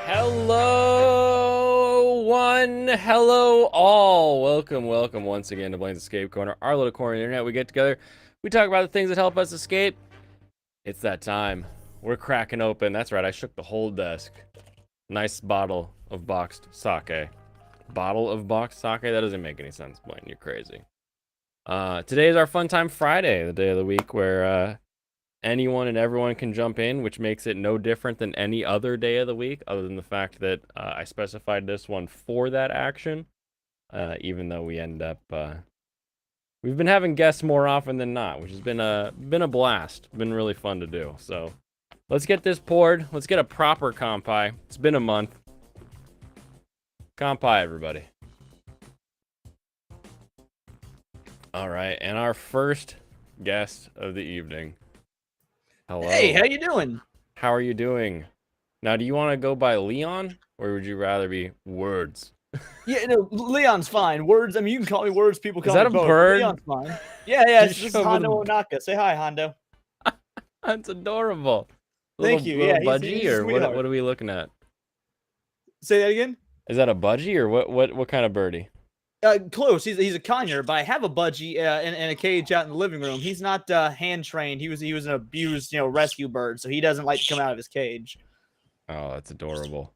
Hello, one. Hello, all. Welcome once again to Blaine's Escape Corner, our little corner of the internet. We get together, we talk about the things that help us escape. It's that time. We're cracking open. That's right, I shook the whole desk. Nice bottle of boxed sake. Bottle of boxed sake? That doesn't make any sense, Blaine. You're crazy. Today is our Fun Time Friday, the day of the week where anyone and everyone can jump in, which makes it no different than any other day of the week, other than the fact that I specified this one for that action, even though we end up we've been having guests more often than not, which has been a blast. Been really fun to do. So let's get this poured. Let's get a proper kampai. It's been a month. Kampai, everybody. All right, and our first guest of the evening. Hello. Hey, how you doing? How are you doing? Now, do you want to go by Leon, or would you rather be Words? Yeah, no, Leon's fine. Words, I mean, you can call me Words. People call Is that me a both. bird? Leon's fine. Yeah, Just this is show me Hondo Onaka. Say hi, Hondo. That's adorable. Thank you. Little Yeah, budgie, he's a or what sweetheart. are we looking at? Say that again? Is that a budgie, or what kind of birdie? Close. He's a conure, but I have a budgie in a cage out in the living room. He's not hand trained. He was an abused, rescue bird, so he doesn't like to come out of his cage. Oh, that's adorable.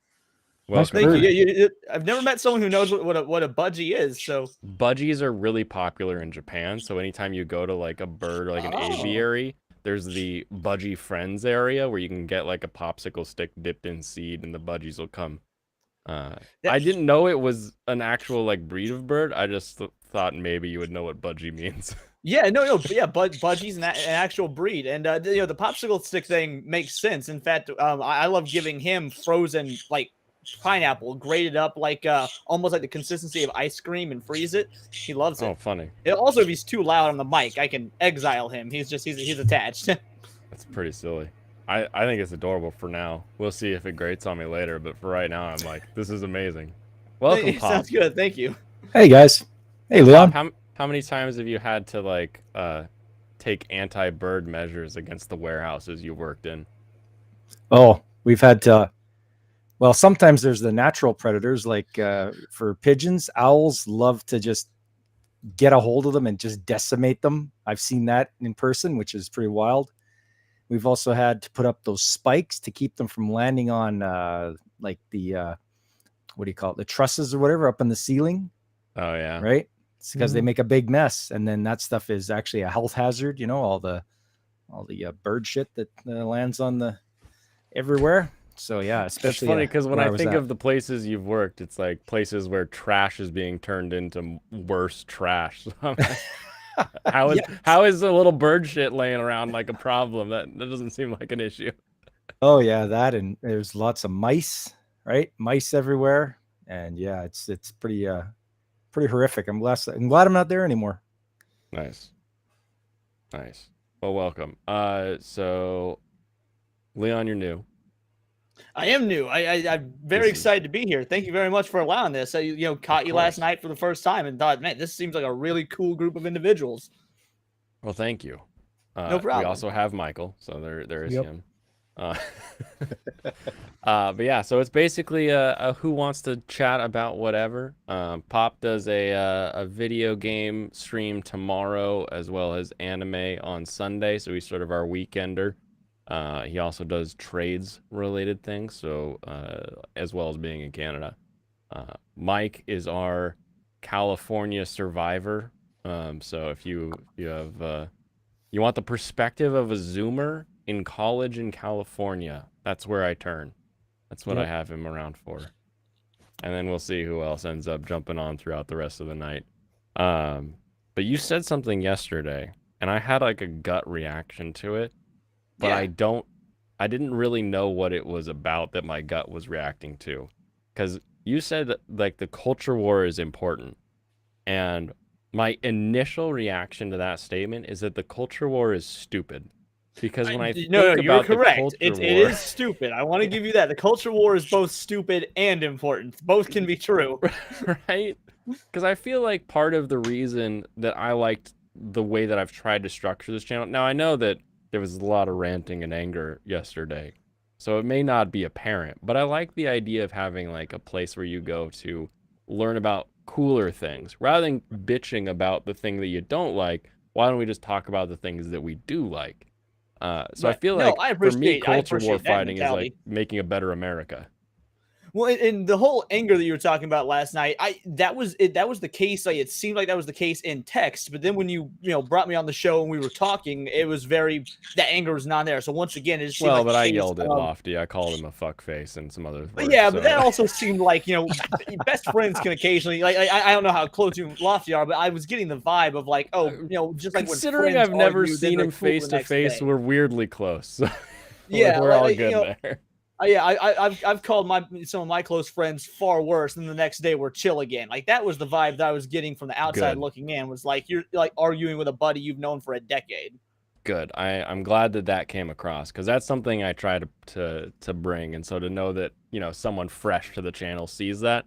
Nice Welcome. Thank bird. you. I've never met someone who knows what a budgie is. So Budgies are really popular in Japan, so anytime you go to like a bird, like an aviary, there's the budgie friends area where you can get like a popsicle stick dipped in seed, and the budgies will come. I didn't know it was an actual like breed of bird. I just thought maybe you would know what budgie means. Yeah, no, yeah, Budgie's an actual breed, and the popsicle stick thing makes sense. In fact, I love giving him frozen like pineapple, grated up like almost like the consistency of ice cream, and freeze it. He loves it. Oh, funny. Also, if he's too loud on the mic, I can exile him. He's attached. That's pretty silly. I think it's adorable for now. We'll see if it grates on me later, but for right now, I'm like, this is amazing. Welcome, Pop. Sounds good. Thank you. Hey guys. Hey Leon. How many times have you had to like take anti-bird measures against the warehouses you worked in? Oh, we've had to. Well, sometimes there's the natural predators, like for pigeons. Owls love to just get a hold of them and just decimate them. I've seen that in person, which is pretty wild. We've also had to put up those spikes to keep them from landing on like the what do you call it, the trusses or whatever up in the ceiling. Oh yeah, right. It's because they make a big mess, and then that stuff is actually a health hazard. You know, all the bird shit that lands on the everywhere. So yeah, especially. It's funny because when I think at. of the places you've worked, it's like places where trash is being turned into worse trash. How is the little bird shit laying around like a problem? That doesn't seem like an issue. Oh yeah, that, and there's lots of mice, right? Mice everywhere, and yeah, it's pretty horrific. I'm glad I'm not there anymore. Nice. Well, welcome. So Leon, you're new. I am new. I'm very excited to be here. Thank you very much for allowing this. I caught you last night for the first time and thought, man, this seems like a really cool group of individuals. Well, thank you. No problem. We also have Michael, so there is him. But yeah, so it's basically a who wants to chat about whatever. Pop does a video game stream tomorrow as well as anime on Sunday, so he's sort of our weekender. He also does trades related things, so as well as being in Canada. Mike is our California survivor. So if you have you want the perspective of a Zoomer in college in California, that's where I turn. That's what I have him around for. And then we'll see who else ends up jumping on throughout the rest of the night. But you said something yesterday, and I had like a gut reaction to it. But I didn't really know what it was about that my gut was reacting to. Because you said that like the culture war is important. And my initial reaction to that statement is that the culture war is stupid. Because when I think about you're correct. the culture It war, is stupid. I want to give you that. The culture war is both stupid and important. Both can be true. Right? Because I feel like part of the reason that I liked the way that I've tried to structure this channel. Now I know that there was a lot of ranting and anger yesterday. So it may not be apparent, but I like the idea of having like a place where you go to learn about cooler things rather than bitching about the thing that you don't like. Why don't we just talk about the things that we do like? So I Right. feel No, like I for me, appreciate I culture war appreciate that fighting is like mentality. making a better America. Well, and the whole anger that you were talking about last night, that was it. That was the case. Like it seemed like that was the case in text, but then when you brought me on the show and we were talking, it was very that anger was not there. So once again, it just seemed Well, like but a I case yelled at of Lofty. I called him a fuck face and some other but words. yeah, but that So also seemed like best friends can occasionally like I don't know how close you and Lofty are, but I was getting the vibe of like just like when considering friends I've never argue, then seen they're him cool face the to next face, day. we're weirdly close. So Yeah, we're all good there. Yeah, I've called some of my close friends far worse, and the next day we're chill again. Like that was the vibe that I was getting from the outside Good. looking in. Was like you're like arguing with a buddy you've known for a decade. Good. I'm glad that that came across because that's something I try to bring, and so to know that someone fresh to the channel sees that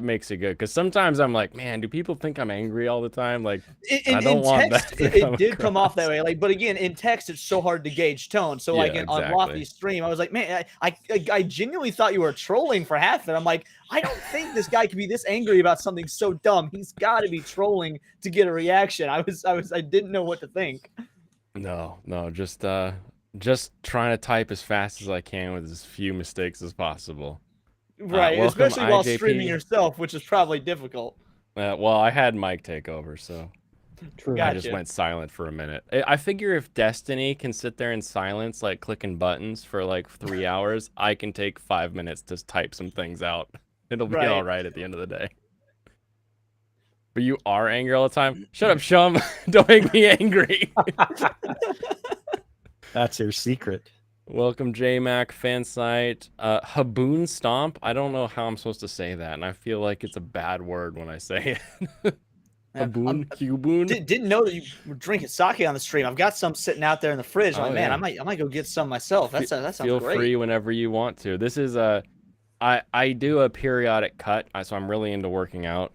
makes it good. Because sometimes I'm like, man, do people think I'm angry all the time? Like, I don't In want text, that to it come did come off across. that way. Like, but again, in text, it's so hard to gauge tone. So, like, Yeah, on exactly. Lofty's stream, I was like, man, I genuinely thought you were trolling for half it. I'm like, I don't think this guy could be this angry about something so dumb. He's got to be trolling to get a reaction. I didn't know what to think. No, just trying to type as fast as I can with as few mistakes as possible. Right, Welcome, especially while streaming IJP. yourself, which is probably difficult. Well, I had Mike take over, so True. I just Gotcha. went silent for a minute. I figure if Destiny can sit there in silence, like clicking buttons for like 3 hours, I can take 5 minutes to type some things out. It'll be all Right. right at the end of the day. But you are angry all the time? Shut up, Shum. Don't make me angry. That's your secret. Welcome, JMac Fansite. Haboon Stomp. I don't know how I'm supposed to say that, and I feel like it's a bad word when I say it. Haboon? Cuboon? Didn't know that you were drinking sake on the stream. I've got some sitting out there in the fridge. I'm Oh, like, man, yeah. I might go get some myself. That sounds Feel great. free whenever you want to. This is I do a periodic cut, so I'm really into working out.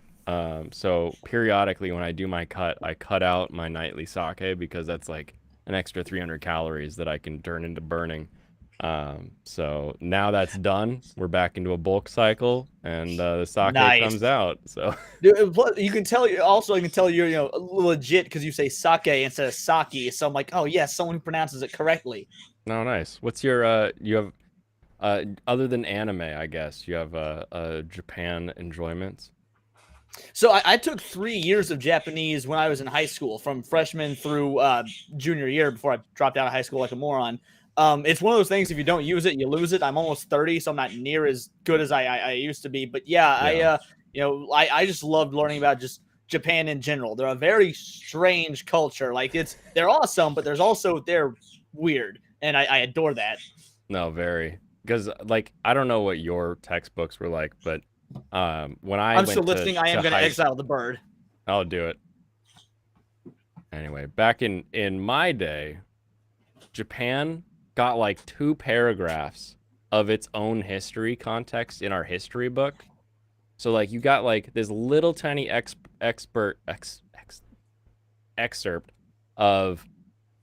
So periodically when I do my cut, I cut out my nightly sake because that's like an extra 300 calories that I can turn into burning. So now that's done, we're back into a bulk cycle, and the sake Nice. comes out. So Dude, you can tell you're legit because you say sake instead of sake. So I'm like, oh yes, someone who pronounces it correctly. no, nice. What's your you have other than anime, I guess you have Japan enjoyments? So I took 3 years of Japanese when I was in high school, from freshman through junior year before I dropped out of high school like a moron. It's one of those things, if you don't use it, you lose it. I'm almost 30, so I'm not near as good as I used to be. But yeah, I just loved learning about just Japan in general. They're a very strange culture. Like they're awesome, but they're weird, and I adore that. No, very. Because like I don't know what your textbooks were like, but when I I'm went still listening. I am going to exile the bird. I'll do it. Anyway, back in my day, Japan got like 2 paragraphs of its own history context in our history book. So like you got like this little tiny excerpt of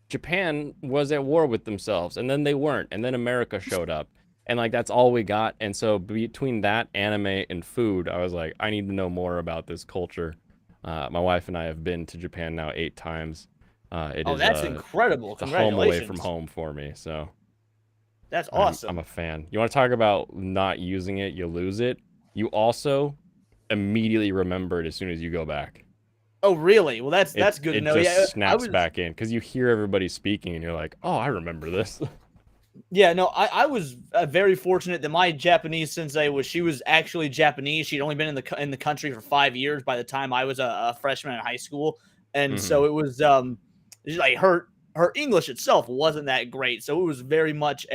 Japan was at war with themselves, and then they weren't, and then America showed up, and like that's all we got. And so between that, anime, and food, I was like, I need to know more about this culture. My wife and I have been to Japan now 8 times. That's incredible! It's a home away Congratulations. from home for me, so That's awesome. I'm a fan. You want to talk about not using it, you lose it. You also immediately remember it as soon as you go back. Oh, really? Well, that's good to know. It just Yeah, snaps back in because you hear everybody speaking and you're like, oh, I remember this. Yeah, no, I was very fortunate that my Japanese sensei she was actually Japanese. She'd only been in the country for 5 years by the time I was a freshman in high school, and so it was like her English itself wasn't that great. So it was very much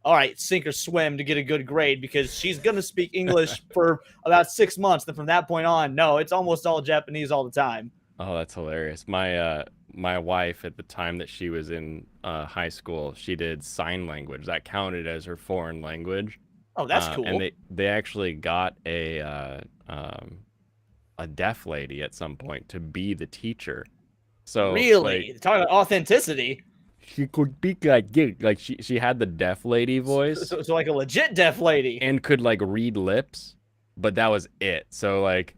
all right, sink or swim to get a good grade, because she's gonna speak English for about 6 months. Then from that point on, no, it's almost all Japanese all the time. Oh, that's hilarious. My wife, at the time that she was in high school, she did sign language. That counted as her foreign language. Oh, that's cool. And they actually got a deaf lady at some point to be the teacher. So Really, like, talking about authenticity. she could speak like this. Like she had the deaf lady voice So like a legit deaf lady. and could like read lips, but that was it. So like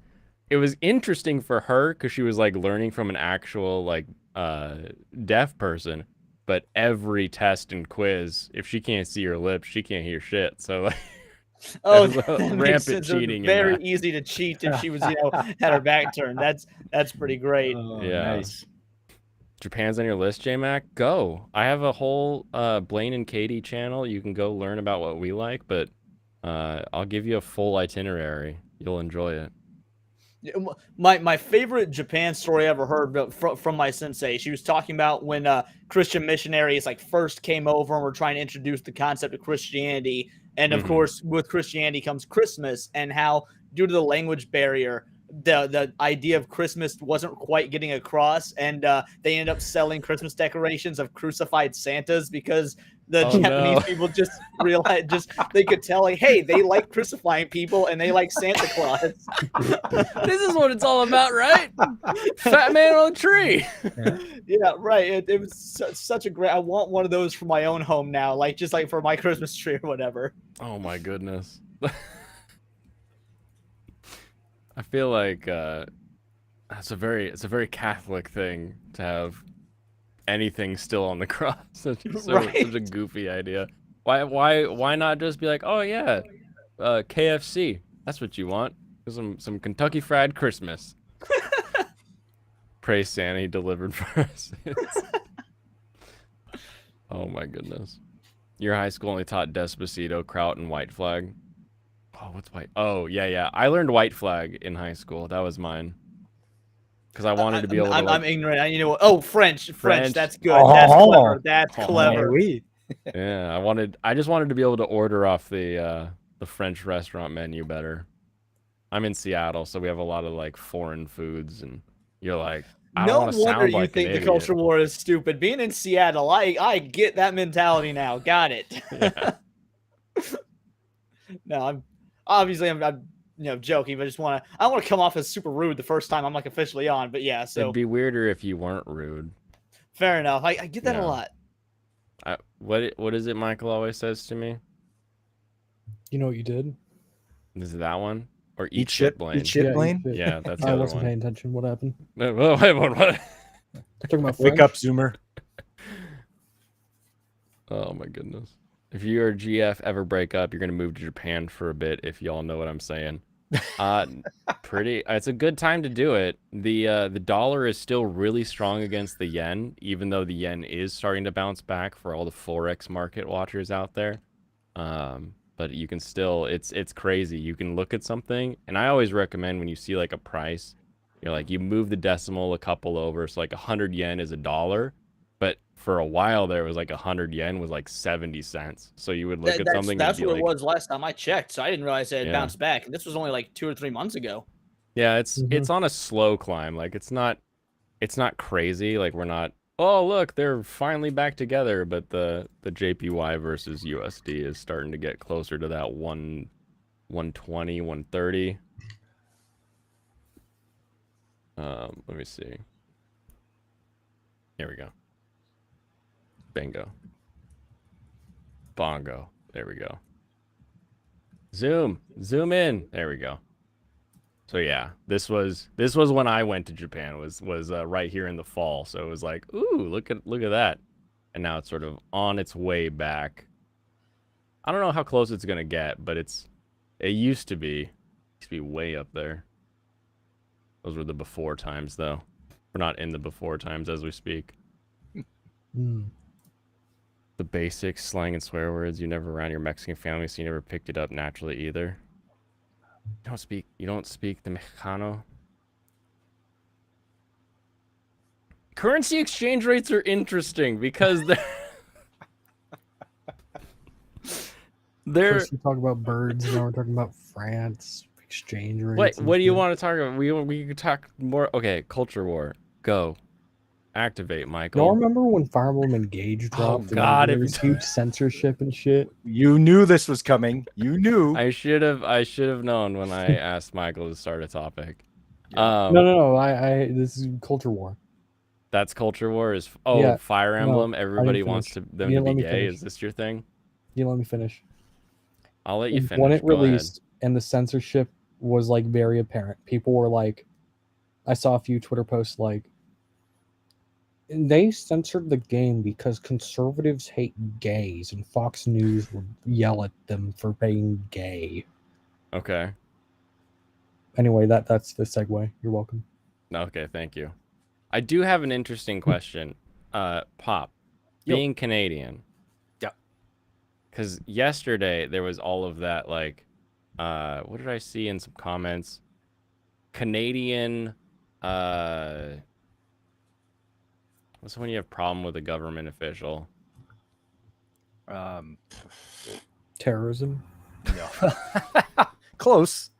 it was interesting for her because she was like learning from an actual like deaf person. But every test and quiz, if she can't see her lips, she can't hear shit. So like, Oh, There's that rampant makes sense. It was cheating in very that. easy to cheat if she was, had her back turned. That's pretty great. Oh, Yeah. nice. Japan's on your list, J-Mac? Go. I have a whole Blaine and Katie channel. You can go learn about what we like, but I'll give you a full itinerary. You'll enjoy it. My favorite Japan story I ever heard from my sensei. She was talking about when Christian missionaries like first came over and were trying to introduce the concept of Christianity, and of Mhm. course with Christianity comes Christmas, and how due to the language barrier, the idea of Christmas wasn't quite getting across, and they ended up selling Christmas decorations of crucified Santas because the Oh, Japanese no. people just realized they could tell like, hey, they like crucifying people and they like Santa Claus. This is what it's all about, right? Fat man on a tree. Yeah, right. It was such a great. I want one of those for my own home now, like just like for my Christmas tree or whatever. Oh my goodness. I feel like it's a very Catholic thing to have anything still on the cross. Such a Right. goofy idea. Why not just be like, oh yeah, KFC. That's what you want. Some Kentucky Fried Christmas. Praise Santa, he delivered for us. Oh my goodness. Your high school only taught Despacito, Kraut, and White Flag. Oh, what's White? Oh, yeah. I learned White Flag in high school. That was mine. Because I wanted to be able to. I'm ignorant. Oh, French. French. That's good. That's Oh. clever. That's Oh. clever. Oui. Yeah, I just wanted to be able to order off the French restaurant menu better. I'm in Seattle, so we have a lot of like foreign foods, and you're like, I don't No want to wonder sound you like an think the idiot. culture war is stupid. Being in Seattle, I get that mentality now. Got it. Yeah. No, I'm joking, but I don't want to come off as super rude the first time I'm like officially on. But yeah, so It'd be weirder if you weren't rude. fair enough. I get that Yeah. a lot. What is it Michael always says to me? You know what you did? Is it that one? Or eat shit, Blaine? Eat shit, Yeah, Blaine. shit. Yeah, that's the I other wasn't one. paying attention. What happened? Wait, what? Talking about Wake French? up, Zoomer. Oh my goodness. If you or GF ever break up, you're gonna move to Japan for a bit, if y'all know what I'm saying. It's a good time to do it. The dollar is still really strong against the yen, even though the yen is starting to bounce back for all the Forex market watchers out there. But you can still, it's crazy. You can look at something, and I always recommend when you see like a price, you're like, you move the decimal a couple over, so like 100 yen is $1. But for a while there, it was like 100 yen was like 70 cents. So you would look at something. That's and be what it like, was last time I checked. So I didn't realize it had Yeah. bounced back. And this was only like 2 or 3 months ago. Yeah, it's Mhm. on a slow climb. Like it's not crazy. Like we're not, oh look, they're finally back together. But the JPY versus USD is starting to get closer to that 120, 130. Let me see. Here we go. Bingo. Bongo. There we go. Zoom in. There we go. So yeah, this was when I went to Japan. Was right here in the fall. So it was like, ooh, look at that. And now it's sort of on its way back. I don't know how close it's gonna get, but it used to be way up there. Those were the before times, though. We're not in the before times as we speak. Mm. The basic slang and swear words you never around your Mexican family, so you never picked it up naturally either. You don't speak the Mexicano. Currency exchange rates are interesting because they're First we talk about birds, now we're talking about France, exchange rates. what do you want to talk about? We could talk more. Okay, culture war. Go. Activate, Michael. Y'all remember when Fire Emblem Engage dropped? and God, there every was huge censorship and shit. You knew this was coming. You knew. I should have known when I asked Michael to start a topic. No. I this is culture war. That's culture war. Is Yeah, Fire no, Emblem. Everybody wants finish. them You to didn't be let me gay. finish. Is this your thing? You let me finish. I'll let you When finish. it Go ahead. released and the censorship was like very apparent, people were like, I saw a few Twitter posts like, they censored the game because conservatives hate gays, and Fox News would yell at them for being gay. Okay. Anyway, that's the segue. You're welcome. Okay. Thank you. I do have an interesting question. Pop, Yo. being Canadian. Yeah. Because yesterday there was all of that, like, what did I see in some comments? Canadian, what's when you have problem with a government official? Terrorism. No. Close.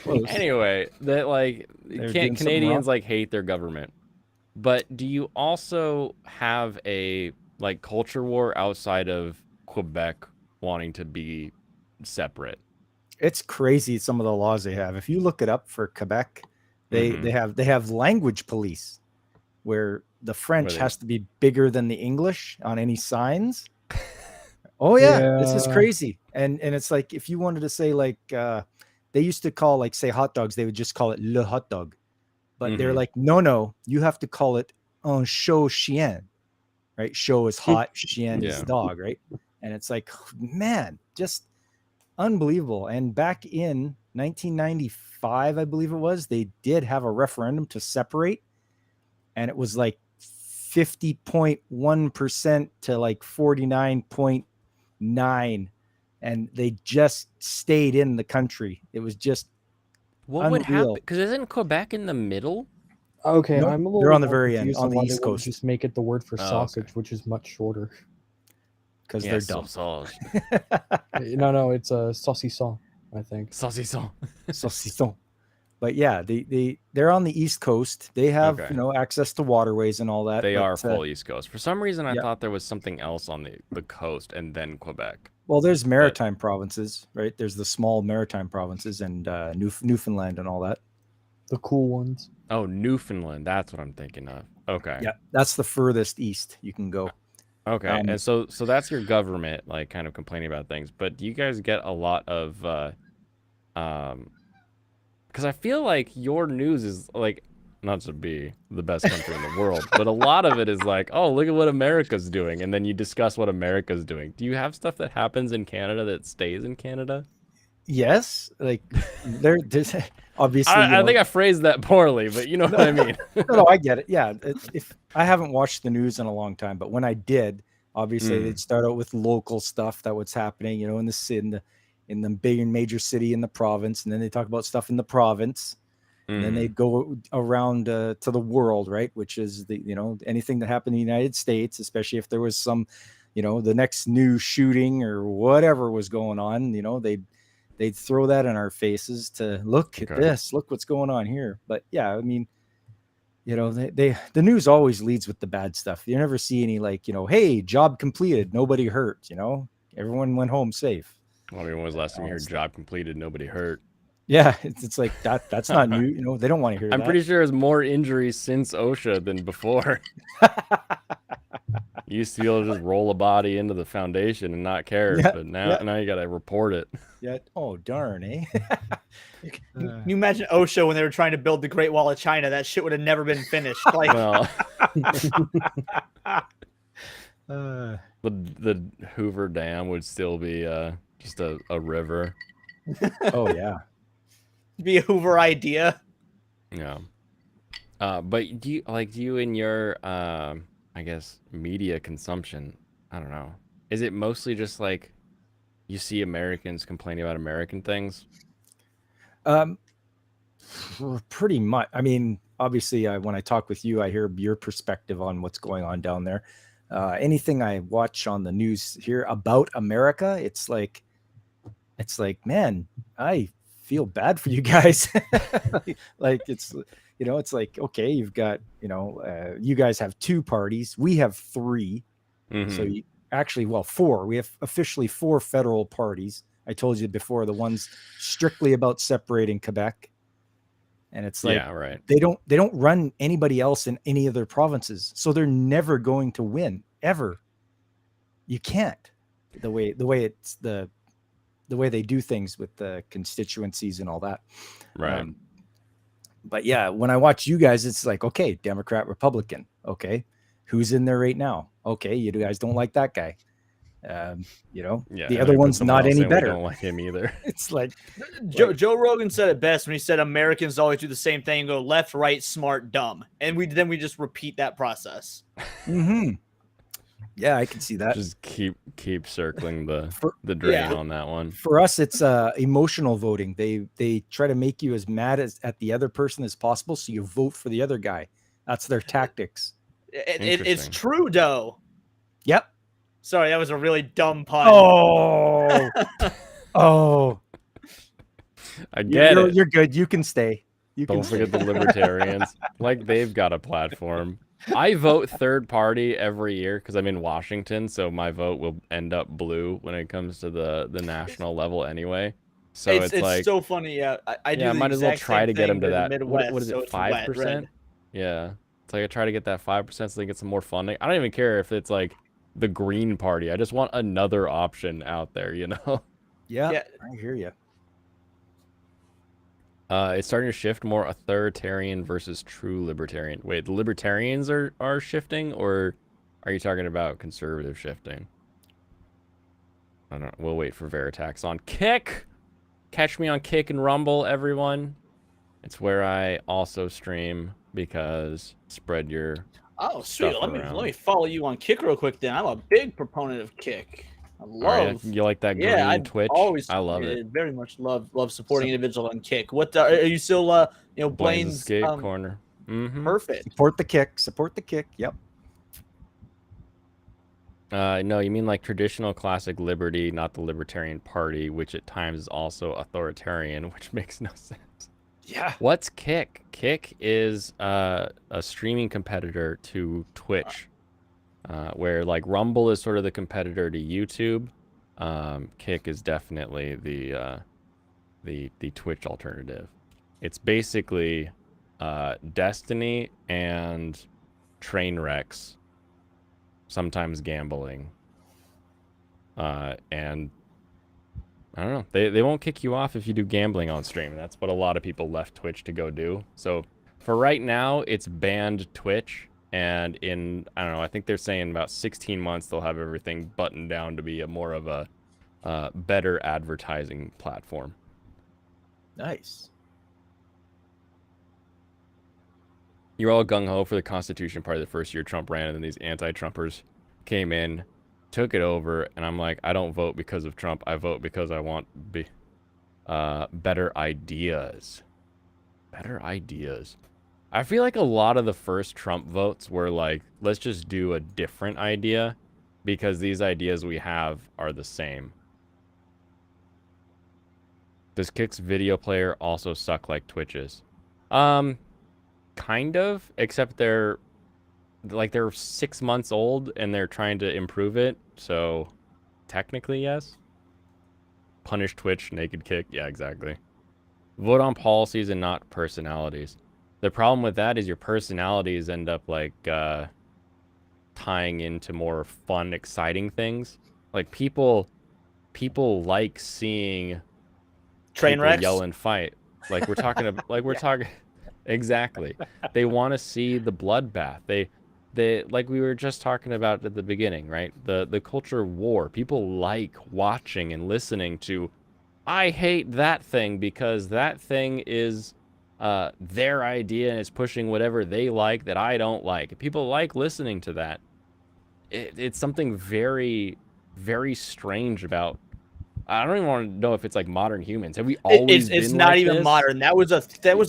Close. Anyway, that like They're doing something Canadians wrong. like hate their government. But do you also have a like culture war outside of Quebec wanting to be separate? It's crazy some of the laws they have. If you look it up for Quebec, Mhm. they have language police where the French they- has to be bigger than the English on any signs. Oh yeah, this is Yeah. crazy. And it's like if you wanted to say like they used to call like say hot dogs, they would just call it le hot dog. But they're Mhm. like, no, you have to call it un chaud chien, right? Show is hot, chien is Yeah. dog, right? And it's like, man, just unbelievable. And back in 1995, I believe it was, they did have a referendum to separate, and it was like 50.1% to like 49.9, and they just stayed in the country. It was just What would happen? unreal. Because isn't Quebec in the middle? Okay, Nope, I'm a little they're on bit the more very end, confused on the why East they wouldn't Coast. just make it the word for Oh, okay. sausage, which is much shorter. Because Yeah, they're so dumb. No, it's a saucisson, I think. Saucisson. Saucisson. But yeah, they're on the East Coast. They have Okay. access to waterways and all that. They but, are full East Coast. For some reason, I yeah. thought there was something else on the coast and then Quebec. Well, there's maritime provinces, right? There's the small maritime provinces and Newfoundland and all that. The cool ones. Oh, Newfoundland. That's what I'm thinking of. Okay. Yeah, that's the furthest east you can go. Okay. And so that's your government, like, kind of complaining about things. But do you guys get a lot of, because I feel like your news is like, not to be the best country in the world, but a lot of it is like, oh, look at what America's doing, and then you discuss what America's doing. Do you have stuff that happens in Canada that stays in Canada? Yes, like there's obviously. I think I phrased that poorly, but you know what I mean. No, I get it. Yeah, if I haven't watched the news in a long time, but when I did, obviously they'd start out with local stuff that was happening, in the big and major city in the province, and then they talk about stuff in the province, and then they'd go around to the world, right? Which is anything that happened in the United States, especially if there was some, the next new shooting or whatever was going on, they'd throw that in our faces to look at this, look what's going on here. But yeah, I mean, the news always leads with the bad stuff. You never see any like, hey, job completed, nobody hurt, everyone went home safe. Well, I mean, when was the last time you heard job completed, nobody hurt? Yeah, it's like that's not new. They don't want to hear that. I'm pretty sure there's more injuries since OSHA than before. You used to be able to just roll a body into the foundation and not care, but now you got to report it. Yeah. Oh, darn, eh? Can you imagine OSHA when they were trying to build the Great Wall of China? That shit would have never been finished. Like, Well, Uh, the Hoover Dam would still be just a river. oh yeah. be a Hoover idea. Yeah. But do you in your I guess media consumption, I don't know, is it mostly just like you see Americans complaining about American things? Pretty much. I mean, obviously, when I talk with you, I hear your perspective on what's going on down there. Anything I watch on the news here about America, it's like, man, I feel bad for you guys. Like it's, it's like, okay, you've got, you guys have two parties. We have three. Mhm. So you actually, well, four. We have officially four federal parties. I told you before, the one's strictly about separating Quebec. And it's like yeah, right. they don't run anybody else in any other provinces, so they're never going to win ever. You can't. The way it's the way they do things with the constituencies and all that. Right. But yeah, when I watch you guys, it's like, okay, Democrat, Republican. Okay, who's in there right now? Okay, you guys don't like that guy. Yeah. The and other I heard one's someone not else any saying we better. don't like him either. It's like Joe Rogan said it best when he said Americans always do the same thing and go left, right, smart, dumb. And we just repeat that process. yeah, I can see that. Just keep circling the drain yeah. on that one. For us, it's emotional voting. They try to make you as mad at the other person as possible, so you vote for the other guy. That's their tactics. It's Interesting. Trudeau. Yep. Sorry, that was a really dumb pun. Oh, oh. I get it. You're good. You can stay. You Don't can stay. forget the libertarians. Like, they've got a platform. I vote third party every year because I'm in Washington, so my vote will end up blue when it comes to the national level anyway. So it's like so funny. Yeah, I do. I the might as well exact try same to get thing them to in the that. Midwest, What is so it? it's wet 5%? red. Yeah, it's like I try to get that 5% so they get some more funding. I don't even care if it's like the Green Party. I just want another option out there, you know. Yeah, I hear you. It's starting to shift more authoritarian versus true libertarian. Wait, the libertarians are shifting, or are you talking about conservative shifting? I don't know. We'll wait for Veritax on Kick. Catch me on Kick and Rumble, everyone. It's where I also stream because spread your Oh, sweet. stuff Let around. me follow you on Kick real quick. Then I'm a big proponent of Kick. I Are love. you like that green Yeah, I Twitch? always I love it. very much love supporting individuals on Kick. What are you still Blaine's Blaine's Escape Corner. Mm-hmm. perfect. Support the kick. Support the kick. Yep. No, you mean like traditional classic liberty, not the Libertarian Party, which at times is also authoritarian, which makes no sense. Yeah. What's Kick? Kick is a streaming competitor to Twitch, where like Rumble is sort of the competitor to YouTube. Kick is definitely the Twitch alternative. It's basically Destiny and train wrecks, sometimes gambling, and I don't know. They won't kick you off if you do gambling on stream. And that's what a lot of people left Twitch to go do. So for right now, it's banned Twitch. And in, I don't know, I think they're saying about 16 months, they'll have everything buttoned down to be a more of a better advertising platform. Nice. You're all gung-ho for the Constitution Party the first year Trump ran, and then these anti-Trumpers came in, took it over, and I'm like, I don't vote because of Trump. I vote because I want better ideas. Better ideas. I feel like a lot of the first Trump votes were like, let's just do a different idea because these ideas we have are the same. Does Kick's video player also suck like Twitch's? Kind of, except they're 6 months old and they're trying to improve it. So technically, yes. Punish Twitch, naked Kick. Yeah, exactly. Vote on policies and not personalities. The problem with that is your personalities end up like tying into more fun, exciting things. Like people like seeing Train people wrecks. yell and fight. Like we're talking about, like we're talking exactly. They want to see the bloodbath. They like we were just talking about at the beginning, right? The culture war. People like watching and listening to, I hate that thing because that thing is their idea and it's pushing whatever they like that I don't like. People like listening to that. It's something very, very strange about. I don't even want to know if it's like modern humans. Have we always been It's not like even this? modern. That was a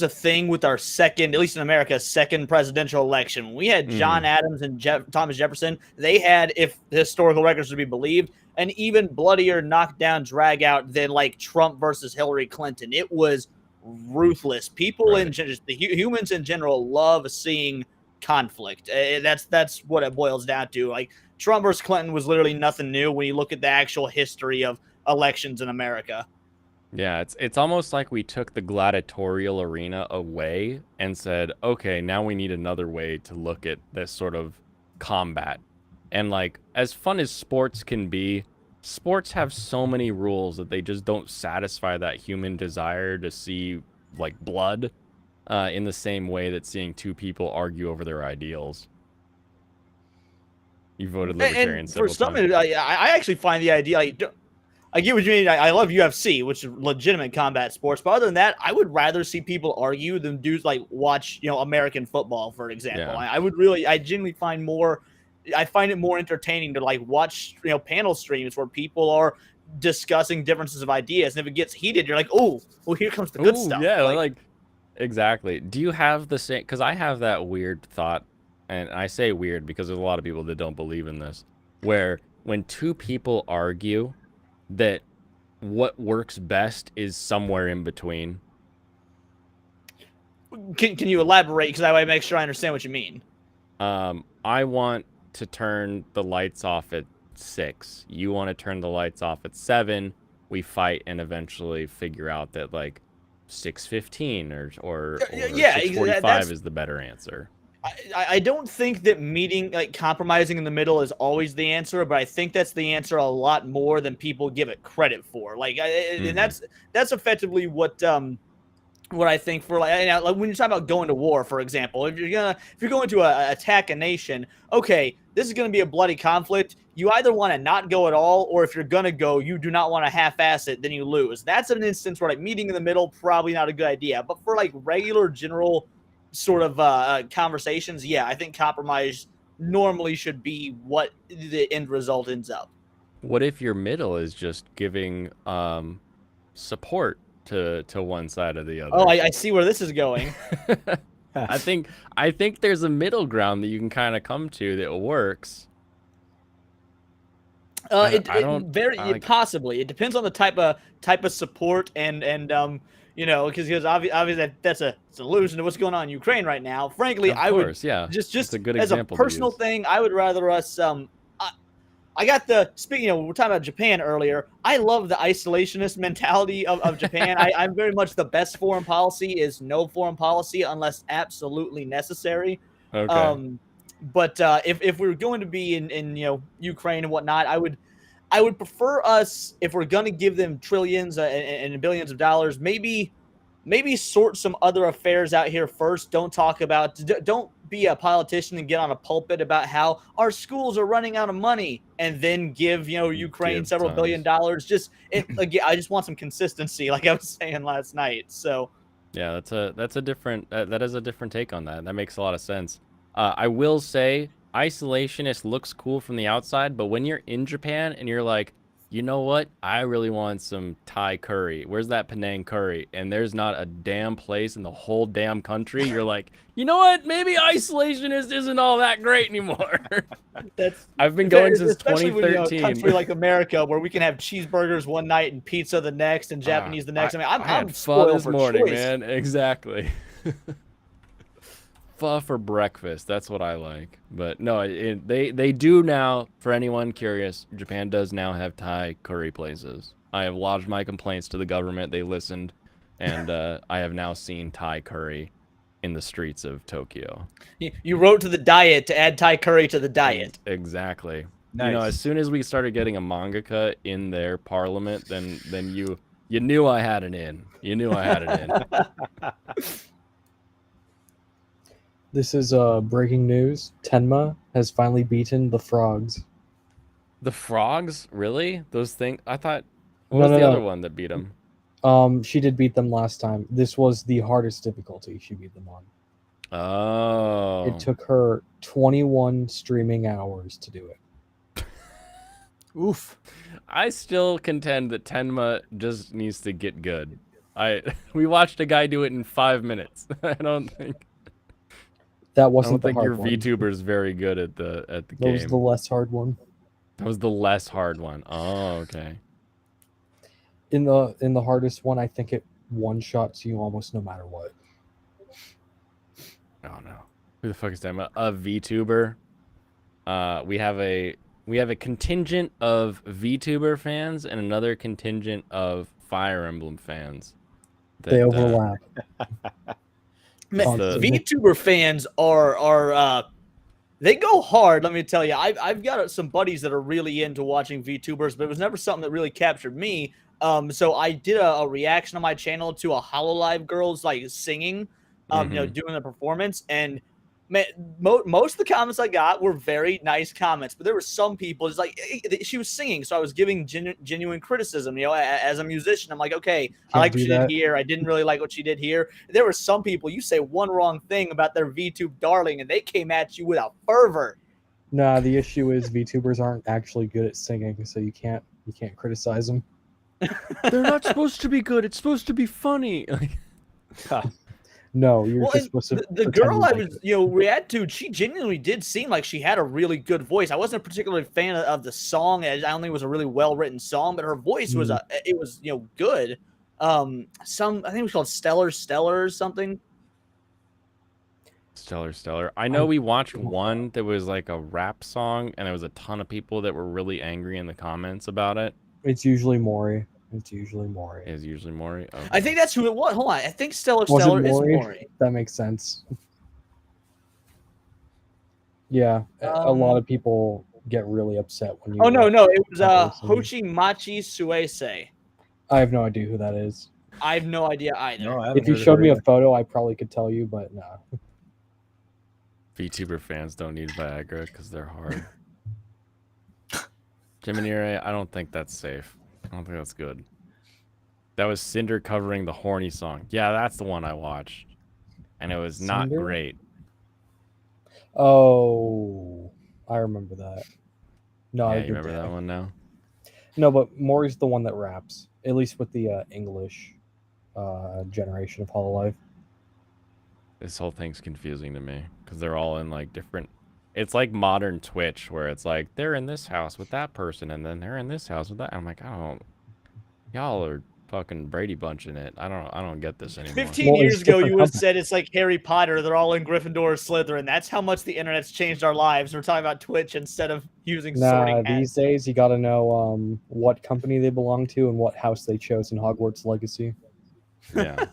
thing with our second, at least in America, second presidential election. We had John Adams and Thomas Jefferson. They had, if the historical records to be believed, an even bloodier knockdown drag out than like Trump versus Hillary Clinton. It was ruthless. People in just the humans in general love seeing conflict. That's what it boils down to. Like Trump versus Clinton was literally nothing new when you look at the actual history of elections in America. Yeah, it's almost like we took the gladiatorial arena away and said, okay, now we need another way to look at this sort of combat. And like, as fun as sports can be, sports have so many rules that they just don't satisfy that human desire to see like blood in the same way that seeing two people argue over their ideals. You voted libertarian And for several some, times. I actually find the idea. I get what you mean. I love UFC, which is legitimate combat sports. But other than that, I would rather see people argue than do like watch, American football, for example. Yeah. I genuinely find I find it more entertaining to like watch, panel streams where people are discussing differences of ideas. And if it gets heated, you're like, oh, well, here comes the good Ooh, stuff. yeah, like exactly. Do you have the same? Because I have that weird thought, and I say weird because there's a lot of people that don't believe in this, where when two people argue, that what works best is somewhere in between. Can you elaborate? Because I want to make sure I understand what you mean. I want to turn the lights off at 6. You want to turn the lights off at 7. We fight and eventually figure out that like 6:15 or Yeah, 6:45 is the better answer. I don't think that compromising in the middle is always the answer, but I think that's the answer a lot more than people give it credit for. And that's effectively what I think for like when you're talking about going to war, for example, if you're going to attack a nation, okay, this is going to be a bloody conflict. You either want to not go at all, or if you're going to go, you do not want to half-ass it, then you lose. That's an instance where like meeting in the middle, probably not a good idea. But for like regular general sort of conversations, yeah, I think compromise normally should be what the end result ends up. What if your middle is just giving support to one side or the other? Oh, I see where this is going. I think there's a middle ground that you can kind of come to that works. Possibly. It depends on the type of support and because obviously that's a solution to what's going on in Ukraine right now. Frankly, Of course, yeah. just It's a good as a example to personal use. thing, I would rather us I got speaking of, we're talking about Japan earlier. I love the isolationist mentality of Japan. I'm very much the best foreign policy is no foreign policy unless absolutely necessary. Okay. But if we were going to be in Ukraine and whatnot, I would prefer us, if we're going to give them trillions and billions of dollars, maybe sort some other affairs out here first. Don't be a politician and get on a pulpit about how our schools are running out of money and then give Ukraine Give several tons. $billion. Again, I just want some consistency, like I was saying last night. So Yeah, that's a different that is a different take on that. That makes a lot of sense. I will say isolationist looks cool from the outside, but when you're in Japan and you're like, you know what? I really want some Thai curry. Where's that Penang curry? And there's not a damn place in the whole damn country. You're like, you know what? Maybe isolationist isn't all that great anymore. I've been going since especially 2013. When, a country like America, where we can have cheeseburgers one night and pizza the next, and Japanese the next. I'm had pho spoiled this for morning, choice. man. Exactly. Pho for breakfast. That's what I like. But no, they do now. For anyone curious, Japan does now have Thai curry places. I have lodged my complaints to the government. They listened, and I have now seen Thai curry in the streets of Tokyo. You wrote to the diet to add Thai curry to the diet. Exactly. Nice. You know, as soon as we started getting a mangaka in their parliament, then you knew I had it in. You knew I had it in. This is breaking news. Tenma has finally beaten the frogs. The frogs? Really? Those things? I thought. What No, was the no, other no. one that beat him? She did beat them last time. This was the hardest difficulty she beat them on. Oh. It took her 21 streaming hours to do it. Oof. I still contend that Tenma just needs to get good. We watched a guy do it in 5 minutes. I don't think That wasn't the your hard one. VTuber's very good at the That game. was the less hard one. That was the less hard one. Oh, okay. In the hardest one, I think it one-shots you almost no matter what. Oh no. Who the fuck is Tenma? A VTuber. We have a contingent of VTuber fans and another contingent of Fire Emblem fans. They that, overlap. Man, the- VTuber fans are they go hard. Let me tell you, I've got some buddies that are really into watching VTubers, but it was never something that really captured me. So I did a reaction on my channel to a Hololive girls like singing, doing the performance, and man, most of the comments I got were very nice comments, but there were some people just like she was singing, so I was giving genuine criticism. As a musician, I'm like, okay, I like what she did here. I didn't really like what she did here. There were some people, you say one wrong thing about their VTube darling, and they came at you with a fervor. Nah, the issue is VTubers aren't actually good at singing, so you can't criticize them. They're not supposed to be good. It's supposed to be funny. No, you're Well, just supposed to. the pretend girl I like was, react to, she genuinely did seem like she had a really good voice. I wasn't a particularly fan of the song. I don't think it was a really well written song, but her voice was good. I think it was called Stellar or something. Stellar. I know we watched one that was like a rap song, and there was a ton of people that were really angry in the comments about it. It's usually Maury. It's usually Maury. Is usually Maury. Okay. I think that's who it was. Hold on, I think Stellar Was it is Maury? Maury. That makes sense. Yeah, a lot of people get really upset when you. Oh no, it was listen. Hochi Machi Suese. I have no idea who that is. I have no idea either. No, I haven't If you heard of showed her me a either. photo, I probably could tell you, but no. VTuber fans don't need Viagra because they're hard. Jiminire, I don't think that's safe. I don't think that's good. That was Cinder covering the horny song. Yeah, that's the one I watched. And it was not Cinder? great. Oh, I remember that. No, Yeah, you remember that one now? No, but Maury's the one that raps, at least with the English generation of Hololive. This whole thing's confusing to me because they're all in like different. It's like modern Twitch where it's like they're in this house with that person and then they're in this house with that. I'm like, I don't. Y'all are fucking Brady Bunching it. I don't get this anymore. 15 Well, years it's ago, different you would have companies. said it's like Harry Potter. They're all in Gryffindor or Slytherin. That's how much the internet's changed our lives. We're talking about Twitch instead of using Nah, sorting hats. these days you got to know what company they belong to and what house they chose in Hogwarts Legacy. Yeah.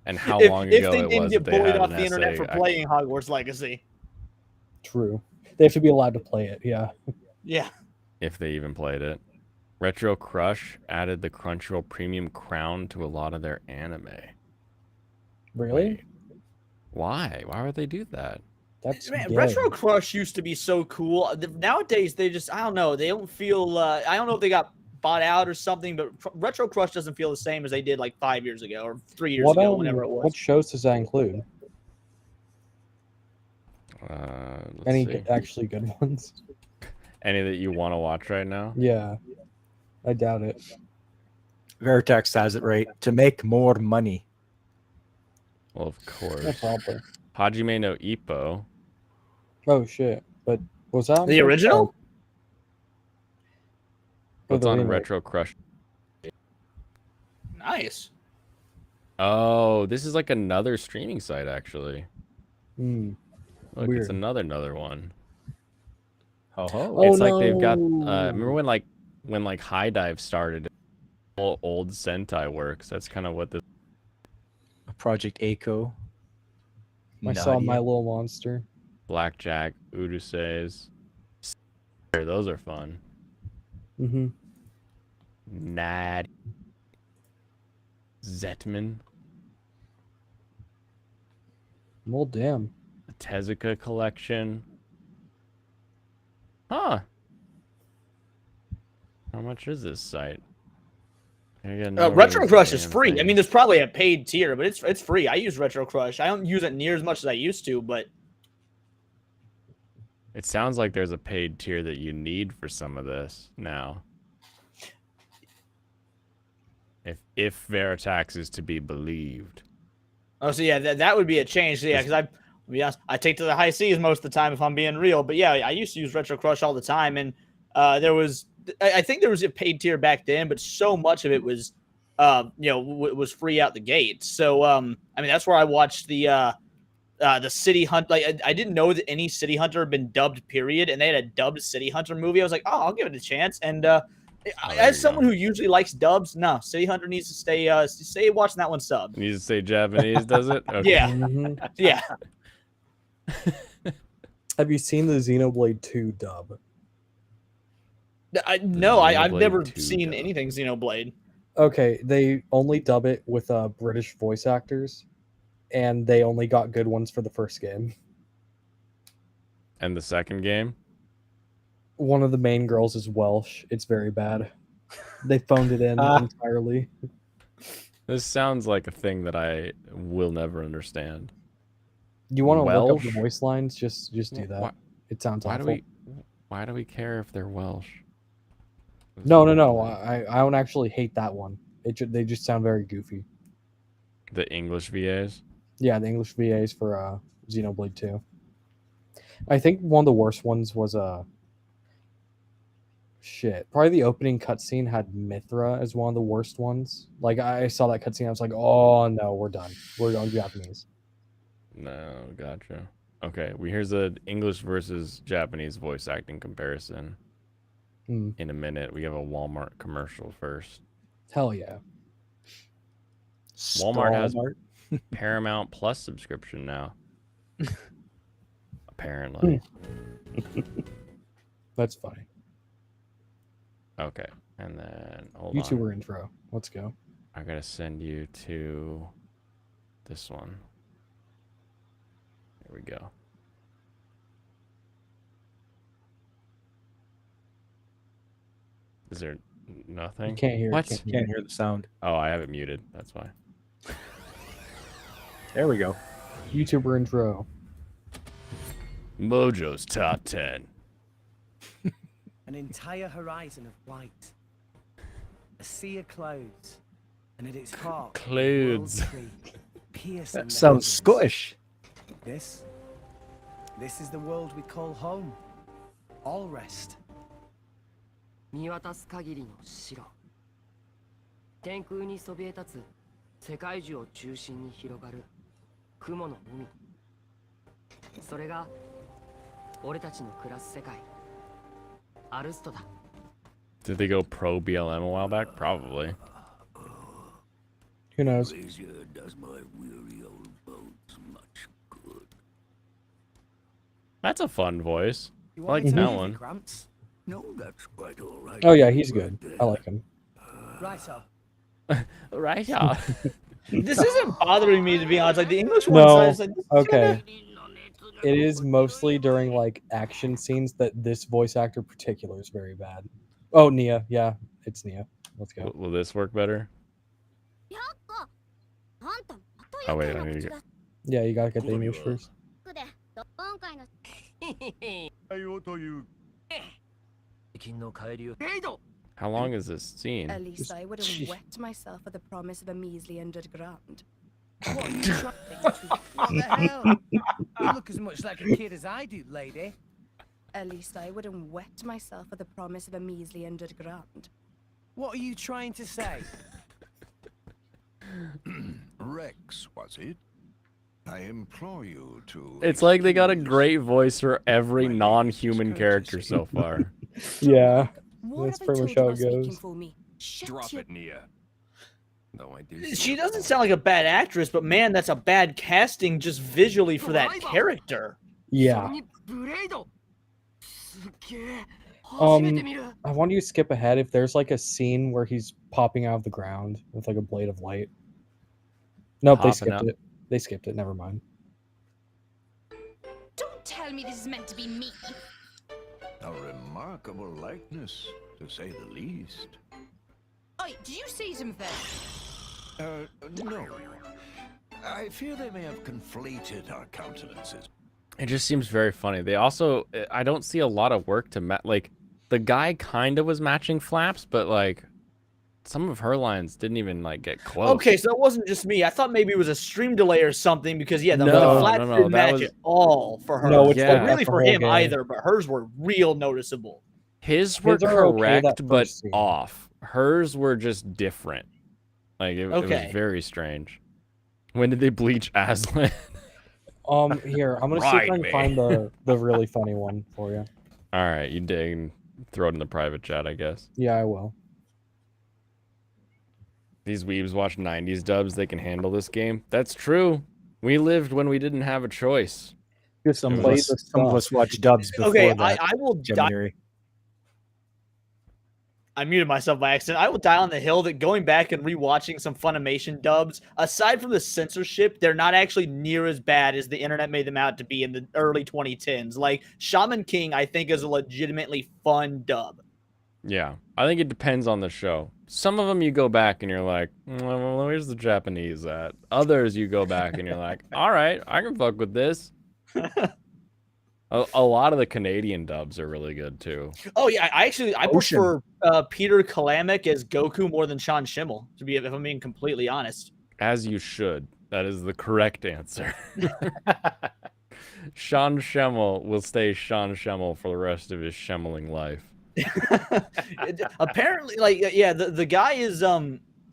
And how if, long if ago they it didn't was get that they bullied had off an the internet essay. for playing Hogwarts Legacy. True. They have to be allowed to play it, yeah. Yeah. If they even played it. Retro Crush added the Crunchyroll Premium Crown to a lot of their anime. Really? Wait, why? Why would they do that? That's Man, gay. Retro Crush used to be so cool. Nowadays, they just, I don't know. They don't feel, I don't know if they got bought out or something, but Retro Crush doesn't feel the same as they did like 5 years ago or 3 years ago, whenever it was. What shows does that include? Let's Any see. actually good ones? Any that you want to watch right now? Yeah. I doubt it. Veritex has it right. To make more money. Well, of Yeah, course. probably. Hajime no Ippo. Oh shit! But was that on The Twitch? original? Or It's the on remake? Retro Crush. Nice. Oh, this is like another streaming site actually. Hmm. Look, Weird. it's another one. Oh, Oh, It's like they've got. no. Remember when like High Dive started? All old Sentai works. That's kind of what this. Project Aiko. I saw Nadia. My Little Monster. Blackjack, Uruseis. Those are fun. Mm-hmm. Nad. Zetman. Well, damn. The Tezuka collection. Huh. How much is this site? Can I get no Retro ratings Crush on is damn free. I thing? mean, there's probably a paid tier, but it's free. I use Retro Crush. I don't use it near as much as I used to, but It sounds like there's a paid tier that you need for some of this now. If Veritax is to be believed. oh, so yeah, that would be a change. So, yeah, because to be honest, I take to the high seas most of the time if I'm being real. But yeah, I used to use Retro Crush all the time, and I think there was a paid tier back then, but so much of it was, was free out the gate. So I mean, that's where I watched the City Hunt. Like I didn't know that any City Hunter had been dubbed, period, and they had a dubbed City Hunter movie. I was like, oh, I'll give it a chance, and there As you someone go. who usually likes dubs, no, City Hunter needs to stay watching that one sub. You say Japanese, does it? Okay. Yeah. Mhm. Yeah. Have you seen the Xenoblade 2 dub? No, I've Xenoblade never 2 seen dub. anything Xenoblade. Okay, they only dub it with British voice actors, and they only got good ones for the first game. And the second game? One of the main girls is Welsh. It's very bad. They phoned it in Ah. entirely. This sounds like a thing that I will never understand. You want to look up the Welsh? voice lines? Just do that. Why, It sounds why awful. do we care if they're Welsh? No. Xenoblade. I don't actually hate that one. They just sound very goofy. The English VAs? Yeah, the English VAs for Xenoblade 2. I think one of the worst ones was shit. Probably the opening cutscene had Mithra as one of the worst ones. Like I saw that cutscene, I was like, oh no, we're done. We're going Japanese. No, gotcha. Okay, here's the English versus Japanese voice acting comparison. Hmm. In a minute, we have a Walmart commercial first. Hell yeah. Walmart has Stallmart. Paramount Plus subscription now. Apparently. That's funny. Okay, and then hold on. YouTuber intro. Let's go. I gotta send you to this one. Here we go. Is there nothing? You can't hear. What? Can't hear the sound. Oh, I have it muted. That's why. There we go. YouTuber intro. Mojo's top 10. An entire horizon of white. A sea of clouds. And at its heart, a world Clouds. tree, piercing That the sounds heavens. Scottish. This is the world we call home. All rest. 見渡す限りの城天空にそびえ立つ世界中を中心に広がる雲の海それが俺たちの暮らす世界アルストだ Did they go pro BLM a while back? Probably. Who knows? That's a fun voice. You I want like me to that move, one. Gramps? No, that's quite all right. Oh yeah, he's good. I like him. Right, so. Right, yeah. This isn't bothering me, to be honest. Like the English No. one, I was like, this is Okay. kinda- It is mostly during like action scenes that this voice actor particular is very bad. Oh, Nia. Yeah, it's Nia. Let's go. Will this work better? Oh, wait, I need to get... Yeah, you gotta get the English first. 今回の近の帰りを How long is this scene? At least I wouldn't Gee. wet myself for the promise of a measly underground. What are you trying to... What the hell? You look as much like a kid as I do, lady. At least I wouldn't wet myself for the promise of a measly underground. What are you trying to say? Rex, was it? I implore you to. It's like they got a great voice for every non-human character so far. Yeah. What That's have I pretty told much you how about it speaking goes. for me? Shut Drop your it, Nia. Though I do. see She a doesn't point. sound like a bad actress, but man, that's a bad casting just visually for that character. Yeah. ブレイドすっげえ Um, 初めて見る I want you to skip ahead if there's like a scene where he's popping out of the ground with like a blade of light. Nope, they Popping skipped out. it. They skipped it. Never mind. Don't tell me this is meant to be me. A remarkable likeness, to say the least. Oi, did you see something? No. I fear they may have conflated our countenances. It just seems very funny. They also, I don't see a lot of work to like. The guy kind of was matching Flaps, but like, some of her lines didn't even like get close. Okay, so it wasn't just me. I thought maybe it was a stream delay or something because yeah, the No, flaps no, didn't that match was- at all for her. No, it's like But that really the for whole him game. either, but hers were real noticeable. His were His are okay that correct, but first scene. off. Hers were just different. Like it was Okay. very strange. When did they bleach Aslan? Here, I'm gonna see if I Ride can me. find the really funny one for you. All right, you dig. throw it in the private chat, I guess. Yeah, I will. These weebs watch 90s dubs. They can handle this game. That's true. We lived when we didn't have a choice. Just Some of play us, the some of stuff. us watch dubs before Okay, that. I will die. Gemini. I muted myself by accident. I will die on the hill that going back and rewatching some Funimation dubs, aside from the censorship, they're not actually near as bad as the internet made them out to be in the early 2010s. Like Shaman King, I think is a legitimately fun dub. Yeah, I think it depends on the show. Some of them you go back and you're like, well, where's the Japanese at? Others you go back and you're like, all right, I can fuck with this. A lot of the Canadian dubs are really good too. Oh yeah, I Ocean. prefer Peter Kalamick as Goku more than Sean Schimmel, to be if I'm being completely honest. As you should. That is the correct answer. Sean Schemmel will stay Sean Schemmel for the rest of his Schemmeling life. Apparently, like yeah, the guy is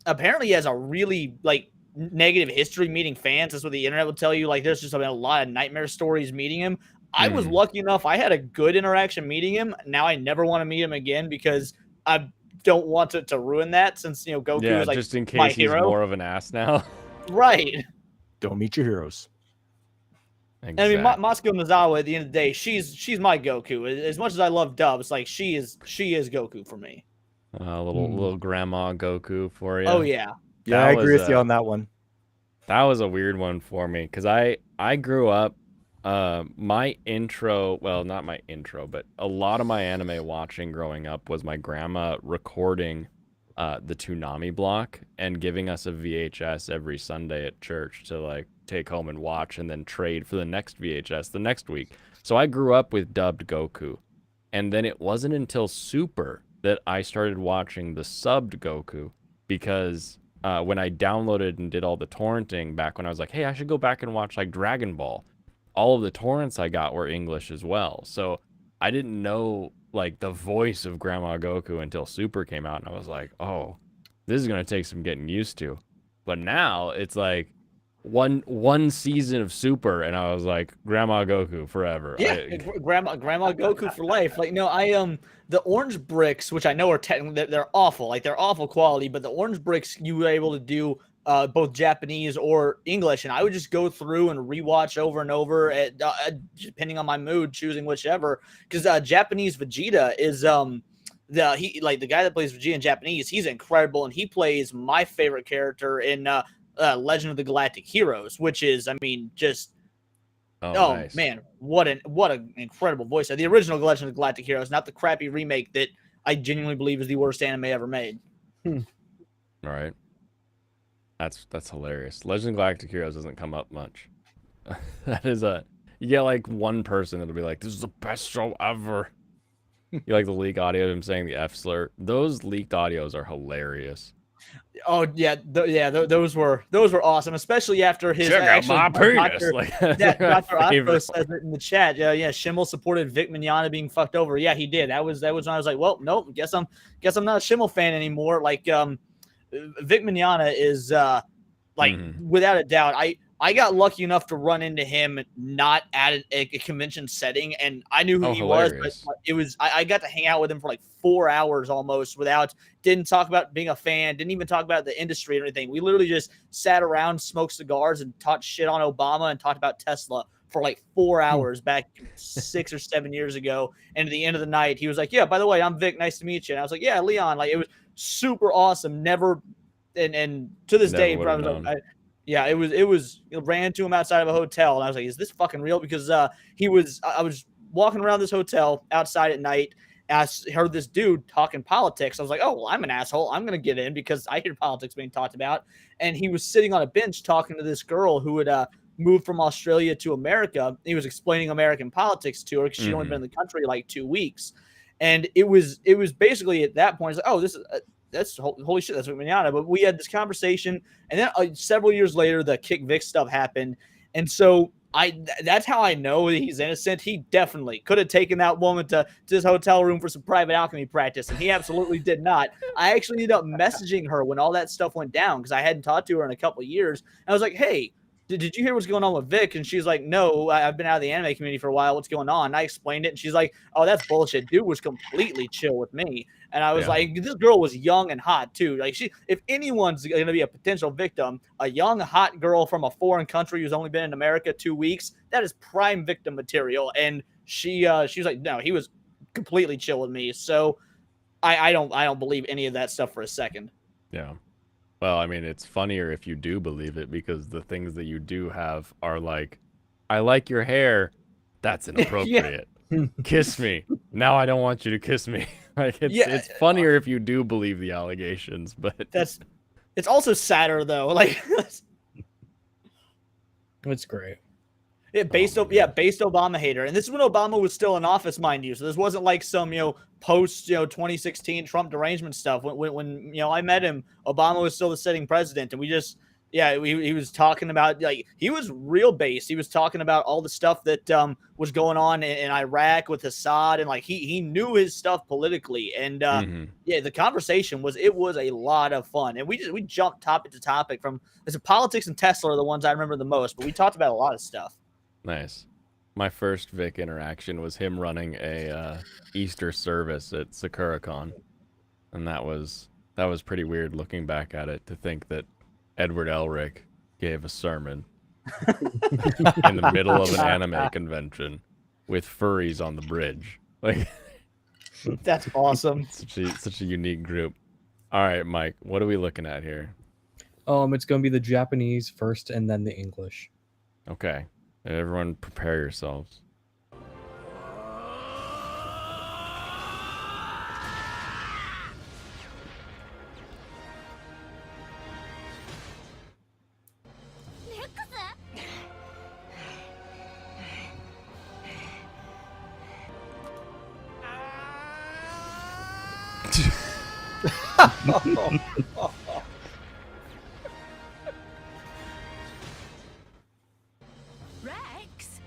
apparently he has a really like negative history meeting fans. That's what the internet will tell you. Like there's just been a lot of nightmare stories meeting him. I was lucky enough. I had a good interaction meeting him. Now I never want to meet him again because I don't want to ruin that since, you know, Goku Yeah, is like just in my case he's hero. more of an ass now. Right. Don't meet your heroes. Exactly. I mean, Moscow Nozawa at the end of the day, she's my Goku. As much as I love dubs, like she is Goku for me. Little grandma Goku for you. Oh yeah. Yeah, That I agree was with you on that one. That was a weird one for me because I grew up. My intro, well, not my intro, but a lot of my anime watching growing up was my grandma recording the Toonami block and giving us a VHS every Sunday at church to like take home and watch and then trade for the next VHS the next week. So I grew up with dubbed Goku. And then it wasn't until Super that I started watching the subbed Goku because when I downloaded and did all the torrenting back when I was like, hey, I should go back and watch like Dragon Ball. All of the torrents I got were English as well. So I didn't know like the voice of Grandma Goku until Super came out. And I was like, oh, this is going to take some getting used to. But now it's like one season of Super. And I was like, Grandma Goku forever. Yeah, Grandma Goku for life. Like no, the orange bricks, which I know are technically they're awful, like they're awful quality, but the orange bricks you were able to do both Japanese or English, and I would just go through and rewatch over and over, depending on my mood, choosing whichever. Because Japanese Vegeta is the guy that plays Vegeta in Japanese. He's incredible, and he plays my favorite character in Legend of the Galactic Heroes, which is, I mean, just. Oh nice. Man, what an incredible voice! The original Legend of the Galactic Heroes, not the crappy remake that I genuinely believe is the worst anime ever made. All right. That's hilarious. Legend of Galactic Heroes doesn't come up much. That is you get like one person that'll be like, this is the best show ever. You like the leak audio of him saying the F slur. Those leaked audios are hilarious. Oh yeah, those were awesome, especially after his Check out my penis. Dr. Like, Dr. Otto favorite says it in the chat. Yeah, Schimmel supported Vic Mignogna being fucked over. Yeah, he did. That was when I was like, well, nope, guess I'm not a Schimmel fan anymore. Like Vic Mignogna is without a doubt. I got lucky enough to run into him not at a convention setting, and I knew who he was, but it was I got to hang out with him for like 4 hours almost didn't talk about being a fan, didn't even talk about the industry or anything. We literally just sat around, smoked cigars, and talked shit on Obama and talked about Tesla for like 4 hours back 6 or 7 years ago. And at the end of the night, he was like, yeah, by the way, I'm Vic. Nice to meet you. And I was like, yeah, Leon. Like, it was super awesome. Never, and to this day, it was ran into him outside of a hotel. And I was like, is this fucking real? Because I was walking around this hotel outside at night. I heard this dude talking politics. I was like, oh, well, I'm an asshole. I'm going to get in because I hear politics being talked about. And he was sitting on a bench talking to this girl who had moved from Australia to America. He was explaining American politics to her because she'd only been in the country like 2 weeks. And it was basically at that point, it's like, oh, this is that's holy shit, that's Vic Mignogna. But we had this conversation, and then several years later, the Kick Vic stuff happened. And so that's how I know that he's innocent. He definitely could have taken that woman to his hotel room for some private alchemy practice, and he absolutely did not. I actually ended up messaging her when all that stuff went down because I hadn't talked to her in a couple of years. And I was like, hey, did you hear what's going on with Vic? And she's like, no, I've been out of the anime community for a while. What's going on? And I explained it. And she's like, oh, that's bullshit. Dude was completely chill with me. And I was like, this girl was young and hot too. Like if anyone's going to be a potential victim, a young, hot girl from a foreign country who's only been in America 2 weeks, that is prime victim material. And she was like, no, he was completely chill with me. So I don't believe any of that stuff for a second. Yeah. Well, I mean, it's funnier if you do believe it, because the things that you do have are like, I like your hair. That's inappropriate. Kiss me. Now I don't want you to kiss me. Like it's funnier if you do believe the allegations, but it's also sadder though. Like It's great. Based Obama hater. And this is when Obama was still in office, mind you. So this wasn't like some, post, 2016 Trump derangement stuff. When I met him, Obama was still the sitting president. And we just, he was talking about, like, he was real based. He was talking about all the stuff that was going on in Iraq with Assad. And like, he knew his stuff politically. And the conversation was a lot of fun. And we jumped topic to topic from, politics and Tesla are the ones I remember the most, but we talked about a lot of stuff. Nice. My first Vic interaction was him running a Easter service at SakuraCon, and that was pretty weird looking back at it, to think that Edward Elric gave a sermon in the middle of an anime convention with furries on the bridge. Like, that's awesome. Such a unique group. All right, Mike, what are we looking at here? It's going to be the Japanese first and then the English. Okay. Everyone prepare yourselves. Rex?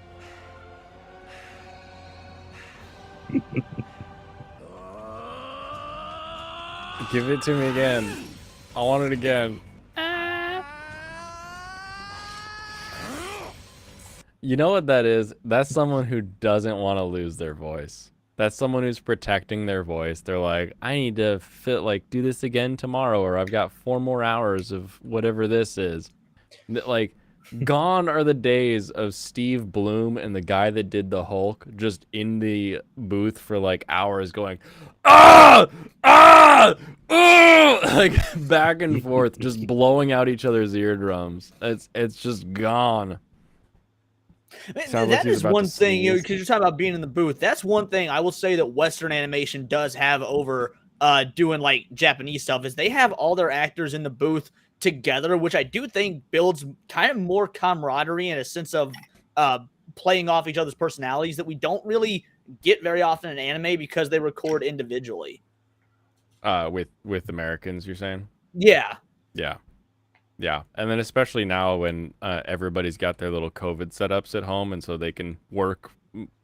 Give it to me again. I want it again. You know what that is? That's someone who doesn't want to lose their voice. That's someone who's protecting their voice. They're like, I need to do this again tomorrow, or I've got 4 more hours of whatever this is. Like, gone are the days of Steve Bloom and the guy that did the Hulk just in the booth for like hours going, like back and forth, just blowing out each other's eardrums. It's just gone. That is one thing, because you're talking about being in the booth. That's one thing I will say that Western animation does have over doing like Japanese stuff, is they have all their actors in the booth together, which I do think builds kind of more camaraderie and a sense of playing off each other's personalities that we don't really get very often in anime because they record individually. With Americans, you're saying? Yeah. And then especially now when everybody's got their little COVID setups at home, and so they can work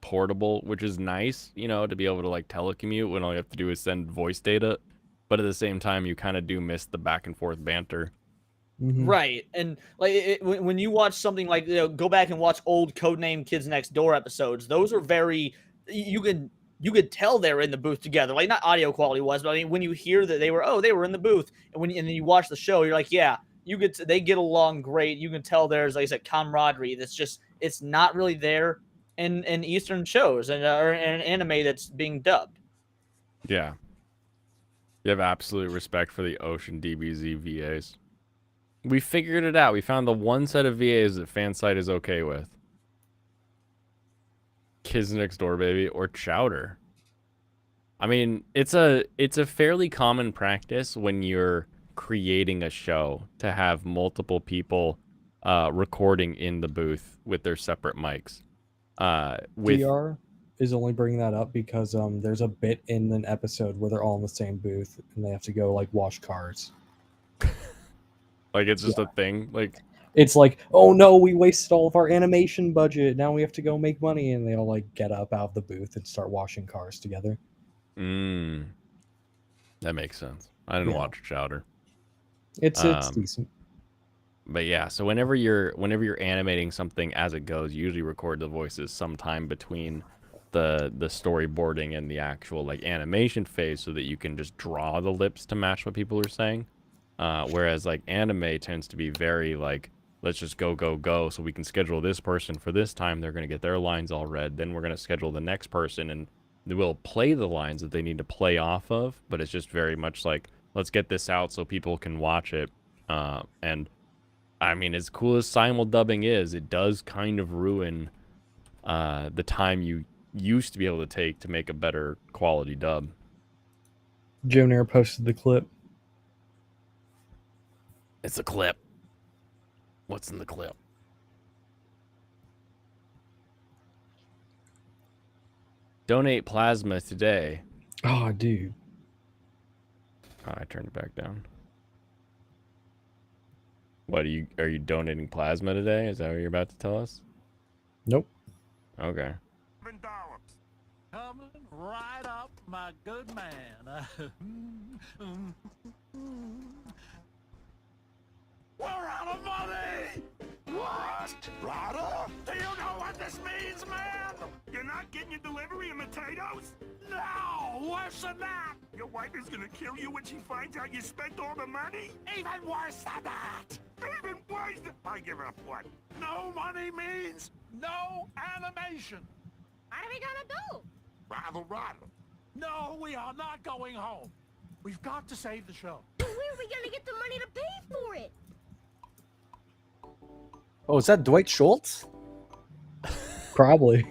portable, which is nice, to be able to like telecommute when all you have to do is send voice data. But at the same time, you kind of do miss the back and forth banter. Mm-hmm. Right. And like when you watch something like, go back and watch old Codename Kids Next Door episodes, those are very, you could tell they're in the booth together. Like, not audio quality was, but I mean, when you hear that they were in the booth, and then you watch the show, you're like, yeah, they get along great. You can tell there's, like I said, camaraderie. It's not really there in Eastern shows or in anime that's being dubbed. Yeah. You have absolute respect for the Ocean DBZ VAs. We figured it out. We found the one set of VAs that Fansite is okay with. Kids Next Door, baby, or Chowder. I mean, it's a fairly common practice when you're creating a show to have multiple people recording in the booth with their separate mics. DR is only bringing that up because there's a bit in an episode where they're all in the same booth and they have to go like wash cars. Like, it's just a thing. Like, it's like, oh no, we wasted all of our animation budget. Now we have to go make money, and they all like get up out of the booth and start washing cars together. That makes sense. I didn't watch Chowder. It's decent. But yeah, so whenever you're animating something as it goes, you usually record the voices sometime between the storyboarding and the actual like animation phase, so that you can just draw the lips to match what people are saying. Whereas like anime tends to be very like, let's just go so we can schedule this person for this time. They're gonna get their lines all read. Then we're gonna schedule the next person, and they will play the lines that they need to play off of. But it's just very much like, let's get this out so people can watch it. And I mean, as cool as simul-dubbing is, it does kind of ruin the time you used to be able to take to make a better quality dub. Joe Nair posted the clip. It's a clip. What's in the clip? Donate plasma today. Oh, dude. Oh, I turned it back down. What, are you donating plasma today? Is that what you're about to tell us? Nope. Okay. $7. Coming right up, my good man. We're out of money! What? Ryder? Do you know what this means, man? You're not getting your delivery of potatoes? No! Worse than that! Your wife is gonna kill you when she finds out you spent all the money? Even worse than that! Even worse than... I give up what? No money means no animation! What are we gonna do? Rather. No, we are not going home. We've got to save the show. Where are we gonna get the money to pay for it? Oh, is that Dwight Schultz? Probably.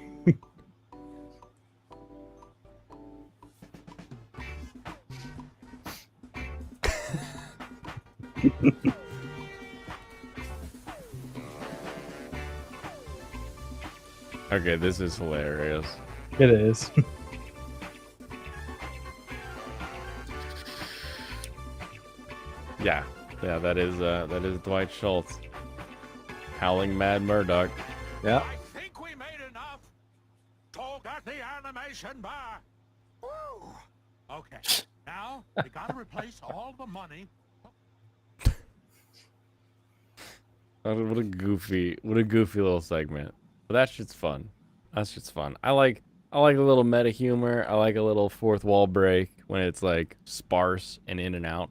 Okay, this is hilarious. It is. Yeah, that is Dwight Schultz. Howling Mad Murdoch. Yeah. I think we made enough. Talk at the animation bar. Woo. Okay, now we gotta replace all the money. What a goofy little segment. But that shit's fun. That's just fun. I like a little meta humor. I like a little fourth wall break when it's like sparse and in and out.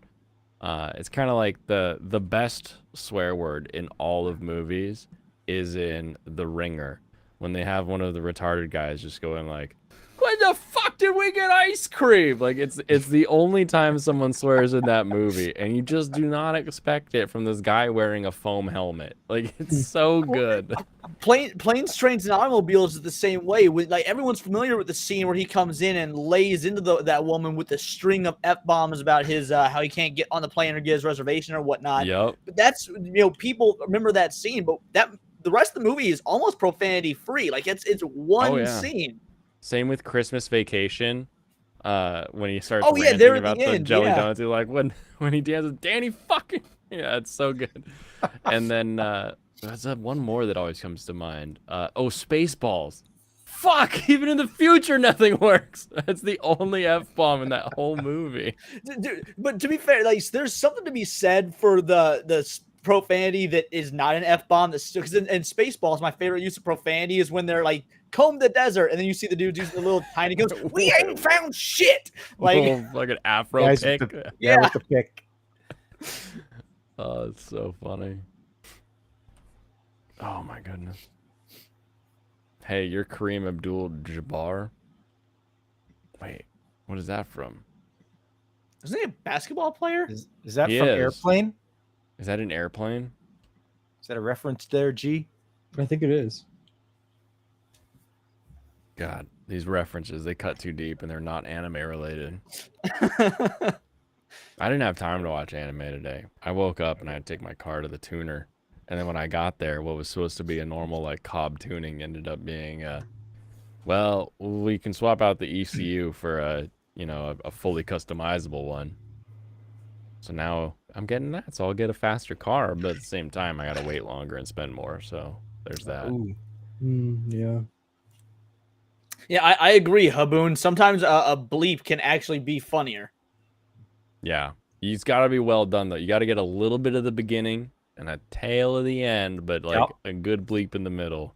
It's kind of like the best swear word in all of movies is in The Ringer, when they have one of the retarded guys just going like, "When the fuck did we get ice cream?" Like it's the only time someone swears in that movie, and you just do not expect it from this guy wearing a foam helmet. Like it's so good. Planes, Trains, and Automobiles is the same way. Like everyone's familiar with the scene where he comes in and lays into that woman with a string of f-bombs about his how he can't get on the plane or get his reservation or whatnot. Yep. But that's people remember that scene, but the rest of the movie is almost profanity free. Like it's one scene. Same with Christmas Vacation. When he starts there ranting at about the the end, jelly yeah. donuts, you're like when he dances, Danny fucking yeah, it's so good. And then there's one more that always comes to mind. Spaceballs. Fuck, even in the future, nothing works. That's the only F-bomb in that whole movie. Dude, but to be fair, like there's something to be said for the profanity that is not an F-bomb. That's because in Spaceballs, my favorite use of profanity is when they're like, comb the desert, and then you see the dude use the little tiny goes, "We ain't found shit." Like an afro Guys pick. with with the pick. Oh, it's so funny. Oh my goodness. Hey, you're Kareem Abdul-Jabbar. Wait, what is that from? Isn't he a basketball player? Is that He from is. Airplane? Is that an airplane? Is that a reference there, G? I think it is. God, these references, they cut too deep and they're not anime related. I didn't have time to watch anime today. I woke up and I had to take my car to the tuner. And then when I got there, what was supposed to be a normal like Cobb tuning ended up being well, we can swap out the ECU for a fully customizable one. So now I'm getting that. So I'll get a faster car, but at the same time I gotta wait longer and spend more. So there's that. Ooh. Yeah. Yeah, I agree, Haboon. Sometimes a bleep can actually be funnier. Yeah. It's gotta be well done though. You gotta get a little bit of the beginning and a tail at the end, but like Yep. a good bleep in the middle.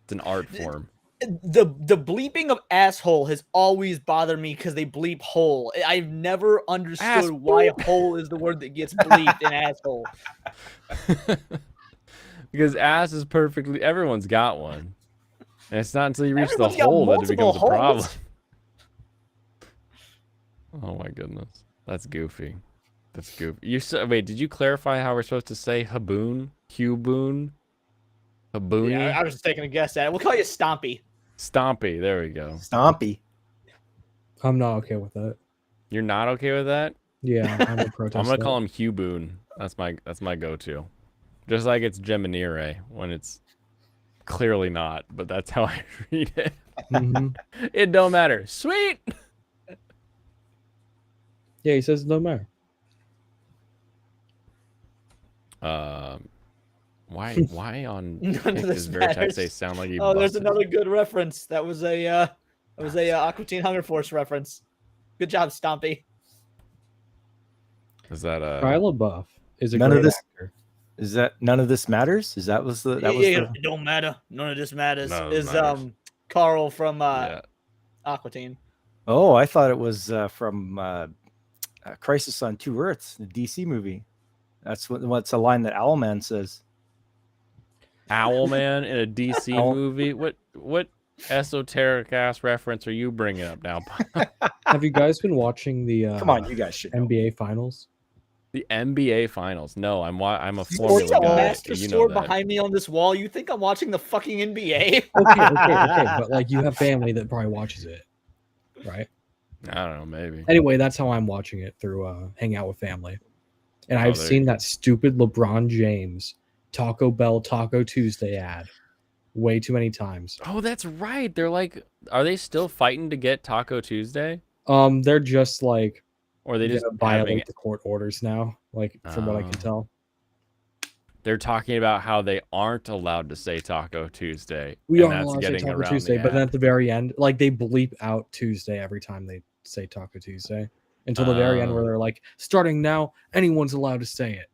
It's an art form. The bleeping of asshole has always bothered me because they bleep hole. I've never understood Ass why hole is the word that gets bleeped in asshole. Because ass is perfectly. Everyone's got one, and it's not until you reach Everyone's the got hole that it multiple becomes a problem. holes. Oh my goodness, that's goofy. That's goofy. Wait, did you clarify how we're supposed to say haboon? Huboon? Haboony? Yeah, I was just taking a guess at it. We'll call you Stompy. Stompy. There we go. Stompy. I'm not okay with that. You're not okay with that? Yeah, I'm a protest. I'm gonna that. call him Huboon. That's my go-to. Just like it's Geminire when it's clearly not, but that's how I read it. Mhm. It don't matter. Sweet. Yeah, he says no matter. Why on None of Pick this does Veritex matters. say sound like he Oh, there's busted? another good reference. That was a Aqua Teen Hunger Force reference. Good job, Stompy. Is that Shia LaBeouf is a None of great this- actor. Is that none of this matters? Is that was the that was Yeah, the it don't matter. None of this matters. None of this Is matters. Carl from yeah. Aqua Teen. Oh, I thought it was from Crisis on Two Earths, the DC movie. That's what's a line that Owlman says. Owlman in a DC Owl- movie? What esoteric ass reference are you bringing up now? Have you guys been watching the Come on, you guys should know. NBA Finals? The NBA Finals. No, I'm a You Formula see a guy. master You know sword that. behind me on this wall. You think I'm watching the fucking NBA? Okay, but like you have family that probably watches it, right? I don't know, maybe. Anyway, that's how I'm watching it through hang out with family. And I've there seen you go. that stupid LeBron James Taco Bell Taco Tuesday ad way too many times. Oh, that's right. They're like, are they still fighting to get Taco Tuesday? They're just like Or are they just gonna violate having, the court orders now, like from what I can Oh. tell. they're talking about how they aren't allowed to say Taco Tuesday. We and are that's allowed to say getting Taco around Tuesday, the but then app. at the very end, like they bleep out Tuesday every time they say Taco Tuesday until the very end where Oh. they're like, starting now, anyone's allowed to say it.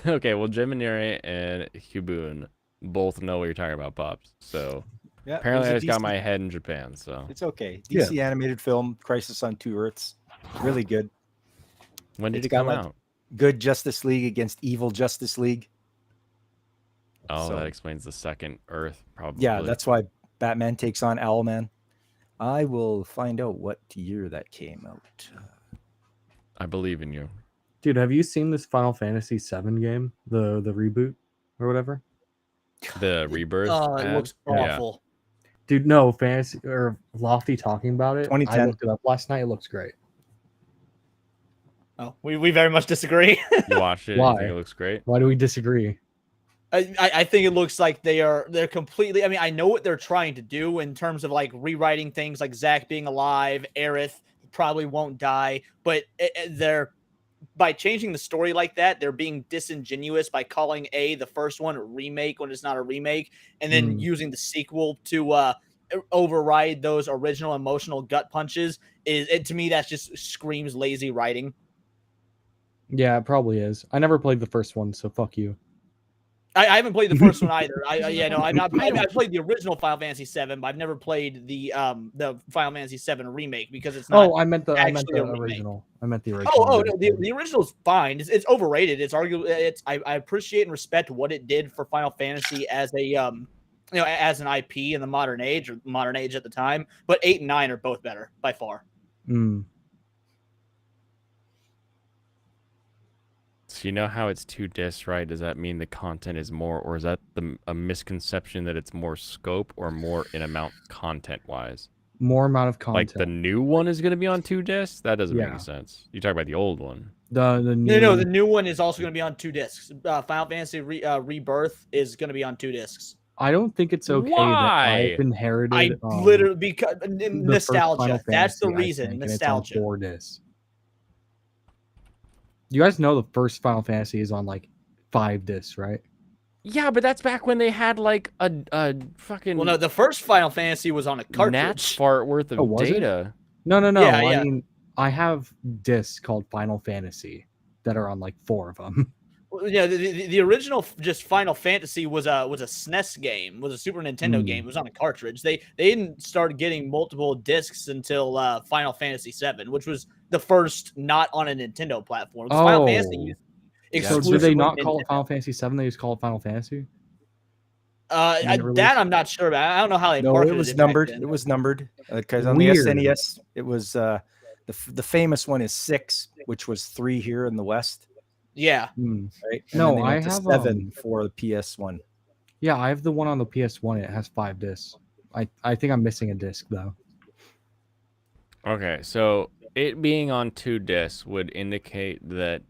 Okay, well, Geminire and Huboon both know what you're talking about, Pops. So Yeah, apparently I it was just a got DC my head in Japan. So It's okay. Yeah. DC animated film, Crisis on Two Earths, really good. when did It's it got, come like, out? Good Justice League against evil Justice League. Oh, so- that explains the second Earth, probably. Yeah, that's why Batman takes on Owlman. I will find out what year that came out. I believe in you. Dude, have you seen this Final Fantasy VII game, the reboot or whatever? The Rebirth. Oh, it ad? looks Yeah. awful. Dude, no, Fantasy or Lofty talking about it. I 2010. looked it up last night. It looks great. Oh, we very much disagree. You watched it? You Why? think it looks great? Why do we disagree? I think it looks like they're completely. I mean, I know what they're trying to do in terms of like rewriting things, like Zack being alive, Aerith probably won't die, but they're by changing the story like that, they're being disingenuous by calling the first one a remake when it's not a remake, and then using the sequel to override those original emotional gut punches. To me that just screams lazy writing. Yeah, it probably is. I never played the first one, so fuck you. I haven't played the first one either. I've played the original Final Fantasy VII, but I've never played the Final Fantasy VII remake because it's not. Oh, I meant the actually a remake. original. I meant the original. Oh no, the original's fine. It's overrated. It's arguably I appreciate and respect what it did for Final Fantasy as a as an IP in the modern age at the time. But 8 and 9 are both better by far. Mm. So you know how it's 2 discs, right? Does that mean the content is more, or is that a misconception that it's more scope or more in amount content-wise? More amount of content. Like the new one is going to be on 2 discs? That doesn't make Yeah. any sense. You talk about the old one. the new, No, the new one is also going to be on 2 discs. Final Fantasy Rebirth is going to be on 2 discs. I don't think it's okay Why? that I've inherited. I literally because the first nostalgia. Final That's the Fantasy, I reason. think, and it's on Nostalgia. 4 discs. You guys know the first Final Fantasy is on like 5 discs, right? Yeah, but that's back when they had like a fucking Well, no, the first Final Fantasy was on a gnat cartridge. fart worth of Oh, was it? data. No. Yeah, I yeah. mean, I have discs called Final Fantasy that are on like 4 of them. Yeah, the original just Final Fantasy was a SNES game, was a Super Nintendo game. It was on a cartridge. They didn't start getting multiple discs until Final Fantasy VII, which was the first not on a Nintendo platform. 'Cause Final Fantasy Oh. used So exclusively did they not call it Nintendo. Final Fantasy 7? They just call it Final Fantasy? That I'm not sure about. I don't know how they No, marketed it was back numbered. then. It was numbered because on the Weird. SNES, it was the famous one is 6, which was 3 here in the West, Yeah. Hmm. right? And No, then they I went to have 7 for the PS1. Yeah, I have the one on the PS1. It has 5 discs. I think I'm missing a disc though. Okay, so it being on 2 discs would indicate that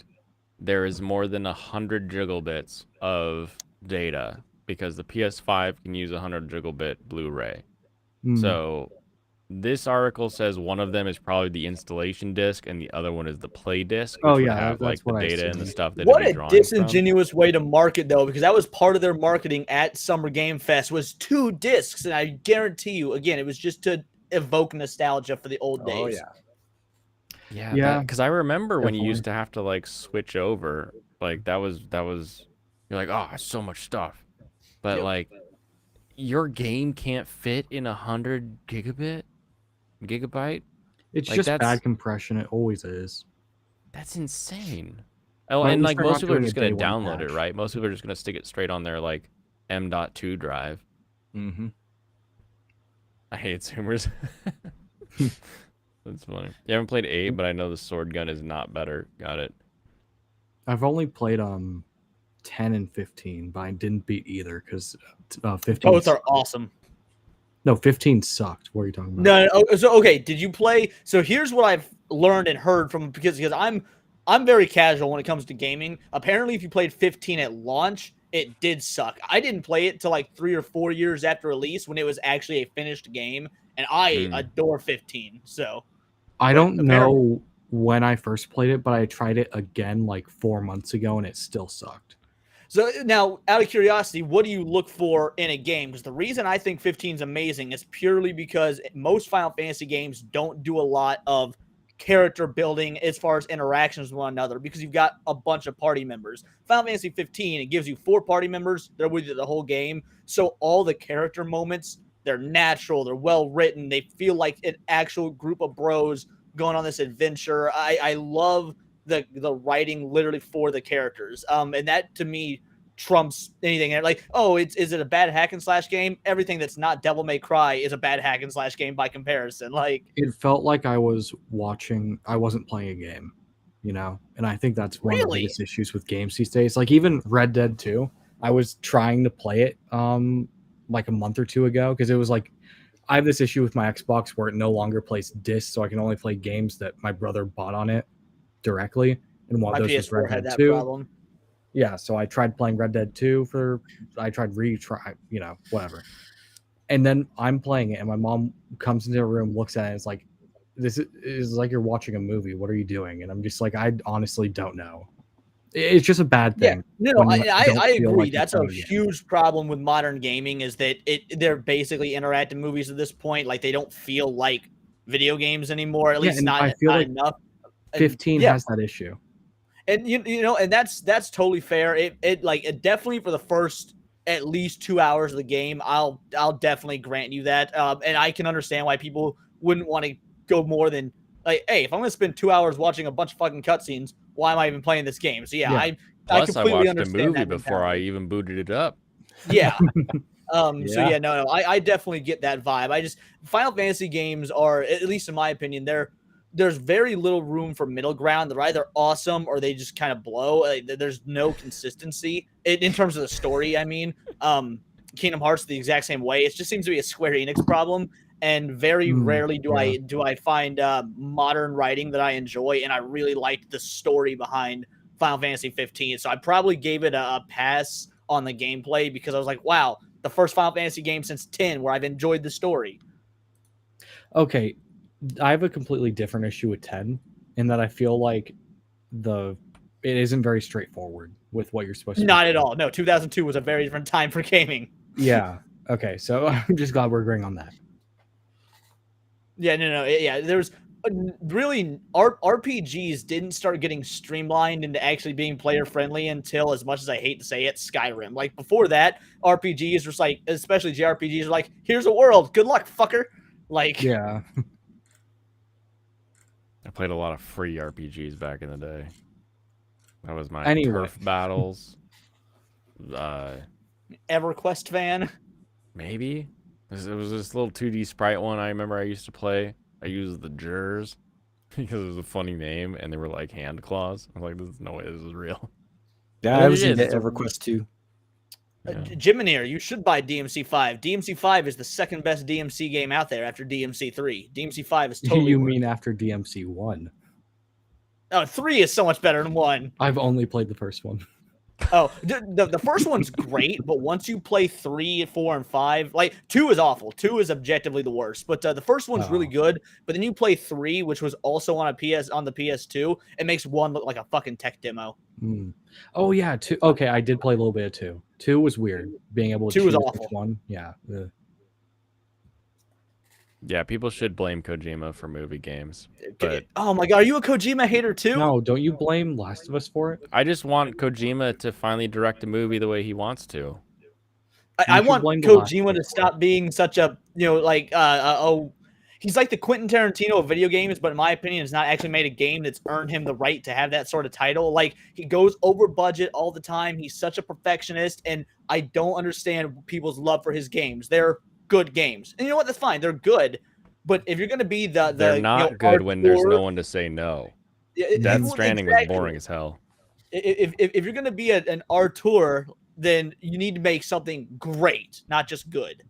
there is more than 100 gigabits of data because the PS5 can use 100 gigabit Blu-ray. Hmm. So this article says one of them is probably the installation disc and the other one is the play disc, which Oh, would yeah, have that's like the what I data and the assumed. stuff that What it'd be a drawing from. disingenuous way to market, though, because that was part of their marketing at Summer Game Fest was 2 discs, and I guarantee you, again, it was just to evoke nostalgia for the old days. Oh yeah. Yeah, Yeah, because I remember when you used definitely. to have to like switch over, like that was you're like, oh, so much stuff, but Yep. like your game can't fit in 100 gigabyte. It's Like, just that's- bad compression. It always is. That's insane. Oh, Well, at and least like they're most not people are doing just a gonna day one download it, patch. right? Most people are just gonna stick it straight on their like M.2 drive. Mm-hmm. I hate Zoomers. That's funny. You haven't played 8, but I know the sword gun is not better. Got it. I've only played 10 and 15, but I didn't beat either because 15. Both are awesome. No, 15 sucked. What are you talking about? No, so okay, did you play? So here's what I've learned and heard from because I'm very casual when it comes to gaming. Apparently, if you played 15 at launch, it did suck. I didn't play it till like 3 or 4 years after release when it was actually a finished game, and I adore 15. So I but don't apparently- know when I first played it, but I tried it again like 4 months ago and it still sucked. So now, out of curiosity, what do you look for in a game? Because the reason I think 15 is amazing is purely because most Final Fantasy games don't do a lot of character building as far as interactions with one another because you've got a bunch of party members. Final Fantasy 15, it gives you 4 party members. They're with you the whole game. So all the character moments, they're natural. They're well written. They feel like an actual group of bros going on this adventure. I love the writing literally for the characters. And that to me trumps anything. Like, oh, is it a bad hack and slash game? Everything that's not Devil May Cry is a bad hack and slash game by comparison. Like, It felt like I was watching, I wasn't playing a game, you know? And I think that's one of the Really? biggest issues with games these days. Like even Red Dead 2, I was trying to play it like a month or 2 ago because it was like, I have this issue with my Xbox where it no longer plays discs, so I can only play games that my brother bought on it directly. And one my of those was PS4 Red had Dead that 2. problem. Yeah, so I tried playing Red Dead 2 I tried retry, whatever. And then I'm playing it and my mom comes into the room, looks at it, and it's like, this is like you're watching a movie. What are you doing? And I'm just like, I honestly don't know. It's just a bad Yeah, thing. no, when you I don't feel agree. like you're That's a playing a game. huge problem with modern gaming is that they're basically interactive movies at this point. Like they don't feel like video games anymore. At Yeah, least and not, I feel not like enough. And, 15 yeah, has that issue. and you know, and that's totally fair. It definitely for the first at least 2 hours of the game, I'll definitely grant you that. And I can understand why people wouldn't want to go more than like, hey, if I'm gonna spend 2 hours watching a bunch of fucking cutscenes, why am I even playing this game? So yeah, Yeah. I Plus, I completely watched a understand movie that before I mentality. even booted it up. Yeah. So Yeah. yeah, no, I definitely get that vibe. I just Final Fantasy games are, at least in my opinion, there's very little room for middle ground. They're either awesome or they just kind of blow. There's no consistency in terms of the story. I mean, Kingdom Hearts the exact same way. It just seems to be a Square Enix problem, and very rarely do I find modern writing that I enjoy. And I really liked the story behind Final Fantasy 15, so I probably gave it a pass on the gameplay because I was like, wow, the first Final Fantasy game since 10 where I've enjoyed the story. Okay, I have a completely different issue with 10 in that I feel like it isn't very straightforward with what you're supposed to Not do. at all. No, 2002 was a very different time for gaming. Yeah. Okay, so I'm just glad we're agreeing on that. Yeah, no. Yeah, there's really RPGs didn't start getting streamlined into actually being player friendly until, as much as I hate to say it, Skyrim. Like before that, RPGs were like, especially JRPGs, are like, here's a world, good luck, fucker. Like, Yeah. I played a lot of free RPGs back in the day. That was my Anyway. turf battles. EverQuest fan. Maybe it was this little 2D sprite one I remember I used to play. I used the Jers because it was a funny name and they were like hand claws. I was like, "There's no way this is real." Yeah, But I it was is, into it's a- EverQuest too. Yeah. Jimineer, you should buy DMC5. DMC5 is the second best DMC game out there after DMC3. DMC5 is totally. You worth mean it. after DMC 1? Oh, 3 is so much better than 1. I've only played the first one. Oh, the first one's great, but once you play 3, 4, and 5, like 2 is awful. 2 is objectively the worst, but the first one's really good. But then you play 3, which was also on the PS2. It makes 1 look like a fucking tech demo. Hmm. Oh yeah, 2. Okay, I did play a little bit of 2. 2 was weird. Being able to 2 was choose awful. which one. Yeah. Yeah, people should blame Kojima for movie games, but Oh my god, are you a Kojima hater too? No, don't you blame Last of Us for it? I just want Kojima to finally direct a movie the way he wants to. I should want blame The Last Kojima of to Us for stop being such a, he's like the Quentin Tarantino of video games, but in my opinion, has not actually made a game that's earned him the right to have that sort of title. Like, he goes over budget all the time. He's such a perfectionist, and I don't understand people's love for his games. They're good games. And you know what? That's fine. They're good. But if you're going to be They're not good when there's no one to say no. Death well, Stranding exactly. was boring as hell. If you're going to be an auteur, then you need to make something great, not just good.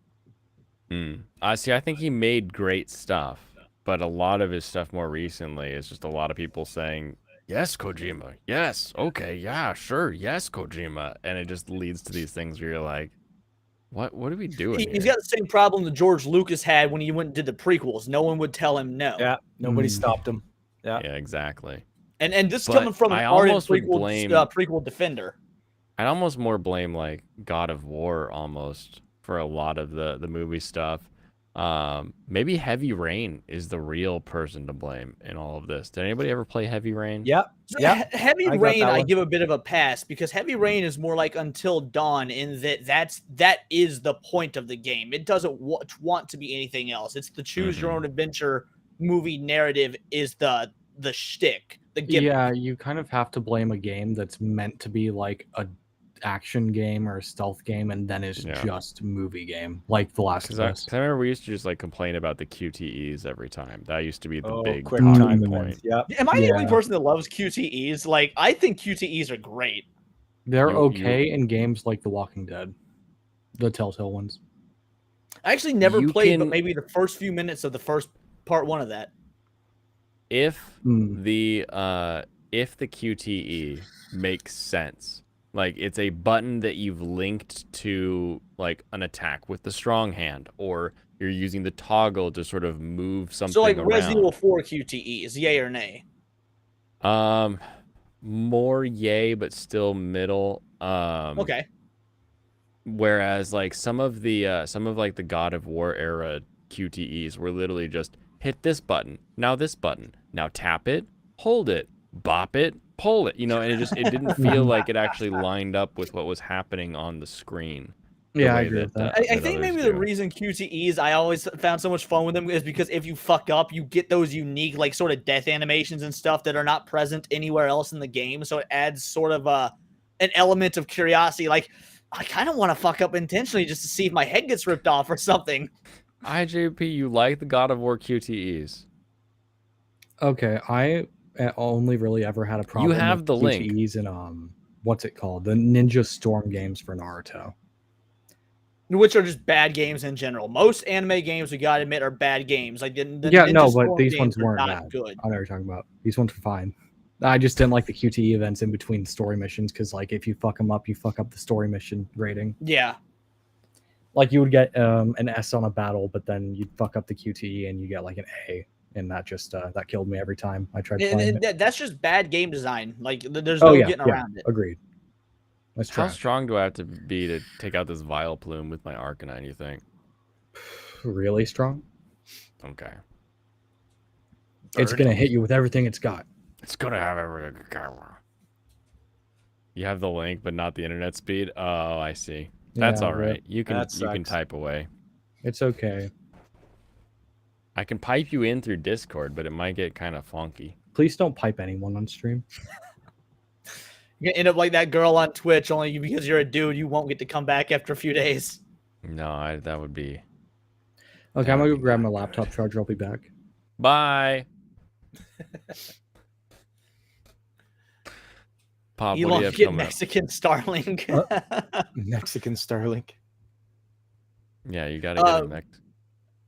See, I think he made great stuff, but a lot of his stuff more recently is just a lot of people saying, yes, Kojima, yes, okay, yeah, sure, yes, Kojima, and it just leads to these things where you're like, what are we doing He's here? got the same problem that George Lucas had when he went and did the prequels. No one would tell him no. Yeah, nobody stopped him. Yeah, exactly. And this But coming from an I ardent almost would prequel, blame- prequel defender. I'd almost more blame like God of War almost for a lot of the movie stuff. Maybe Heavy Rain is the real person to blame in all of this. Did anybody ever play Heavy Rain? yeah, So yeah. Heavy I got Rain, that I one. give a bit of a pass because Heavy Rain is more like Until Dawn in that is the point of the game. It doesn't want to be anything else. It's the choose your own adventure movie narrative is the shtick, the gimmick. Yeah, you kind of have to blame a game that's meant to be like a action game or a stealth game, and then it's Yeah. just movie game, like The Last Because of I, Us. 'cause I remember we used to just like complain about the QTEs every time. That used to be the Oh, big quick talking time point. events. Yeah, Am I the only Yeah. person that loves QTEs? Like, I think QTEs are great. They're You- okay in games like The Walking Dead, the Telltale ones. I actually never You played, but can- maybe the first few minutes of the first part 1 of that. If Hmm. the QTE makes sense, like it's a button that you've linked to like an attack with the strong hand, or you're using the toggle to sort of move something So, like, around. Resident Evil 4 QTEs, yay or nay? More yay, but still middle. Okay. Whereas like some of like the God of War era QTEs were literally just hit this button, now this button, now tap it, hold it, bop it, pull it, and it didn't feel like it actually lined up with what was happening on the screen. the Yeah, I way agree with that. I that think others maybe do. the reason QTEs I always found so much fun with them is because if you fuck up, you get those unique like sort of death animations and stuff that are not present anywhere else in the game. So it adds sort of an element of curiosity. Like, I kind of want to fuck up intentionally just to see if my head gets ripped off or something. IJP, you like the God of War QTEs? Okay, I only really ever had a problem. have with the link. QTEs and what's it called? The Ninja Storm games for Naruto. Which are just bad games in general. Most anime games, we gotta admit, are bad games. Like the Yeah, Ninja no, but Storm these games ones are weren't not bad. good. I know what you're talking about. These ones were fine. I just didn't like the QTE events in between story missions because, like, if you fuck them up, you fuck up the story mission rating. Yeah. Like, you would get an S on a battle, but then you'd fuck up the QTE and you get like an A, and that just that killed me every time I tried playing it. That's just bad game design. Like there's Oh no yeah, getting yeah, around it. agreed. That's How trash. strong do I have to be to take out this Vile Plume with my Arcanine, you think? Really strong. Okay. It's gonna hit you with everything it's got. It's gonna have everything. You have the link, but not the internet speed. Oh, I see. That's Yeah, all right. You can that you can sucks. type away. It's okay. I can pipe you in through Discord, but it might get kind of funky. Please don't pipe anyone on stream. You're gonna end up like that girl on Twitch, only because you're a dude, you won't get to come back after a few days. No, that would be. Okay, I'm gonna go grab my laptop charger. I'll be back. Bye. Pop, what do you Elon have get coming up? Mexican Starlink. Mexican Starlink. Yeah, you gotta get it next.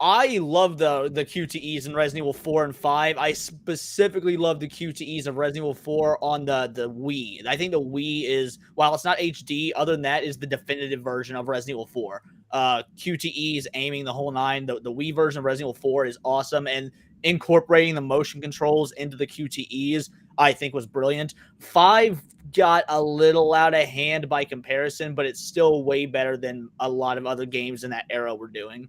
I love the QTEs in Resident Evil 4 and 5. I specifically love the QTEs of Resident Evil 4 on the Wii. I think the Wii is, while it's not HD, other than that, is the definitive version of Resident Evil 4. QTEs aiming the whole nine. The Wii version of Resident Evil 4 is awesome, and incorporating the motion controls into the QTEs, I think, was brilliant. 5 got a little out of hand by comparison, but it's still way better than a lot of other games in that era were doing.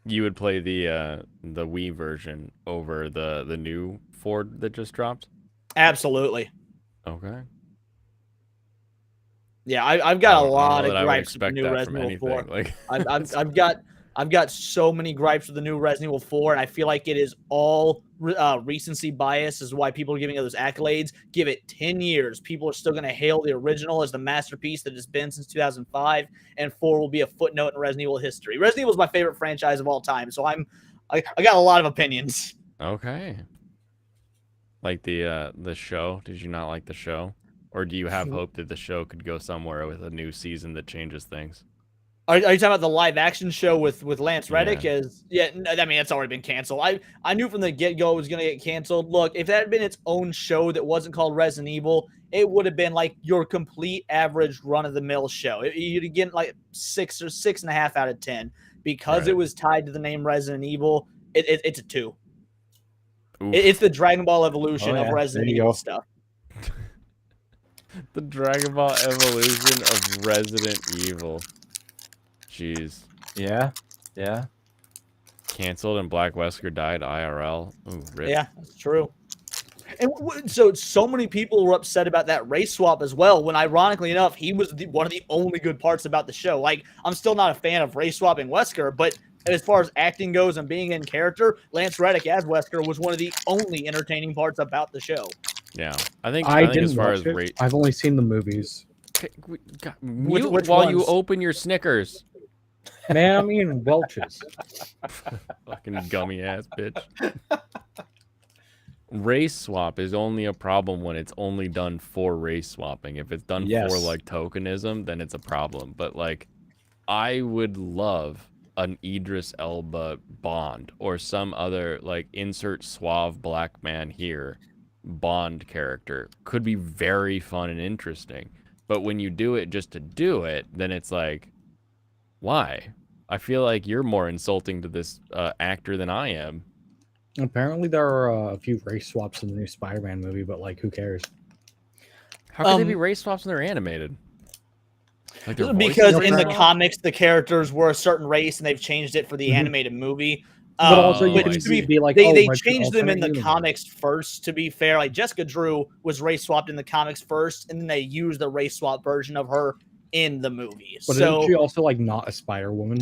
You would play the Wii version over the new Ford that just dropped? Absolutely. Okay. Yeah, I've got a lot of I would gripes with the expect new that from Resident Evil 4. anything. Like, I've got so many gripes with the new Resident Evil 4, and I feel like it is all recency bias is why people are giving it those accolades. Give it 10 years. People are still going to hail the original as the masterpiece that it's been since 2005, and 4 will be a footnote in Resident Evil history. Resident Evil is my favorite franchise of all time, so I got a lot of opinions. okay. Like the show? Did you not like the show? Or do you have hope that the show could go somewhere with a new season that changes things? Are you talking about the live action show with Lance Reddick? Yeah. I mean, it's already been canceled. I knew from the get-go it was going to get canceled. Look, if that had been its own show that wasn't called Resident Evil, it would have been like your complete average run-of-the-mill show. You'd get like 6 or 6.5 out of 10. Because Right. it was tied to the name Resident Evil, it's a 2. Oof. It's the Dragon Ball evolution Oh, of yeah. Resident There you Evil go. stuff. The Dragon Ball evolution of Resident Evil. Jeez. Yeah. Yeah. Canceled and Black Wesker died IRL. Ooh, rip. Yeah, that's true. And so many people were upset about that race swap as well, when ironically enough, he was one of the only good parts about the show. Like, I'm still not a fan of race swapping Wesker, but as far as acting goes and being in character, Lance Reddick as Wesker was one of the only entertaining parts about the show. Yeah. I think didn't as far watch as it. rate. I've only seen the movies. Mute which while you ones? open your Snickers. Man, I'm eating Welch's. Fucking gummy ass bitch. Race swap is only a problem when it's only done for race swapping. If it's done for Yes. like tokenism, then it's a problem. But like, I would love an Idris Elba Bond or some other like insert suave black man here Bond character. Could be very fun and interesting. But when you do it just to do it, then it's like, why? I feel like you're more insulting to this actor than I am. Apparently, there are a few race swaps in the new Spider-Man movie, but like, who cares? How can they be race swaps when they're animated? Like their voices Because are in the different? comics, the characters were a certain race, and they've changed it for the Mhm. animated movie. But also, you I can see. be like, They oh, like, changed them in the alternate universe. comics first, to be fair. Like, Jessica Drew was race swapped in the comics first, and then they used the race swap version of her in the movie. But So isn't she also like not a Spider-Woman?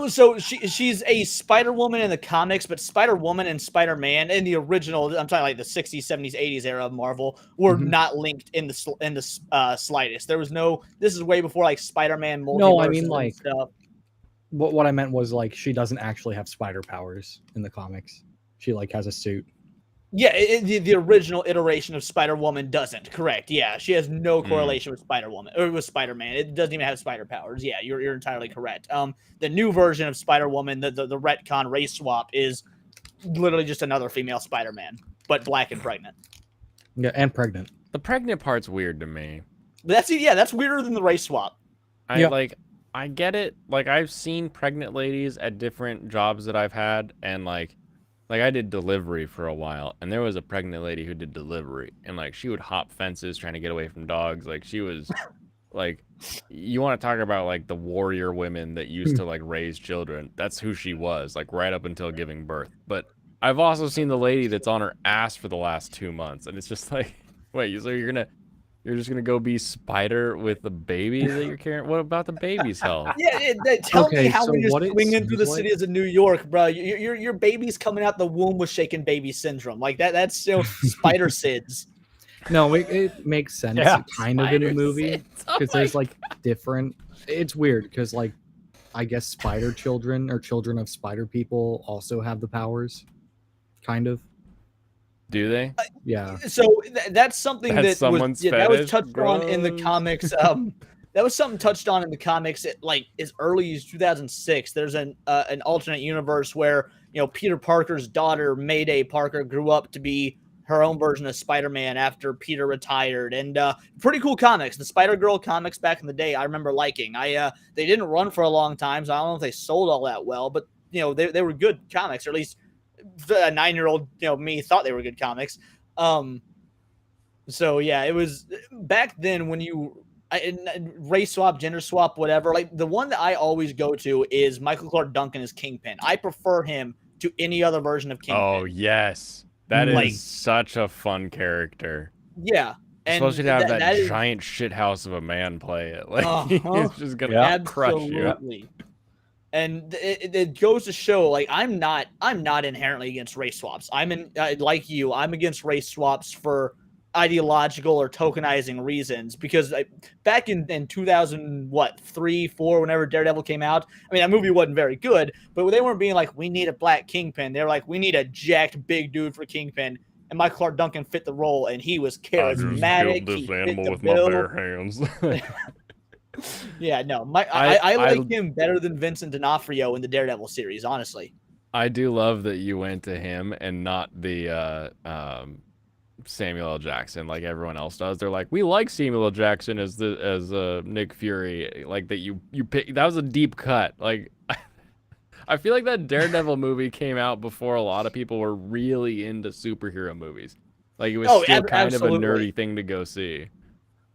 So she's a Spider-Woman in the comics, but Spider-Woman and Spider-Man in the original, I'm talking like the 60s, 70s, 80s era of Marvel, were Mhm. not linked in the slightest. There was no. This is way before like Spider-Man multiverse. No, I mean, like, stuff. What I meant was like she doesn't actually have spider powers in the comics. She like has a suit. Yeah, the original iteration of Spider-Woman doesn't. Correct. Yeah, she has no correlation with Spider-Woman or with Spider-Man. It doesn't even have spider powers. Yeah, you're entirely correct. The new version of Spider-Woman, the retcon race swap, is literally just another female Spider-Man, but black and pregnant. Yeah, and pregnant. The pregnant part's weird to me. But that's weirder than the race swap. I get it. Like I've seen pregnant ladies at different jobs that I've had, and like I did delivery for a while, and there was a pregnant lady who did delivery, and like she would hop fences trying to get away from dogs. Like she was like, you want to talk about like the warrior women that used to like raise children. That's who she was, like right up until giving birth. But I've also seen the lady that's on her ass for the last 2 months, and it's just like, wait, so you're just gonna go be Spider with the baby that you're carrying? What about the baby's health? Yeah, tell me Okay, how so when you're what it swinging through the seems city of New York, bro. Your baby's coming out the womb with shaken baby syndrome. Like that's spider SIDS. No, it makes sense Yeah. kind of in a Spider movie sense. Oh because my there's like different. It's weird because like I guess spider children or children of spider people also have the powers, kind of. Do they? Yeah. So that's something That's that was someone's that was fetish? touched on in the Gross. comics. That was something touched on in the comics like as early as 2006. There's an alternate universe where Peter Parker's daughter Mayday Parker grew up to be her own version of Spider-Man after Peter retired, and pretty cool comics. The Spider-Girl comics back in the day, I remember liking. They didn't run for a long time, so I don't know if they sold all that well, but they were good comics, or at least a 9-year-old me thought they were good comics. So yeah, it was back then when race swap, gender swap, whatever. Like the one that I always go to is Michael Clark Duncan as Kingpin. I prefer him to any other version of Kingpin. Oh yes, that Like- is such a fun character. Yeah. And Especially to have that is- giant shithouse of a man play it. Like Uh-huh. he's just gonna Yeah. crush you. Absolutely. And it goes to show, like I'm not inherently against race swaps. I'm like you. I'm against race swaps for ideological or tokenizing reasons. Because back in 2003, 4, whenever Daredevil came out, I mean that movie wasn't very good, but they weren't being like we need a black Kingpin. They were like we need a jacked big dude for Kingpin. And Michael Clark Duncan fit the role, and he was charismatic. He fit the bill. hands. Yeah, no, I I- like him better than Vincent D'Onofrio in the Daredevil series, honestly. I do love that you went to him and not the Samuel L. Jackson like everyone else does. They're like, we like Samuel L. Jackson as Nick Fury. Like that you pick. That was a deep cut. Like I feel like that Daredevil movie came out before a lot of people were really into superhero movies. Like it was still kind of a absolutely. nerdy thing to go see.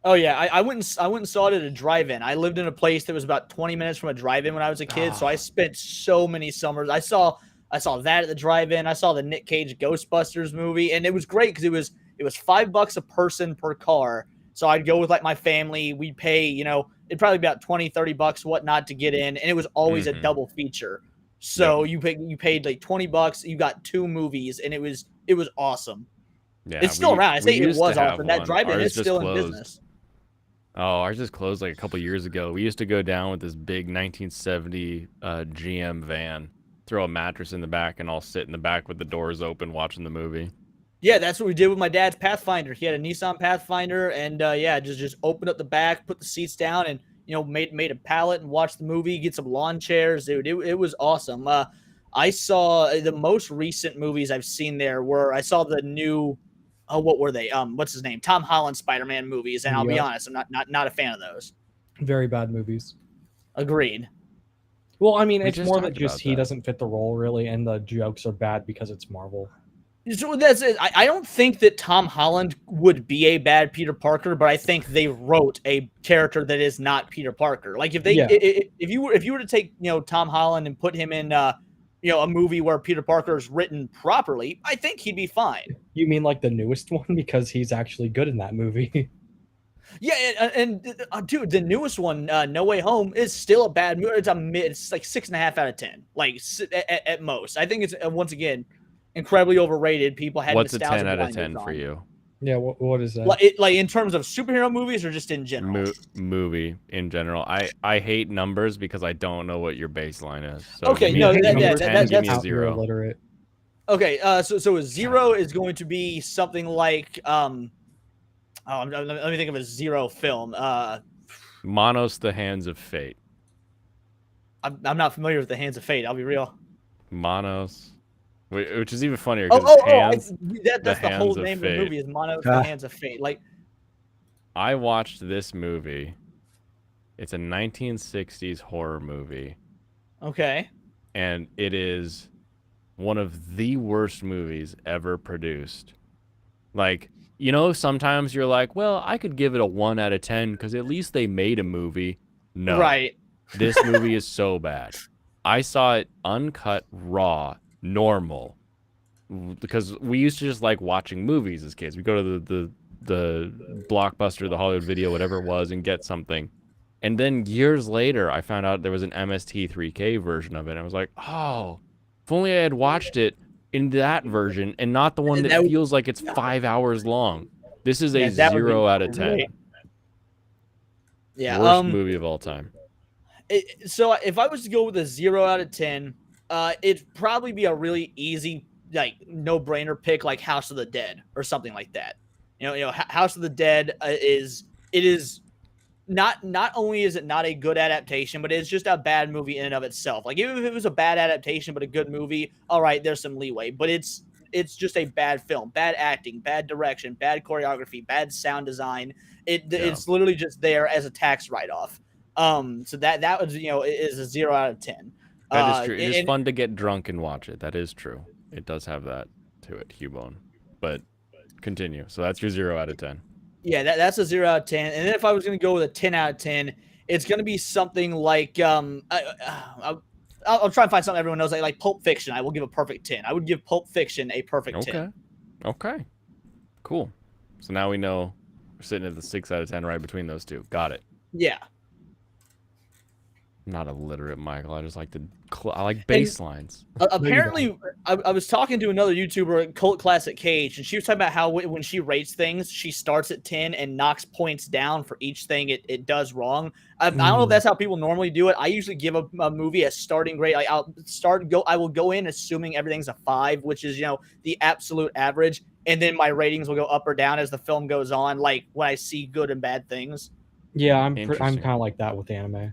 Oh yeah, I went and saw it at a drive-in. I lived in a place that was about 20 minutes from a drive-in when I was a kid, so I spent so many summers. I saw that at the drive-in. I saw the Nick Cage Ghostbusters movie, and it was great because it was $5 a person per car. So I'd go with like my family. We'd pay, it'd probably be about $20-$30 whatnot to get in, and it was always a double feature. So you paid like $20. You got 2 movies, and it was awesome. Yeah, It's still around. I say it used to was have awesome. That one. drive-in Ours is just still in closed. business. Oh, ours just closed like a couple years ago. We used to go down with this big 1970 GM van, throw a mattress in the back, and all sit in the back with the doors open watching the movie. Yeah, that's what we did with my dad's Pathfinder. He had a Nissan Pathfinder, and just opened up the back, put the seats down, and made a pallet and watched the movie. Get some lawn chairs, dude. It was awesome. I saw the most recent movies I've seen there were I saw the new. Oh, what were they? What's his name? Tom Holland Spider-Man movies, and I'll be Yep. honest, I'm not a fan of those. Very bad movies. Agreed. Well, I mean, We it's just more talked that just about he that. doesn't fit the role really, and the jokes are bad because it's Marvel. So that's it. I don't think that Tom Holland would be a bad Peter Parker, but I think they wrote a character that is not Peter Parker. Like if they, Yeah. if you were to take Tom Holland and put him in a movie where Peter Parker is written properly, I think he'd be fine. You mean like the newest one because he's actually good in that movie? Yeah, and dude, the newest one, No Way Home, is still a bad movie. It's like 6.5 out of 10, like at most. I think it's once again incredibly overrated. People had What's a nostalgia 10 out of blinders 10 on. for you? Yeah, what is that? Like in terms of superhero movies or just in general? Movie in general. I hate numbers because I don't know what your baseline is. So Okay, give me no, a- give me a that- 10, give me a that's- You're 0. illiterate. Okay, so a 0 is going to be something like let me think of a 0 film. Monos, The Hands of Fate. I'm not familiar with The Hands of Fate. I'll be real. Monos, which is even funnier Oh, because that's the Hands whole of name of the Fate. movie is Mono, Ah. The Hands of Fate. Like, I watched this movie. It's a 1960s horror movie, okay, and it is one of the worst movies ever produced. Like, sometimes you're like, well, I could give it a 1 out of 10 because at least they made a movie. No. right. This movie is so bad. I saw it uncut, raw, normal, because we used to just like watching movies as kids. We go to the Blockbuster, the Hollywood Video, whatever it was, and get something. And then years later, I found out there was an MST3K version of it. And I was like, oh, if only I had watched it in that version and not the one that feels like it's 5 hours long. This is a 0 out of 10. Yeah. Worst movie of all time. So if I was to go with a 0 out of 10, it'd probably be a really easy, like, no-brainer pick, like House of the Dead or something like that. House of the Dead is not only is it not a good adaptation, but it's just a bad movie in and of itself. Like, even if it was a bad adaptation but a good movie, all right, there's some leeway. But it's just a bad film, bad acting, bad direction, bad choreography, bad sound design. It's literally just there as a tax write-off. So that was, is a 0 out of 10. That is true. It is fun to get drunk and watch it. That is true. It does have that to it, Hubone. But continue. So that's your 0 out of 10. Yeah, that's a 0 out of 10. And then if I was going to go with a 10 out of 10, it's going to be something like I'll try and find something everyone knows, like Pulp Fiction. I will give a perfect 10. I would give Pulp Fiction a perfect 10. Okay. Cool. So now we know we're sitting at the 6 out of 10 right between those two. Got it. Yeah. I'm not illiterate, Michael. I just like I like baselines. Apparently, I was talking to another YouTuber, Cult Classic Cage, and she was talking about how when she rates things, she starts at 10 and knocks points down for each thing it does wrong. I don't know if that's how people normally do it. I usually give a movie a starting grade. Like I will go in assuming everything's a 5, which is the absolute average, and then my ratings will go up or down as the film goes on. Like when I see good and bad things. Yeah, I'm kind of like that with anime.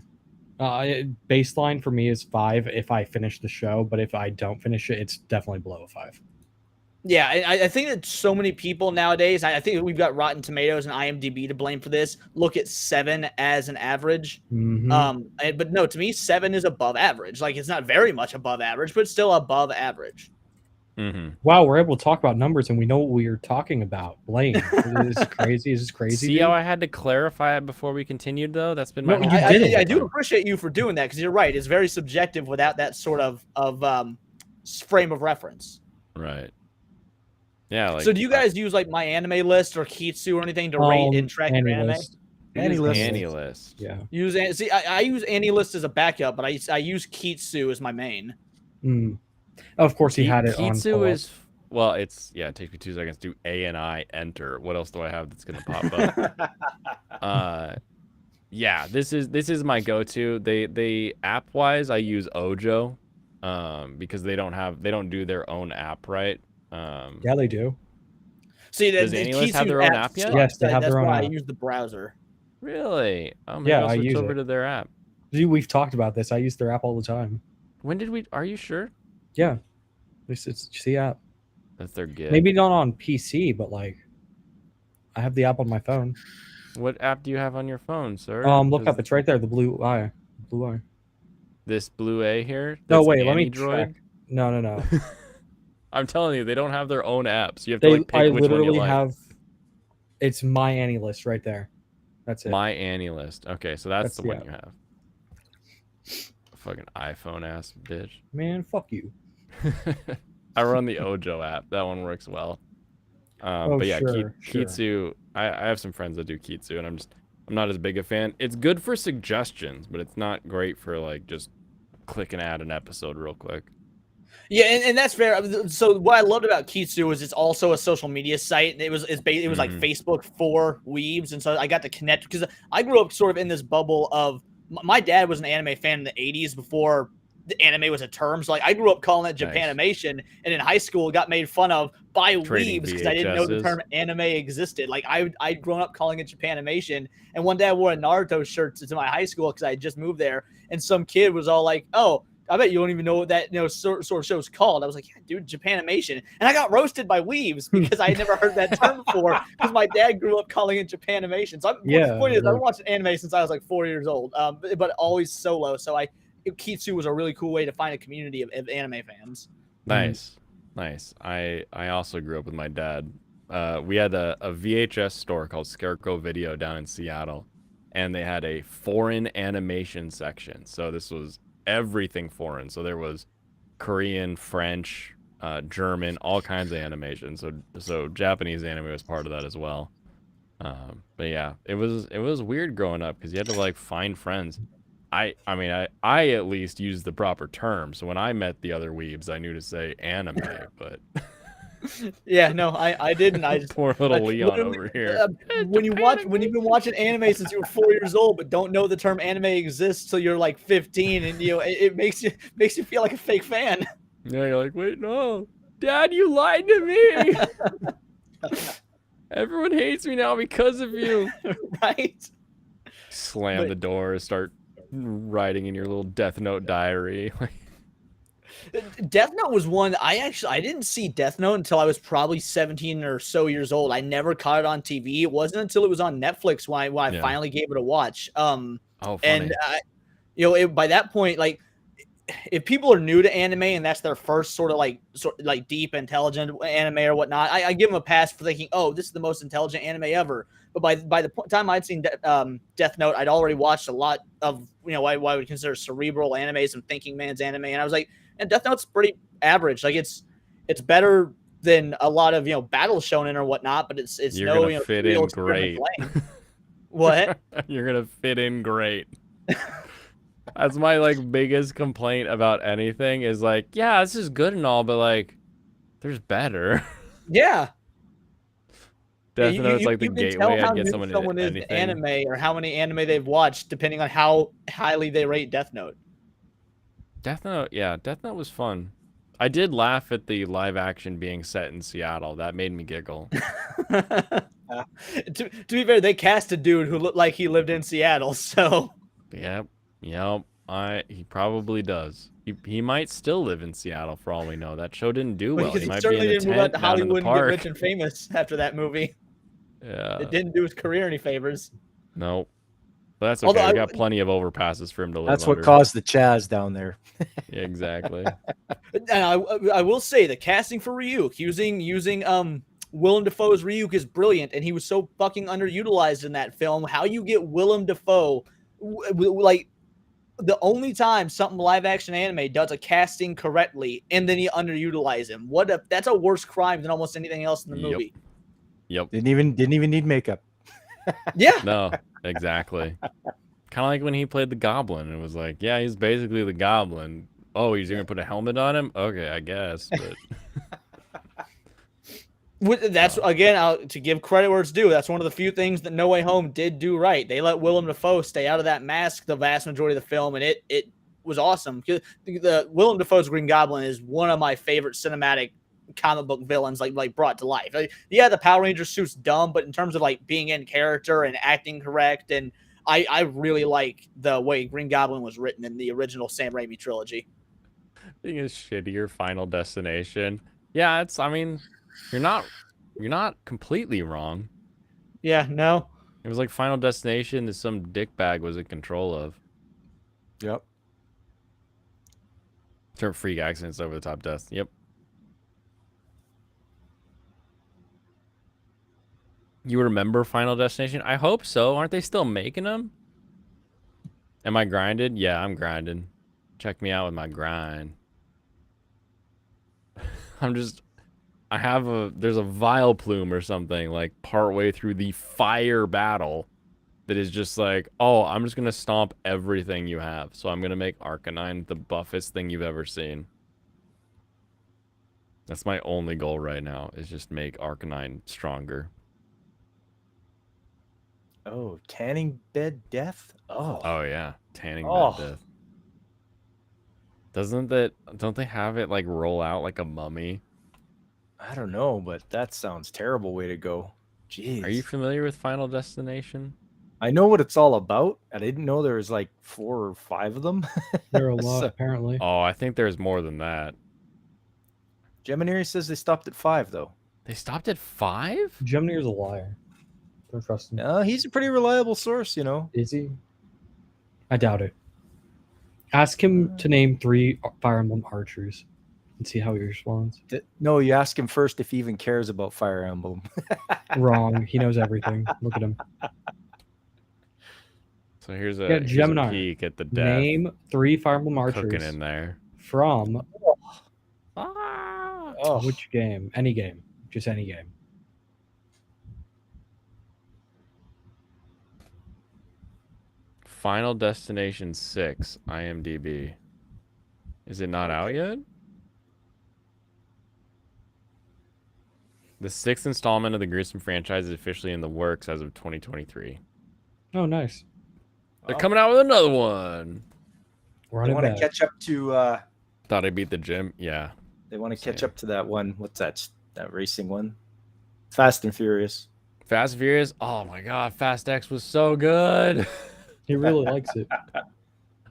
Baseline for me is 5 if I finish the show, but if I don't finish it, it's definitely below a 5. Yeah, I think that so many people nowadays, I think we've got Rotten Tomatoes and IMDb to blame for this, look at 7 as an average. But no, to me, 7 is above average. Like, it's not very much above average, but it's still above average. Wow, we're able to talk about numbers and we know what we are talking about. Blaine, is this crazy? Is this crazy? See how I had to clarify it before we continued, though? That's been my I do appreciate you for doing that, because you're right. It's very subjective without that sort of frame of reference. Right. Yeah. Like, so do you guys use like My Anime List or Kitsu or anything to rate and track your anime? AniList. Yeah. I use AniList as a backup, but I use Kitsu as my main. Of course, he had it on. Kitsu is it takes me 2 seconds to ANI enter. What else do I have that's gonna pop up? Yeah, this is my go-to. They app wise, I use Ojo, because they don't do their own app, right? Yeah, they do. See, does AniList have their own app yet? Yes, they have their own app. I use the browser. Really? Yeah, I switch use over it. to their app. We've talked about this. I use their app all the time. When did we? Are you sure? Yeah, it's the app. That's their gift. Maybe not on PC, but like, I have the app on my phone. What app do you have on your phone, sir? Look up. It's right there. The blue eye. This blue A here. No, wait. Let me Android? check. No. I'm telling you, they don't have their own apps. You have to pick I which one you literally like. have. It's My AniList right there. That's it. My AniList. Okay, so that's the one app. you have. Fucking iPhone ass bitch. Man, fuck you. I run the Ojo app. That one works well. But yeah, sure. Kitsu. I have some friends that do Kitsu, and I'm not as big a fan. It's good for suggestions, but it's not great for like just click and add an episode real quick. Yeah, and that's fair. So what I loved about Kitsu is it's also a social media site. It was like Facebook for weebs, and so I got to connect because I grew up sort of in this bubble of my dad was an anime fan in the 80s before the anime was a term. So like I grew up calling it Japanimation, and in high school got made fun of by weebs because I didn't know the term anime existed. Like I'd grown up calling it Japanimation, and one day I wore a Naruto shirt to my high school because I had just moved there, and some kid was all like, "Oh, I bet you don't even know what that sort of show's called." I was like, "Yeah, dude, Japanimation," and I got roasted by weebs because I had never heard that term before because my dad grew up calling it Japanimation. So the point is, I've been watching anime since I was like 4 years old, but always solo. So Kitsu was a really cool way to find a community of anime fans. Nice. I also grew up with my dad. We had a VHS store called Scarecrow Video down in Seattle, and they had a foreign animation section. So this was everything foreign. So there was Korean, French, German, all kinds of animation. So Japanese anime was part of that as well. But yeah, it was weird growing up because you had to like find friends. I mean I at least used the proper term. So when I met the other weebs, I knew to say anime, but Yeah, no, I didn't. I just poor little Leon literally, over here. when you've been watching anime since you were 4 years old, but don't know the term anime exists till you're like 15, and it makes you feel like a fake fan. Yeah, you're like, wait, no, Dad, you lied to me. Everyone hates me now because of you. Right? Slam But- the door, start writing in your little Death Note diary. Death Note was one I didn't see Death Note until I was probably 17 or so years old. I never caught it on TV. It wasn't until it was on Netflix when I Yeah. finally gave it a watch. Oh, funny. And by that point, like, if people are new to anime and that's their first sort of like deep intelligent anime or whatnot, I give them a pass for thinking, oh, this is the most intelligent anime ever. But by the time I'd seen Death Note, I'd already watched a lot of what I would consider cerebral anime, some thinking man's anime, and I was like, and Death Note's pretty average. Like it's better than a lot of battle shonen or whatnot, but it's You're no gonna fit real in experiment great. playing. What? You're gonna fit in great. That's my like biggest complaint about anything is like, yeah, this is good and all, but like, there's better. Yeah. Death You- Note's you- like the you can tell gateway. how I'd get new someone someone into is to anything. anime or how many anime they've watched, depending on how highly they rate Death Note. Death Note, yeah, Death Note was fun. I did laugh at the live action being set in Seattle. That made me giggle. To be fair, they cast a dude who looked like he lived in Seattle, so Yep. He probably does. He might still live in Seattle for all we know. That show didn't do well. because He he might be certainly in a didn't move out tent to down in the Hollywood and get park. rich and famous after that movie. Yeah. It didn't do his career any favors. No. But that's okay. Although We I got w- plenty of overpasses for him to live That's what under. caused the Chaz down there. Yeah, exactly. And I will say the casting for Ryuk using Willem Dafoe's Ryuk is brilliant, and he was so fucking underutilized in that film. How you get Willem Dafoe, like the only time something live action anime does a casting correctly, and then you underutilize him. That's a worse crime than almost anything else in the Yep. movie. Yep. Didn't even need makeup. Yeah, No, exactly. Kind of like when he played the Goblin. It was like, yeah, he's basically the Goblin. Oh, he's gonna put a helmet on him? Okay, I guess. But That's again to give credit where it's due. That's one of the few things that No Way Home did do right. They let Willem Dafoe stay out of that mask the vast majority of the film, and it was awesome. The Willem Dafoe's Green Goblin is one of my favorite cinematic comic book villains, like brought to life. Like, yeah, the Power Ranger suit's dumb, but in terms of like being in character and acting correct, and I really like the way Green Goblin was written in the original Sam Raimi trilogy. being a shittier Final Destination. Yeah, I mean, you're not completely wrong. Yeah, no. It was like Final Destination that some dickbag was in control of. Yep. Turn freak accidents over the top death. Yep. You remember Final Destination? I hope so. Aren't they still making them? Am I grinded? Yeah, I'm grinding. Check me out with my grind. there's a Vile Plume or something like partway through the fire battle that is just like, oh, I'm just gonna stomp everything you have. So I'm gonna make Arcanine the buffest thing you've ever seen. That's my only goal right now, is just make Arcanine stronger. Oh, tanning bed death. Oh, Oh yeah, tanning Oh. bed death. Don't they have it like roll out like a mummy? I don't know, but that sounds terrible way to go. Jeez. Are you familiar with Final Destination? I know what it's all about. I didn't know there was like 4 or 5 of them. There are a lot, So- apparently. Oh, I think there's more than that. Gemini says they stopped at 5 though. They stopped at 5? Gemini is a liar. Don't trust him. He's a pretty reliable source, you know. Is he? I doubt it. Ask him to name 3 Fire Emblem archers and see how he responds. No, you ask him first if he even cares about Fire Emblem. Wrong. He knows everything. Look at him. So here's a, Yeah, here's a Gemini. peek at the death Name 3 Fire Emblem cooking archers in there. from Oh, Which game? Any game. Just any game. Final Destination 6, IMDb. Is it not out yet? The 6th installment of the gruesome franchise is officially in the works as of 2023. Oh, nice. They're coming out with another one. they Running want to back. catch up to. Thought I beat the gym. Yeah. They want to catch Same. up to that one. What's that racing one? Fast and Furious. Fast and Furious. Oh my God. Fast X was so good. He really likes it.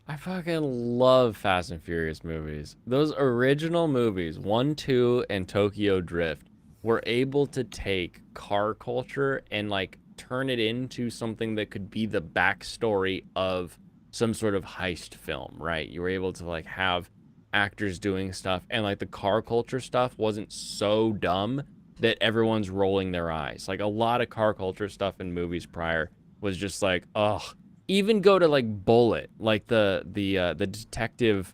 I fucking love Fast and Furious movies. Those original movies, 1, 2, and Tokyo Drift, were able to take car culture and like turn it into something that could be the backstory of some sort of heist film, right? You were able to like have actors doing stuff, and like the car culture stuff wasn't so dumb that everyone's rolling their eyes. Like a lot of car culture stuff in movies prior was just like, ugh. Even go to like Bullet, like the detective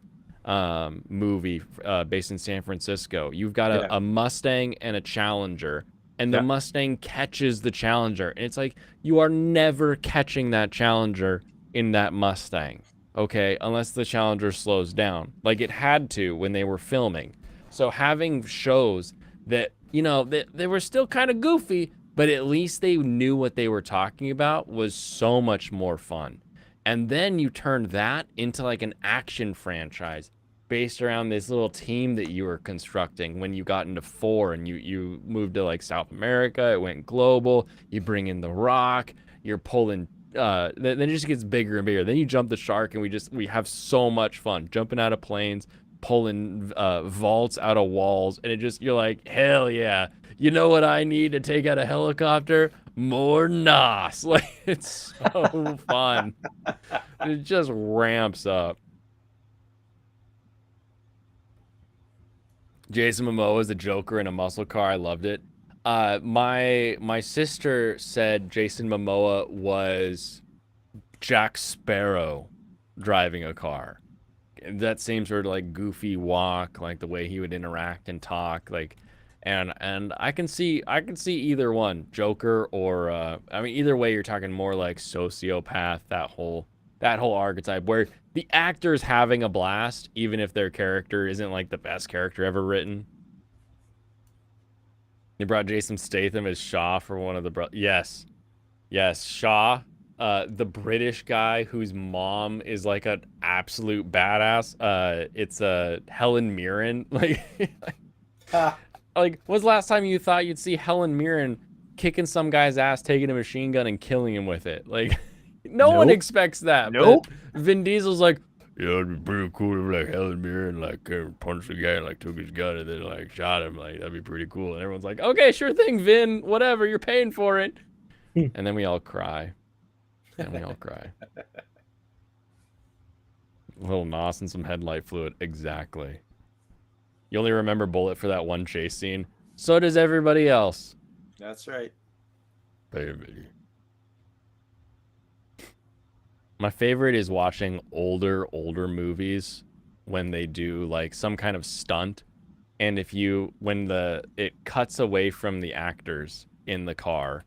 movie based in San Francisco. You've got a Mustang and a Challenger, and the Mustang catches the Challenger, and it's like you are never catching that Challenger in that Mustang, okay, unless the Challenger slows down, like it had to when they were filming. So having shows that, you know, they were still kind of goofy, but at least they knew what they were talking about was so much more fun. And then you turned that into like an action franchise based around this little team that you were constructing when you got into 4 and you moved to like South America. It went global. You bring in The Rock. You're pulling. Then it just gets bigger and bigger. Then you jump the shark, and we have so much fun jumping out of planes, pulling vaults out of walls, and you're like, hell yeah. You know what I need to take out a helicopter? More NOS. Like, it's so fun. It just ramps up. Jason Momoa is a Joker in a muscle car. I loved it. My sister said Jason Momoa was Jack Sparrow driving a car. That same sort of like goofy walk, like the way he would interact and talk, like. And I can see either one, Joker or I mean, either way, you're talking more like sociopath, that whole archetype where the actor's having a blast, even if their character isn't like the best character ever written. They brought Jason Statham as Shaw for one of the yes, Shaw, the British guy whose mom is like an absolute badass. It's Helen Mirren, Like, when's the last time you thought you'd see Helen Mirren kicking some guy's ass, taking a machine gun, and killing him with it? Like, no one expects that. Nope. But Vin Diesel's like, yeah, it'd be pretty cool if like Helen Mirren like punched the guy and like took his gun and then like shot him. Like, that'd be pretty cool. And everyone's like, okay, sure thing, Vin. Whatever, you're paying for it. And then we all cry. A little NOS and some headlight fluid. Exactly. You only remember Bullet for that one chase scene. So does everybody else. That's right. Baby. My favorite is watching older movies when they do like some kind of stunt. And when it cuts away from the actors in the car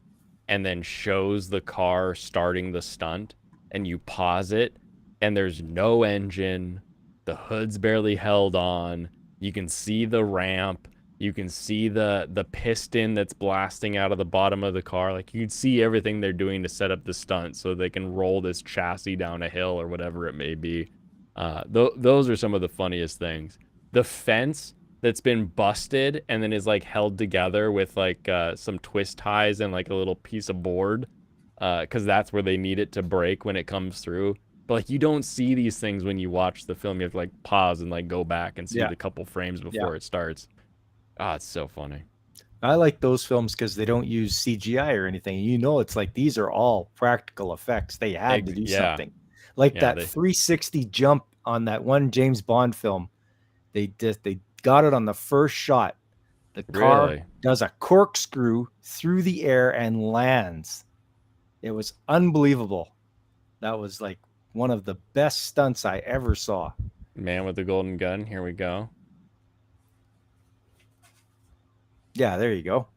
and then shows the car starting the stunt and you pause it and there's no engine, the hood's barely held on. You can see the ramp. You can see the piston that's blasting out of the bottom of the car. Like, you can see everything they're doing to set up the stunt so they can roll this chassis down a hill or whatever it may be. Those are some of the funniest things. The fence that's been busted and then is like held together with like some twist ties and like a little piece of board because that's where they need it to break when it comes through. But like, you don't see these things when you watch the film. You have to like pause and like go back and see the couple frames before it starts. Ah, it's so funny. I like those films because they don't use CGI or anything. You know, it's like these are all practical effects. They had to do something. Like that 360 jump on that one James Bond film. They got it on the first shot. The car does a corkscrew through the air and lands. It was unbelievable. That was like one of the best stunts I ever saw. Man with the golden gun. Here we go. Yeah, there you go.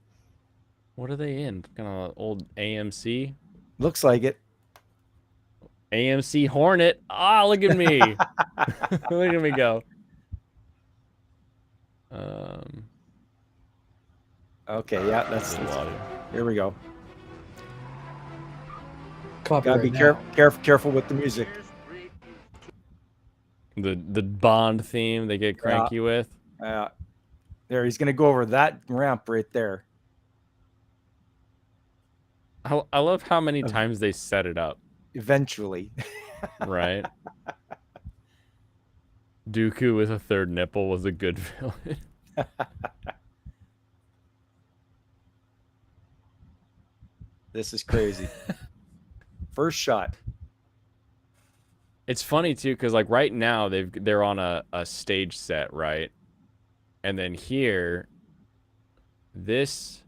What are they in? Kind of old AMC? Looks like it. AMC Hornet. Ah, look at me. Look at me go. Okay, yeah, that's here we go. Gotta Copyright be now. careful with the music. The Bond theme they get cranky with. There, he's gonna go over that ramp right there. I love how many times they set it up. Eventually. Right. Dooku with a third nipple was a good villain. This is crazy. First shot. It's funny too, because like right now they're on a stage set, right? And then here, this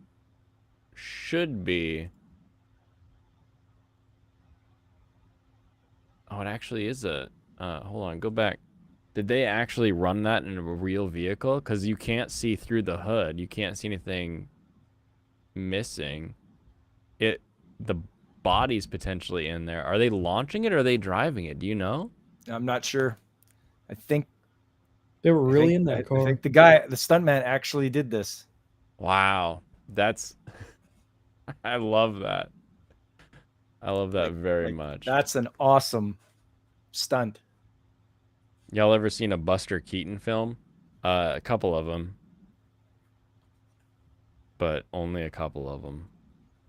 should be. Oh, it actually is a. Hold on, go back. Did they actually run that in a real vehicle? Because you can't see through the hood. You can't see anything missing. The body's potentially in there. Are they launching it or are they driving it? Do you know? I'm not sure. I think they were really in that I car. think the stuntman actually did this. Wow. That's I love that. I love that very much. That's an awesome stunt. Y'all ever seen a Buster Keaton film? A couple of them. But only a couple of them.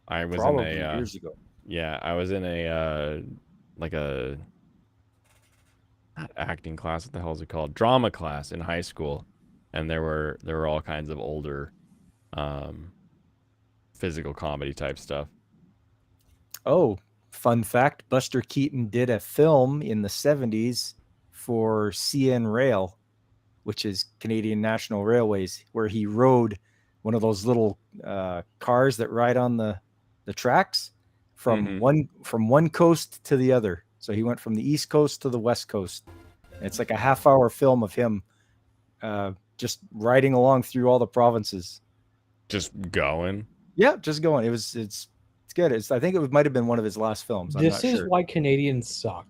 I was Probably in a years ago. Yeah, I was in a like a not acting class, what the hell is it called? Drama class in high school. And there were all kinds of older physical comedy type stuff. Oh, fun fact, Buster Keaton did a film in the 70s for CN Rail, which is Canadian National Railways, where he rode one of those little cars that ride on the tracks from one coast to the other. So he went from the East Coast to the West Coast. And it's like a half-hour film of him just riding along through all the provinces. Just going. Yeah, just going. It's good. I think it might have been one of his last films. I'm This not is sure. why Canadians suck.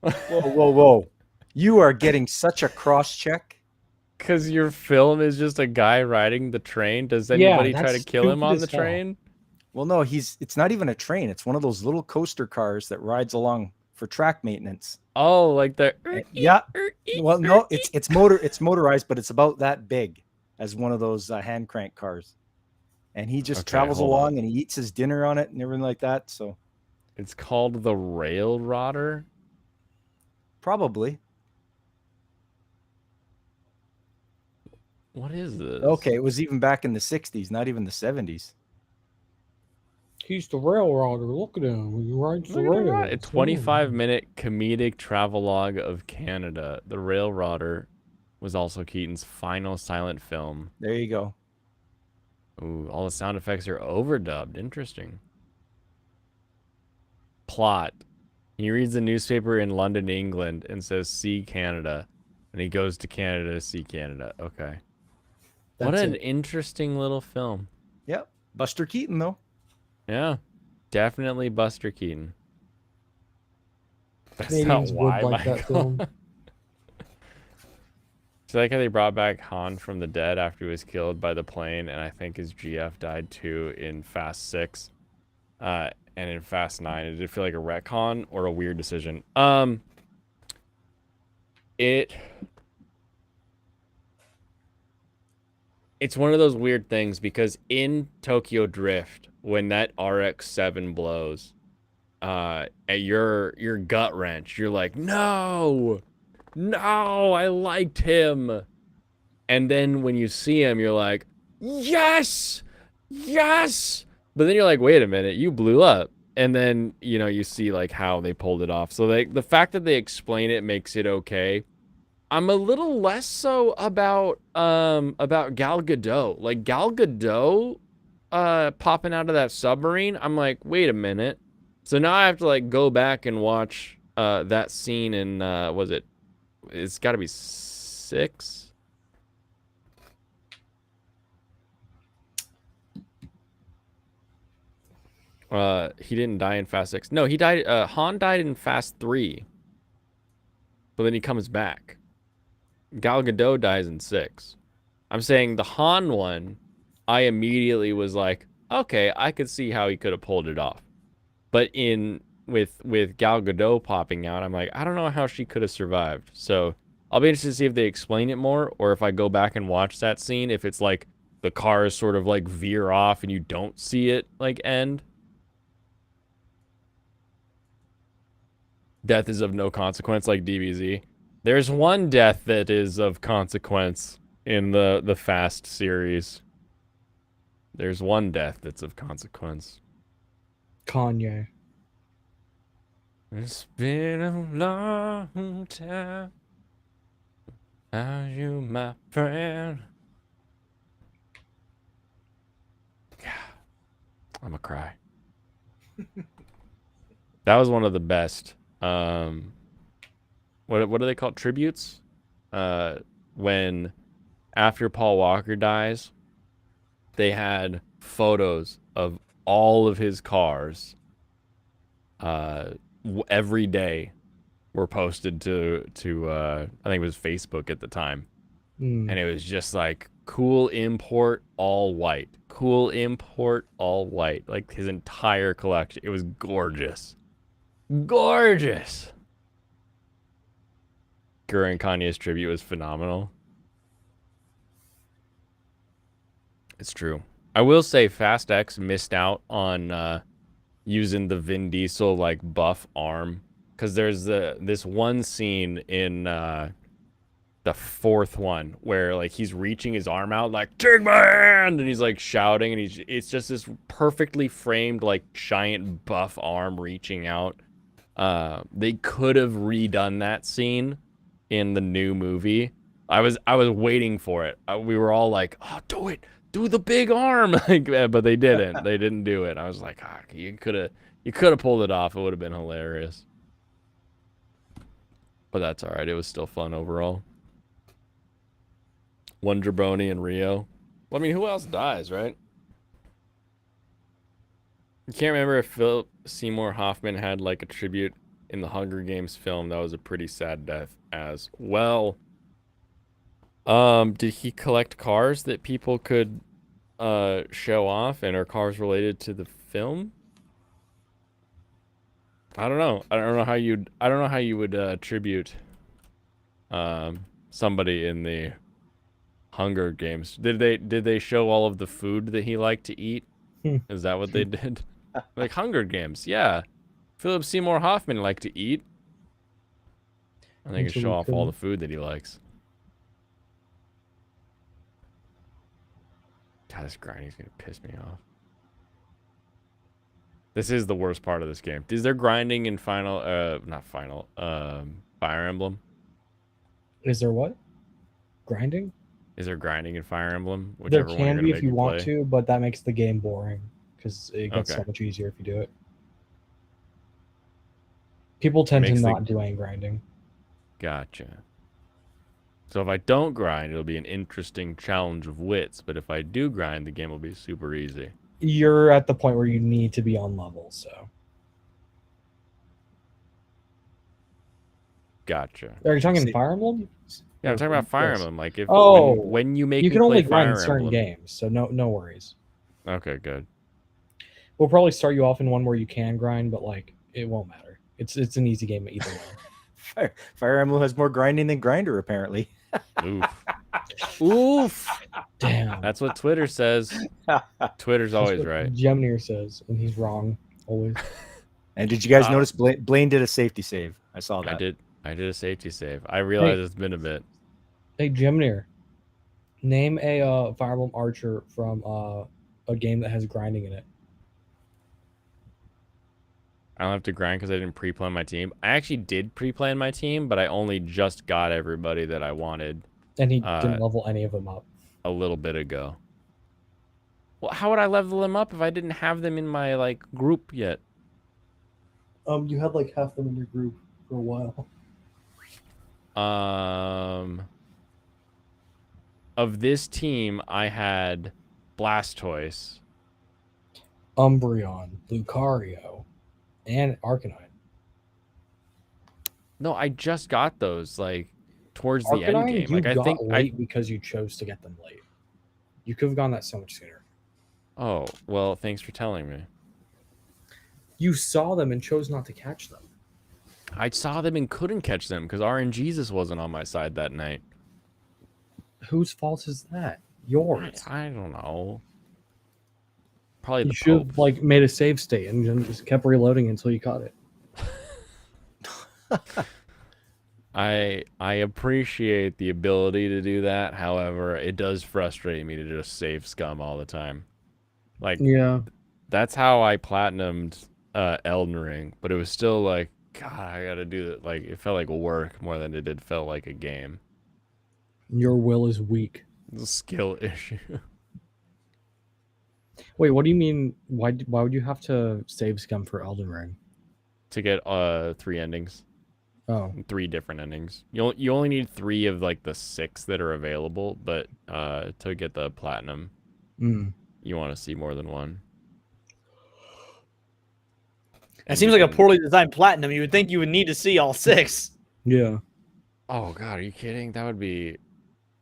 Whoa. You are getting such a cross-check. Because your film is just a guy riding the train. Does anybody try to kill him on the train? Well, no, it's not even a train. It's one of those little coaster cars that rides along for track maintenance. Oh, like the yeah. Well, no, it's motorized, but it's about that big as one of those hand crank cars. And he just travels along and he eats his dinner on it and everything like that. So it's called the Rail Rodder? Probably. What is this? Okay, it was even back in the 60s, not even the 70s. He's the railroader. Look at him. He rides the rail. A 25-minute comedic travelogue of Canada. The Rail Rodder was also Keaton's final silent film. There you go. Ooh, all the sound effects are overdubbed. Interesting. Plot. He reads the newspaper in London, England, and says, "See Canada." And he goes to Canada to see Canada. Okay. What an interesting little film. Yep. Buster Keaton, though. Yeah. Definitely Buster Keaton. That's Canadians not why, would like that film. So like how they brought back Han from the dead after he was killed by the plane, and I think his GF died too in Fast 6. And in Fast 9, it did feel like a retcon or a weird decision. It's one of those weird things because in Tokyo Drift, when that RX-7 blows, at your gut wrench, you're like, no, I liked him. And then when you see him, you're like, yes. But then you're like, wait a minute, you blew up. And then, you see like how they pulled it off. So the fact that they explain it makes it okay. I'm a little less so about Gal Gadot. Like Gal Gadot popping out of that submarine, I'm like, wait a minute. So now I have to like go back and watch that scene in it's got to be 6. He didn't die in Fast 6. No, he died. Han died in Fast 3. But then he comes back. Gal Gadot dies in 6. I'm saying the Han one, I immediately was like, okay, I could see how he could have pulled it off. But with Gal Gadot popping out, I'm like, I don't know how she could have survived. So I'll be interested to see if they explain it more, or if I go back and watch that scene, if it's like the cars sort of like veer off and you don't see it like end. Death is of no consequence, like DBZ. There's one death that is of consequence in the Fast series. There's one death that's of consequence. Kanye. It's been a long time. Are you my friend? Yeah, I'm a cry. That was one of the best. What do they call it? Tributes? When after Paul Walker dies, they had photos of all of his cars. Every day were posted to I think it was Facebook at the time. And it was just like cool import all white. Cool import all white. Like his entire collection. It was gorgeous. Gorgeous. During Kanye's tribute was phenomenal. It's true. I will say Fast X missed out on using the Vin Diesel like buff arm, because there's this one scene in the fourth one where like he's reaching his arm out like take my hand, and he's like shouting, and it's just this perfectly framed like giant buff arm reaching out. They could have redone that scene in the new movie. I was waiting for it. We were all like, oh, do the big arm, like, but they didn't. They didn't do it. I was like, you could have pulled it off. It would have been hilarious. But that's all right. It was still fun overall. One Jabroni and Rio. Well, I mean, who else dies, right? I can't remember if Philip Seymour Hoffman had like a tribute in the Hunger Games film. That was a pretty sad death as well. Did he collect cars that people could show off, and are cars related to the film? I don't know. I don't know how you would tribute somebody in the Hunger Games. Did they show all of the food that he liked to eat? Is that what they did? Like Hunger Games, yeah. Philip Seymour Hoffman liked to eat. And they can show off all the food that he likes. God, this grinding's gonna piss me off. This is the worst part of this game. Is there grinding in Fire Emblem? Is there what? Grinding? Is there grinding in Fire Emblem? There can be if you want to, but that makes the game boring because it gets so much easier if you do it. People tend to not do any grinding. Gotcha. So if I don't grind, it'll be an interesting challenge of wits. But if I do grind, the game will be super easy. You're at the point where you need to be on level, so. Gotcha. Are you talking Fire Emblem? Yeah, I'm talking about Fire Emblem. Like if when you make you can only grind in Fire certain Emblem. games, so no worries. Okay, good. We'll probably start you off in one where you can grind, but like it won't matter. It's an easy game either way. Fire Emblem has more grinding than Grinder, apparently. Oof. Oof. Damn. That's what Twitter says. Twitter's always right. Gemnir says, and he's wrong always. And did you guys notice Blaine did a safety save? I saw that. I did a safety save. I realize it's been a bit. Hey, Gemnir, name a Fire Emblem Archer from a game that has grinding in it. I don't have to grind because I didn't pre-plan my team. I actually did pre-plan my team, but I only just got everybody that I wanted. And he didn't level any of them up. A little bit ago. Well, how would I level them up if I didn't have them in my like group yet? You had like half them in your group for a while. Of this team, I had Blastoise. Umbreon, Lucario, and Arcanine. No, I just got those like towards the end Arcanine, game. you Like I got think late because you chose to get them late. You could have gone that so much sooner. Oh, well, thanks for telling me. You saw them and chose not to catch them. I saw them and couldn't catch them because RNGesus wasn't on my side that night. Whose fault is that? Yours. I don't know. Probably You the should Pope. have like made a save state and then just kept reloading until you caught it. I appreciate the ability to do that. However, it does frustrate me to just save scum all the time. Like, Yeah. that's how I platinumed Elden Ring, but it was still like, God, I gotta do it. Like, it felt like work more than it did felt like a game. Your will is weak. It's a skill issue. Wait, what do you mean? Why would you have to save scum for Elden Ring? To get 3 endings. Oh. 3 different endings. You only need 3 of like the 6 that are available, but to get the platinum, you want to see more than one. It seems like a poorly designed platinum. You would think you would need to see all 6. Yeah. Oh God, are you kidding? That would be.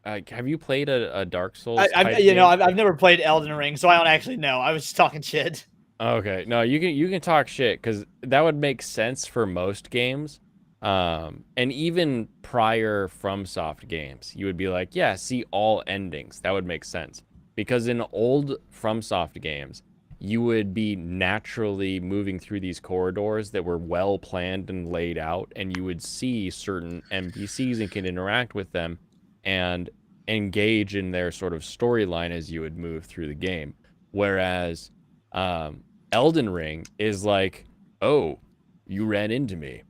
Have you played a Dark Souls? I've never played Elden Ring, so I don't actually know. I was just talking shit. Okay, no, you can talk shit because that would make sense for most games, and even prior FromSoft games, you would be like, yeah, see all endings. That would make sense because in old FromSoft games, you would be naturally moving through these corridors that were well planned and laid out, and you would see certain NPCs and can interact with them and engage in their sort of storyline as you would move through the game. Whereas Elden Ring is like, oh, you ran into me.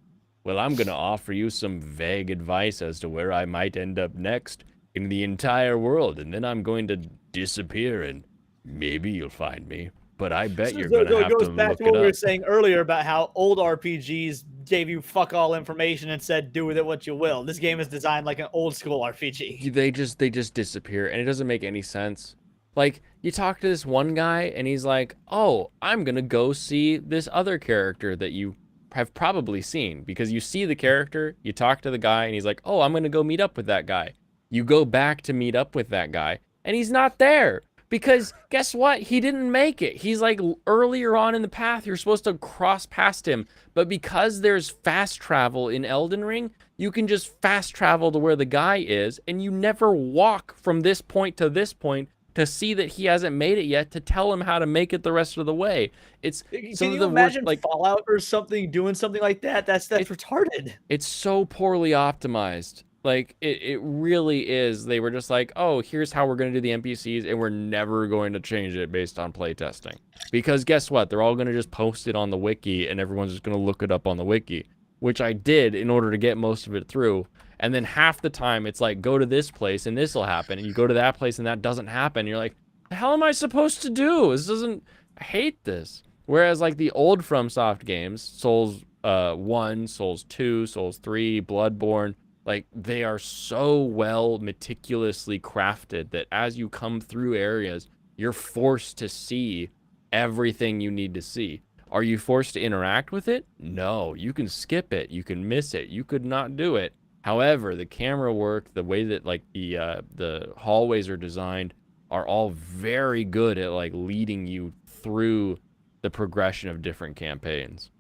Well, I'm going to offer you some vague advice as to where I might end up next in the entire world, and then I'm going to disappear, and maybe you'll find me. But I bet you're going to have to goes back look to what it we were up. saying earlier about how old RPGs gave you fuck all information and said do with it what you will. This game is designed like an old school RPG. They just disappear, and it doesn't make any sense. Like, you talk to this one guy, and he's like, oh, I'm going to go see this other character that you have probably seen, because you see the character, you talk to the guy, and he's like, oh, I'm going to go meet up with that guy. You go back to meet up with that guy, and he's not there. Because guess what? He didn't make it. He's like earlier on in the path. You're supposed to cross past him. But because there's fast travel in Elden Ring, you can just fast travel to where the guy is. And you never walk from this point to this point to see that he hasn't made it yet, to tell him how to make it the rest of the way. It's Can some of you the imagine worst, like, Fallout or something doing something like that? That's retarded. it's so poorly optimized. Like, it really is. They were just like, oh, here's how we're going to do the NPCs, and we're never going to change it based on playtesting. Because guess what? They're all going to just post it on the wiki, and everyone's just going to look it up on the wiki, which I did in order to get most of it through. And then half the time, it's like, go to this place, and this will happen. And you go to that place, and that doesn't happen. And you're like, the hell am I supposed to do? This doesn't... I hate this. Whereas, like, the old FromSoft games, Souls 1, Souls 2, Souls 3, Bloodborne... like, they are so well meticulously crafted that as you come through areas, you're forced to see everything you need to see. Are you forced to interact with it? No, you can skip it. You can miss it. You could not do it. However, the camera work, the way that like the hallways are designed are all very good at like leading you through the progression of different campaigns.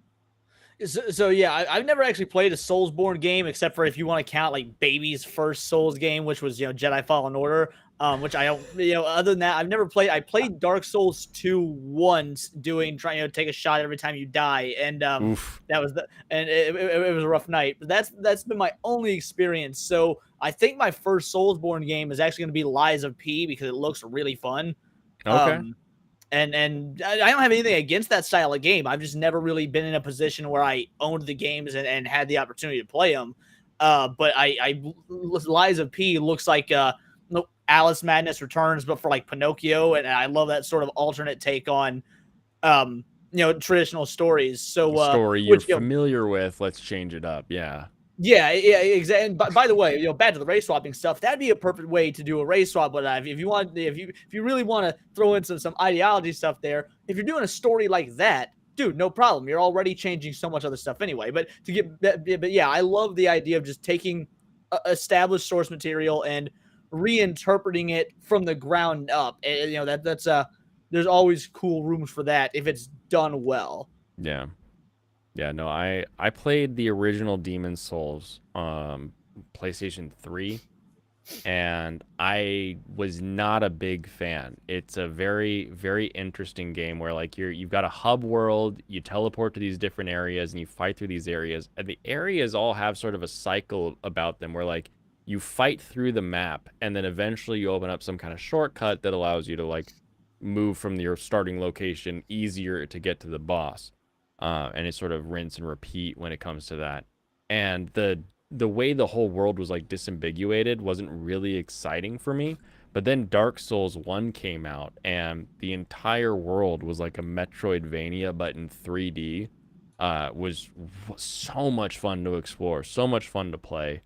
So yeah, I've never actually played a Soulsborne game, except for if you want to count like baby's first Souls game, which was Jedi Fallen Order. Which I don't, other than that, I've never played. I played Dark Souls 2 once, trying to take a shot every time you die, and that was it was a rough night. But that's been my only experience. So I think my first Soulsborne game is actually going to be Lies of P, because it looks really fun. Okay. And I don't have anything against that style of game. I've just never really been in a position where I owned the games and had the opportunity to play them. But Lies of P looks like Alice Madness Returns, but for like Pinocchio, and I love that sort of alternate take on traditional stories. So story you're familiar with, let's change it up. Yeah. Yeah, exactly. And by the way, back to the race swapping stuff. That'd be a perfect way to do a race swap. But if you really want to throw in some ideology stuff there, if you're doing a story like that, dude, no problem. You're already changing so much other stuff anyway. But yeah, I love the idea of just taking established source material and reinterpreting it from the ground up. And, that's there's always cool rooms for that if it's done well. Yeah. Yeah, no, I played the original Demon's Souls PlayStation 3, and I was not a big fan. It's a very, very interesting game where like you've got a hub world, you teleport to these different areas and you fight through these areas. And the areas all have sort of a cycle about them where like you fight through the map and then eventually you open up some kind of shortcut that allows you to like move from your starting location easier to get to the boss. And it's sort of rinse and repeat when it comes to that. And the way the whole world was like disambiguated wasn't really exciting for me. But then Dark Souls 1 came out and the entire world was like a Metroidvania but in 3D. Was so much fun to explore, so much fun to play.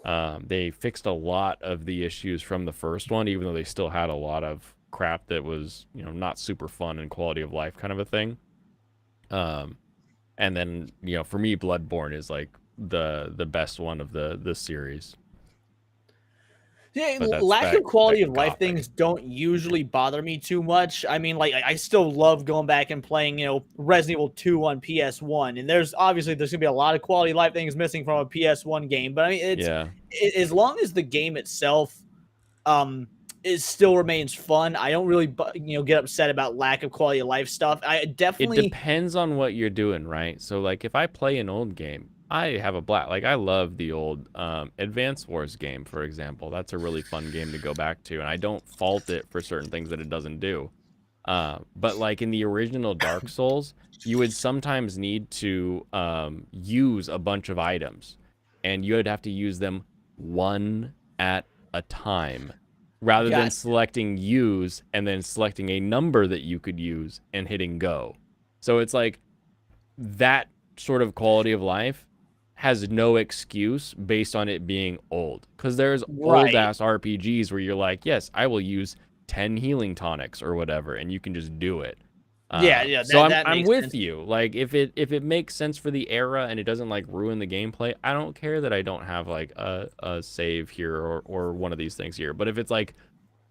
They fixed a lot of the issues from the first one, even though they still had a lot of crap that was, not super fun and quality of life kind of a thing. And then, for me, Bloodborne is like the best one of the series. Yeah, lack of quality of life things don't usually bother me too much. I mean, like I still love going back and playing, Resident Evil 2 on PS1, and there's gonna be a lot of quality of life things missing from a PS1 game. But I mean, as long as the game itself, it still remains fun. I don't really, get upset about lack of quality of life stuff. It depends on what you're doing, right? So like if I play an old game, I have a blast. Like I love the old Advance Wars game, for example. That's a really fun game to go back to, and I don't fault it for certain things that it doesn't do. But like in the original Dark Souls, you would sometimes need to use a bunch of items, and you would have to use them one at a time, rather than selecting use and then selecting a number that you could use and hitting go. So it's like that sort of quality of life has no excuse based on it being old. Because there's old-ass RPGs where you're like, yes, I will use 10 healing tonics or whatever, and you can just do it. So I'm with you. Like if it makes sense for the era and it doesn't like ruin the gameplay, I don't care that I don't have like a save here or one of these things here. But if it's like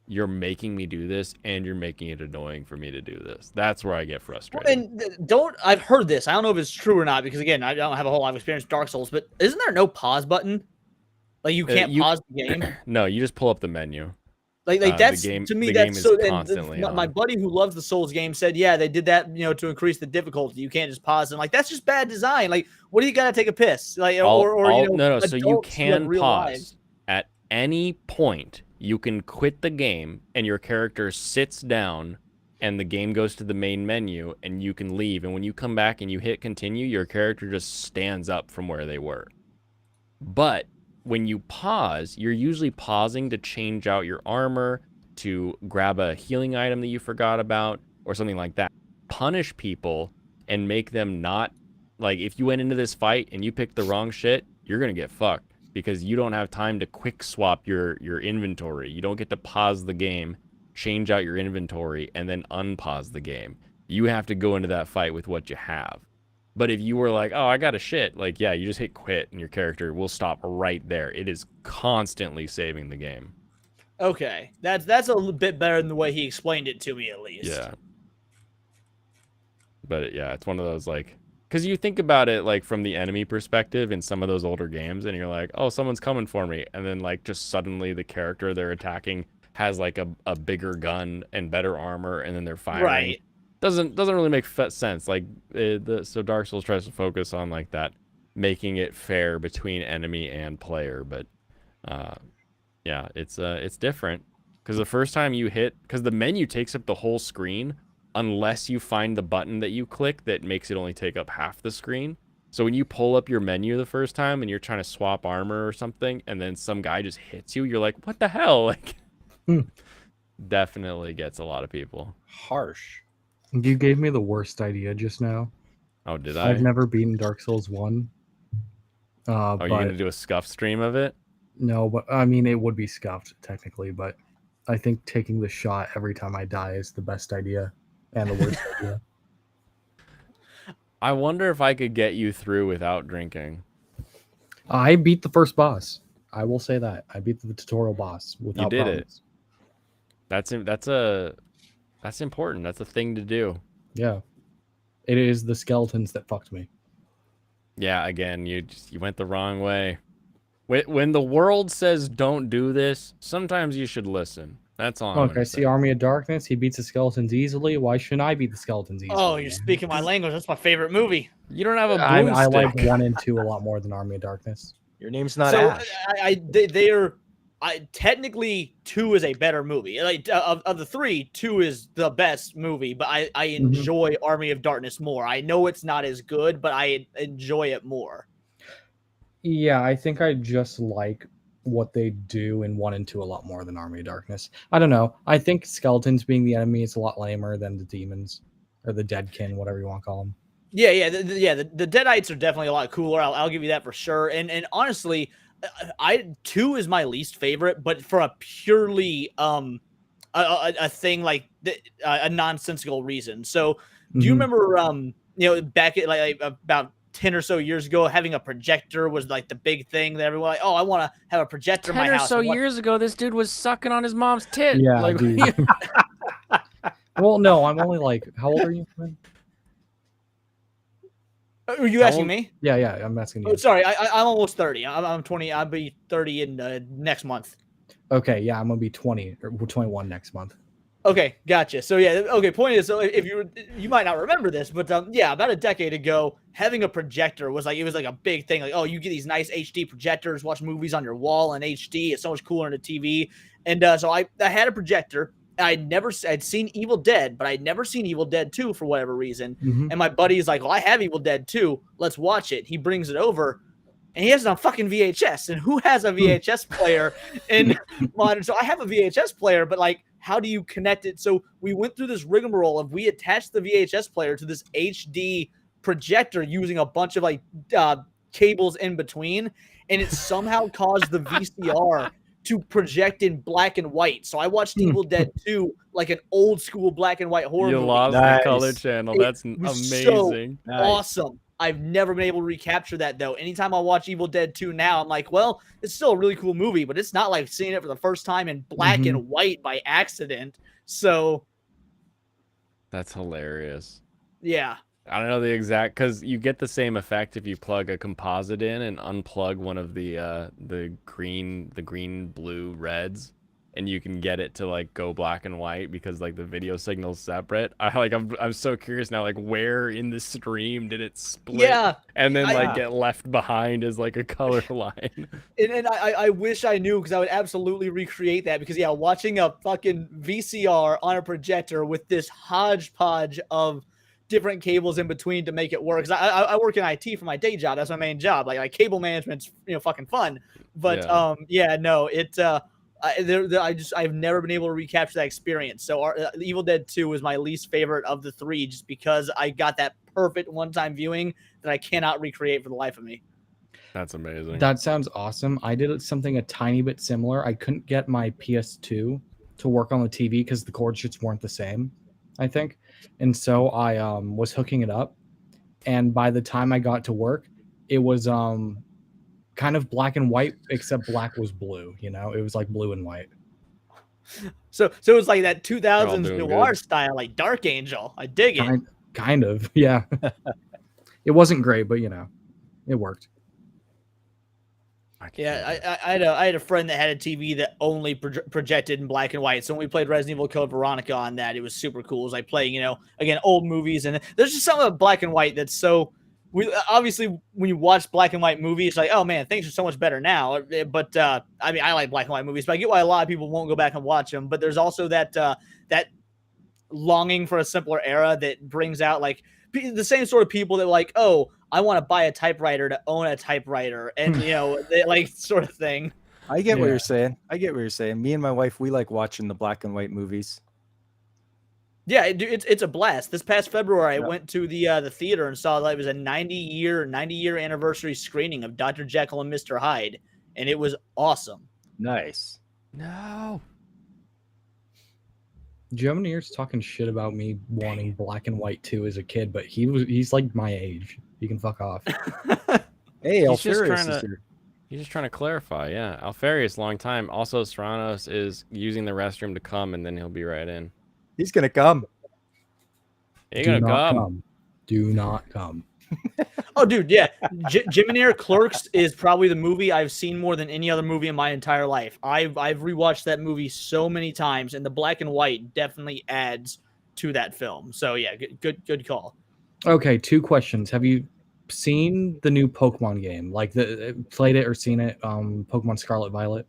you're making me do this and you're making it annoying for me to do this, that's where I get frustrated. And I've heard this. I don't know if it's true or not because again, I don't have a whole lot of experience with Dark Souls. But isn't there no pause button? Like you can't pause the game. No, you just pull up the menu. Like that's to me that's so. And my buddy who loves the Souls game said, yeah, they did that, to increase the difficulty. You can't just pause and like that's just bad design. Like, what do you got to take a piss? Like, no. So you can pause at any point. You can quit the game and your character sits down, and the game goes to the main menu, and you can leave. And when you come back and you hit continue, your character just stands up from where they were. But when you pause, you're usually pausing to change out your armor, to grab a healing item that you forgot about, or something like that. Punish people and make them not, like, if you went into this fight and you picked the wrong shit, you're going to get fucked because you don't have time to quick swap your inventory. You don't get to pause the game, change out your inventory, and then unpause the game. You have to go into that fight with what you have. But if you were like, oh, I got a shit, like, yeah, you just hit quit and your character will stop right there. It is constantly saving the game. Okay. That's a little bit better than the way he explained it to me, at least. Yeah. But yeah, it's one of those, like, because you think about it, like, from the enemy perspective in some of those older games, and you're like, oh, someone's coming for me. And then, like, just suddenly the character they're attacking has, like, a bigger gun and better armor, and then they're firing. Right. Doesn't really make sense. Like, so Dark Souls tries to focus on, like, that, making it fair between enemy and player. But, yeah, it's different. Because the first time you hit, because the menu takes up the whole screen, unless you find the button that you click that makes it only take up half the screen. So when you pull up your menu the first time and you're trying to swap armor or something, and then some guy just hits you, you're like, what the hell? Like, definitely gets a lot of people. Harsh. You gave me the worst idea just now. Oh, did I? I've never beaten Dark Souls 1. Are But you gonna do a scuff stream of it? no, but I mean, it would be scuffed technically, but I think taking the shot every time I die is the best idea and the worst idea. I wonder if I could get you through without drinking. I beat the first boss. I will say that I beat the tutorial boss without did it. problems. That's important. That's a thing to do. Yeah, it is the skeletons that fucked me. Yeah, again, you went the wrong way. When the world says don't do this, sometimes you should listen. That's all. I'm Okay, gonna see say. Army of Darkness. He beats the skeletons easily. Why shouldn't I beat the skeletons easily? Oh, you're man? speaking my language. That's my favorite movie. You don't have a I boomstick. like 1 and 2 a lot more than Army of Darkness. Your name's not So Ash. they're technically 2 is a better movie. Like of the 3, 2 is the best movie, but I Mm-hmm. enjoy Army of Darkness more. I know it's not as good, but I enjoy it more. Yeah, I think I just like what they do in 1 and 2 a lot more than Army of Darkness. I don't know. I think skeletons being the enemy is a lot lamer than the demons or the deadkin, whatever you want to call them. Yeah, the Deadites are definitely a lot cooler. I'll give you that for sure. And honestly, 2 is my least favorite, but for a purely a thing like a nonsensical reason. So, do you Mhm. remember back at like about 10 or so years ago, having a projector was like the big thing that everyone like, oh, I want to have a projector in my 10 or house. so and watch-" years ago, this dude was sucking on his mom's tit. Yeah, like, dude. Well, no, I'm only like, how old are you? man? Are you How asking old- me? Yeah, I'm asking Oh, you. sorry, I'm almost 30. I'm 20. I'll be 30 in next month. Okay, yeah, I'm gonna be 20 or 21 next month. Okay, gotcha. So yeah, okay. Point is, so if you might not remember this, but yeah, about a decade ago, having a projector was like a big thing. Like, oh, you get these nice HD projectors, watch movies on your wall in HD. It's so much cooler than a TV. And so I had a projector. I'd seen Evil Dead, but I'd never seen Evil Dead 2 for whatever reason. Mhm. And my buddy's like, well, I have Evil Dead 2. Let's watch it. He brings it over. And he has it on fucking VHS. And who has a VHS player in modern? So I have a VHS player, but like, how do you connect it? So we went through this rigmarole of we attached the VHS player to this HD projector using a bunch of like cables in between, and it somehow caused the VCR to project in black and white. So I watched Evil Dead 2 like an old school black and white horror you movie. lost Nice. the color channel. It That's was so amazing. Nice. awesome. I've never been able to recapture that though. Anytime I watch Evil Dead 2 now, I'm like, well, it's still a really cool movie, but it's not like seeing it for the first time in black and white by accident. So That's hilarious. yeah. I don't know the exact, because you get the same effect if you plug a composite in and unplug one of the green, blue, reds, and you can get it to like go black and white because like the video signal's separate. I'm so curious now, like where in the stream did it split? Yeah. And then like I- get left behind as like a color line. And I wish I knew, because I would absolutely recreate that, because yeah, watching a fucking VCR on a projector with this hodgepodge of different cables in between to make it work. 'Cause I work in IT for my day job. That's my main job. Like cable management's fucking fun. But I've never been able to recapture that experience. So Evil Dead 2 was my least favorite of the 3, just because I got that perfect one-time viewing that I cannot recreate for the life of me. That's amazing. That sounds awesome. I did something a tiny bit similar. I couldn't get my PS2 to work on the TV because the cords just weren't the same, I think. And so I was hooking it up. And by the time I got to work, it was kind of black and white, except black was blue. It was like blue and white. So it was like that 2000s doing noir good. style, like Dark Angel. I dig it. Kind of, yeah. It wasn't great, but it worked. Yeah, I had a friend that had a TV that only projected in black and white. So when we played Resident Evil Code Veronica on that, it was super cool. It was like playing, again, old movies, and there's just something about black and white that's so. Obviously when you watch black and white movies, it's like, oh man, things are so much better now. But I mean, I like black and white movies, but I get why a lot of people won't go back and watch them. But there's also that longing for a simpler era that brings out like the same sort of people that like, oh, I want to buy a typewriter to own a typewriter, and they, like sort of thing. I get what you're saying. Me and my wife, we like watching the black and white movies. Yeah, it's a blast. This past February, I Yeah. went to the theater and saw that it was a 90-year anniversary screening of Dr. Jekyll and Mr. Hyde, and it was awesome. Nice. No. Jovanier's talking shit about me wanting Black and White 2 as a kid, but he's like my age. He can fuck off. Hey, He's just Alfarius trying is to- here. He's just trying to clarify. Yeah, Alfarius, long time. Also, Serranos is using the restroom to come, and then he'll be right in. He's gonna come. You're Do gonna not come. come. Do not come. Oh, dude, yeah. Jimineer Clerks is probably the movie I've seen more than any other movie in my entire life. I've rewatched that movie so many times, and the black and white definitely adds to that film. So yeah, good call. Okay, 2 questions. Have you seen the new Pokemon game? Like played it or seen it? Pokemon Scarlet Violet.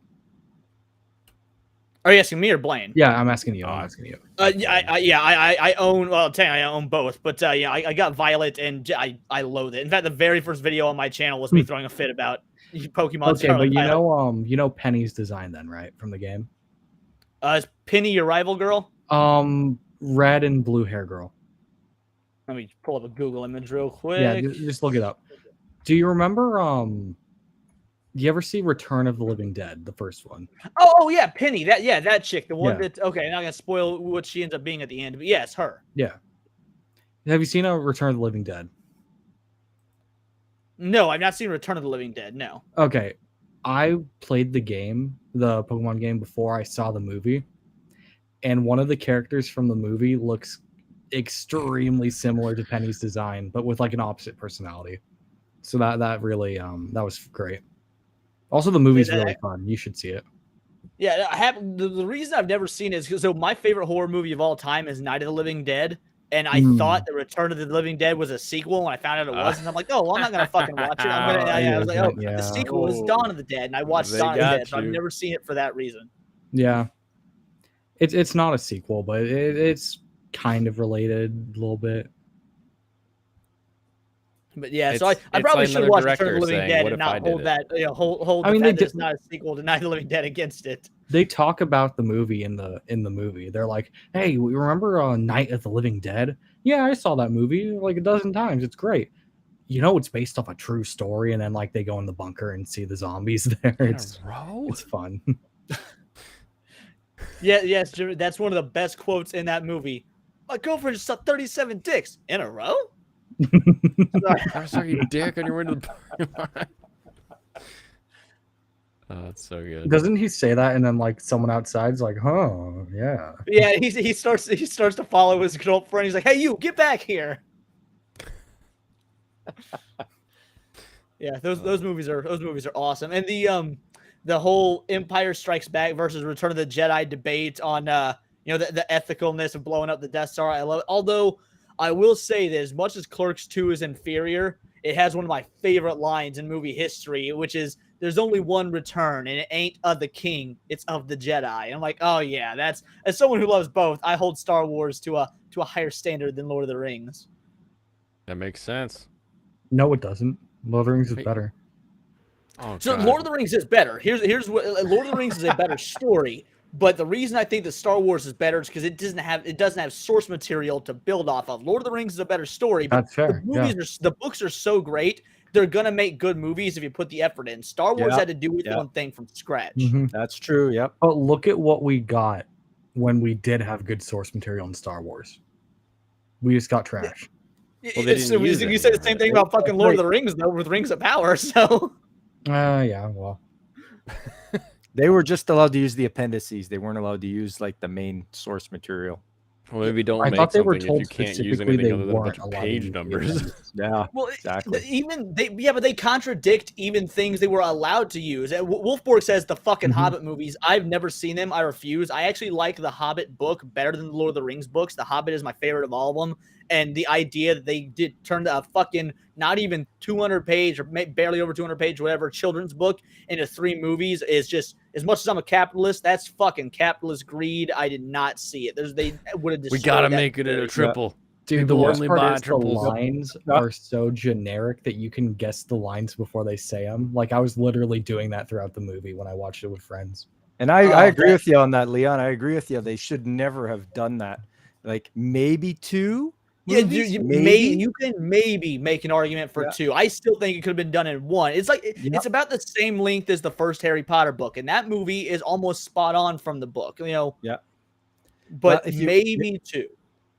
Are you asking me or Blaine? Yeah, I'm asking you. I'm asking you. I own. Well, I own both, but yeah, I got Violet, and I loathe it. In fact, the very first video on my channel was me throwing a fit about Pokemon. Okay, Scarlet but Violet. you know Penny's design then, right, from the game? Is Penny your rival girl? Red and blue hair girl. Let me pull up a Google image real quick. Yeah, just look it up. Do you remember? Do you ever see Return of the Living Dead, the first one? Oh yeah, Penny. That chick, the one Yeah. that. Okay, not gonna spoil what she ends up being at the end, but yes, her. Yeah. Have you seen a Return of the Living Dead? No, I've not seen Return of the Living Dead. No. Okay, I played the game, the Pokemon game, before I saw the movie, and one of the characters from the movie looks extremely similar to Penny's design, but with like an opposite personality. So that really that was great. Also, the movie's that- really fun. You should see it. Yeah, the reason I've never seen it is because my favorite horror movie of all time is Night of the Living Dead, and I thought the Return of the Living Dead was a sequel, and I found out it wasn't. I'm like, oh, well, I'm not gonna fucking watch it. I'm gonna. I was like, oh, Yeah. the sequel is Dawn of the Dead, and I watched They Dawn of the got Dead, so I've you. never seen it for that reason. Yeah, it's not a sequel, but it's kind of related a little bit. But yeah, so It's I probably like should another watch Return of director the Living saying, Dead "What and if I not did hold it?" that, hold I the mean, fact they that did- it's not a sequel to Night of the Living Dead against it. They talk about the movie in the movie. They're like, "Hey, we remember Night of the Living Dead? Yeah, I saw that movie like a dozen times. It's great. You know, it's based off a true story." And then like they go in the bunker and see the zombies there. It's fun. Yeah, yes, Jimmy, that's one of the best quotes in that movie. My girlfriend just saw 37 dicks in a row. I saw you dick on your way to the parking lot. Oh, that's so good. Doesn't he say that? And then like someone outside's like, "Huh, yeah." Yeah, he starts to follow his girlfriend. He's like, "Hey, you, get back here!" Yeah, those movies are awesome, and the whole Empire Strikes Back versus Return of the Jedi debate on the ethicalness of blowing up the Death Star. I love it. Although I will say that as much as Clerks 2 is inferior, it has one of my favorite lines in movie history, which is, "There's only one return, and it ain't of the king, it's of the Jedi." And I'm like, oh yeah, that's, as someone who loves both, I hold Star Wars to a higher standard than Lord of the Rings. That makes sense. No, it doesn't. Lord of the Rings is Wait. better. Oh, So God. Lord of the Rings is better. Here's what Lord of the Rings is a better story. But the reason I think that Star Wars is better is because it doesn't have source material to build off of. Lord of the Rings is a better story, but That's fair. the books are so great. They're gonna make good movies if you put the effort in. Star Wars Yeah. had to do its Yeah. own thing from scratch. Mhm. That's true. Yep. But look at what we got when we did have good source material in Star Wars. We just got trash. Well, they It's- didn't use you any said the of same it. thing about fucking Lord of the Rings though, with Rings of Power. So Yeah, well. They were just allowed to use the appendices. They weren't allowed to use like the main source material. Well, maybe don't I make thought they something were if told you can't use specifically anything they other than a bunch weren't of allowed to page use the numbers. appendices. Yeah. well, Exactly. but they contradict even things they were allowed to use. Wolfborg says the fucking Hobbit movies. I've never seen them. I refuse. I actually like the Hobbit book better than the Lord of the Rings books. The Hobbit is my favorite of all of them. And the idea that they did turn a fucking not even 200 page or barely over 200 page, whatever, children's book into 3 movies is just, as much as I'm a capitalist, that's fucking capitalist greed. I did not see it. They would have We destroyed gotta that make it in a theory. triple. Dude, the People worst only part buy is the triples. lines Yeah. are so generic that you can guess the lines before they say them. Like I was literally doing that throughout the movie when I watched it with friends. And I agree that- with you on that, Leon. I agree with you. They should never have done that. Like maybe 2 Yeah, movies, you can maybe make an argument for Yeah. 2. I still think it could have been done in 1. It's like Yep. it's about the same length as the first Harry Potter book, and that movie is almost spot on from the book, you know. Yeah. But Well, if you- maybe 2.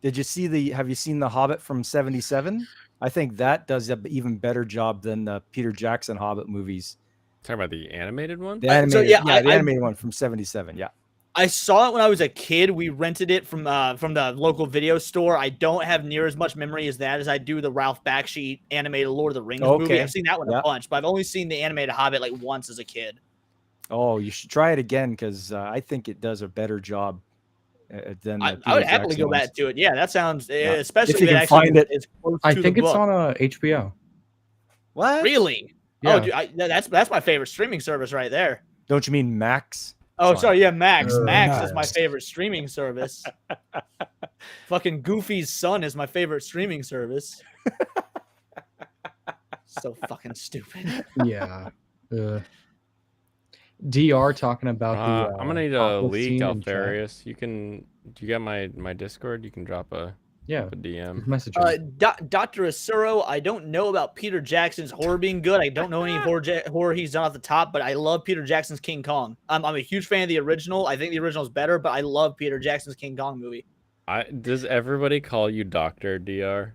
Did you see have you seen The Hobbit from 77? I think that does an even better job than the Peter Jackson Hobbit movies. Talking about the animated one. The So, animated, yeah, the I- animated one from 77. Yeah. I saw it when I was a kid. We rented it from the local video store. I don't have near as much memory as that as I do the Ralph Bakshi animated Lord of the Rings movie. Okay. I've seen that one Yeah. a bunch, but I've only seen the animated Hobbit like once as a kid. Oh, you should try it again because I think it does a better job than the I Peter would happily Jackson go ones. back to it. Yeah, that sounds Yeah. especially If you if it can actually find it. is close I to think the it's book. on HBO. What? Really? Yeah. Oh, dude, that's my favorite streaming service right there. Don't you mean Max? Oh, Sorry. sorry, yeah, Max. Max is my Max. favorite streaming service. Fucking Goofy's son is my favorite streaming service. So fucking stupid. Yeah. DR talking about the. I'm gonna need a Apocalypse leak, scene in chat. Alfarius. You can. Do you got my Discord? You can drop a Yeah. DM. Message. Dr. Asuro, I don't know about Peter Jackson's horror being good. I don't know any horror he's done off the top, but I love Peter Jackson's King Kong. I'm a huge fan of the original. I think the original is better, but I love Peter Jackson's King Kong movie. Does everybody call you Doctor DR?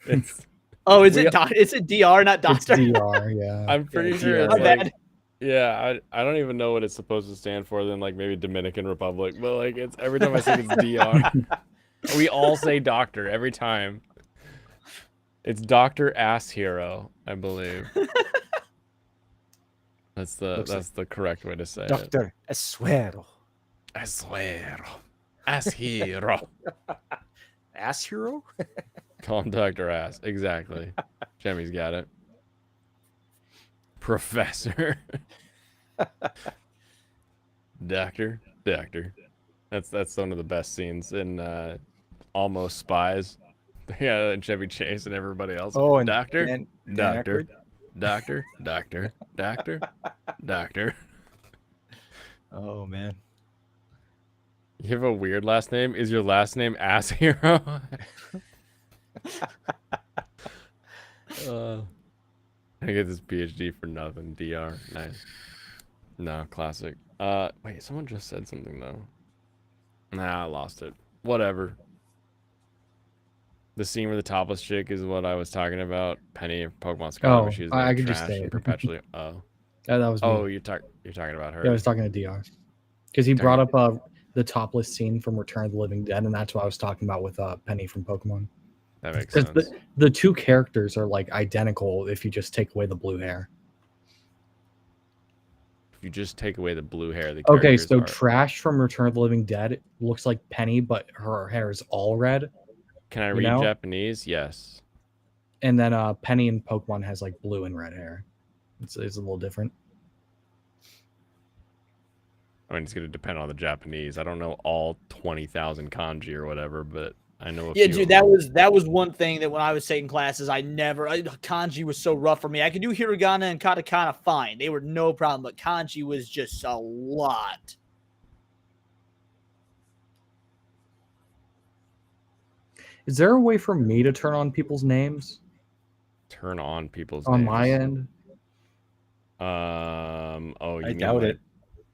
It's, Oh, is We- it is it DR, not It's Doctor? DR. Yeah. I'm pretty Yeah, sure it's My like, bad. yeah, I don't even know what it's supposed to stand for. Then like maybe Dominican Republic, but like it's every time I say it's DR, we all say Doctor every time. It's Doctor Ass Hero, I believe. That's the correct way to say it. Doctor Asuero. Asuero. Ass Hero. Ass Hero? Call him Dr. Ass. Exactly. Jimmy's got it. Professor. Doctor. That's one of the best scenes in Almost Spies. Yeah, and Chevy Chase and everybody else. Oh, and Doctor. Dan Doctor. Aykroyd? Doctor. Oh, man. You have a weird last name? Is your last name Ass Hero? I get this PhD for nothing. DR. Nice. No, classic. Wait, someone just said something though. Nah, I lost it. Whatever. The scene where the topless chick is what I was talking about. Penny of Pokemon Scarlet. where Oh, she was I being could just trashed say and it. perpetually. Oh. Yeah, that was me. Oh, you're talking about her. Yeah, I was talking to DR because he brought up the topless scene from Return of the Living Dead, and that's what I was talking about with Penny from Pokemon. That makes Because sense. the two characters are like identical if you just take away the blue hair. If you just take away the blue hair, the Okay, characters so are- Trash from Return of the Living Dead looks like Penny, but her hair is all red. Can I you read know? Japanese? Yes. And then Penny in Pokemon has like blue and red hair. It's a little different. I mean, it's going to depend on the Japanese. I don't know all 20,000 kanji or whatever, but I know a Yeah, few. dude, that was one thing that when I was taking classes, kanji was so rough for me. I could do hiragana and katakana fine; they were no problem, but kanji was just a lot. Is there a way for me to turn on people's names Turn on people's on names. my end? Oh, you I mean doubt like- it.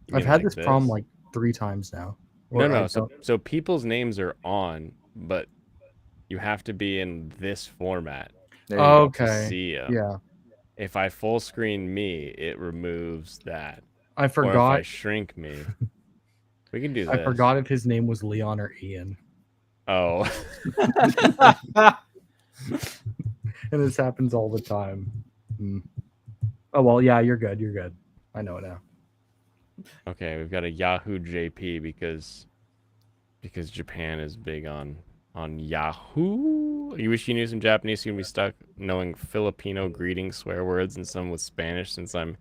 you I've mean had like this problem like 3 times now. No, Or no. I So, don't- so people's names are on, but you have to be in this format. There you go. to okay. see 'em. Yeah, If I full screen me, it removes that. I Or if I forgot. shrink me, we can do this. I forgot if his name was Leon or Ian. Oh, And this happens all the time. Oh well, yeah, you're good. You're good. I know it now. okay. We've got a Yahoo JP because Japan is big on Yahoo. You wish you knew some Japanese. You're gonna be stuck knowing Filipino greeting swear words and some with Spanish since I'm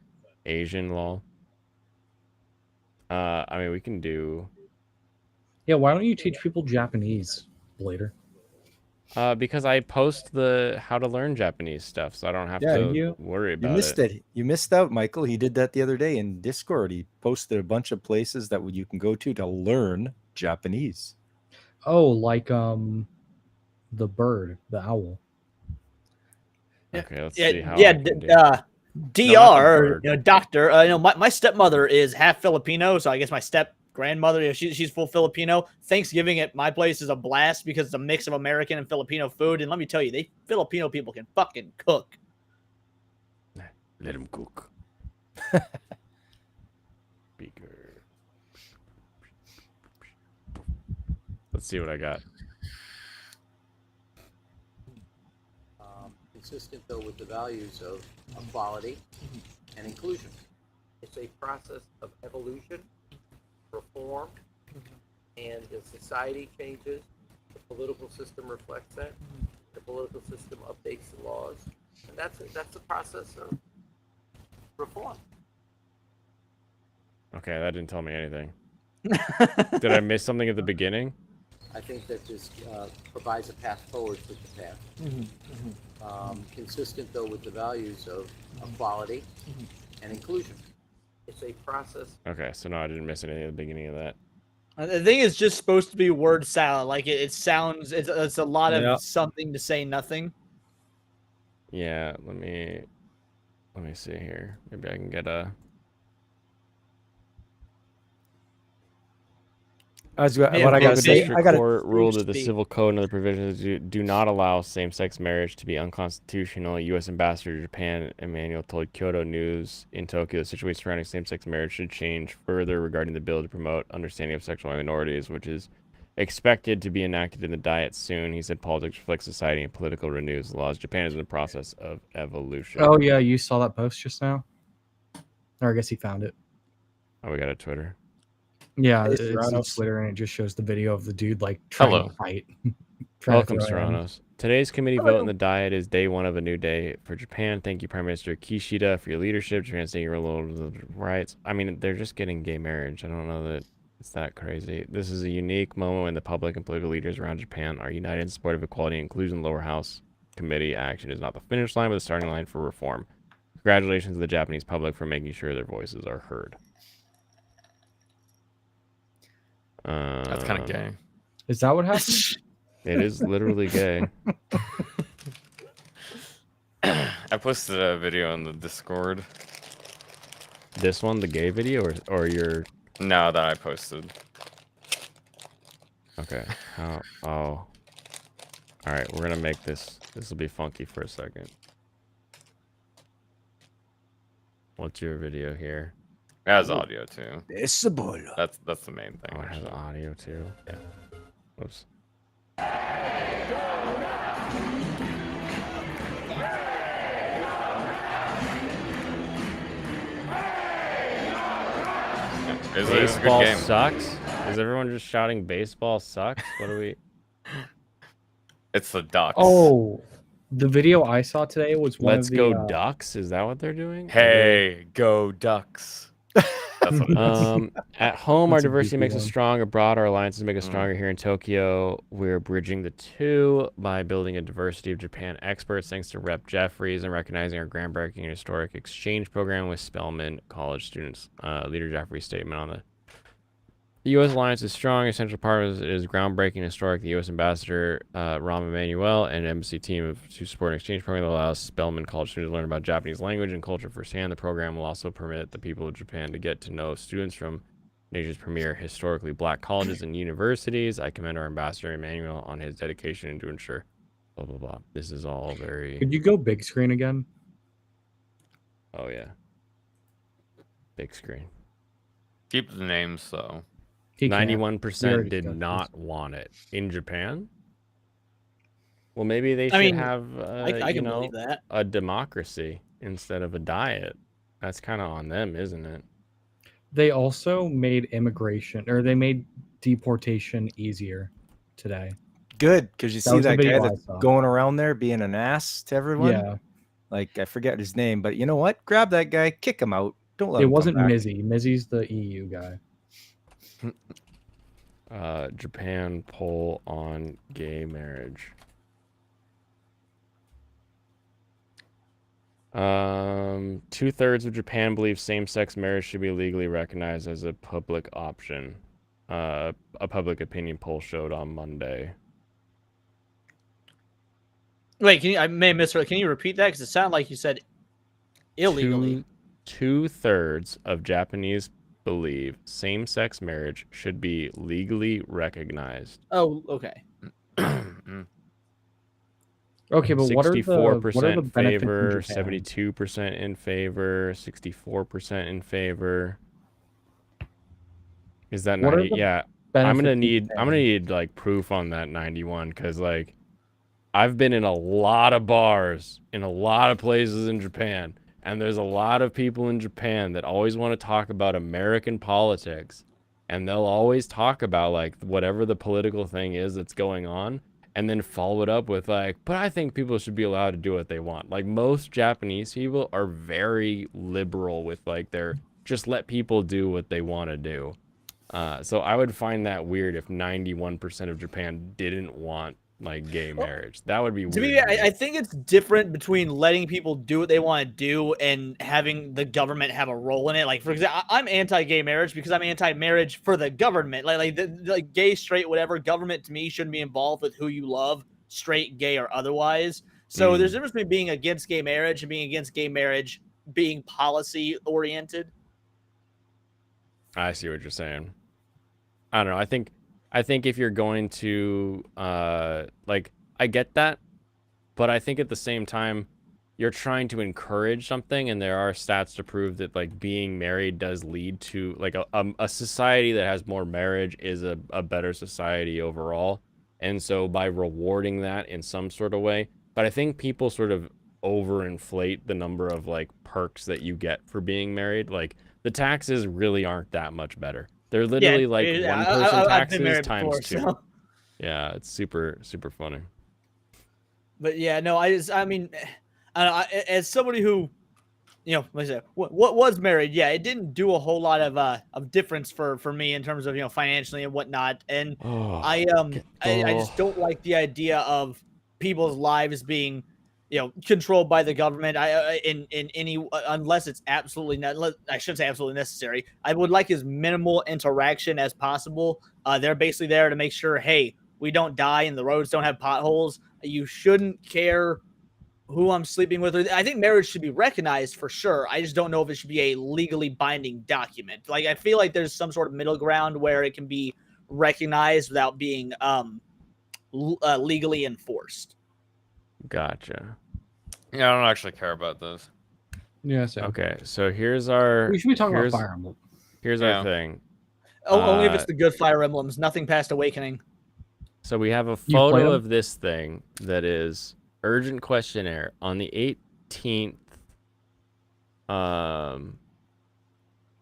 Asian. Lol. I mean, we can do. Yeah, why don't you teach people Japanese later? Because I post the how to learn Japanese stuff, so I don't have Yeah, to worry You about missed it. You missed out, Michael. He did that the other day in Discord. He posted a bunch of places that you can go to learn Japanese. Oh, like the bird, the owl. Okay, let's Yeah, see how yeah. I can do. Dr. bird. Doctor. My stepmother is half Filipino, so I guess my step grandmother, she's full Filipino. Thanksgiving at my place is a blast because it's a mix of American and Filipino food. And let me tell you, Filipino people can fucking cook. Let him cook. Speaker. Let's see what I got. Consistent, though, with the values of equality and inclusion. It's a process of evolution, reform, and as society changes, the political system reflects that. The political system updates the laws, and that's the process of reform. Okay, that didn't tell me anything. Did I miss something at the beginning? I think that this provides a path forward for Japan. Consistent, though, with the values of equality and inclusion. It's a process. Okay, so no, I didn't miss anything at the beginning of that. The thing is just supposed to be word salad. Like it sounds, it's a lot of something to say nothing. Yeah, let me see here. Maybe I can get a. What I got to say, I got court ruled that the civil code and other provisions do not allow same-sex marriage to be unconstitutional. U.S. Ambassador to Japan Emmanuel told Kyoto News in Tokyo the situation surrounding same-sex marriage should change further regarding the bill to promote understanding of sexual minorities, which is expected to be enacted in the Diet soon. He said politics reflects society and political renews the laws. Japan is in the process of evolution. Oh yeah, you saw that post just now? Or I guess he found it. Oh, we got a Twitter. Yeah, Hey, it's on Twitter, and it just shows the video of the dude like trying to fight. Welcome, Serranos. Today's committee vote in the Diet is day one of a new day for Japan. Thank you, Prime Minister Kishida, for your leadership. Japan's taking your rights. I mean, they're just getting gay marriage. I don't know that it's that crazy. This is a unique moment when the public and political leaders around Japan are united in support of equality and inclusion. Lower house committee action is not the finish line, but the starting line for reform. Congratulations to the Japanese public for making sure their voices are heard. That's kind of gay. Is that what happened? It is literally gay. I posted a video in the Discord. This one, the gay video, or your? No, that I posted. Okay. Oh. All right, we're gonna make this. This will be funky for a second. What's your video here? It has audio too. That's the main thing. Oh, it has audio too. Yeah. Whoops. Baseball sucks? Is everyone just shouting baseball sucks? What are we? It's the Ducks. Oh, the video I saw today was one Let's of the, go Ducks. Is that what they're doing? Hey, go Ducks. That's what it is. At home, our That's a diversity goofy makes us one. strong. Abroad, our alliances make us stronger. Here in Tokyo, we're bridging the two by building a diversity of Japan experts, thanks to Rep. Jeffries, and recognizing our groundbreaking and historic exchange program with Spelman College students. Leader Jeffries' statement on the U.S. alliance is strong. Essential part of it is groundbreaking and historic. The U.S. Ambassador, Rahm Emanuel, and embassy team to support an exchange program that allows Spelman College students to learn about Japanese language and culture firsthand. The program will also permit the people of Japan to get to know students from Asia's premier historically black colleges and universities. I commend our Ambassador Emanuel on his dedication to ensure blah, blah, blah. This is all very... Could you go big screen again? Oh, yeah. Big screen. Keep the names, though. 91% did not want it in Japan. Well, maybe they should have, I can believe that. a democracy instead of a diet. That's kind of on them, isn't it? They also made immigration, or they made deportation easier today. Good, because you That see was the that guy video I that's saw. going around there being an ass to everyone. Yeah. Like I forget his name, but you know what? Grab that guy, kick him out. Don't let It him come wasn't back. Mizzy. Mizzy's the EU guy. Japan poll on gay marriage. 2/3 of Japan believe same-sex marriage should be legally recognized as a public option. a public opinion poll showed on Monday. Wait, I may have misheard. Can you repeat that? Because it sounded like you said illegally. Two-thirds of Japanese believe same-sex marriage should be legally recognized. Oh, okay. Okay, but what are the 64% benefits in favor, Japan? 72% in favor, 64% in favor. Is that What are 90? the Yeah, I'm gonna benefits in need like proof on that 91 because like I've been in a lot of bars in a lot of places in Japan, and there's a lot of people in Japan that always want to talk about American politics, and they'll always talk about like whatever the political thing is that's going on, and then follow it up with like, but I think people should be allowed to do what they want. Like most Japanese people are very liberal with like their just let people do what they want to do. So I would find that weird if 91% of Japan didn't want like gay marriage. That would be weird. To me, I think it's different between letting people do what they want to do and having the government have a role in it. Like, for example, I'm anti-gay marriage because I'm anti-marriage for the government. Like gay, straight, whatever. Government to me shouldn't be involved with who you love, straight, gay, or otherwise. So there's a difference between being against gay marriage and being against gay marriage being policy oriented. I see what you're saying. I don't know. I think if you're going to like I get that, but I think at the same time you're trying to encourage something, and there are stats to prove that like being married does lead to like a society that has more marriage is a better society overall. And so by rewarding that in some sort of way, but I think people sort of overinflate the number of like perks that you get for being married. Like the taxes really aren't that much better. They're literally like one person taxes times two. So. Yeah, it's super funny. But yeah, no, I mean, as somebody who, you know, like I said, what was married, yeah, it didn't do a whole lot of difference for me in terms of, you know, financially and whatnot. And I just don't like the idea of people's lives being, you know, controlled by the government. In any unless it's absolutely not. I shouldn't say absolutely necessary. I would like as minimal interaction as possible. They're basically there to make sure, hey, we don't die and the roads don't have potholes. You shouldn't care who I'm sleeping with. I think marriage should be recognized for sure. I just don't know if it should be a legally binding document. Like I feel like there's some sort of middle ground where it can be recognized without being legally enforced. Gotcha. Yeah, I don't actually care about those. Yeah, so. Okay, so here's our. We should be talking about Fire Emblem. Here's our thing. Only if it's the good Fire Emblems. Nothing past Awakening. So we have a photo of this thing that is urgent questionnaire on the 18th,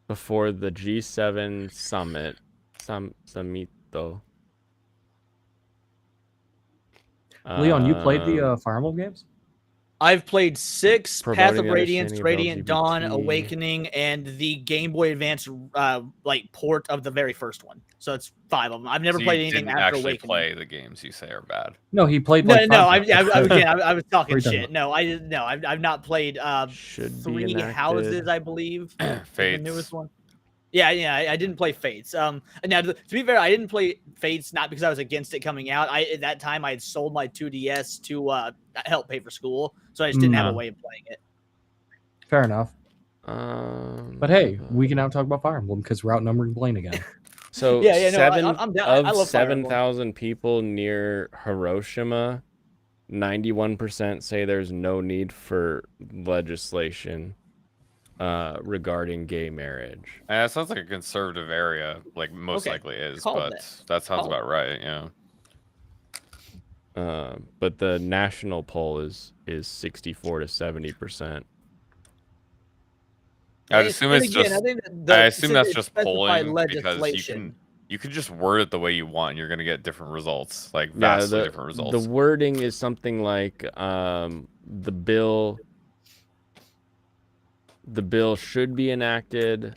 before the G7 summit, Samito. Leon, you played the Fire Emblem games? I've played 6, Path of Radiance, understanding of Radiant Dawn, LGBT. Awakening, and the Game Boy Advance like port of the very first one. So it's 5 of them. I've never So played you anything didn't after actually Awakening. play the games you say are bad. No, he played. No, Like no, I was talking What are you shit. No, I've not played Should be 3 enacted. houses, I believe. The Fates. newest one. Yeah, I didn't play Fates. Now to be fair, I didn't play Fates not because I was against it coming out. At that time I had sold my 2DS to help pay for school, so I just didn't have a way of playing it. Fair enough. But hey, we can now talk about Fire Emblem because we're outnumbering Blaine again. So Yeah, no, I'm down. I of love Fire Emblem. 7,000 people near Hiroshima, 91% say there's no need for legislation regarding gay marriage. Yeah, it sounds like a conservative area, like most Okay, likely is, call but that sounds Call about right. Yeah. But the national poll is 64 to 70%. I'd assume And it's again, just. I think that I assume since that's it's just specified polling because legislation. you can just word it the way you want. And you're gonna get different results, like Yeah, vastly different results. the wording is something like the bill should be enacted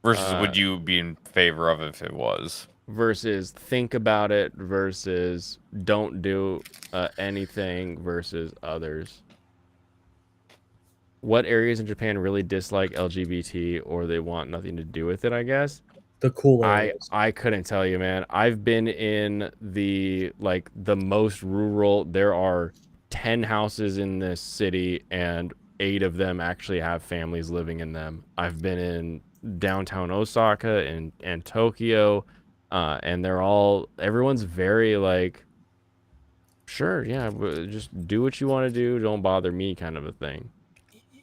Versus, would you be in favor of if it was? versus think about it versus don't do anything versus others. What areas in Japan really dislike LGBT or they want nothing to do with it, I guess? the cool areas. I couldn't tell you, man. I've been in the most rural. There are 10 houses in this city, and 8 of them actually have families living in them. I've been in downtown Osaka and Tokyo, and everyone's very like, sure, yeah, just do what you want to do. Don't bother me, kind of a thing.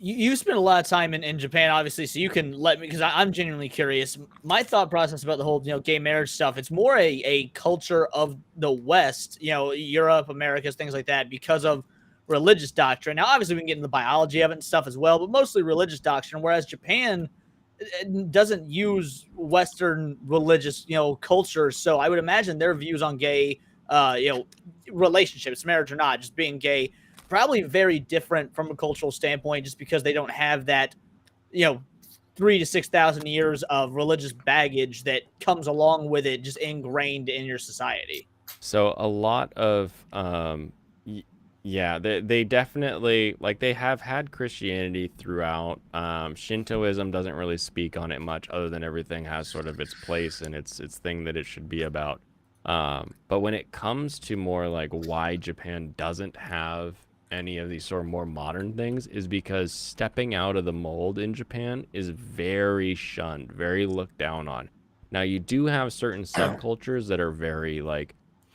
You spent a lot of time in Japan, obviously, so you can let me, because I'm genuinely curious. My thought process about the whole, gay marriage stuff, it's more a culture of the West, Europe, Americas, things like that, because of religious doctrine. Now, obviously, we can get into the biology of it and stuff as well, but mostly religious doctrine, whereas Japan doesn't use Western religious, culture. So I would imagine their views on gay, relationships, marriage or not, just being gay, probably very different from a cultural standpoint, just because they don't have that, 3,000 to 6,000 years of religious baggage that comes along with it, just ingrained in your society. So a lot of, yeah, they definitely, they have had Christianity throughout. Shintoism doesn't really speak on it much, other than everything has sort of its place and its thing that it should be about. But when it comes to more why Japan doesn't have any of these sort of more modern things, is because stepping out of the mold in Japan is very shunned, very looked down on. Now, you do have certain subcultures that are very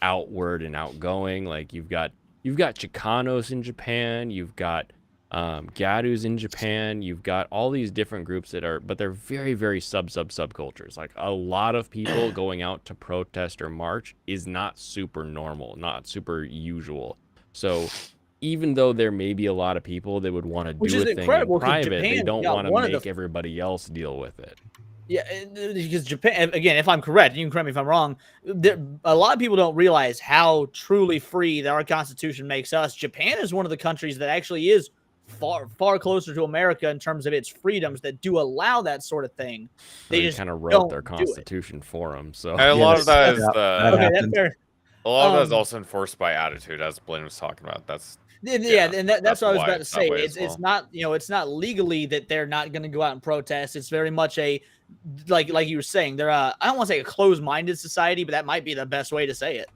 outward and outgoing. You've got Chicanos in Japan, you've got Gadus in Japan, you've got all these different groups but they're very, very subcultures. A lot of people going out to protest or march is not super normal, not super usual. So even though there may be a lot of people that would want to do a thing in private, they don't want to make everybody else deal with it. Yeah, because Japan, again, if I'm correct, you can correct me if I'm wrong, a lot of people don't realize how truly free that our Constitution makes us. Japan is one of the countries that actually is far closer to America in terms of its freedoms that do allow that sort of thing. They just kind of wrote their Constitution for them. So a lot of that is a lot of that is also enforced by attitude, as Blaine was talking about. That's and that's what I was about to say. It's not it's not legally that they're not going to go out and protest. It's very much a like you were saying, they're I don't want to say a closed-minded society, but that might be the best way to say it.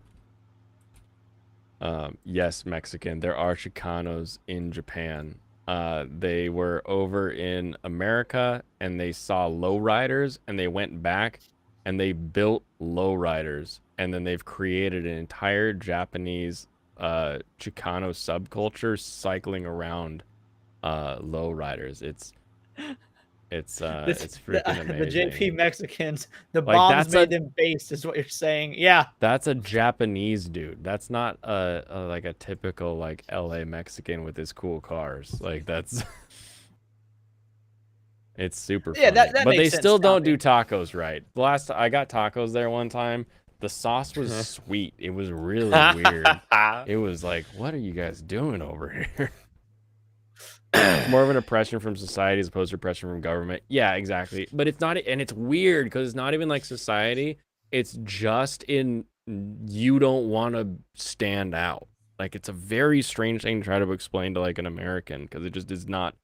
Yes, Mexican. There are Chicanos in Japan. They were over in America and they saw lowriders and they went back and they built lowriders, and then they've created an entire Japanese Chicano subculture cycling around lowriders. It's freaking amazing. The JP Mexicans, the bombs made them based, is what you're saying. Yeah, that's a Japanese dude. That's not a typical LA Mexican with his cool cars. That's it's super funny. That but makes they sense still now, don't do tacos right. The last I got tacos there one time, the sauce was sweet. It was really weird. It was what are you guys doing over here? More of an oppression from society as opposed to oppression from government. Yeah, exactly. But it's not, and it's weird because it's not even society. It's just you don't want to stand out. It's a very strange thing to try to explain to an American, because it just does not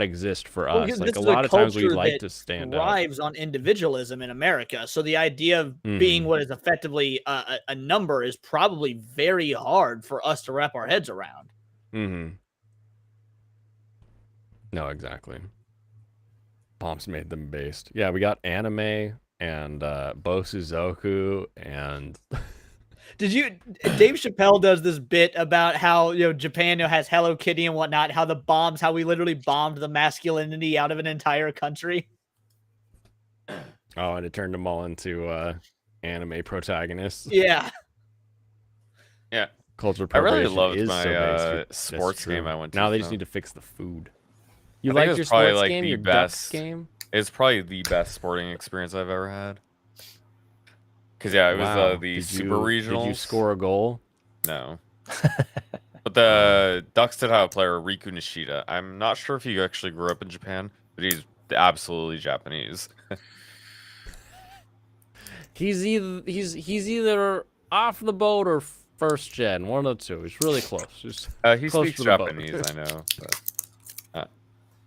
exist for us. A lot of times we like to stand out. Thrives on individualism in America. So the idea of being what is effectively a number is probably very hard for us to wrap our heads around. Mm-hmm. No, exactly. Bombs made them based. Yeah, we got anime and Bosuzoku and Dave Chappelle does this bit about how Japan has Hello Kitty and whatnot, how we literally bombed the masculinity out of an entire country. Oh, and it turned them all into anime protagonists. Yeah. Yeah. Cultural I really appropriation loved my sports game I went to. Now they just need to fix the food. You I think like your probably sports game, your best game? It's probably the best sporting experience I've ever had. Because it was the Super Regionals. Did you score a goal? No. But the Ducks did have a player, Riku Nishida. I'm not sure if he actually grew up in Japan, but he's absolutely Japanese. He's either off the boat or first gen, one of the two. He's really close. He speaks Japanese, I know. But,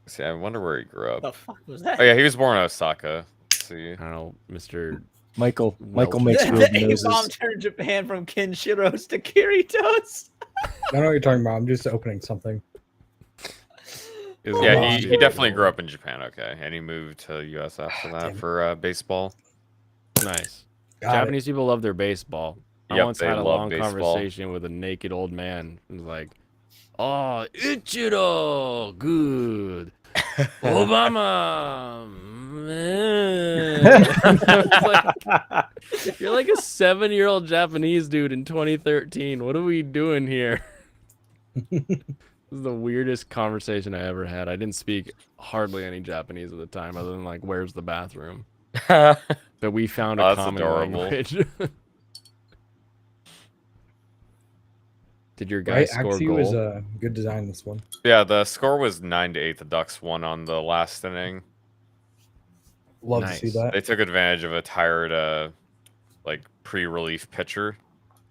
see, I wonder where he grew up. The fuck was that? Oh yeah, he was born in Osaka. see. I don't know, Mr. Michael Welch. makes The weird A-bomb noses. turned Japan from Kenshiros to Kiritos. I don't know what you're talking about. I'm just opening something. Is Yeah, long, he dude. definitely grew up in Japan. Okay, and he moved to U.S. after that for baseball. Nice. Got Japanese people love their baseball. I Yep, once they had a love long baseball. conversation with a naked old man. He was like, "Oh, Ichiro, good. Obama, man." I was like, you're like a 7-year-old Japanese dude in 2013. What are we doing here? This is the weirdest conversation I ever had. I didn't speak hardly any Japanese at the time, other than like, "Where's the bathroom?" But we found Oh, a that's common adorable. language. Did your Right, guys score Axie goal? was a good design this one. Yeah, the score was 9-8. The Ducks won on the last inning. Love to see that. They took advantage of a tired, like pre-relief pitcher.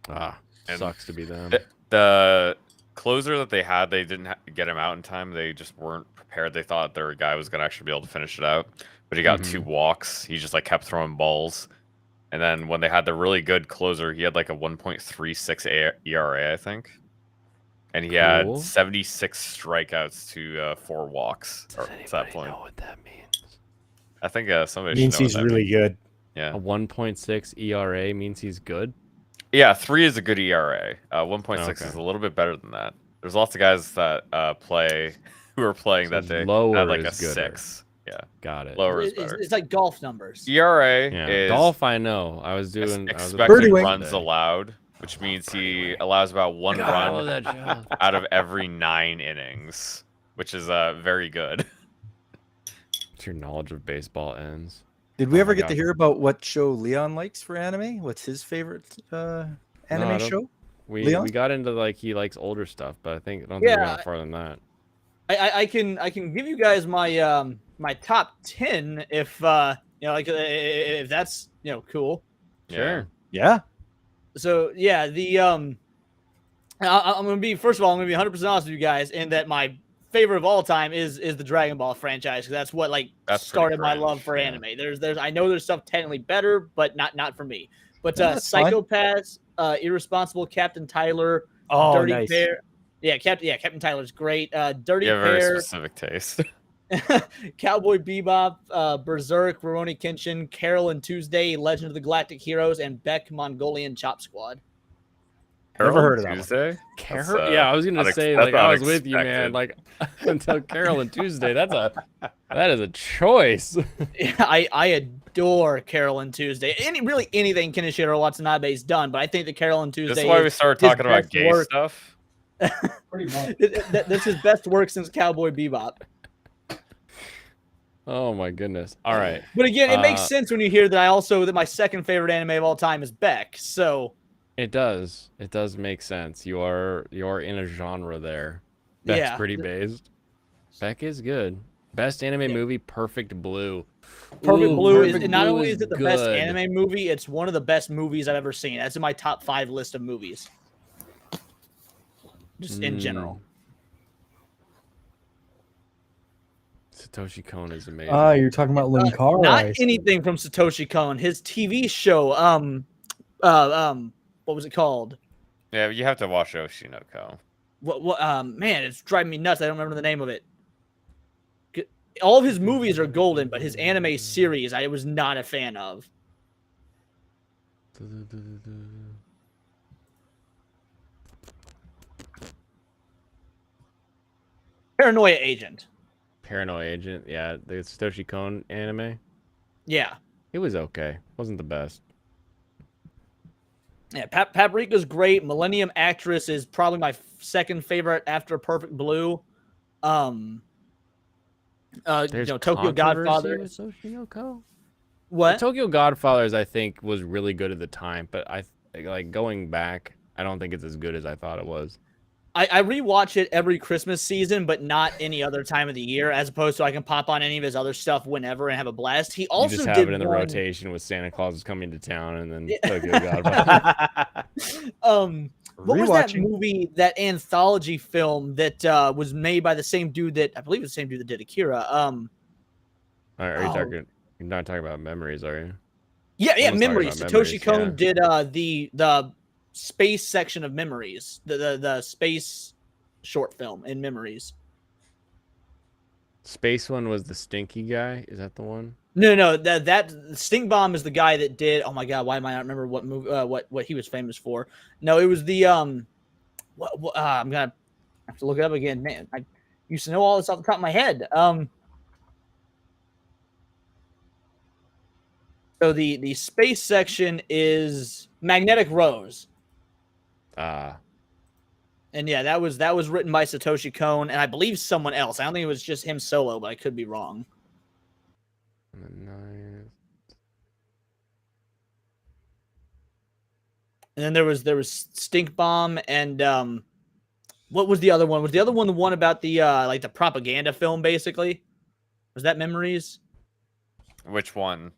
Ah, And sucks to be them. The closer that they had, they didn't get him out in time. They just weren't prepared. They thought their guy was gonna actually be able to finish it out, but he got 2 walks. He just like kept throwing balls. And then when they had the really good closer, he had like a 1.36 ERA, I think. And he had Cool. 76 strikeouts to 4 walks. Does At that point, know what that means? I think somebody Means should know he's what that really means. good. Yeah, A 1.6 ERA means he's good. yeah. 3 is a good ERA. 1.6 Okay. is a little bit better than that. There's lots of guys that play who are playing So that day. lower Had like a is gooder. 6. Yeah, Got it. lower is It's, better. it's like golf numbers. ERA Yeah, is golf. I know. I was doing. I was at the expected range runs today. allowed, which means he allows about 1 God, I love run that show. out of every 9 innings, which is very good. What's your knowledge of baseball ends? Did we Oh ever my get to God. hear about what show Leon likes for anime? What's his favorite anime I don't- show? We Leon? we got into like he likes older stuff, but I don't think we Yeah. went farther than that. I can give you guys my my top 10 if like if that's cool. Sure. Yeah. So yeah, the I'm gonna be first of all I'm gonna be 100% honest with you guys in that my favorite of all time is the Dragon Ball franchise because that's what That's pretty started my cringe, love for yeah. anime. There's I know there's stuff technically better, but not for me. But Yeah, that's fine. Psychopaths, Irresponsible, Captain Tyler, Oh, Dirty nice. Pair. Yeah, Captain Tyler's great. Dirty You have very Pair, specific taste. Cowboy Bebop, Berserk, Rurouni Kenshin, Carol and Tuesday, Legend of the Galactic Heroes, and Beck Mongolian Chop Squad. Never heard of that one. Tuesday? Carol? Yeah, I was gonna say that's like I was with you, man. unexpected. Like until Carol and Tuesday. That is a choice. Yeah, I adore Carol and Tuesday. Really anything Kenichiro Watanabe's done, but I think that Carol and Tuesday. This is why we started his talking about best gay work. stuff. Pretty much. This is his best work since Cowboy Bebop. Oh my goodness. All right. But again, it makes Uh, sense when you hear that my second favorite anime of all time is Beck. So It does. It does make sense. You are in a genre there. Beck's Yeah. pretty based. Beck is good. Best anime movie, Perfect Blue. Perfect Ooh, Blue is Perfect not Blue only is it the best good. anime movie, it's one of the best movies I've ever seen. That's in my top 5 list of movies. Just in general. Satoshi Kon is amazing. Ah, you're talking about Linkara. Not I see. anything from Satoshi Kon. His TV show, what was it called? Yeah, you have to watch Oshinoko. Man, it's driving me nuts. I don't remember the name of it. All of his movies are golden, but his anime series I was not a fan of. Paranoia Agent. Paranoia Agent. Yeah, the Satoshi Kon anime. Yeah. It was okay. Wasn't the best. Yeah, Paprika's great. Millennium Actress is probably my second favorite after Perfect Blue. There's Tokyo controversy Godfather. with Oshinoko? What? Tokyo Godfathers, I think, was really good at the time, but I like going back. I don't think it's as good as I thought it was. I rewatch it every Christmas season, but not any other time of the year, as opposed to I can pop on any of his other stuff whenever and have a blast. He also You just have did it in the one- rotation with Santa Claus is coming to town and then Tokyo Godfather. What was that Rewatching. movie, that anthology film that was made by the same dude that I believe it was the same dude that did Akira? Are you talking You're not talking about memories, are you? Yeah, Almost talking Memories. about Satoshi Memories, Kon did the space section of Memories, the space short film in Memories. Space one was the stinky guy. Is that the one? No, that Stink Bomb is the guy that did. Oh my god, why am I not remember what movie? What he was famous for? No, it was the I'm gonna have to look it up again. Man, I used to know all this off the top of my head. So the space section is Magnetic Rose. And yeah, that was written by Satoshi Kon and I believe someone else. I don't think it was just him solo, but I could be wrong. Nice. And then there was Stink Bomb and what was the other one? Was the other one the one about the like the propaganda film basically? Was that Memories? Which one?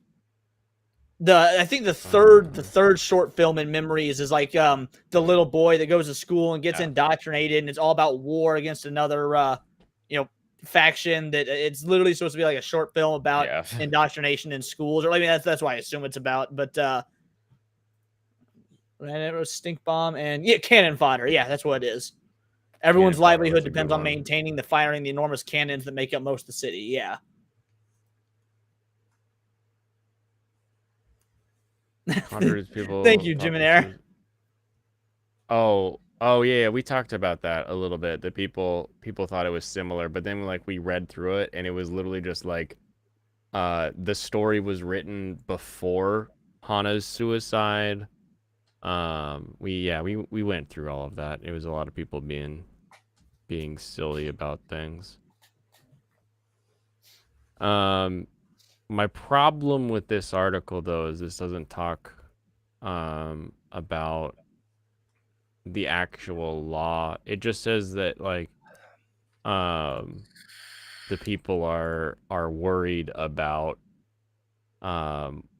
I think the third short film in Memories is like the little boy that goes to school and gets indoctrinated, and it's all about war against another faction. That it's literally supposed to be like a short film about indoctrination in schools, or I mean that's why I assume it's about. But and it was Stink Bomb and Cannon Fodder. Yeah, that's what it is. Everyone's livelihood depends on maintaining the firing the enormous cannons that make up most of the city. Yeah. Hundreds of people. Thank you, Jim and Air. Oh yeah, we talked about that a little bit. That people thought it was similar, but then we read through it, and it was literally just like, the story was written before Hana's suicide. We went through all of that. It was a lot of people being silly about things. My problem with this article, though, is this doesn't talk about the actual law. It just says that the people are worried about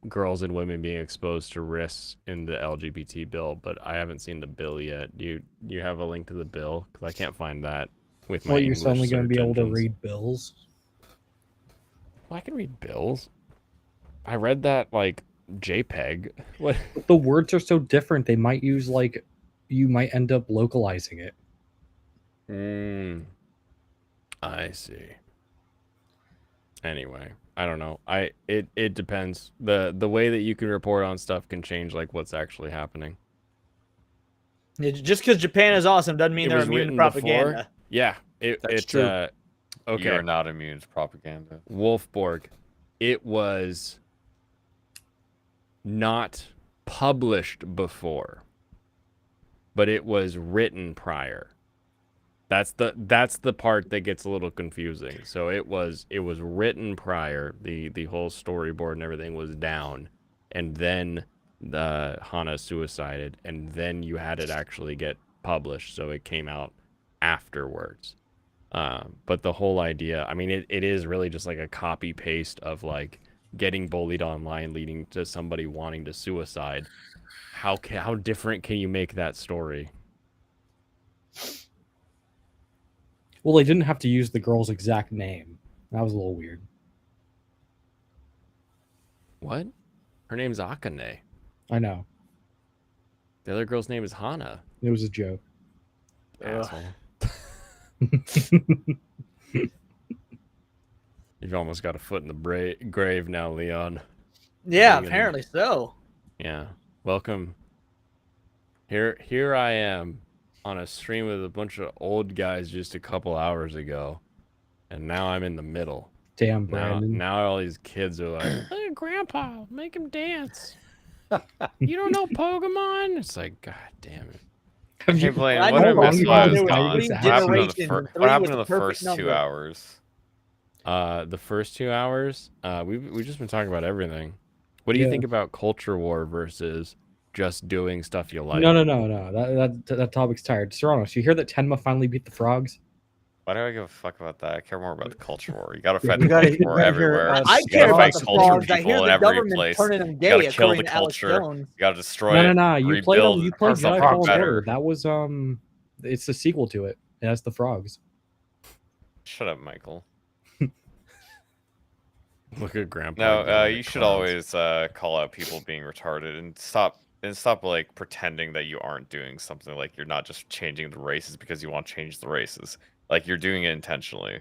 girls and women being exposed to risks in the LGBT bill, but I haven't seen the bill yet. Do you have a link to the bill? Because I can't find that with my Well, you're English suddenly going to be able to search engines. read bills. Well, I can read bills. I read that JPEG. What? The words are so different. They might use you might end up localizing it. I see. Anyway, I don't know. It depends. The way that you can report on stuff can change what's actually happening. Yeah, just because Japan is awesome doesn't mean they're immune to propaganda. Before. Yeah, That's true. Okay. You're not immune to propaganda. Wolfborg, it was not published before, but it was written prior. That's the part that gets a little confusing. So it was written prior. The whole storyboard and everything was down, and then the Hana suicided, and then you had it actually get published. So it came out afterwards. But the whole idea, I mean, it is really just like a copy paste of getting bullied online leading to somebody wanting to suicide. How different can you make that story? Well, they didn't have to use the girl's exact name. That was a little weird. What? Her name's Akane. I know. The other girl's name is Hana. It was a joke. Asshole. You've almost got a foot in the grave now, Leon. Yeah, apparently so. Yeah. Welcome. Here I am on a stream with a bunch of old guys just a couple hours ago, and now I'm in the middle. Damn, Brandon. Now all these kids are like, "Hey, Grandpa, make him dance." You don't know Pokemon? It's like, God damn it. What happened in the first 2 hours? The first 2 hours, we've just been talking about everything. What do you think about culture war versus just doing stuff you like? No. That topic's tired. Serrano, you hear that Tenma finally beat the frogs? Why do I give a fuck about that? I care more about the culture war. You gotta fight You the gotta- culture war you gotta everywhere. hear, I You care gotta about fight the culture frogs. I people hear in the every government place. turning them You gay, gotta kill according the to Alex culture. Jones. You gotta destroy it. No. You played rebuild, you played turn Jedi stuff Fallen better. Order. That was it's the sequel to it. It has the frogs. Shut up, Michael. Look at Grandpa. No, yelling you at should clouds. always call out people being retarded and stop like pretending that you aren't doing something. Like you're not just changing the races because you want to change the races. Like you're doing it intentionally.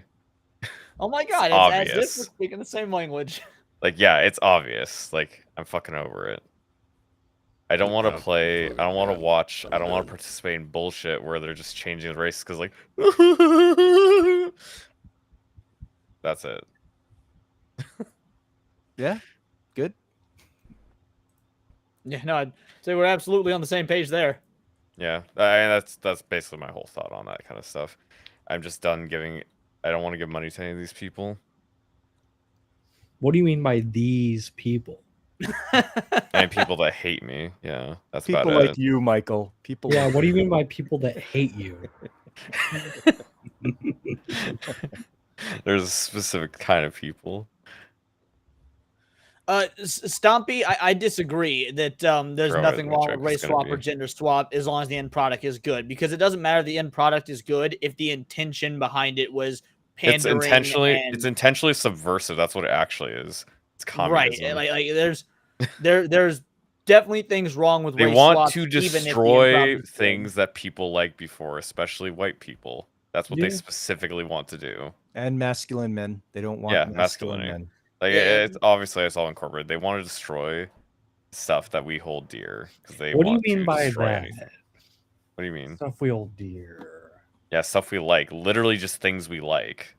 Oh my god, It's it's as if obvious. we're speaking the same language. Like yeah, it's obvious. Like I'm fucking over it. I don't want to play. I don't want to watch. I don't want to participate in bullshit where they're just changing the races because like. That's it. Yeah, good. Yeah, no, I'd say we're absolutely on the same page there. Yeah, that's basically my whole thought on that kind of stuff. I'm just done giving. I don't want to give money to any of these people. What do you mean by these people? And people that hate me. Yeah, that's People about like it. you, Michael. People. Yeah, like what do you mean by people that hate you? There's a specific kind of people. Stompy, I disagree that there's Throw it nothing in the wrong joke with race is gonna swap or be. gender swap as long as the end product is good, because it doesn't matter the end product is good if the intention behind it was pandering. It's intentionally subversive. That's what it actually is. It's communism. Right. Like there's definitely things wrong with They race want swaps, to even if the end destroy product is good. things that people like before, especially white people. That's what they Yeah. specifically want to do. And masculine men. They don't want masculine masculinity. men. Like Yeah. it's obviously it's all incorporated. They want to destroy stuff that we hold dear because they What do you want mean to by destroy that? anything. What do you mean? Stuff we hold dear. Yeah, stuff we like. Literally just things we like.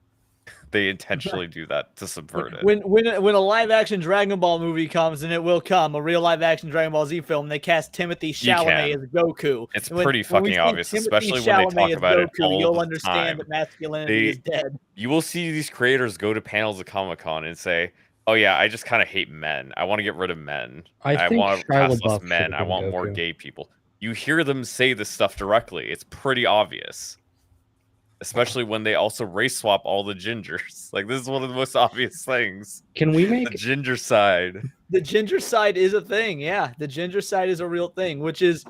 They intentionally do that to subvert it. When a live action Dragon Ball movie comes, and it will come, a real live action Dragon Ball Z film, they cast Timothy Chalamet can. as Goku. It's And pretty we fucking see obvious, Timothy especially when they Chalamet talk as about it all you'll the understand time. that masculinity is dead. You will see these creators go to panels at Comic-Con and say, "Oh yeah, I just kind of hate men. I want to get rid of men. I think want to Shia cast less LaBeouf men. should've I been want more Goku. gay people." You hear them say this stuff directly. It's pretty obvious. Especially when they also race swap all the gingers. Like this is one of the most obvious things. Can we The make ginger side. The ginger side is a thing. Yeah, the ginger side is a real thing, which is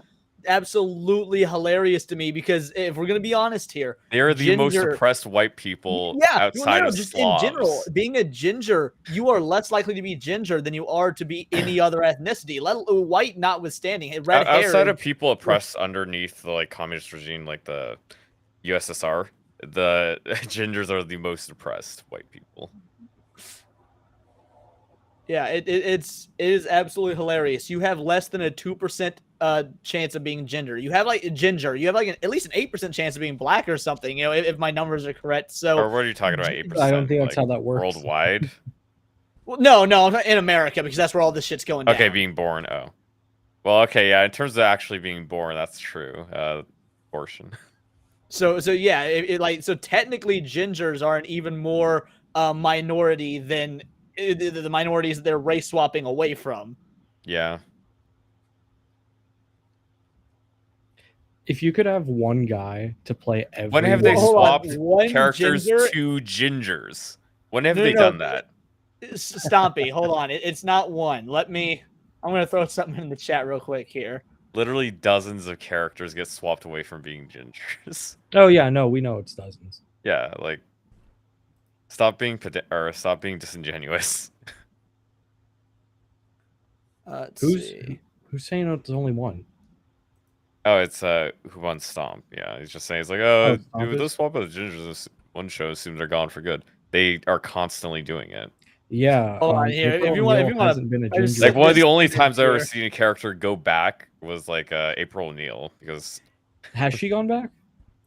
absolutely hilarious to me because if we're gonna be honest here, They're the most ginger- oppressed white people yeah, outside of just Slavs. in general, being a ginger, you are less likely to be ginger than you are to be any other ethnicity. White notwithstanding, red hair. Outside of people oppressed underneath the like communist regime, like the USSR, the gingers are the most oppressed white people. Yeah, it is absolutely hilarious. You have less than a 2% chance of being ginger. You have like ginger. You have like at least an 8% chance of being black or something. You know, if my numbers are correct. So, Or what are you talking about? 8%? I don't think that's how that works. Worldwide. well, no, not in America because that's where all this shit's going down. Okay, being born. Oh, well, okay, yeah. In terms of actually being born, that's true. Abortion. So yeah, so technically gingers are an even more minority than the minorities that they're race swapping away from. Yeah. if you could have one guy to play every When have they Hold on, swapped one characters ginger- to gingers? When have No, they no, done that? Stompy, hold on. It's not one. I'm going to throw something in the chat real quick here. Literally dozens of characters get swapped away from being gingers. Oh yeah, no, we know it's dozens. Yeah, like stop being stop being disingenuous. Let's Who's see. who's saying it's only one? Oh, it's who won Stomp. Yeah, he's just saying it's like, oh, Stomp dude, is- those swap of the gingers. This one show assumes they're gone for good. They are constantly doing it. Yeah. Hold on here. April If you want, O'Neil hasn't been a I just ginger. Like one of the this only in times I've ever here. seen a character go back was like April O'Neil because Has she gone back?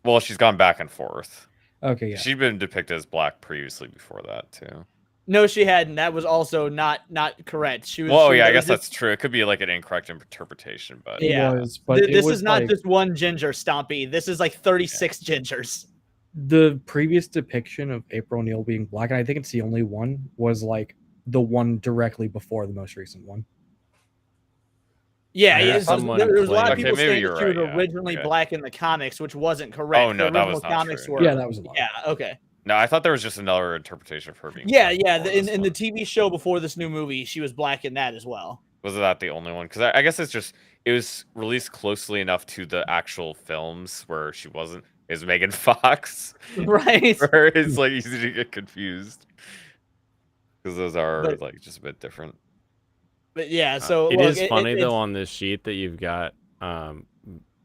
well, she's gone back and forth. Okay, yeah. She'd been depicted as black previously before that too. No, she hadn't. That was also not correct. She was. Well, she yeah, I was guess just- that's true. It could be like an incorrect interpretation, but It Yeah. was, but it This was is not like, just one ginger, Stompy. This is like 36 gingers. the previous depiction of April O'Neil being black, and I think it's the only one, was like the one directly before the most recent one. Yeah, Yeah, so someone there was a lot of claimed- people Okay, maybe saying you're that she was right, yeah, originally okay. black in the comics, which wasn't correct. Oh, no, the that original was not comics true. were. Yeah, that was a lie. Yeah, okay. no, I thought there was just another interpretation of her being. Yeah, black yeah. before In this the one. TV show before this new movie, she was black in that as well. Was that the only one? Because I guess it's just it was released closely enough to the actual films where she wasn't. Is Megan Fox? Right. Where it's like easy to get confused. because those are But- like just a bit different. But yeah, so it look, is funny it's- though on this sheet that you've got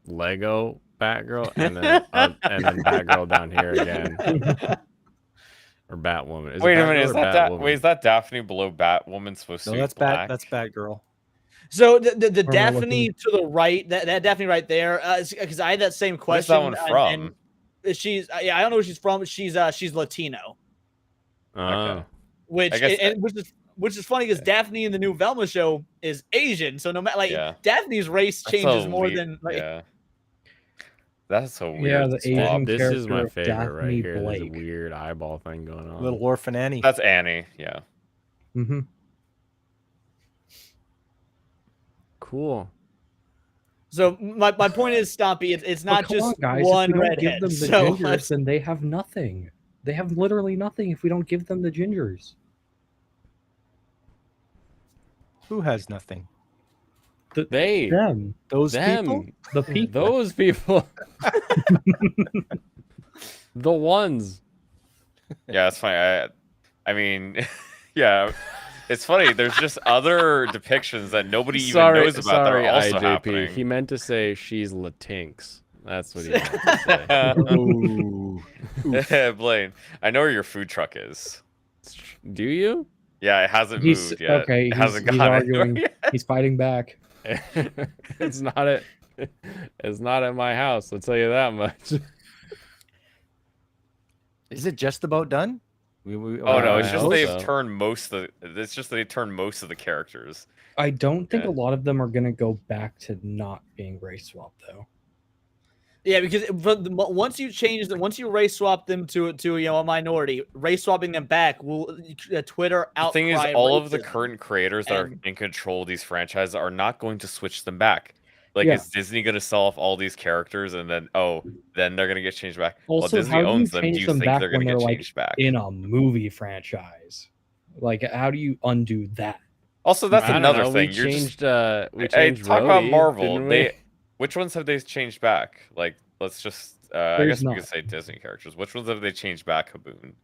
Lego Batgirl and then Batgirl down here again, or Batwoman. Is it Wait a Batgirl minute, or is that Batwoman? wait, is that Daphne below Batwoman supposed No, to be that's black? That's Batgirl. So the Or Daphne looking- to the right, that Daphne right there, because I had that same Where's question. that one from? And she's yeah, I don't know where she's from. But she's Latino, Oh. which I guess and which is funny because Daphne in the new Velma show is Asian. So no matter like Yeah. Daphne's race That's changes so more weird. than like. Yeah. That's so weird. Yeah, the swap. Asian This is my character of favorite right Daphne here. There's a Blake. weird eyeball thing going on. Little Orphan Annie. That's Annie. Yeah. Mm-hmm. Cool. So my point is, Stompy, it's But not come just on, guys. one If we don't redhead. give them the So gingers, then they have nothing. They have literally nothing if we don't give them the gingers. Who has nothing? They, Them, Those them, people. the people. those people, the ones. Yeah, it's funny. I mean, yeah, it's funny. There's just other depictions that nobody even knows about that are also IJP. happening. He meant to say she's Latinx. That's what he meant to say. Ooh. Blaine, I know where your food truck is. Do you? Yeah, it hasn't He's moved yet. okay. It He's, hasn't he's gone arguing. anywhere yet. He's fighting back. It's not at. It's not at my house. I'll tell you that much. Is it just about done? Oh no, it's I just hope they've so. turned most of the. It's just they turned most of the characters. I don't think Yeah. a lot of them are gonna go back to not being race swapped though. yeah, because once you race swap them to a minority, race swapping them back will Twitter The outcry. thing is, all of the racism. current creators that are And- in control of these franchises are not going to switch them back. Like, Yeah. is Disney going to sell off all these characters and then then they're going to get changed back? Also, well, Disney how do you owns them. Do change you them think back they're going when to get they're, like, changed back? In a movie franchise, like how do you undo that? Also, that's I don't another know, thing. We You're changed. just, We hey, changed. talk about Rhodey, Marvel. didn't we? Which ones have they changed back? Like, let's just. I There's guess we not. could say Disney characters. Which ones have they changed back, Haboon?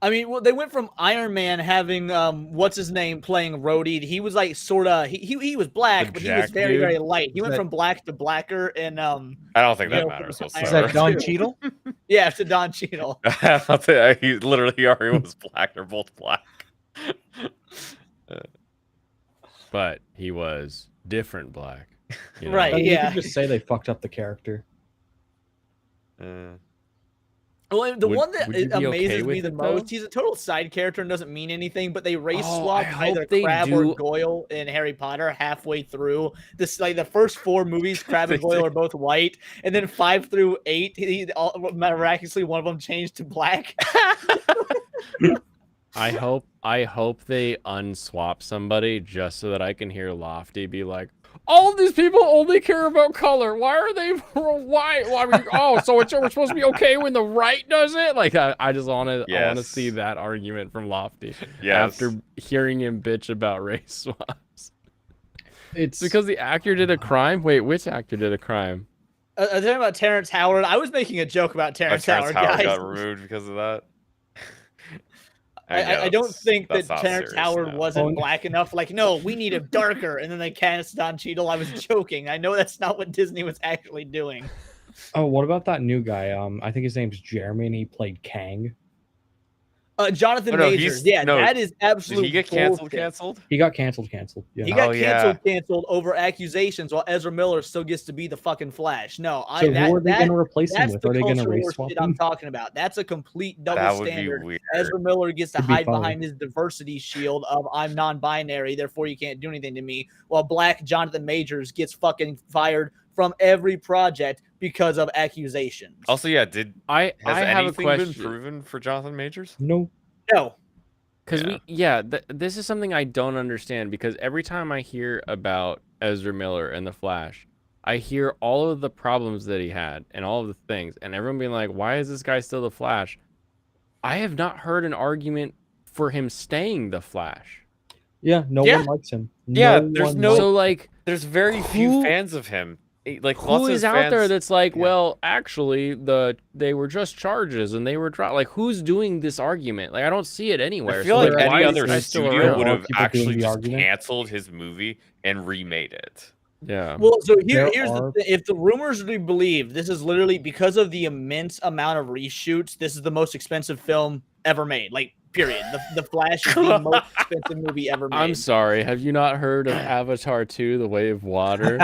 I mean, well, they went from Iron Man having what's his name playing Rhodey. He was like sort of he was black, The but he was Jack very dude? very light. He Is went that- from black to blacker, and I don't think You that know, matters Is Is whatsoever. that Don Cheadle? yeah, to Don Cheadle. He literally already was black. They're both black. But he was different black. you know? Right. I mean, yeah. You could just say they fucked up the character. Well, the Would- one that would you be okay amazes me with the it, though? most, he's a total side character and doesn't mean anything, but they race Oh, swapped I hope either they Crab do- or Goyle in Harry Potter halfway through. This like the first 4 movies, Crab and They Goyle did. are both white, and then 5 through 8, miraculously one of them changed to black. I hope they unswap somebody just so that I can hear Lofty be like, all of these people only care about color. Why are they white? Well, I mean, oh, so we're supposed to be okay when the right does it? Like, I just want to Yes. see that argument from Lofty Yes. after hearing him bitch about race swaps. It's Because the actor did a crime. Wait, which actor did a crime? Talking about Terrence Howard, I was making a joke about Terrence Terrence Howard, Howard guys. got removed because of that. I don't think that that's not Terrence serious, Howard no. wasn't Oh, black enough. Like, no, we need him darker, and then they cast Don Cheadle. I was joking. I know that's not what Disney was actually doing. oh, what about that new guy? I think his name's Jeremy, and he played Kang. Jonathan Oh, no, Majors. he's- Yeah, no, that is absolute. Did he get canceled? bullshit. Canceled? He got canceled. Yeah. He got Oh, yeah. canceled over accusations, while Ezra Miller still gets to be the fucking Flash. No, So who are they going to replace him that's with? the Are they going to culture race war swap shit I'm him? talking about. That's a complete double That would be standard. weird. Ezra Miller gets to Could be hide funny. behind his diversity shield of I'm non-binary, therefore you can't do anything to me. While Black Jonathan Majors gets fucking fired from every project because of accusations. Also, yeah, has I have a anything been question. proven for Jonathan Majors? No. No. Because this is something I don't understand, because every time I hear about Ezra Miller and the Flash, I hear all of the problems that he had and all of the things, and everyone being like, why is this guy still the Flash? I have not heard an argument for him staying the Flash. Yeah, no Yeah. one likes him. Yeah, No there's one no- likes- So like, There's very few Who- fans of him. Like Who lots of is out there fans- that's like, yeah. well, actually, they were just charges and they were like, who's doing this argument? Like, I don't see it anywhere. I feel so like why any is other this guy still studio around? would There are have people doing actually the just argument. canceled his movie and remade it. Yeah. Well, so There here's are- the thing. If the rumors are to be believed, this is literally because of the immense amount of reshoots. This is the most expensive film ever made. Like, period. The Flash is the most expensive movie ever made. I'm sorry. Have you not heard of Avatar 2, The Way of Water?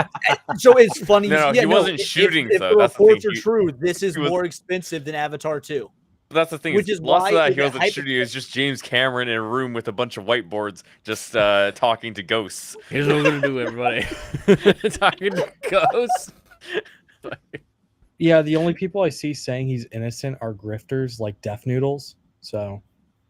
So it's funny. No, he wasn't if- shooting, If though. the That's the reports thing. are true, this is he was- more expensive than Avatar 2. But that's the thing. Which is is lots of why that is he it wasn't shooting. It was just James Cameron in a room with a bunch of whiteboards, just talking to ghosts. Here's what we're gonna do, everybody. Talking to ghosts. Yeah, the only people I see saying he's innocent are grifters like Death Noodles. So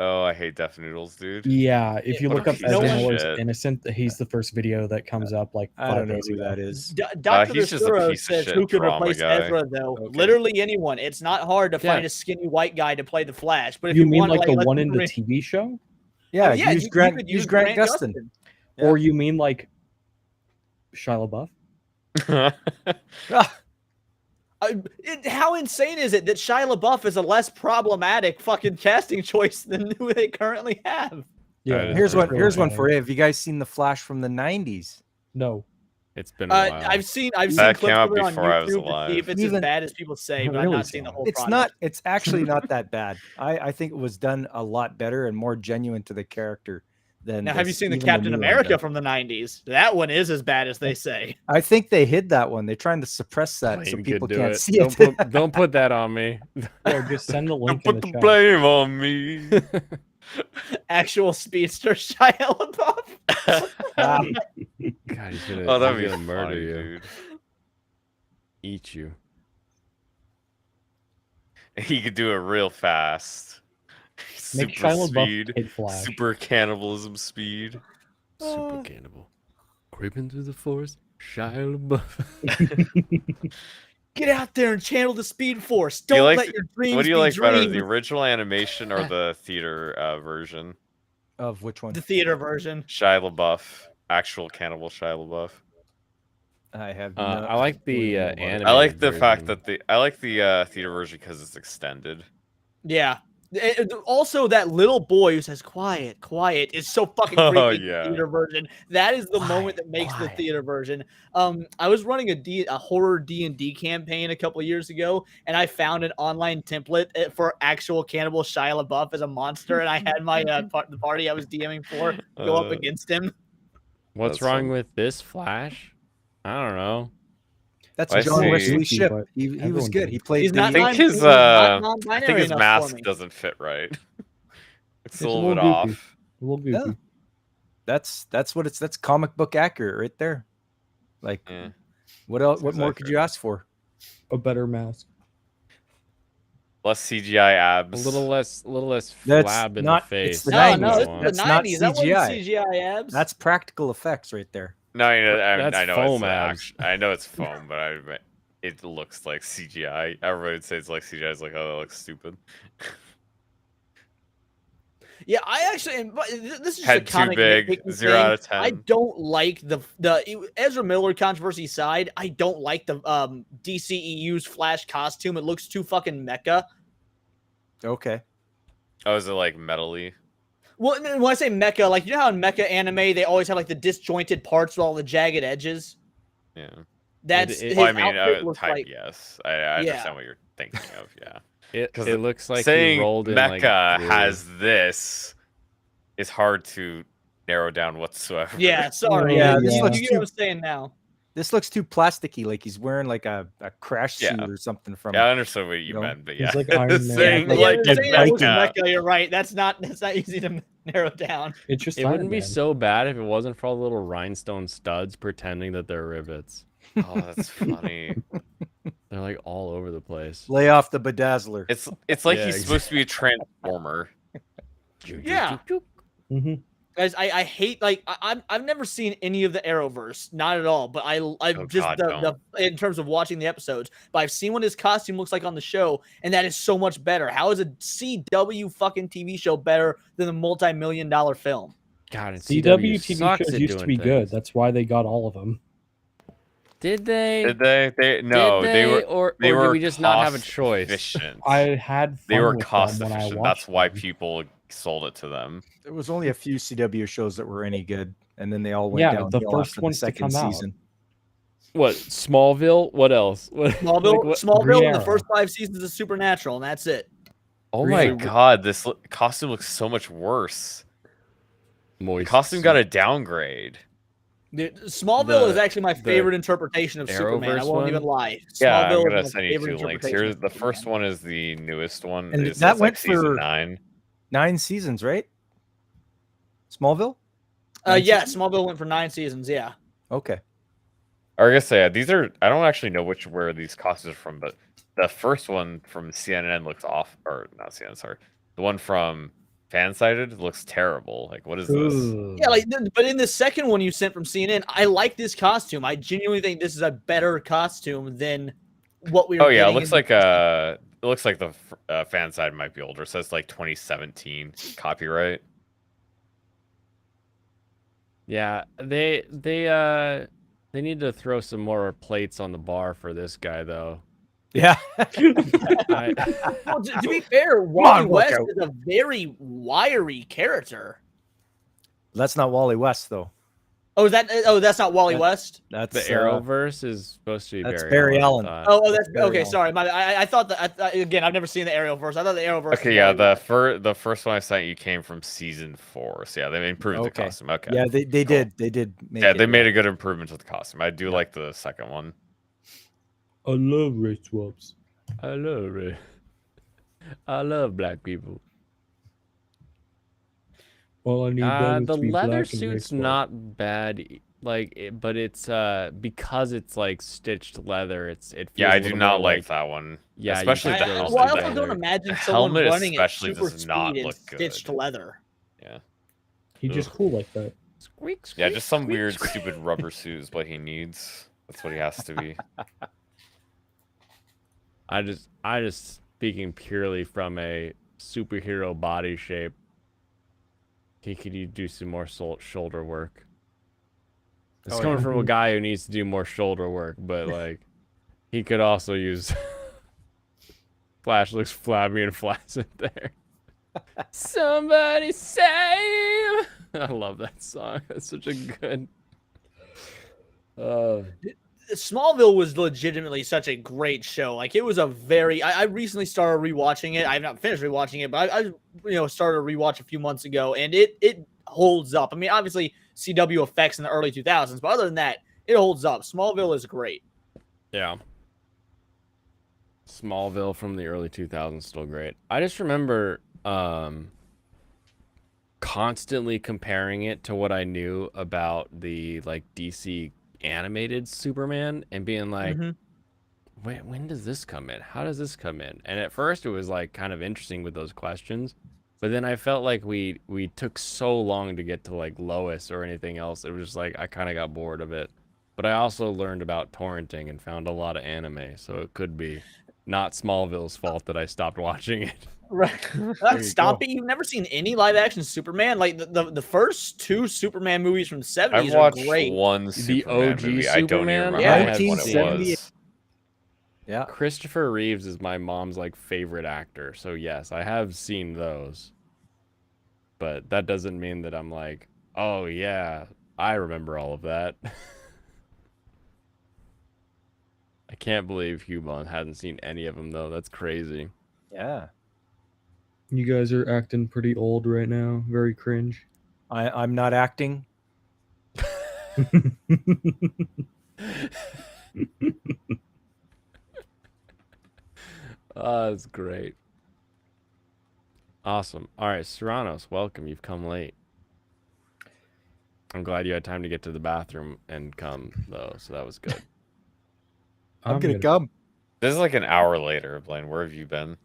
Oh, I hate Death Noodles, dude. yeah, if you What look a up piece of Ezra Miller's shit. innocent, he's the first video that comes up like I 5 don't know days who ago. that is. Dr. he's just a Nasuro piece of says shit who could drama replace guy. Ezra, though. Okay. Literally anyone. It's not hard to Yeah. find a skinny white guy to play the Flash. But if You you, mean want, like the let's one in the bring- TV show, Yeah, yeah, use you Grant. could Use Grant Gustin. Yeah. or you mean like Shia LaBeouf? How insane is it that Shia LaBeouf is a less problematic fucking casting choice than who they currently have? Yeah. Here's one. Really Here's one bad. for you. Have you guys seen the Flash from the '90s? No. It's been a while. I've seen That clips came out of it on before I was YouTube to alive. see if it's Even- as bad as people say, but I've Really not seen the so. whole It's product. not. It's actually not that bad. I think it was done a lot better and more genuine to the character than. Now, have you seen the even Captain new one America does. from the 90s? That one is as bad as they say. I think they hid that one. They're trying to suppress that so Blame people could do can't it. see it. Don't put that on me. Or just send the link in Put the the chat. blame on me. Actual speedster Shia LaBeouf. Wow. God, he's gonna, Oh, that'd he's be gonna murder funny, you. dude. Eat you. He could do it real fast. Make Super Shia LaBeouf speed, Kid Flash. super cannibalism speed. Super cannibal. Creeping through the forest. Shia LaBeouf. Get out there and channel the Speed Force. Do you Don't like- let your dreams What do you be like better, the dreams. original animation or the theater version? Of which one? The theater version. Shia LaBeouf, actual cannibal Shia LaBeouf. I have. I like the clue about it. anime. I like the fact version. that I like the theater version because it's extended. Yeah. Also, that little boy who says "quiet, quiet" is so fucking creepy. Oh, in the yeah. theater version. That is the moment that makes the theater version. I was running a horror D&D campaign a couple years ago, and I found an online template for actual cannibal Shia LaBeouf as a monster, and I had my the party I was DMing for go up against him. What's That's wrong fun. with this Flash? I don't know. That's I John see. Wesley Goofy, Shipp. but He was everyone good. did. He played. He's the- I not think non- his he's not I non-binary think his enough for mask me. doesn't fit right. It's It's a little bit goofy. off. A little goofy. Yeah. That's what it's. That's comic book accurate right there. Like, Yeah. what else? What Seems more could you accurate. ask for? A better mask. Less CGI A abs. little less That's flab in not- the face. it's the No, 90s. no, this One. is That's the not 90s. That wasn't CGI. CGI abs. That's practical effects right there. No, I know, That's I know foam it's abs. I know it's foam, but it looks like CGI. Everybody would say it's like CGI. It's like, oh, that looks stupid. Yeah, I actually, and this is just Head a too comic big, nitpicking 0 thing. out of 10. I don't like the Ezra Miller controversy side. I don't like the DCEU's Flash costume. It looks too fucking mecha. Okay. Oh, is it like metally? Well, when I say mecha, like, you know how in mecha anime they always have like the disjointed parts with all the jagged edges. Yeah. That's It- his Well, I mean, outfit looks type like. yes. I understand what you're thinking of. Yeah. It 'Cause looks like he saying rolled in mecha like glue. has this is hard to narrow down whatsoever. Yeah, sorry. Yeah, you, this you looks get too- what I'm saying now. This looks too plasticky, like he's wearing like a crash suit Yeah. or something from. Yeah, I understood what you know, meant, but he's yeah, like Iron Man. saying Yeah, like you're it's saying it looks mecha. mecha. You're right. That's not easy to narrow down. It's just It Iron wouldn't be Man. so bad if it wasn't for all the little rhinestone studs pretending that they're rivets. Oh, that's funny. They're like all over the place. Lay off the bedazzler. It's like Yeah, he's supposed to be a transformer. Yeah. Mhm. Guys, I hate, like, I've never seen any of the Arrowverse, not at all. But I'm Oh, just God, in terms of watching the episodes. But I've seen what his costume looks like on the show, and that is so much better. How is a CW fucking TV show better than a multi-million-dollar film? God, and CW TV sucks shows at used to doing be good. things. That's why they got all of them. Did they? Did they? No, Did they were. or They did were we just not have a cost choice? efficient. I had fun They were with cost them when I efficient. watched That's why them. people sold it to them. There was only a few CW shows that were any good, and then they all went Yeah, down the first after the ones to second come out. season. What, Smallville? What else? What, Smallville, like, what- Smallville, Green and the Arrow. first 5 seasons of Supernatural, and that's it. Oh Really? my god, this costume looks so much worse. Moist Costume got a downgrade. Dude, Smallville is The- actually my favorite interpretation of Superman. I Arrowverse won't even one? lie. Yeah, I'm Smallville gonna is my send you favorite 2 links. interpretation Here's of the Superman. first one is the newest one. And It that says, went season for 9. 9 seasons, right? Smallville? Yeah, Smallville went for 9 seasons. Yeah. Okay. Or I guess these are. I don't actually know where these costumes are from, but the first one from CNN looks off, or not CNN. Sorry, the one from Fansided looks terrible. Like, what is this? Yeah, but in the second one you sent from CNN, I like this costume. I genuinely think this is a better costume than what we were. Oh yeah, it getting looks in the- like the fan side might be older. It says like 2017 copyright. Yeah, they need to throw some more plates on the bar for this guy though. Yeah. Well, to be fair, Wally West is a very wiry character. That's not Wally West, though. Oh, that's not Wally West. That's The Arrowverse is supposed to be that's Barry Allen. I thought. Oh, that's Barry okay. Allen. Sorry, I thought that again. I've never seen the Arrowverse. I thought the Arrowverse. Okay, was yeah, Wally West. the first one I sent you came from season 4. So yeah, they improved the Okay. costume. Okay. Yeah, they cool. did. Make Yeah, it, they made a good improvement to the costume. I do like the second one. I love race swaps. I love it. I love black people. All I need them is The to be leather black and suit's race swap. not bad, but it's because it's like stitched leather. It feels Yeah, a I do little not more like that one. Yeah, you especially should the go helmet. Well, I stitched also don't leather. imagine The someone helmet running at especially super does not speed in look good. stitched leather. Yeah. He's just cool like that. Squeak, squeak, Yeah, just some squeak, weird, squeak. stupid rubber suit is what he needs. That's what he has to be. I just speaking purely from a superhero body shape. Could you do some more shoulder work? It's Oh, coming yeah. from a guy who needs to do more shoulder work, but like he could also use Flash looks flabby and flaccid there. Somebody save! I love that song. That's such a good. Smallville was legitimately such a great show. Like it was a very. I recently started rewatching it. I've not finished rewatching it, but I started a rewatch a few months ago, and it holds up. I mean, obviously CW effects in the early 2000s, but other than that, it holds up. Smallville is great. Yeah. Smallville from the early 2000s still great. I just remember constantly comparing it to what I knew about the like DC animated Superman and being like, when does this come in? How does this come in? And at first it was like kind of interesting with those questions, but then I felt like we took so long to get to like Lois or anything else. It was just like I kind of got bored of it. But I also learned about torrenting and found a lot of anime, so it could be not Smallville's fault that I stopped watching it. Right. Stop it. You've never seen any live action Superman? Like the first 2 Superman movies from the 70s I've are watched great. one The Superman OG movie. I don't even Superman? remember Yeah. which one it 1978. was. Yeah. Christopher Reeves is my mom's like favorite actor, so yes, I have seen those. But that doesn't mean that I'm like, oh yeah, I remember all of that. I can't believe Hubon hadn't seen any of them though. That's crazy. Yeah. You guys are acting pretty old right now. Very cringe. I'm not acting. Oh, that's great. Awesome. All right, Serranos, welcome. You've come late. I'm glad you had time to get to the bathroom and come though, so that was good. I'm gonna come. This is like an hour later, Blaine. Where have you been?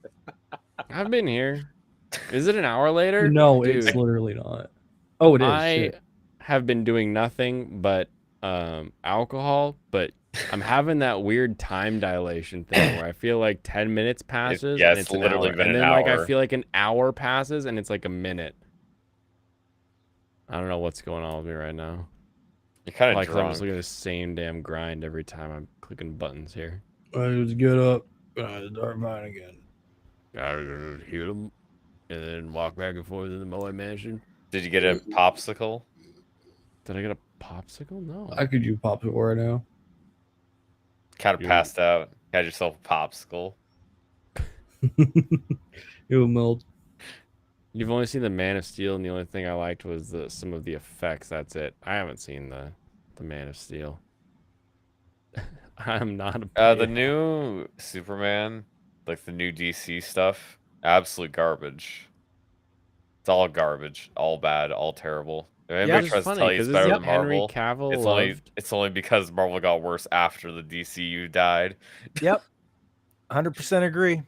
I've been here. Is it an hour later? No, it's Dude, literally not. Oh, it is. I shit. have been doing nothing but alcohol, but I'm having that weird time dilation thing where I feel like 10 minutes passes yeah, and it's it's an literally hour. been And an then like I hour. feel like an hour passes and it's like a minute. I don't know what's going on with me right now. You're kind of Like I'm drunk. just looking at the same damn grind every time I'm clicking buttons here. I just get up, start mine again. Gotta hit them, and then walk back and forth in the Moe Mansion. Did you get a popsicle? Did I get a popsicle? No. I could use popsicle right now. Kind of passed out. Had yourself a popsicle. It will melt. You've only seen the Man of Steel, and the only thing I liked was some of the effects. That's it. I haven't seen the Man of Steel. I'm not The new Superman, like the new DC stuff, absolute garbage. It's all garbage, all bad, all terrible. If anybody it's tries funny, to tell you 'cause it's better isn't than Henry Marvel, Cavill it's only because Marvel got worse after the DCU died. Yep. 100% agree.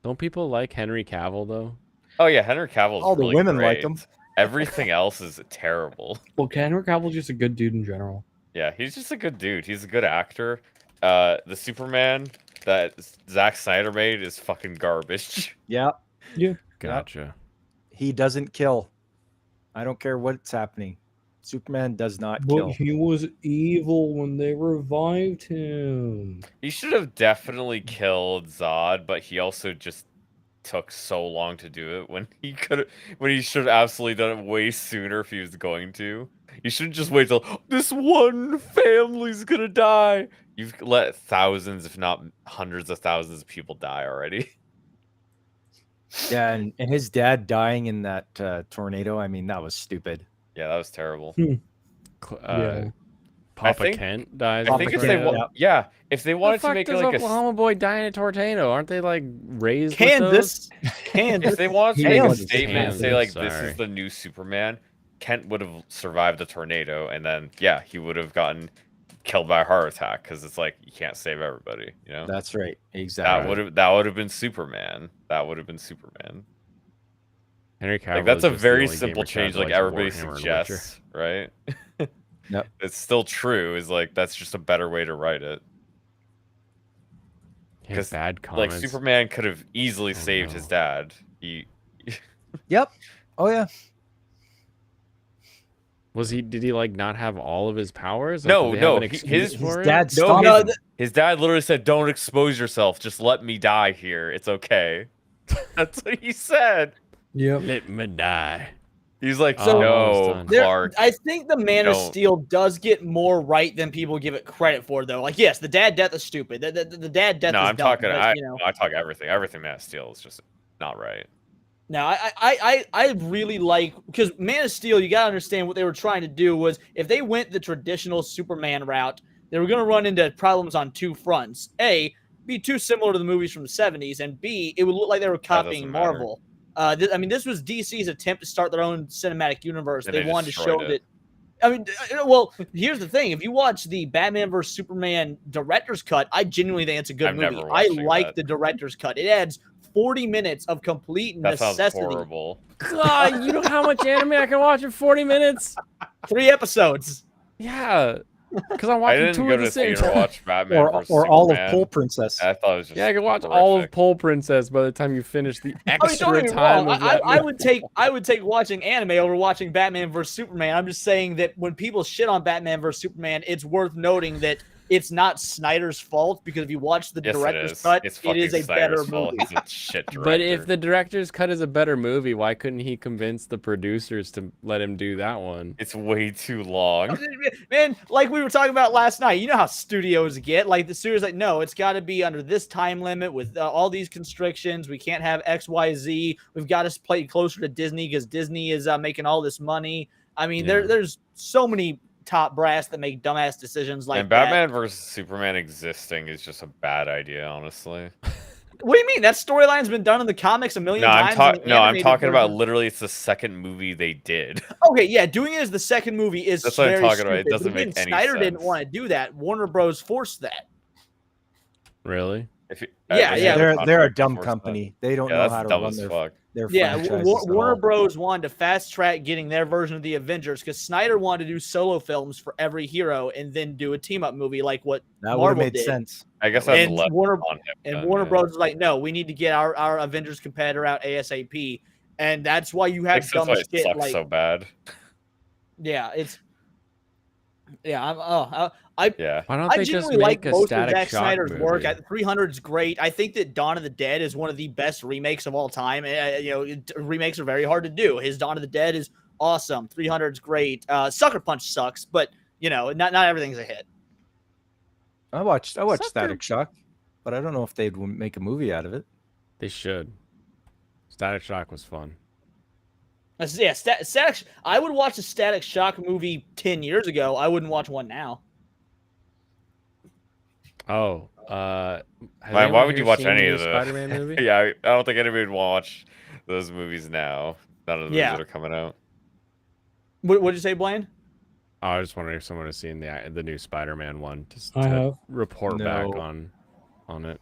Don't people like Henry Cavill though? Oh yeah, Henry Cavill's All the really women like great. him. Everything else is terrible. Well, Henry Cavill's just a good dude in general. Yeah, he's just a good dude. He's a good actor. The Superman that Zack Snyder made is fucking garbage. Yeah. Yeah. Gotcha. He doesn't kill. I don't care what's happening. Superman does not But kill. he was evil when they revived him. He should have definitely killed Zod, but he also just took so long to do it when he should have absolutely done it way sooner if he was going to. You shouldn't just wait till this one family's gonna die. You've let thousands, if not hundreds of thousands of people die already. Yeah, and his dad dying in that tornado, I mean, that was stupid. Yeah, that was terrible. Papa think- Kent dies. I think if they if they wanted to make it like a Oklahoma boy die in a tornado, aren't they like raised Kansas. with Kansas. if they wanted to make a Kansas. statement and say like this Sorry. is the new Superman, Kent would have survived the tornado, and then yeah, he would have gotten killed by a heart attack because it's like you can't save everybody, you know. That's right. Exactly. That would have been Superman. That would have been Superman. Henry Cavill Like that's is a just the very only simple gamer change, that like likes everybody Warhammer and suggests, right? Yep. It's still true. Is like that's just a better way to write it. His bad Like comments. Superman could have easily saved his dad. He Yep. Oh yeah. Did he like not have all of his powers? Like, No, did they have no, an his excuse for it? dad no, stopped. his dad literally said, "Don't expose yourself. Just let me die here. It's okay." That's what he said. Yep. Let me die. He's like, So- "No, There- Clark." I think the Man of don't. Steel does get more right than people give it credit for, though. Like, yes, the dad death is stupid. The dad death No, is I'm dumb, talking. but, I you know. talk everything. Everything Man of Steel is just not right. Now, I really like, because Man of Steel, you gotta understand what they were trying to do was if they went the traditional Superman route, they were gonna run into problems on two fronts. A, be too similar to the movies from the 70s, and B, it would look like they were copying doesn't matter. Marvel. I mean, this was DC's attempt to start their own cinematic universe. And They they wanted to show destroyed that. it. I mean, well, here's the thing: if you watch the Batman vs Superman director's cut, I genuinely think it's a good I'm movie. never I watching like that. the director's cut. It adds 40 minutes of complete That sounds necessity. horrible. God, you know how much anime I can watch in 40 minutes? 3 episodes. Yeah, because I'm I watching didn't two go at the to same theater to time. watch Batman Or versus all of Superman. Pole Princess. I thought it was just Yeah, I can watch all of horrific. Pole Princess by the time you finish the I mean, extra don't get me time wrong. of that I movie. would take watching anime over watching Batman vs Superman. I'm just saying that when people shit on Batman vs Superman, it's worth noting that it's not Snyder's fault, because if you watch the Yes, it director's is. cut, It's it is a fucking better Snyder's fault. movie. He's a shit director. But if the director's cut is a better movie, why couldn't he convince the producers to let him do that one? It's way too long. Man, like we were talking about last night, you know how studios get. Like the studio's like, no, it's got to be under this time limit with all these constrictions. We can't have X, Y, Z. We've got to play closer to Disney because Disney is making all this money. I mean, Yeah. there's so many top brass that make dumbass decisions like and that. Batman versus Superman existing is just a bad idea, honestly. What do you mean? That storyline's been done in the comics a million No, times. I'm and the no, I'm animated talking about version- literally. It's the second movie they did. Okay, yeah, doing it as the second movie is That's what I'm very talking about. It stupid. doesn't But again, make any Snyder didn't sense. want to do that. Warner Bros. Forced that. Really? If you, Yeah, yeah. They're a contract dumb before company. They don't Yeah, know that's how to dumb run as their fuck. Yeah, franchises at Warner all. Bros. wanted to fast track getting their version of the Avengers because Snyder wanted to do solo films for every hero and then do a team up movie like what That would have Marvel made did. sense. I guess that's And left Warner on him. and then, Warner yeah. Bros. was like, no, we need to get our Avengers competitor out ASAP, and that's why you have Makes sense dumb why it shit sucks like so bad. yeah, it's Yeah, I Yeah. Why don't I they just genuinely like make a most of Static Zack Shock Snyder's work. movie? 300's great. I think that Dawn of the Dead is one of the best remakes of all time. Remakes are very hard to do. His Dawn of the Dead is awesome. 300's great. Sucker Punch sucks, but not everything's a hit. I watched Sucker- Static Shock, but I don't know if they'd make a movie out of it. They should. Static Shock was fun. Yeah, Static. I would watch a Static Shock movie 10 years ago. I wouldn't watch one now. Oh, Why would you watch any of the Spider-Man movie? Yeah, I don't think anybody would watch those movies now. None of the movies that are coming out. What did you say, Blaine? Oh, I just wondering if someone has seen the new Spider-Man one. Just I to have. report back No. on it.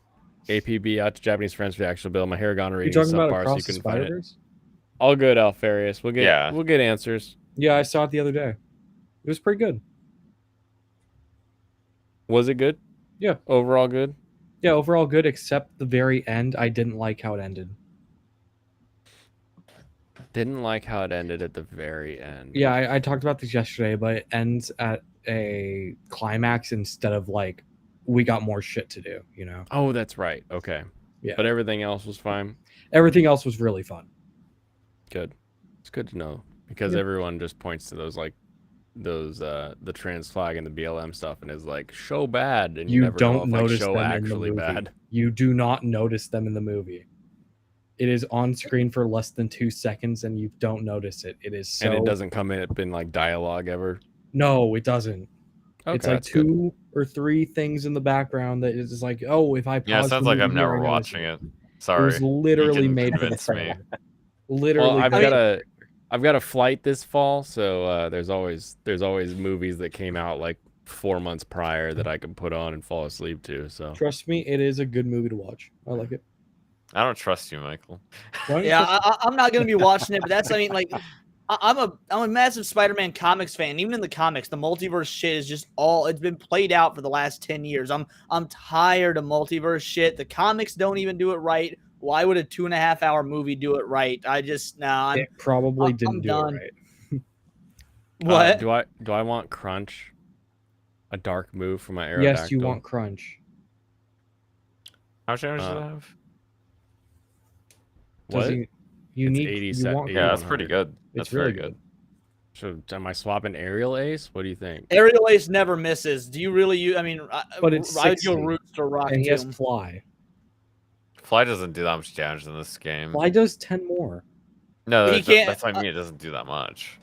APB out to Japanese friends for the actual bill. My hair gone You reading talking about subpar, so you Across the couldn't find it. Spider-Verse? All good, Alfarius. We'll get answers. Yeah, I saw it the other day. It was pretty good. Was it good? Yeah. Overall good? Yeah, overall good, except the very end. I didn't like how it ended. Didn't like how it ended at the very end. Yeah, I talked about this yesterday, but it ends at a climax instead of like, we got more shit to do, Oh, that's right. Okay. Yeah. But everything else was fine. Everything else was really fun. Good. It's good to know because everyone just points to those the trans flag and the BLM stuff and is like show bad, and you never don't know if, notice show them actually in the movie. bad. You do not notice them in the movie. It is on screen for less than 2 seconds, and you don't notice it. It is so. And it doesn't come in like dialogue ever. No, it doesn't. Okay, it's like that's good. 2 or 3 things in the background that is like, oh, if I pause Yeah, it sounds the like I'm movie here, never I notice watching it. It Sorry. was literally You can made for the convince me. trailer. Literally. Well, made- I've got a flight this fall, so there's always movies that came out like 4 months prior that I can put on and fall asleep to. So Trust me, it is a good movie to watch. I like it. I don't trust you, Michael. Why don't you Yeah, trust- I'm not gonna be watching it, but that's I'm a massive Spider-Man comics fan. Even in the comics, the multiverse shit is just it's been played out for the last 10 years. I'm tired of multiverse shit. The comics don't even do it right. Why would a 2.5-hour movie do it right? it probably didn't do done. it right. What? Do I want Crunch? A dark move for my Aerodactyl? Yes, you want Crunch. How much damage does it have? What? You It's need 80 you set- want 80 Yeah, that's Crunch. pretty good. That's It's really very good. So am I swapping Aerial Ace? What do you think? Aerial Ace never misses. Do you really? But it's I 60, go Roots to Rock and he has Tomb. Fly. Fly doesn't do that much damage in this game. Fly does 10 more. No, He can't- that's what I mean. It doesn't do that much.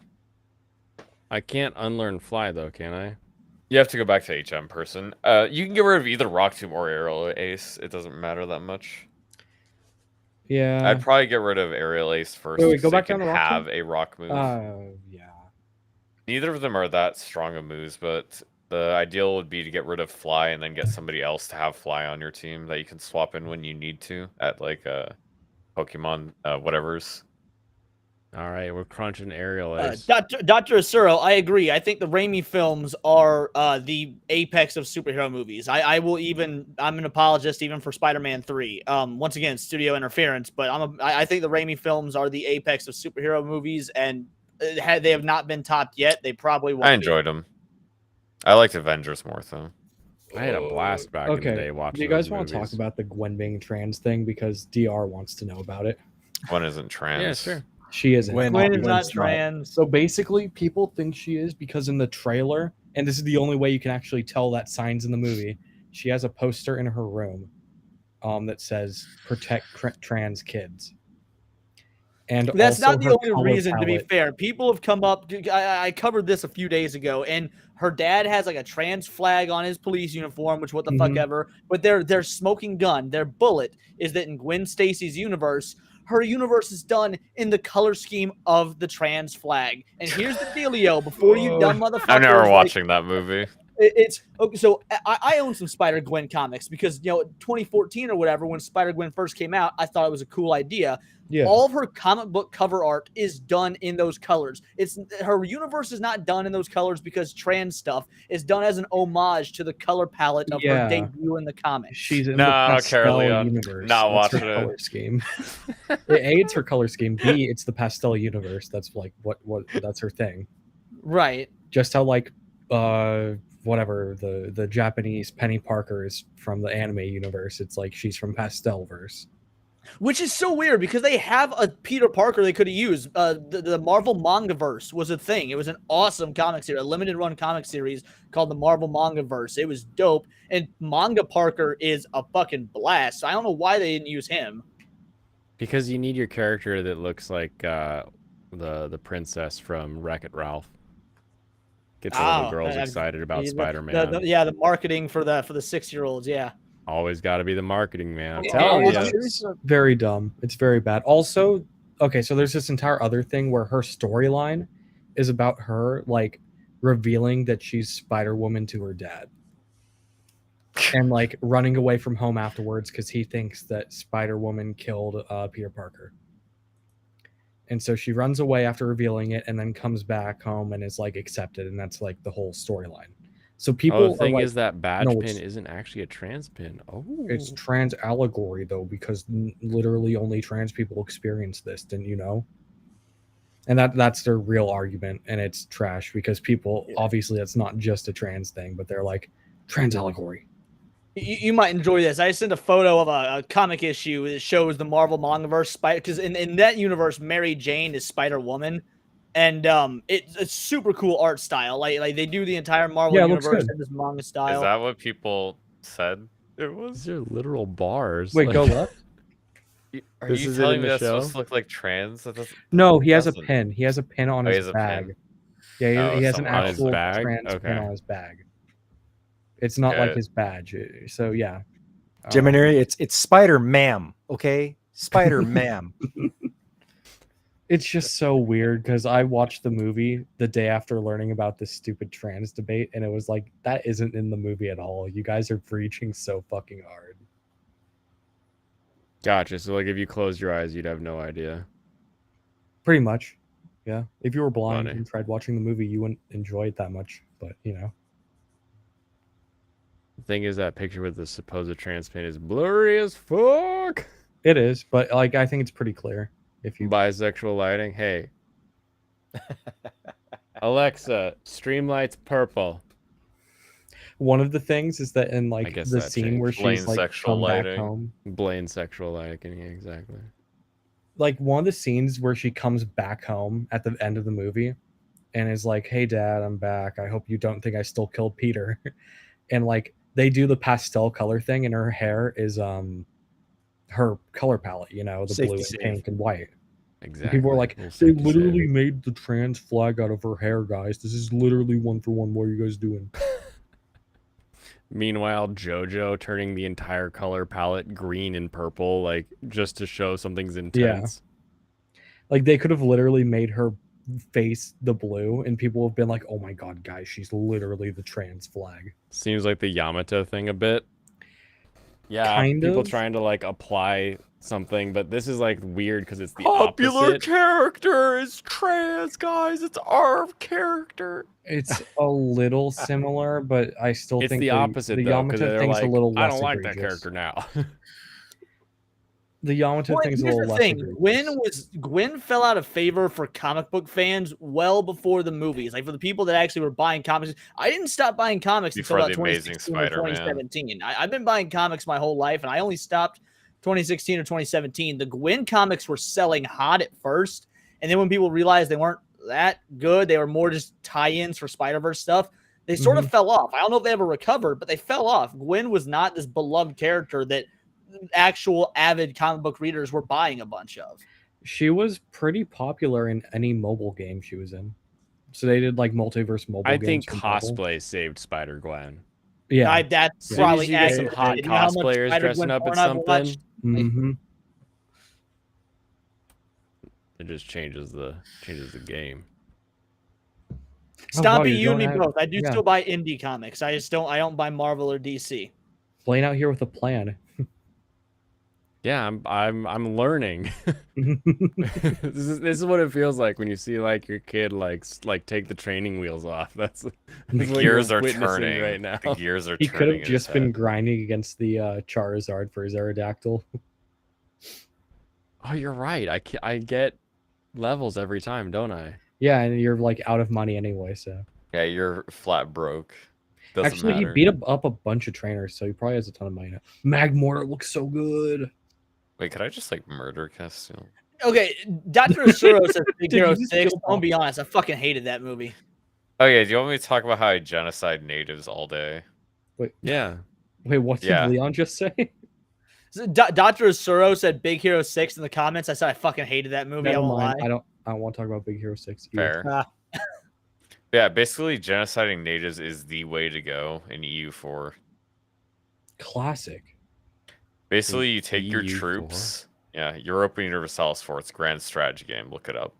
I can't unlearn Fly though, can I? You have to go back to HM person. You can get rid of either Rock Tomb or Aerial Ace. It doesn't matter that much. Yeah. I'd probably get rid of Aerial Ace first. Wait, go so you back down can to Rock have Tomb? a rock move. Yeah. Neither of them are that strong of moves, but the ideal would be to get rid of Fly and then get somebody else to have Fly on your team that you can swap in when you need to at like Pokemon whatever's. All right, we're crunching Aerial Ace. Dr. Asuro, I agree. I think the Raimi films are the apex of superhero movies. I'm an apologist even for Spider-Man 3. Once again, studio interference, but I think the Raimi films are the apex of superhero movies, and had they have not been topped yet, they probably will. I enjoyed them. I liked Avengers more though. I had a blast back in the day Okay. watching. Do you guys those want to talk movies. about the Gwen being trans thing? Because DR wants to know about it. One isn't trans. Yeah, sure. She isn't. Gwen Gwen is Gwen's not trans. So basically, people think she is because in the trailer, and this is the only way you can actually tell that signs in the movie, she has a poster in her room that says "Protect Trans Kids." And That's also not the her only color reason, to be palette. fair. People have come up. I covered this a few days ago, and her dad has like a trans flag on his police uniform, which what the fuck Mhm. ever. But their smoking gun, their bullet, is that in Gwen Stacy's universe, her universe is done in the color scheme of the trans flag. And here's the dealio: before you dumb motherfuckers, I'm never like, watching that movie. it's okay. So I own some Spider Gwen comics because 2014 or whatever, when Spider Gwen first came out, I thought it was a cool idea. Yeah. All of her comic book cover art is done in those colors. It's her universe is not done in those colors because trans stuff is done as an homage to the color palette of Yeah. her debut in the comics. She's in No, the pastel Caroleon, universe. not That's watching her it. color scheme. It's her color scheme. B, it's the pastel universe. That's like what that's her thing. Right. Just how like whatever the Japanese Penny Parker is from the anime universe. It's like she's from Pastelverse. Which is so weird because they have a Peter Parker they could have used. The Marvel Mangaverse was a thing. It was an awesome comic series, a limited run comic series called the Marvel Mangaverse. It was dope. And Manga Parker is a fucking blast. So I don't know why they didn't use him. Because you need your character that looks like the princess from Wreck-It Ralph. Gets the little girls excited about Spider-Man. The marketing for the 6-year-olds. Yeah. Always got to be the marketing, man. I'm Yeah, telling you. it's very dumb. It's very bad. Also, okay, so there's this entire other thing where her storyline is about her like revealing that she's Spider-Woman to her dad. And like running away from home afterwards because he thinks that Spider-Woman killed Peter Parker. And so she runs away after revealing it and then comes back home and is like accepted, and that's like the whole storyline. So people the thing are like, is that badge no, pin isn't actually a trans pin. Oh, it's trans allegory though, because literally only trans people experience this, didn't you know? And that's their real argument, and it's trash because people obviously that's not just a trans thing, but they're like trans allegory. You might enjoy this. I sent a photo of a comic issue that shows the Marvel Mangaverse because in that universe, Mary Jane is Spider-Woman, and it's a super cool art style. Like they do the entire Marvel universe in this manga style. Is that what people said it was? These are literal bars. Wait, go what? Are This you is it telling in me the that's supposed show? to look like trans? No, he has a doesn't. pin. He has a pin on Oh, he his has a bag. pin. Yeah, he has an somewhere on his actual bag? trans pin Okay. on his bag. It's not like Okay. his badge. So yeah. Gemini, it's Spider Ma'am, okay? Spider Ma'am. It's just so weird because I watched the movie the day after learning about this stupid trans debate, and it was like, that isn't in the movie at all. You guys are preaching so fucking hard. Gotcha. So like if you closed your eyes, you'd have no idea. Pretty much. Yeah. If you were blind Funny. and tried watching the movie, you wouldn't enjoy it that much. But you know. The thing is that picture with the supposed trans pin is blurry as fuck. It is, but like I think it's pretty clear. If you Bisexual lighting. Hey. Alexa, streamlights purple. one of the things is that in I like guess the that scene changed. where Plain she's like sexual come back lighting. home, Blaine sexual lighting, yeah, exactly. like one of the scenes where she comes back home at the end of the movie and is like, "Hey dad, I'm back. I hope you don't think I still killed Peter." And like they do the pastel color thing, and her hair is her color palette, you know, the Safety blue and save. pink and white. And Exactly. people are like, Little they safety literally save. made the trans flag out of her hair, guys. This is literally one for one. What are you guys doing? Meanwhile, JoJo turning the entire color palette green and purple, like just to show something's intense. Like they could have literally made her face the blue, and people have been like, "Oh my god, guys, she's literally the trans flag." Seems like the Yamato thing a bit. Yeah, Kind people of. trying to like apply something, but this is like weird because it's the Popular opposite. character is trans, guys. It's our character. It's a little similar, but I still It's think the opposite the though, because Yamato they're thing's like, a little I less don't like that egregious. character now. The Yamato Well, thing's a here's little the less thing. egregious. Gwen fell out of favor for comic book fans well before the movies. Like for the people that actually were buying comics, I didn't stop buying comics Before until The about Amazing 2016 or Spider-Man. 2017. I've been buying comics my whole life, and I only stopped 2016 or 2017. The Gwen comics were selling hot at first, and then when people realized they weren't that good, they were more just tie-ins for Spider-Verse stuff. They sort of fell off. I don't know if they ever recovered, but they fell off. Gwen was not this beloved character that actual avid comic book readers were buying a bunch of. She was pretty popular in any mobile game she was in. So they did like multiverse mobile I games. think for mobile. cosplay saved Spider Gwen. Yeah. That's As soon as probably you get some accurate. hot You know how much cosplayers Spider-Gwen dressing up as porn I've something, watched? Mhm. it just changes the game. Oh, wow, Stompy, you're you and me going both. I do yeah. still buy indie comics. I don't buy Marvel or DC. Blaine out here with a plan. Yeah, I'm learning. This is what it feels like when you see like your kid like take the training wheels off. That's The what you're gears are witnessing turning right now. The gears are He turning. could have in his just been head. grinding against the Charizard for his Aerodactyl. Oh, you're right. I get levels every time, don't I? Yeah, and you're like out of money anyway, so Yeah, you're flat broke. Doesn't Actually, matter. he beat up a bunch of trainers, so he probably has a ton of money now. Magmortar looks so good. Wait, could I just like murder Castiel? Okay, Dr. Asuro says Big Dude, Hero you just 6. killed I'm gonna be honest, I fucking hated that movie. Okay, do you want me to talk about how I genocide natives all day? Yeah. Wait, what did Yeah. Leon just say? So, Dr. Asuro said Big Hero 6 in the comments. I said I fucking hated that movie. I Never won't mind. lie. I don't want to talk about Big Hero 6 either. Fair. Yeah, basically genociding natives is the way to go in EU4. Classic. Basically, you take your EU4? troops. Yeah, Europa Universalis for its grand strategy game. Look it up.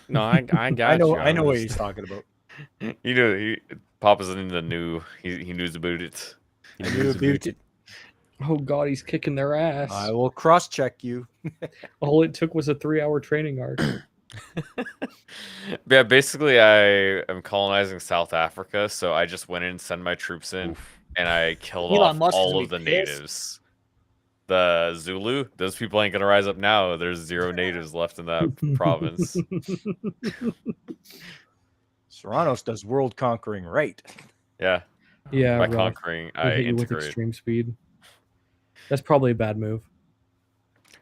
No, I got I know you. I know what was- he's talking about. You know, Papa's in the new. He knows about it. he I knows knew about about it. Oh god, he's kicking their ass. I will cross check you. All it took was a 3-hour training arc. Yeah, basically, I am colonizing South Africa, so I just went in and sent my troops in, and I killed Elon off Musk is all gonna of the be pissed. natives. The Zulu, those people ain't gonna rise up now. There's 0 natives left in that province. Serranos does world conquering right. Yeah, Yeah, by right. conquering, They I hit you with integrate. extreme speed. That's probably a bad move.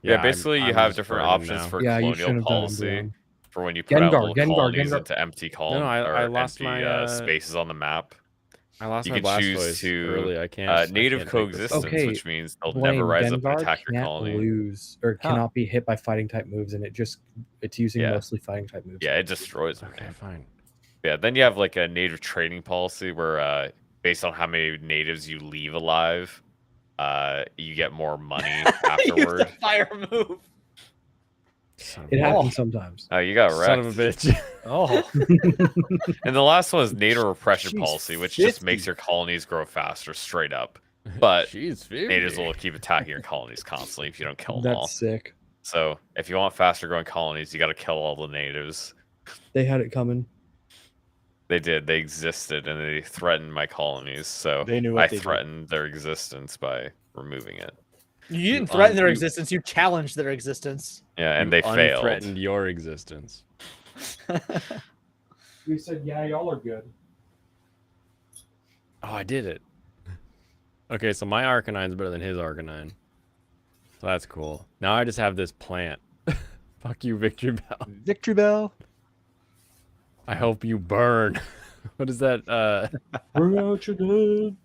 Yeah, I'm- basically, you I'm have just different burdened options now. for Yeah, you colonial shouldn't have done it, policy Leon. for when you put out Gengar, little colonies Gengar. into empty colonies I or lost empty my, spaces on the map. I lost You my can choose Blastoise to, early. I can't. I native can't take this. coexistence, Okay, which means they'll Blaine, never rise up and Gengar attack your can't colony. lose or Huh. cannot be hit by fighting type moves, and it's using Yeah. mostly fighting type moves. Yeah, it destroys them. Okay, fine. Yeah, then you have like a native trading policy where, based on how many natives you leave alive, you get more money He used afterward. a fire move. Son of It a- happens sometimes. Oh, you got Son wrecked. of a bitch. Oh, And the last one is native repression She's policy, which just 50. makes your colonies grow faster, straight up. But She's 50. natives will keep attacking your colonies constantly if you don't kill them all. That's sick. So if you want faster growing colonies, you got to kill all the natives. They had it coming. They did. They existed, and they threatened my colonies. So They knew what I they did. threatened their existence by removing it. You didn't threaten their you- existence. You challenged their existence. Yeah, and You they failed. Threatened your existence. We said, yeah, y'all are good. Oh, I did it. Okay, so my Arcanine's better than his Arcanine. So that's cool. Now I just have this plant. Fuck you, Victory Bell. Victory Bell. I hope you burn. What is that? Bring out your dead.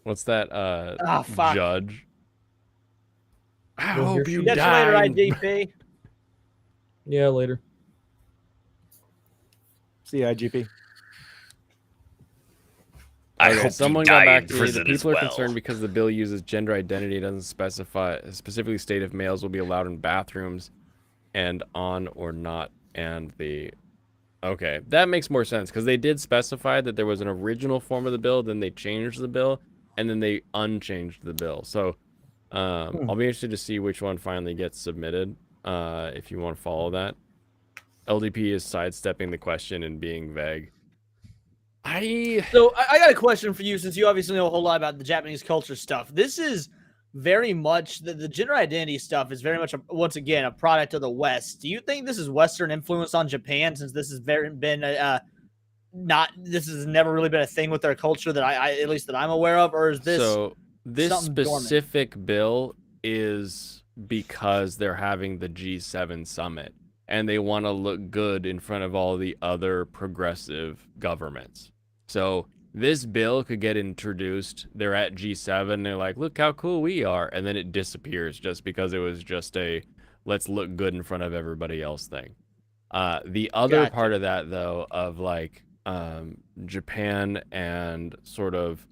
What's that? Ah, fuck. Judge. I Well, hope here you she- Catch you later, die. IGP. Yeah, later. See IGP. I Okay, hope someone you got die back in to me. The prison as people are well. concerned because the bill uses gender identity, doesn't specifically state if males will be allowed in bathrooms and on or not. And the okay, that makes more sense because they did specify that there was an original form of the bill, then they changed the bill, and then they unchanged the bill. So I'll be interested to see which one finally gets submitted. If you want to follow that, LDP is sidestepping the question and being vague. So I got a question for you, since you obviously know a whole lot about the Japanese culture stuff. This is very much the gender identity stuff is very much once again a product of the West. Do you think this is Western influence on Japan, since this has this has never really been a thing with their culture that I at least that I'm aware of, or is this so this something dormant? specific bill is because they're having the G7 summit and they want to look good in front of all the other progressive governments. So this bill could get introduced. They're at G7. They're like, look how cool we are. And then it disappears just because it was just a let's look good in front of everybody else thing. The other Gotcha. part of that, though, of like Japan and sort of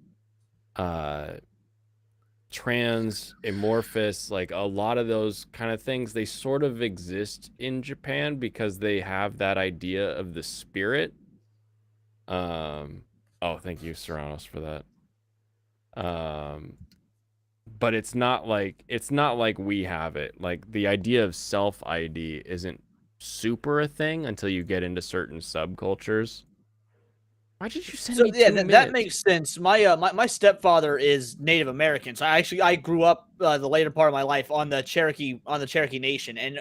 trans, amorphous, like a lot of those kind of things, they sort of exist in Japan because they have that idea of the spirit. Oh, thank you, Serranos, for that. But it's not like we have it. Like the idea of self ID isn't super a thing until you get into certain subcultures. Why did you send So me yeah, 2 that minutes? makes sense. My stepfather is Native American, so I grew up the later part of my life on the Cherokee Nation, and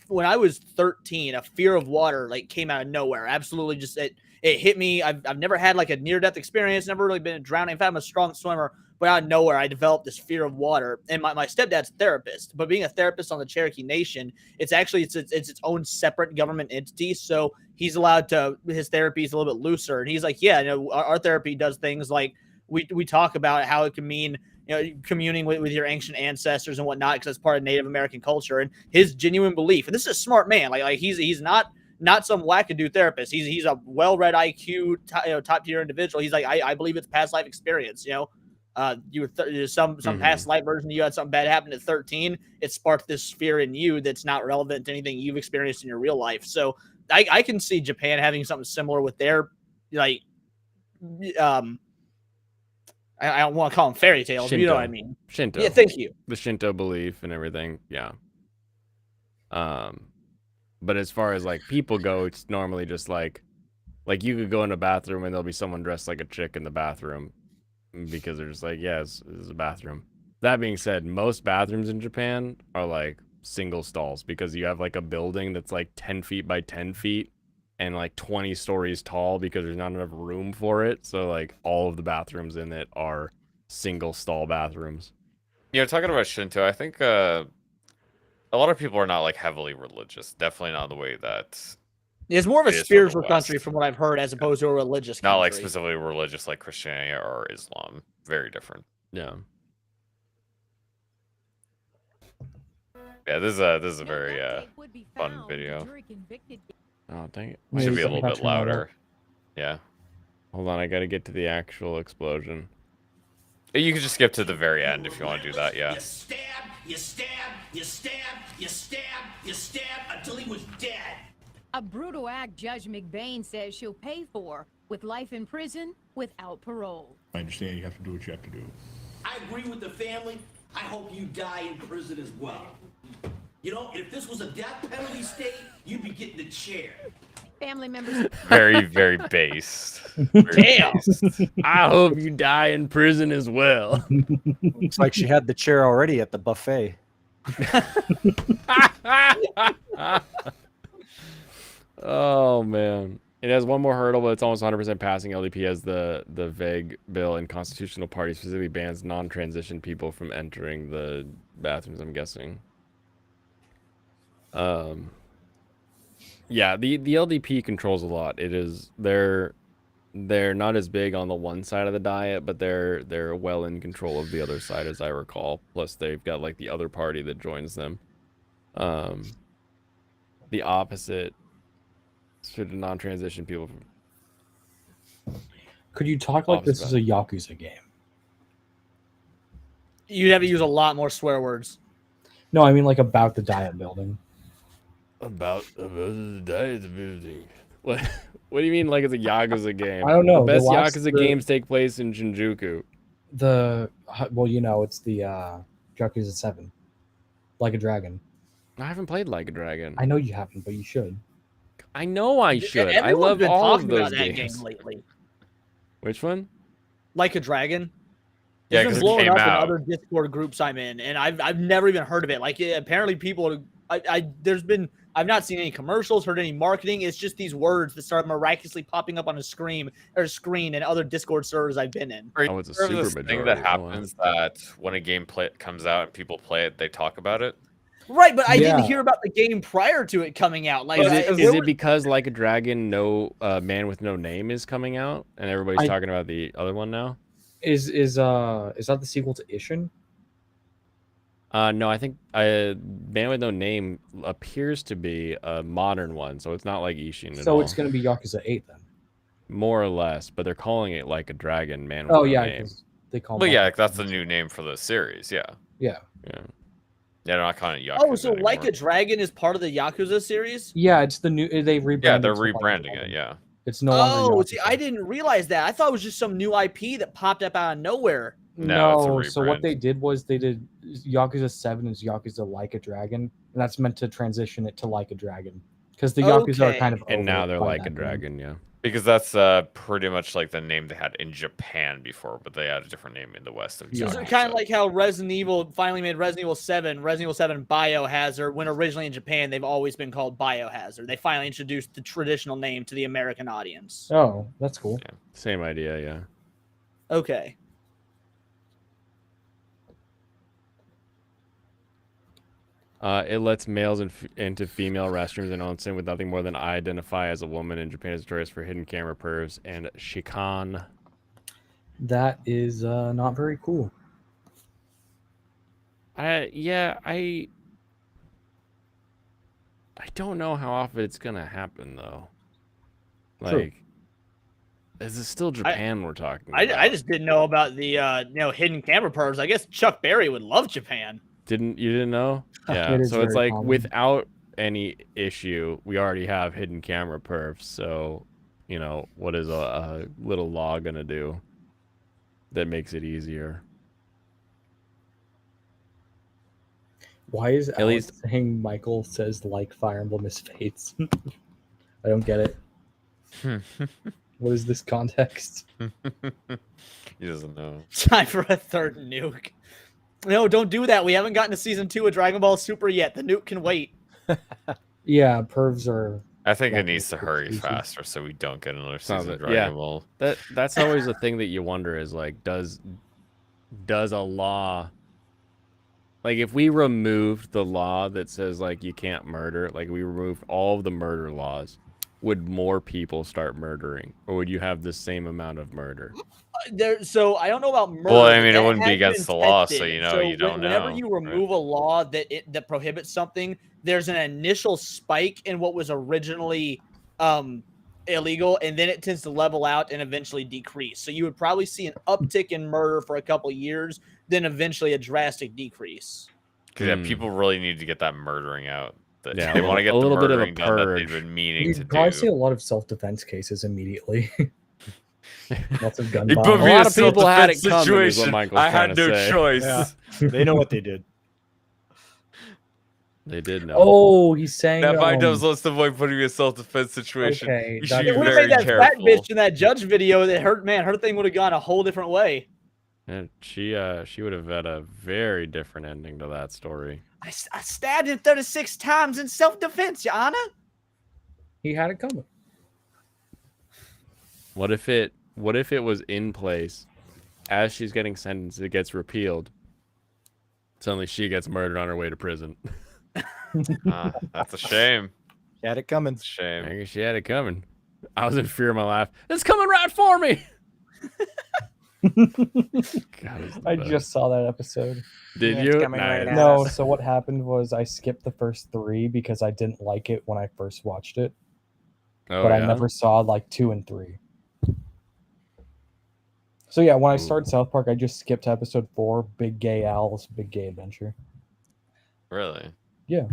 when I was 13, a fear of water like came out of nowhere. Absolutely, just it hit me. I've never had like a near-death experience, never really been drowning. In fact, I'm a strong swimmer, but out of nowhere, I developed this fear of water. And my stepdad's a therapist, but being a therapist on the Cherokee Nation, it's its own separate government entity. So he's allowed to, his therapy is a little bit looser. And he's like, yeah, you know, our therapy does things like we talk about how it can mean, you know, communing with your ancient ancestors and whatnot, because that's part of Native American culture. And his genuine belief, and this is a smart man, like he's not some wackadoo therapist. He's a well-read IQ, top tier individual. He's like, I believe it's past life experience. You know, you were some past life version. You had something bad happen at 13. It sparked this fear in you that's not relevant to anything you've experienced in your real life. So I can see Japan having something similar with their like I don't want to call them fairy tales, but you know what I mean. Shinto. Yeah, thank you. The Shinto belief and everything. Yeah. But as far as like people go, it's normally just like you could go in a bathroom and there'll be someone dressed like a chick in the bathroom because they're just like, yeah, it's a bathroom. That being said, most bathrooms in Japan are like single stalls because you have like a building that's like 10 feet by 10 feet and like 20 stories tall because there's not enough room for it. So like all of the bathrooms in it are single stall bathrooms. You know, talking about Shinto, I think a lot of people are not like heavily religious. Definitely not the way that it's more of a spiritual country from what I've heard as opposed to a religious country. Not like specifically religious like Christianity or Islam. Very different. Yeah. Yeah, this is a very fun video. Oh, dang it. Should be a little bit louder. Yeah. Hold on, I gotta get to the actual explosion. You can just skip to the very end if you want to do that, yeah. You stab, you stab, you stab, you stab, you stab until he was dead. A brutal act Judge McBain says she'll pay for, with life in prison without parole. I understand you have to do what you have to do. I agree with the family. I hope you die in prison as well. You know, if this was a death penalty state, you'd be getting the chair. Family members. Very, very based. Damn. I hope you die in prison as well. Looks like she had the chair already at the buffet. Oh man, it has one more hurdle, but it's almost 100% passing. LDP has the vague bill, and constitutional party specifically bans non-transition people from entering the bathrooms, I'm guessing. Yeah, the LDP controls a lot. It is they're not as big on the one side of the diet, but they're well in control of the other side, as I recall. Plus they've got like the other party that joins them. The opposite to the non-transition people. Could you talk like this is a Yakuza game? You'd have to use a lot more swear words. No, I mean like about the diet building. About the diet building. What do you mean like it's a Yakuza game? I don't know. The best Yakuza games take place in Shinjuku. Well, you know, it's the Yakuza 7. Like a Dragon. I haven't played Like a Dragon. I know you haven't, but you should. I know I should. I love been all of talking those about that games. game lately. Which one? Like a Dragon. Yeah, It's been 'cause it blowing came up in out. other Discord groups I'm in, and I've never even heard of it. Like apparently people, I've not seen any commercials, heard any marketing. It's just these words that start miraculously popping up on a screen and other Discord servers I've been in. Are you Oh, it's a aware of super this thing majority. that happens that when a game comes out and people play it, they talk about it? Right, but I didn't Yeah. hear about the game prior to it coming out. Like, Is it because Like a Dragon, No Man with No Name is coming out, and everybody's talking about the other one now? Is that the sequel to Ishin? No, I think Man with No Name appears to be a modern one, so it's not like Ishin at So all. it's going to be Yakuza 8 then. More or less, but they're calling it Like a Dragon, Man with Oh No yeah, Name. 'cause they call. Well, them yeah, that's the new name for the series. Yeah, Yeah. Yeah. they're not calling it Yakuza. Oh, so Like anymore. a Dragon is part of the Yakuza series? Yeah, it's the new. They rebranded. Yeah, they're to Like a rebranding Dragon. it. Yeah. It's no longer. Oh, see, I didn't realize that. I thought it was just some new IP that popped up out of nowhere. No, it's a so what rebrand. they did was they did Yakuza 7 is Yakuza Like a Dragon, and that's meant to transition it to Like a Dragon because the Yakuza are Okay. kind of. And now over they're by Like a that point. Dragon, yeah. Because that's pretty much like the name they had in Japan before, but they had a different name in the West. Of So it's kind of like how Resident Evil finally made Resident Evil 7, Resident Evil 7 Biohazard, when originally in Japan they've always been called Biohazard. They finally introduced the traditional name to the American audience. Oh, that's cool. Yeah, same idea, yeah. Okay. It lets males into female restrooms and onsen with nothing more than I identify as a woman. In Japan, is notorious for hidden camera pervs and chicane. That is not very cool. I don't know how often it's gonna happen though. True. Like, is it still Japan we're talking about? I just didn't know about the hidden camera pervs. I guess Chuck Berry would love Japan. You didn't know? Yeah. It is So it's very like common. without any issue, we already have hidden camera perfs. So, what is a little law gonna do that makes it easier? Why is At Alex least- saying Michael says like Fire Emblem is Fates? I don't get it. What is this context? He doesn't know. Time for a third nuke. No, don't do that. We haven't gotten to season 2 of Dragon Ball Super yet. The nuke can wait. Yeah, pervs are. I think Yeah, it needs to hurry easy. faster so we don't get another Sounds season of it. Dragon Yeah. Ball. That's always the thing that you wonder is like, does a law, like if we removed the law that says like you can't murder, like we removed all of the murder laws, would more people start murdering, or would you have the same amount of murder? So I don't know about murder. Well, I mean, it That wouldn't be has been against the law, so tested. you don't know. Whenever you remove a law that prohibits something, there's an initial spike in what was originally illegal, and then it tends to level out and eventually decrease. So you would probably see an uptick in murder for a couple years, then eventually a drastic decrease. Because people really need to get that murdering out. That Yeah, they a want to get little the bit of a murdering done that they've purge. been meaning You'd to probably do. see a lot of self-defense cases immediately. Lots of gun They put violence. me A in lot of people had it self-defense coming, is what situation. Michael's I had trying to no say. choice. Yeah. They know what they did. They did know. Oh, he's saying That Mike um, Dubs wants to avoid putting me in a self-defense situation. Okay, You that- should It be would have very made that fat careful. bitch in that judge video that her thing would have gone a whole different way. And she would have had a very different ending to that story. I stabbed him 36 times in self-defense, Your Honor. he had it coming. What if it was in place as she's getting sentenced, it gets repealed. Suddenly she gets murdered on her way to prison. That's a shame. She had it coming. It's a shame. I guess she had it coming. I was in fear of my life. It's coming right for me. God, it's the I best. just saw that episode. Did Yeah, it's you? coming right Nice. at No, us. so what happened was I skipped the first 3 because I didn't like it when I first watched it, Oh, but yeah? I never saw like 2 and 3. So yeah, when I started South Park, I just skipped to episode 4, Big Gay Al's Big Gay Adventure. Really? Yeah.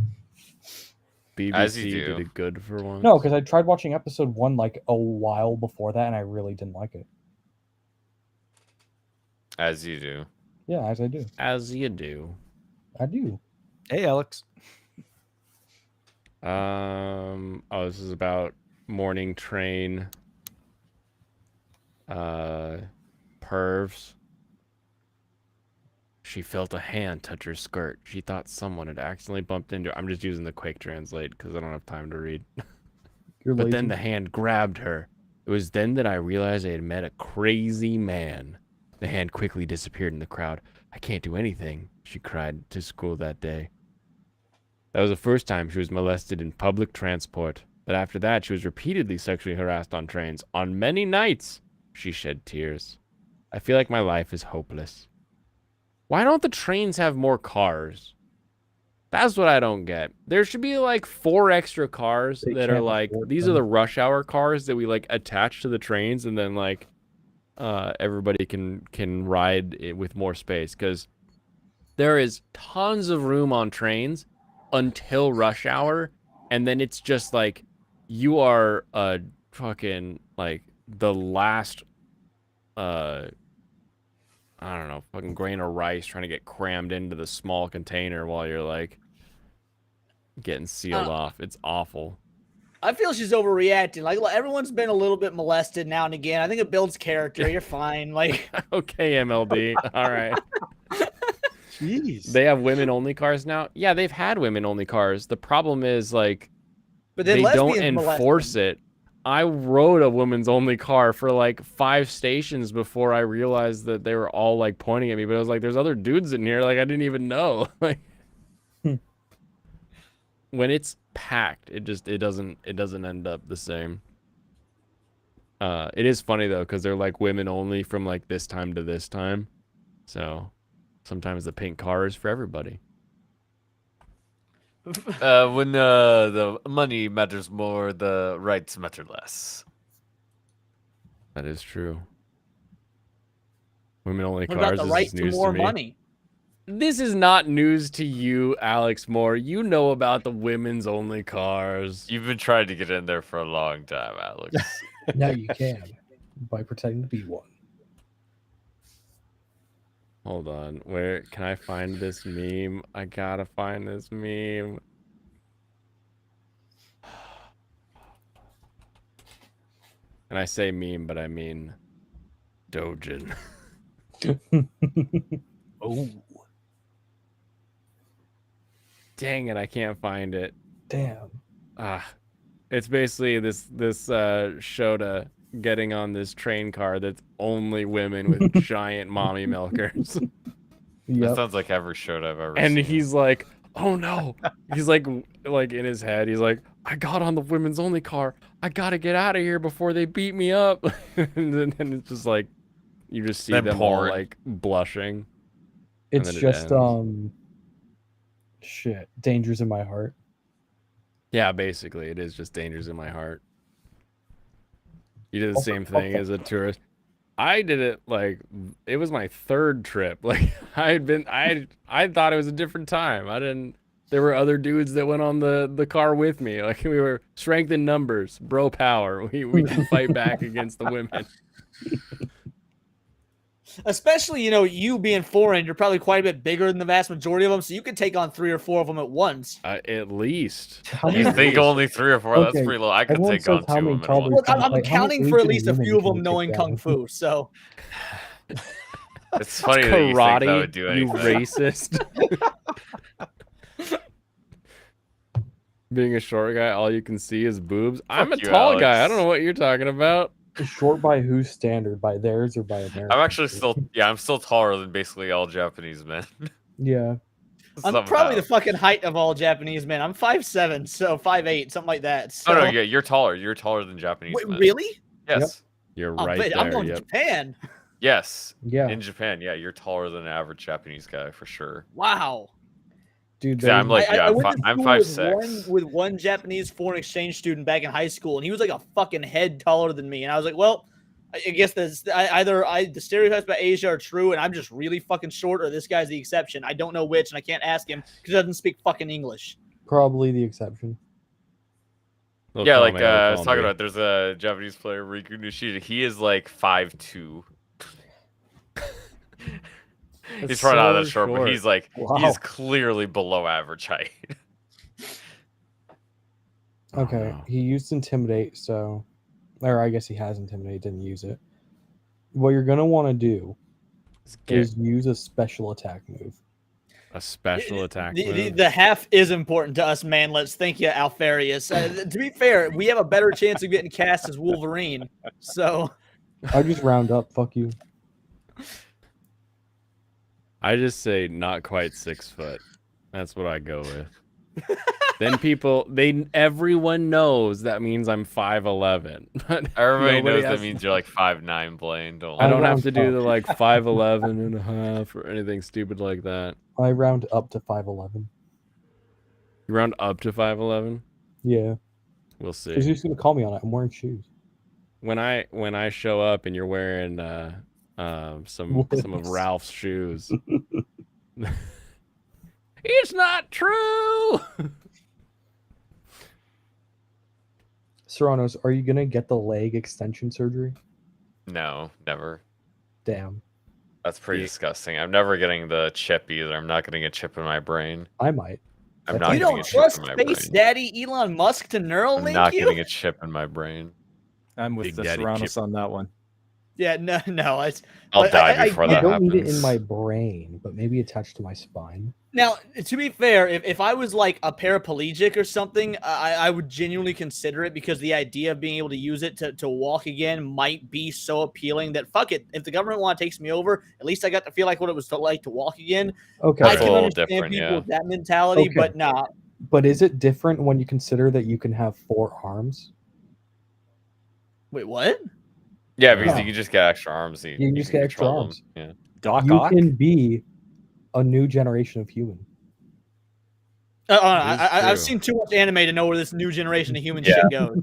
As BBC you did do. it good for once. No, because I tried watching episode 1 like a while before that, and I really didn't like it. As you do. Yeah, as I do. As you do. I do. Hey, Alex. Oh, this is about morning train. Pervs. She felt a hand touch her skirt. She thought someone had accidentally bumped into her. I'm just using the quick translate because I don't have time to read. You're But then lazy. the hand grabbed her. It was then that I realized I had met a crazy man. The hand quickly disappeared in the crowd. I can't do anything, she cried to school that day. That was the first time she was molested in public transport. But after that, she was repeatedly sexually harassed on trains. On many nights, she shed tears. I feel like my life is hopeless. Why don't the trains have more cars? That's what I don't get. There should be like 4 extra cars They that are can't like, afford these are them. the rush hour cars that we like attach to the trains, and then like everybody can ride it with more space, because there is tons of room on trains until rush hour, and then it's just like you are fucking like the last I don't know, fucking grain of rice trying to get crammed into the small container while you're like getting sealed off. It's awful. I feel she's overreacting. Like everyone's been a little bit molested now and again. I think it builds character. You're fine. Like Okay, MLD. All right. Jeez. They have women only cars now. Yeah, they've had women only cars. The problem is like, but then they don't lesbians enforce molest it. I rode a women's only car for like 5 stations before I realized that they were all like pointing at me. But I was like, there's other dudes in here. Like I didn't even know. Like when it's packed, it doesn't end up the same. It is funny though, because they're like women only from like this time to this time. So sometimes the pink car is for everybody. When the money matters more, the rights matter less. That is true. Women only What cars about the is right to news more me. money? This is not news to you, Alex Moore. You know about the women's only cars. You've been trying to get in there for a long time, Alex. Now you can by pretending to be one. Hold on. Where can I find this meme? I gotta find this meme. And I say meme, but I mean Dojin. Oh. Dang it, I can't find it. Damn. It's basically this Shota getting on this train car that's only women with giant mommy milkers. That sounds like every show I've ever And seen. he's like, oh no. He's like in his head, he's like, I got on the women's only car. I gotta get out of here before they beat me up. and then it's just like, you just see Them them all pouring. like blushing. and It's then it just ends. shit. Dangers in my heart. Yeah, basically, it is just dangers in my heart. You did the same thing as a tourist. I did it like it was my 3rd trip. Like I thought it was a different time. I didn't. There were other dudes that went on the car with me. Like we were strength in numbers, bro power. We can fight back against the women. Especially, you being foreign, you're probably quite a bit bigger than the vast majority of them, so you could take on 3 or 4 of them at once. At least. You think only 3 or 4? That's Okay, pretty low. I could everyone take on says how 2 many of them at toddlers once. Look, I'm Like, how many counting for at Asian least a women few of can them you knowing take kung down? fu. So It's funny that you think that Karate, would do you anything. racist. Being a short guy, all you can see is boobs. I'm a Fuck you, tall guy. I Alex. don't know what you're talking about. Short by whose standard? By theirs or by American? I'm actually still, I'm still taller than basically all Japanese men. Yeah. I'm probably the fucking height of all Japanese men. I'm 5'7", so 5'8", something like that. So. Oh no, yeah, you're taller. You're taller than Japanese Wait, men. really? Yes. You're Oh, right but there. I'm going Yep. to Japan. Yes. Yeah. In Japan, yeah, you're taller than an average Japanese guy for sure. Wow. Dude, Yeah, I'm like, yeah, I went to I'm school 5'6". with one Japanese foreign exchange student back in high school, and he was like a fucking head taller than me. And I was like, well, I guess the stereotypes about Asia are true, and I'm just really fucking short, or this guy's the exception. I don't know which, and I can't ask him because he doesn't speak fucking English. Probably the exception. They'll Yeah, call like me, they'll I was call talking me. about, there's a Japanese player, Riku Nishida. He is like 5'2". That's He's probably not so that short, but short. he's like, Wow. he's clearly below average height. Okay, Wow. he used Intimidate, so... Or I guess he has Intimidate, didn't use it. What you're going to want to do is use a special attack move. A special attack The move. half is important to us, man. Let's thank you, Alfarius. To be fair, we have a better chance of getting cast as Wolverine. So I just round up, fuck you. I just say not quite 6 foot. That's what I go with. Then everyone knows that means I'm 5'11". But Everybody nobody knows has- that means you're like 5'9", Blaine. Don't I lie. don't have round to do up. the like 5'11" and a half or anything stupid like that. I round up to 5'11". You round up to 5'11". Yeah. We'll Because you're see. just going to call me on it. I'm wearing shoes. When I show up and you're wearing some of Ralph's shoes. It's not true. Serranos, are you going to get the leg extension surgery? No, never. Damn. That's pretty disgusting. I'm never getting the chip either. I'm not getting a chip in my brain. I might. I'm not You getting don't a chip trust in my Space brain. Daddy Elon Musk to I'm Neuralink not you? getting a chip in my brain. I'm with Big the Daddy Serranos chip. on that one. Yeah, no. It's, I'll like, die before I that don't need it in happens. my brain, but maybe attached to my spine. Now, to be fair, if I was like a paraplegic or something, I would genuinely consider it because the idea of being able to use it to walk again might be so appealing that fuck it. If the government want takes me over, at least I got to feel like what it was like to walk again. Okay. I That's a can little understand different, people yeah. with that mentality, Okay. but nah. But is it different when you consider that you can have 4 arms? Wait, what? Yeah, because Yeah. you can just get extra arms. You can just get extra control arms. them. Yeah. Doc You Ock? can be a new generation of human. I've true. seen too much anime to know where this new generation of human Yeah. shit goes.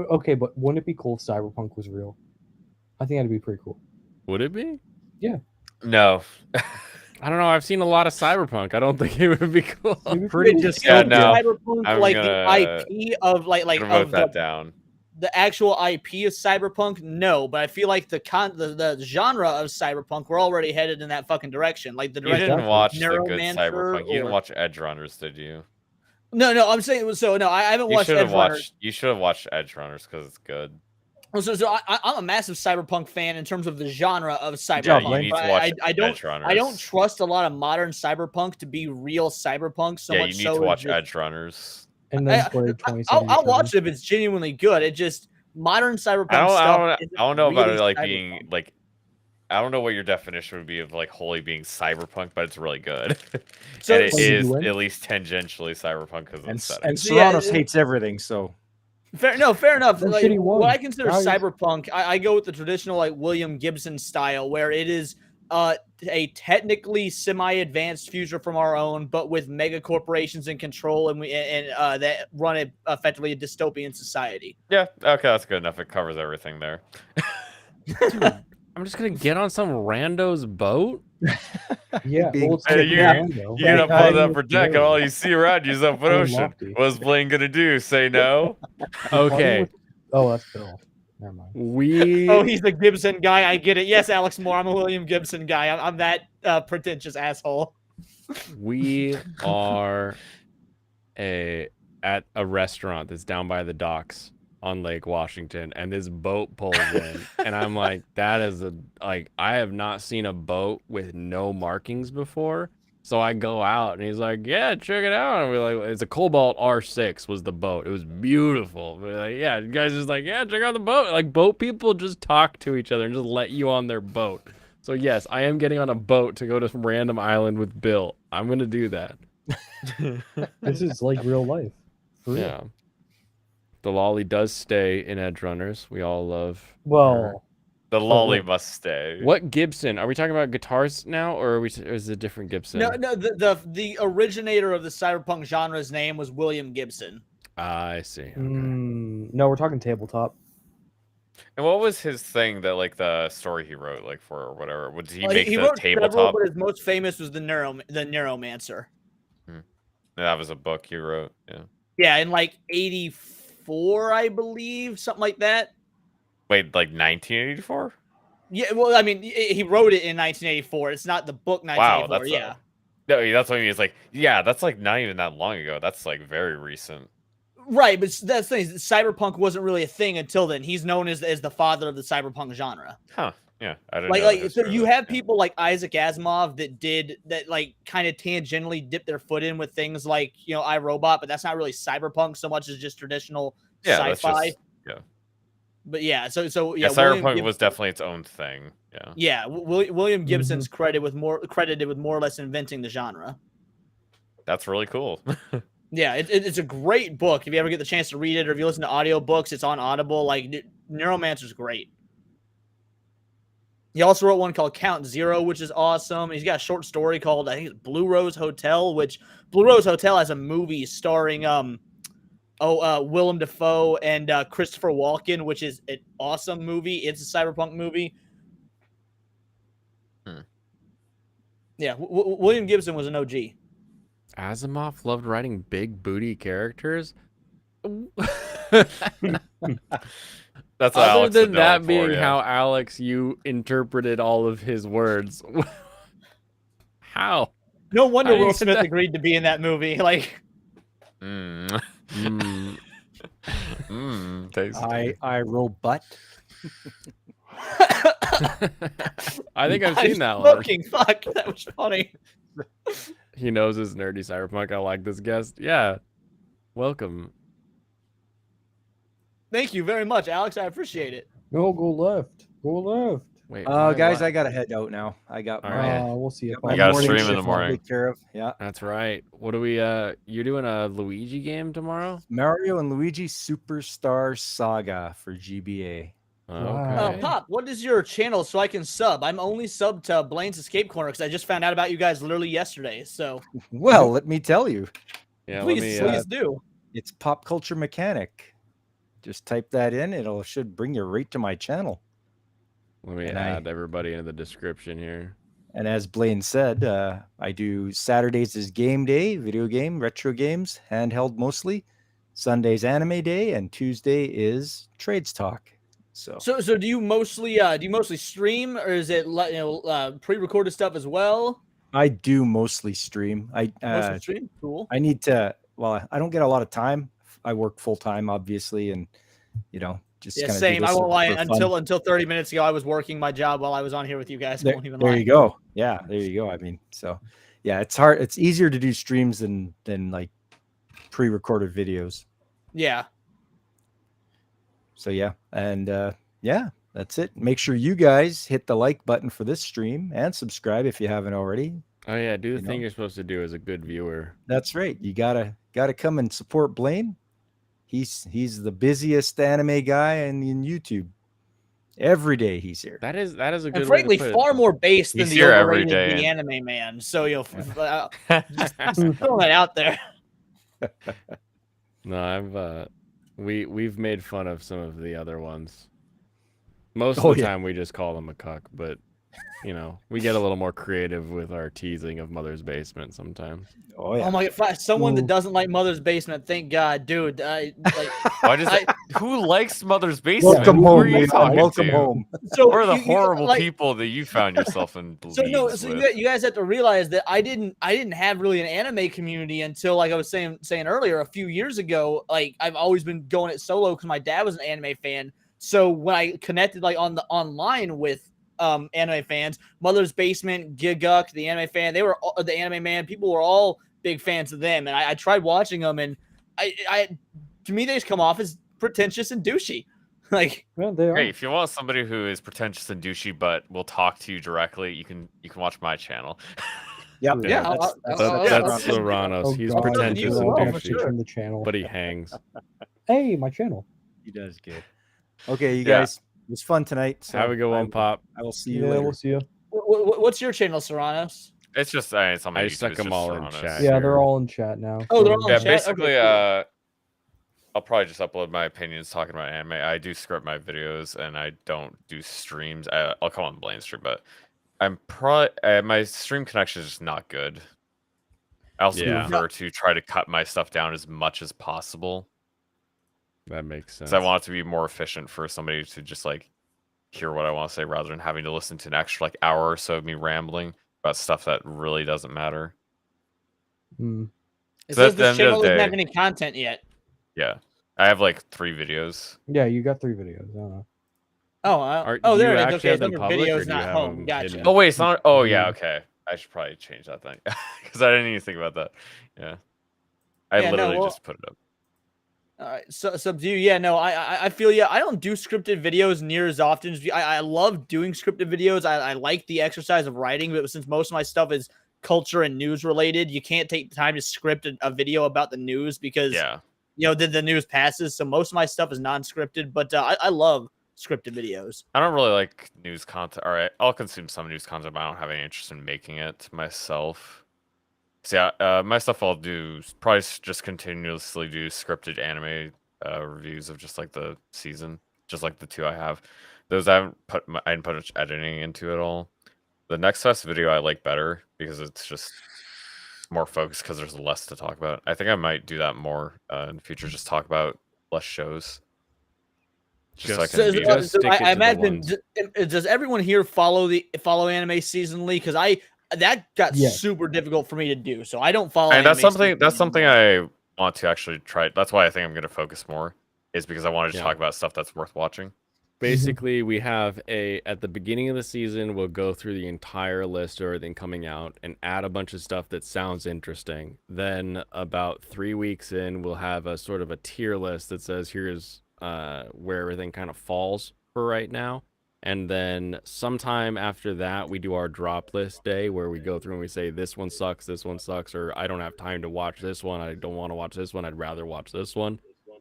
Okay, but wouldn't it be cool if Cyberpunk was real? I think that'd be pretty cool. Would it be? Yeah. No. I don't know. I've seen a lot of Cyberpunk. I don't think it would be cool. Pretty Dude, dystopian. you no. know, Cyberpunk, I'm like gonna- the IP of like Gonna vote of that the, down. the actual IP of Cyberpunk, no, but I feel like the genre of Cyberpunk, we're already headed in that fucking direction. Like the You direction didn't of watch the good Neuromancer Cyberpunk. You didn't or- watch Edge Runners, did you? No, I'm saying so. No, I haven't You watched should have Edge Runners. watched. You should have watched Edge Runners because it's good. So I'm a massive Cyberpunk fan in terms of the genre of Cyberpunk. Yeah, you need but to watch I don't Edge Runners. I don't trust a lot of modern Cyberpunk to be real Cyberpunk. So yeah, much you need so to as watch just- Edge Runners. And then I- play I'll watch it if it's genuinely good. It just modern Cyberpunk I stuff. don't know about really it like Cyberpunk. being like. I don't know what your definition would be of like wholly being cyberpunk, but it's really good. So- and it So is you win? at least tangentially cyberpunk because of And, the setting. and So, yeah, Serranos hates everything, so Fair enough. Then Like, shitty one. what I consider Guys. cyberpunk, I go with the traditional like William Gibson style, where it is a technically semi-advanced future from our own, but with mega corporations in control, and that run effectively a dystopian society. Yeah, okay, that's good enough. It covers everything there. I'm just gonna get on some rando's boat. Yeah, being- well, it's Hey, like you- Nintendo. You gonna I- pull that for deck, and all you see around you is open Oh, ocean. lofty. What's Blaine gonna do? Say no? Okay, Oh, that's Bill. Never mind. we Oh, he's the Gibson guy. I get it. Yes, Alex Moore. I'm a William Gibson guy. I'm that pretentious asshole. we are at a restaurant that's down by the docks on Lake Washington, and this boat pulls in, and I'm like, that is I have not seen a boat with no markings before. So I go out, and he's like, yeah, check it out. And we're like, it's a Cobalt R6 was the boat. It was beautiful. We're like, yeah, you guys just like, yeah, check out the boat. Like, boat people just talk to each other and just let you on their boat. So yes, I am getting on a boat to go to some random island with Bill. I'm gonna do that. This is like real life. For real. Yeah. The lolly does stay in Edge Runners. We all love. her. Well, The lolly must stay. What Gibson? Are we talking about guitars now, or or is it a different Gibson? No, the originator of the cyberpunk genre's name was William Gibson. I see. Okay. no, we're talking tabletop. And what was his thing that like the story he wrote like for or whatever? Would he Well, make he the wrote several, tabletop? but his most famous was the Neuromancer. That was a book you wrote. Yeah. Yeah, in like '84, I believe, something like that. Wait, like 1984? Yeah, well, I mean, he wrote it in 1984. It's not the book 1984. Wow, that's yeah. No, that's what I mean. It's like, yeah, that's like not even that long ago. That's like very recent. Right, but that's the thing. Cyberpunk wasn't really a thing until then. He's known as the father of the cyberpunk genre. Huh. Yeah. I didn't know Like that so history you of it. have people like Isaac Asimov that did that, like kind of tangentially dip their foot in with things like iRobot, but that's not really cyberpunk so much as just traditional Yeah, that's sci-fi. just, yeah. But yeah, so Yeah, William Cyberpunk Gibson- was definitely its own thing. Yeah. Yeah, William Mm-hmm. Gibson's credited with more or less inventing the genre. That's really cool. Yeah, it's a great book. If you ever get the chance to read it, or if you listen to audiobooks, it's on Audible. Like Neuromancer's great. He also wrote one called Count Zero, which is awesome. He's got a short story called, I think it's Blue Rose Hotel, which Blue Rose Hotel has a movie starring Willem Dafoe and Christopher Walken, which is an awesome movie. It's a cyberpunk movie. Yeah, William Gibson was an OG. Asimov loved writing big booty characters. That's what Other Alex than is known that for, being yeah. how Alex you interpreted all of his words. How? No wonder How do you Will get Smith that? agreed to be in that movie. Like, Mm. Mm. Tasty. I robot. I think I've I'm seen that one. smoking. Fuck, that was funny. He knows his nerdy cyberpunk. I like this guest. Yeah. Welcome. Thank you very much, Alex. I appreciate it. No, go left. Go left. Wait. Guys, I gotta head out now. I got All my, right. We'll see you. got my You gotta morning stream in the shift to morning. take care of. Yeah. That's right. What do we you're doing a Luigi game tomorrow? Mario and Luigi Superstar Saga for GBA. Okay. Pop, what is your channel so I can sub? I'm only subbed to Blaine's Escape Corner because I just found out about you guys literally yesterday. So Well, let me tell you. Yeah, please, let me please do. It's Pop Culture Mechanic. Just type that in. It'll should bring you right to my channel. let me And add everybody into the description here. And as Blaine said, I do Saturdays is game day, video game, retro games, handheld mostly. Sundays anime day, and Tuesday is trades talk. So So do you mostly stream, or is it pre-recorded stuff as well? I do mostly stream. Mostly stream, cool. I need to. Well, I don't get a lot of time. I work full time, obviously, and just Yeah, kinda do same. I this won't lie. for fun. Until 30 minutes ago, I was working my job while I was on here with you guys. I There, won't even there lie. you go. Yeah, there you go. I mean, so yeah, it's hard. It's easier to do streams than like pre-recorded videos. Yeah. So yeah, and yeah, that's it. Make sure you guys hit the like button for this stream and subscribe if you haven't already. Oh yeah, do the You thing know? you're supposed to do as a good viewer. That's right. You gotta come and support Blaine. He's the busiest anime guy in YouTube. Every day he's here. That is a good And frankly, way to put far it. more based than He's the here every overrated day. The Anime Man. So just throwing that out there. No, I've we've made fun of some of the other ones. Most Oh, of the yeah. time we just call them a cuck, but we get a little more creative with our teasing of Mother's Basement sometimes. Oh yeah. Oh my god, someone that Ooh. doesn't like Mother's Basement, thank God, dude. Why does who likes Mother's Basement? Welcome Who are home, you man. talking Welcome to? home. So What are the you- horrible like- people that you found yourself in So no, leagues so with? you guys have to realize that I didn't have really an anime community until, like I was saying earlier, a few years ago. Like I've always been going it solo because my dad was an anime fan. So when I connected like on the online with anime fans, Mother's Basement, Giguk, the anime fan, they were all, the Anime Man, people were all big fans of them, and I tried watching them, and I to me they just come off as pretentious and douchey. Like, Yeah, they are. Hey, if you want somebody who is pretentious and douchey but will talk to you directly, you can watch my channel. Yep. Yeah, that's That's Serranos. Oh, He's God. pretentious You and as well, for douchey, sure. On the channel. but he hangs. Hey, my channel. He does good. Okay, you Yeah. guys. It was fun tonight. So Have a good one, Pop. I will see you Yeah, later. we'll see you. what's your channel, Serranos? It's just it's on my I YouTube, stuck it's them just all in Serranos. chat. Yeah, here. they're all in chat now. Oh, they're all Yeah, in chat? Okay, basically, cool. I'll probably just upload my opinions talking about anime. I do script my videos and I don't do streams. I'll come on Blaine's stream, but I'm probably my stream connection is just not good. I also Yeah. prefer to try to cut my stuff down as much as possible That makes sense. because I want it to be more efficient for somebody to just like hear what I want to say rather than having to listen to an extra like hour or so of me rambling about stuff that really doesn't matter. Hmm. It So says at the this end of channel the doesn't day- have any content yet. Yeah, I have like 3 videos. Yeah, you got 3 videos. I don't know. Oh, do there you it is. actually Okay, have it's them under public, or videos, do you not have home. them Gotcha. hidden? Oh wait, it's not. Oh yeah, Mhm. okay. I should probably change that thing because I didn't even think about that. Yeah, I Yeah, no, literally well- just put it up. All right, so Subdue. Yeah, no, I feel yeah. I don't do scripted videos near as often. I love doing scripted videos. I like the exercise of writing, but since most of my stuff is culture and news related, you can't take the time to script a video about the news because Yeah, the news passes. So most of my stuff is non-scripted, but I love scripted videos. I don't really like news content. All right, I'll consume some news content, but I don't have any interest in making it myself. So yeah, my stuff I'll do is probably just continuously do scripted anime reviews of just like the season, just like the 2 I have. Those I didn't put much editing into at all. The Next Fest video I like better because it's just more focused because there's less to talk about. I think I might do that more in the future. Just talk about less shows. Just so I can be just stick it to I the imagine ones. does everyone here follow anime seasonally? Because that got Yeah. super difficult for me to do. So I don't follow. And that's anime something. super That's something anymore. I want to actually try. That's why I think I'm going to focus more. Is because I wanted to Yeah. talk about stuff that's worth watching. Basically, we have at the beginning of the season, we'll go through the entire list of everything coming out and add a bunch of stuff that sounds interesting. Then about 3 weeks in, we'll have a sort of a tier list that says here's where everything kind of falls for right now. And then sometime after that, we do our drop list day where we go through and we say this one sucks, or I don't have time to watch this one, I don't want to watch this one, I'd rather watch this one.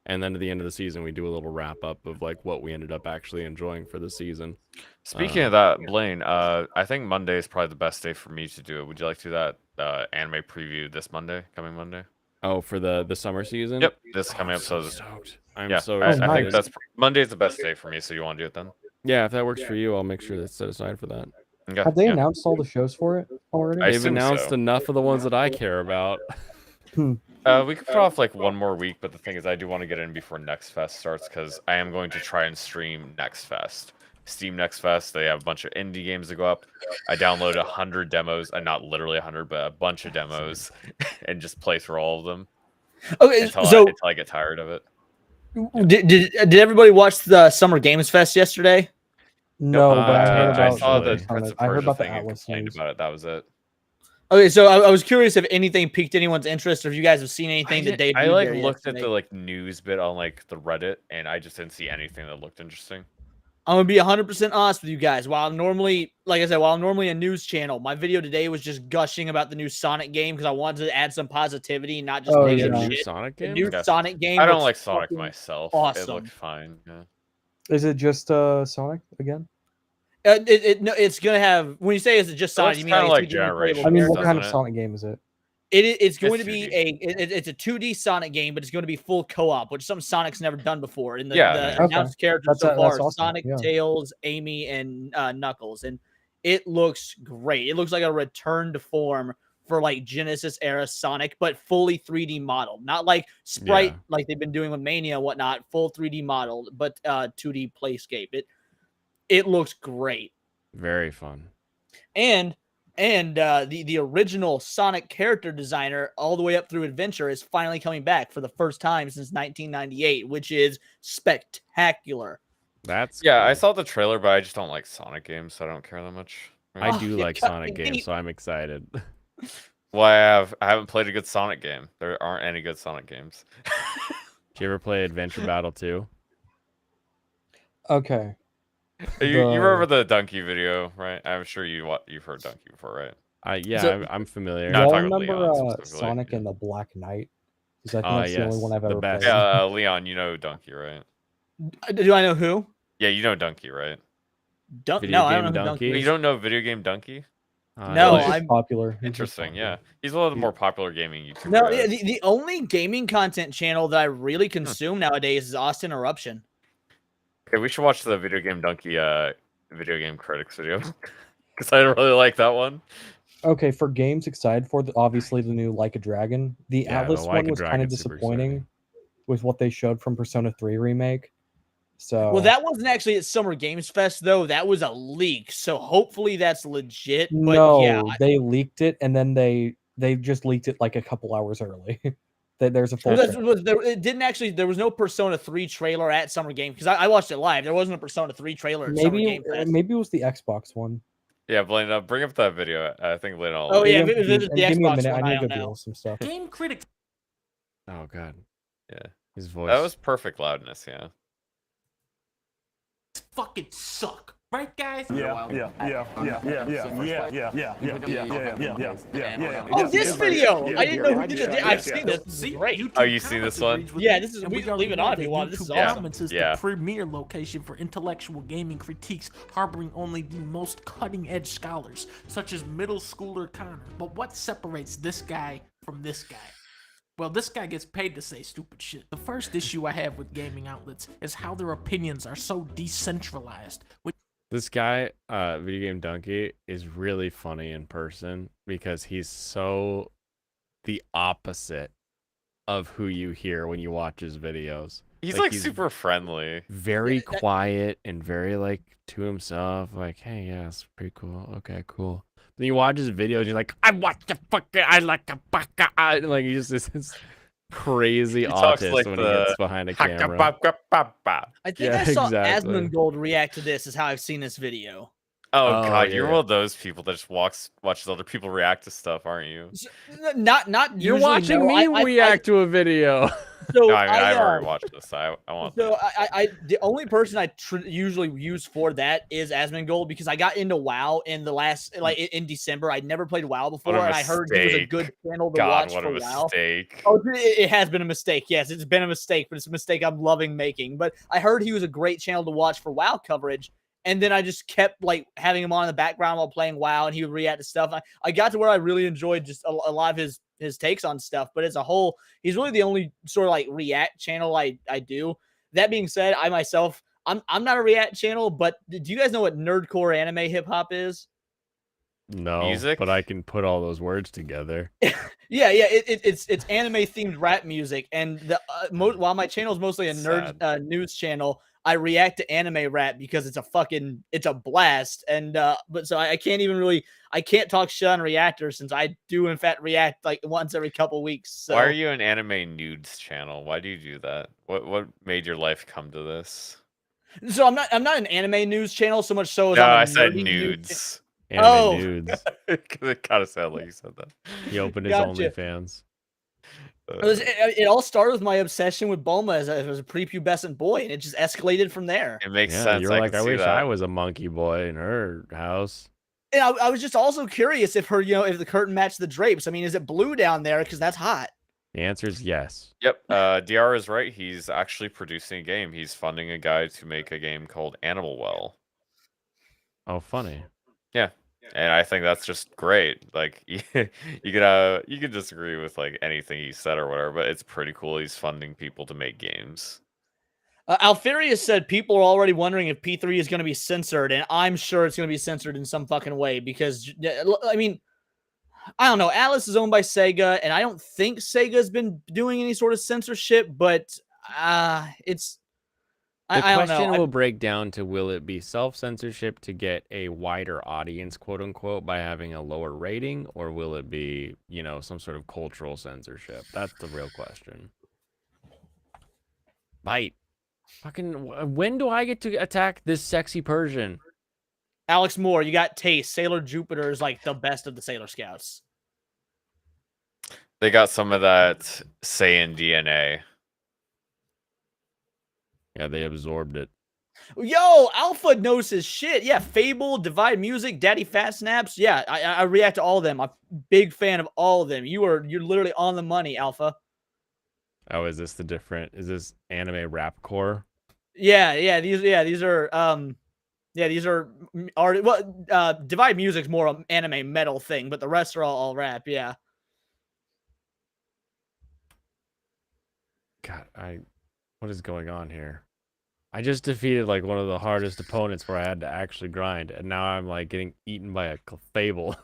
And then at the end of the season, we do a little wrap up of like what we ended up actually enjoying for the season. Speaking of that, Blaine, I think Monday is probably the best day for me to do it. Would you like to do that anime preview this Monday, coming Monday? Oh, for the summer season? Yep, this coming I'm episode. so stoked. I'm yeah, so I excited. think that's Monday's the best day for me. So you want to do it then? Yeah, if that works for you, I'll make sure that's set aside for that. Okay, Have they yeah. announced all the shows for it already? I They've assume announced so. enough of the ones that I care about. We could put off like one more week, but the thing is, I do want to get in before Next Fest starts because I am going to try and stream Next Fest. Steam Next Fest, they have a bunch of indie games to go up. I downloaded 100 demos, and not literally 100, but a bunch of demos, and just play through all of them. Okay, until I get tired of it. Did everybody watch the Summer Games Fest yesterday? No, but I heard I about saw the the Prince of I heard Persia about the thing and Atlas complained news. about it. That was it. Okay, so I was curious if anything piqued anyone's interest, or if you guys have seen anything that they. I like looked at the like news bit on like the Reddit, and I just didn't see anything that looked interesting. I'm gonna be 100% honest with you guys. While normally, like I said, while I'm normally a news channel, my video today was just gushing about the new Sonic game because I wanted to add some positivity, not just negative The new shit. Sonic The game? new Okay. Sonic game. I don't looks like Sonic fucking myself. Awesome. It looked fine. Yeah. Is it just Sonic again? No, it's gonna have. When you say is it just It Sonic, looks you mean kinda like, like it's gonna be Generations, playable I mean, characters? what kind of doesn't it? Sonic game is it? It's going It's to be 2D. it's a 2D Sonic game, but it's going to be full co-op, which some Sonic's never done before. And the Yeah. the announced characters so That's far are awesome, Sonic, yeah. Tails, Amy, and Knuckles, and it looks great. It looks like a return to form for like Genesis era Sonic, but fully 3D modeled, not like sprite Yeah. like they've been doing with Mania and whatnot. Full 3D modeled, but 2D playscape. It looks great. Very fun. And the original Sonic character designer all the way up through Adventure is finally coming back for the first time since 1998, which is spectacular. That's Yeah, I cool. saw the trailer, but I just don't like Sonic games, so I don't care that much. I Oh, do you like got Sonic me games, beat. so I'm excited. Well, I haven't played a good Sonic game. There aren't any good Sonic games. Did you ever play Adventure Battle 2? Okay. You remember the Donkey video, right? I'm sure you've heard Donkey before, right? Yeah, So- I'm familiar. No, I'm Y'all talking about remember Leon specifically. Sonic and the Black Knight? Because I think that's the yes, only one I've the ever best. played. Yeah, Leon, you know Donkey, right? Do I know who? Yeah, you know Donkey, right? Video No, I don't game know who Donkey? Donkey You is. don't know video game Donkey? No, really? He's I'm popular. He's just Interesting, popular. yeah. He's one of the more popular gaming YouTubers. no. Yeah, the only gaming content channel that I really consume nowadays is Austin Eruption. Okay, we should watch the video game Donkey video game critics video because I really like that one. Okay, for games excited for, obviously the new Like a Dragon. The Yeah, the Atlas Like one a was kind of Dragon's super disappointing exciting. with what they showed from Persona 3 remake. So Well, that wasn't actually at Summer Games Fest though. That was a leak, so hopefully that's legit. But no, yeah, they leaked it and then they just leaked it like a couple hours early. There's a full it didn't actually. There was no Persona 3 trailer at Summer Game because I watched it live. There wasn't a Persona 3 trailer at Summer maybe Game Fest. maybe it was the Xbox one. Yeah, Blaine, bring up that video. I think Blaine will. Oh, yeah, Give if it me- was the give me a Xbox minute. one, I I need to don't go know. deal with some stuff. Game critics. Oh god, Yeah, his voice. that was perfect loudness. Yeah. Fucking suck. Right, guys? Yeah. Oh, this video! I didn't know who did it. I've seen this. This is See, great. YouTube Oh, you see Comments this one? agrees with Yeah, me, this is- and we can already leave it know on if that you want. This is YouTube awesome. Comments is Yeah. the premier location for intellectual gaming critiques, harboring only the most cutting-edge scholars, such as middle schooler Connor. But what separates this guy from this guy? Well, this guy gets paid to say stupid shit. The first issue I have with gaming outlets is how their opinions are so decentralized. This guy, Video Game Donkey, is really funny in person because he's so the opposite of who you hear when you watch his videos. He's like super friendly. very quiet and very like to himself. Like, hey, yeah, it's pretty cool. Okay, cool. Then you watch his videos, you're like, I watch the fucking, I like a baka. Like, he just this crazy He talks autist like when he the gets behind a haka camera. ba ba ba ba. I think Yeah, I saw exactly. Asmongold react to this. Is how I've seen this video. Oh, Oh, god, you're yeah. one of those people that just watches other people react to stuff, aren't you? Not You're usually, watching no. me react to a video. So No, I mean, I've I, already watched this. I want. So I the only person I usually use for that is Asmongold because I got into WoW in the last in December. I'd never played WoW before, What a and I heard he was a mistake. good channel to God, watch what for a WoW. mistake. Oh, it has been a mistake. Yes, it's been a mistake, but it's a mistake I'm loving making. But I heard he was a great channel to watch for WoW coverage. And then I just kept like having him on in the background while playing WoW, and he would react to stuff. I got to where I really enjoyed just a lot of his takes on stuff. But as a whole, he's really the only sort of like react channel I do. That being said, I myself, I'm not a react channel. But do you guys know what nerdcore anime hip hop is? No, Music? but I can put all those words together. Yeah, it's anime themed rap music, and while my channel is mostly a nerd news channel, I react to anime rap because it's a blast, and but so I can't even really talk shit on Reactor since I do in fact react like once every couple weeks. So. Why are you an anime nudes channel? Why do you do that? What made your life come to this? So I'm not an anime news channel so much so as No, I'm a I said nerdy nudes. Anime nudes. It kind of sounded like you said that. He opened his Gotcha. OnlyFans. It all started with my obsession with Bulma as a prepubescent boy, and it just escalated from there. It makes Yeah, sense. you're I like, can I see wish that. I was a monkey boy in her house. And I was just also curious if if the curtain matched the drapes. I mean, is it blue down there? Because that's hot. The answer is yes. Yep, DR is right. He's actually producing a game. He's funding a guy to make a game called Animal Well. Oh, funny. Yeah, and I think that's just great. Like you can disagree with like anything he said or whatever, but it's pretty cool. He's funding people to make games. Alfarius said people are already wondering if P3 is going to be censored, and I'm sure it's going to be censored in some fucking way because, I mean, I don't know. Alice is owned by Sega, and I don't think Sega's been doing any sort of censorship, but it's... The I don't question know. will break down to, will it be self-censorship to get a wider audience, quote unquote, by having a lower rating, or will it be, some sort of cultural censorship? That's the real question. Bite. Fucking, when do I get to attack this sexy Persian? Alex Moore, you got taste. Sailor Jupiter is like the best of the Sailor Scouts. They got some of that Saiyan DNA. Yeah, they absorbed it. Yo, Alpha knows his shit. Yeah, Fable, Divide Music, Daddy Fat Snaps. Yeah, I react to all of them. I'm a big fan of all of them. You're literally on the money, Alpha. Oh, is this is this anime rap core? Yeah, these are Divide Music's more an anime metal thing, but the rest are all rap, yeah. God, what is going on here? I just defeated like one of the hardest opponents where I had to actually grind, and now I'm like getting eaten by a Clefable.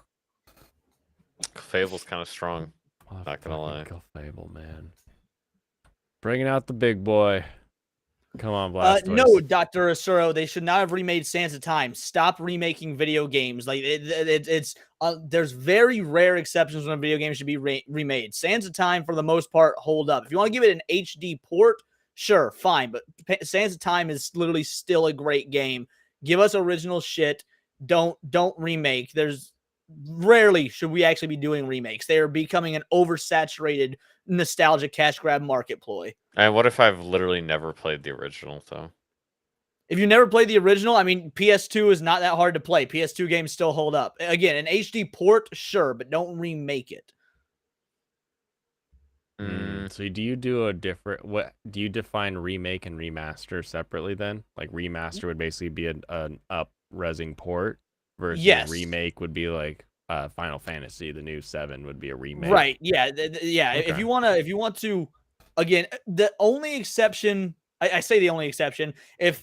Clefable's kind of strong. Not gonna lie. Clefable, man. Bringing out the big boy. Come on, Blastoise. No, Dr. Asuro, they should not have remade Sands of Time. Stop remaking video games. Like it's there's very rare exceptions when a video game should be remade. Sands of Time, for the most part, hold up. If you want to give it an HD port, sure, fine. But Sands of Time is literally still a great game. Give us original shit. Don't remake. There's rarely should we actually be doing remakes. They are becoming an oversaturated nostalgia cash grab market ploy. And what if I've literally never played the original though? If you never played the original, I mean, PS2 is not that hard to play. PS2 games still hold up. Again, an HD port, sure, but don't remake it. So do you do a different? What do you define remake and remaster separately? Then, like remaster would basically be an up-resing port, versus remake would be like Final Fantasy. The new 7 would be a remake. Right? Yeah, yeah. Okay. If you want to, again, the only exception, I say the only exception, if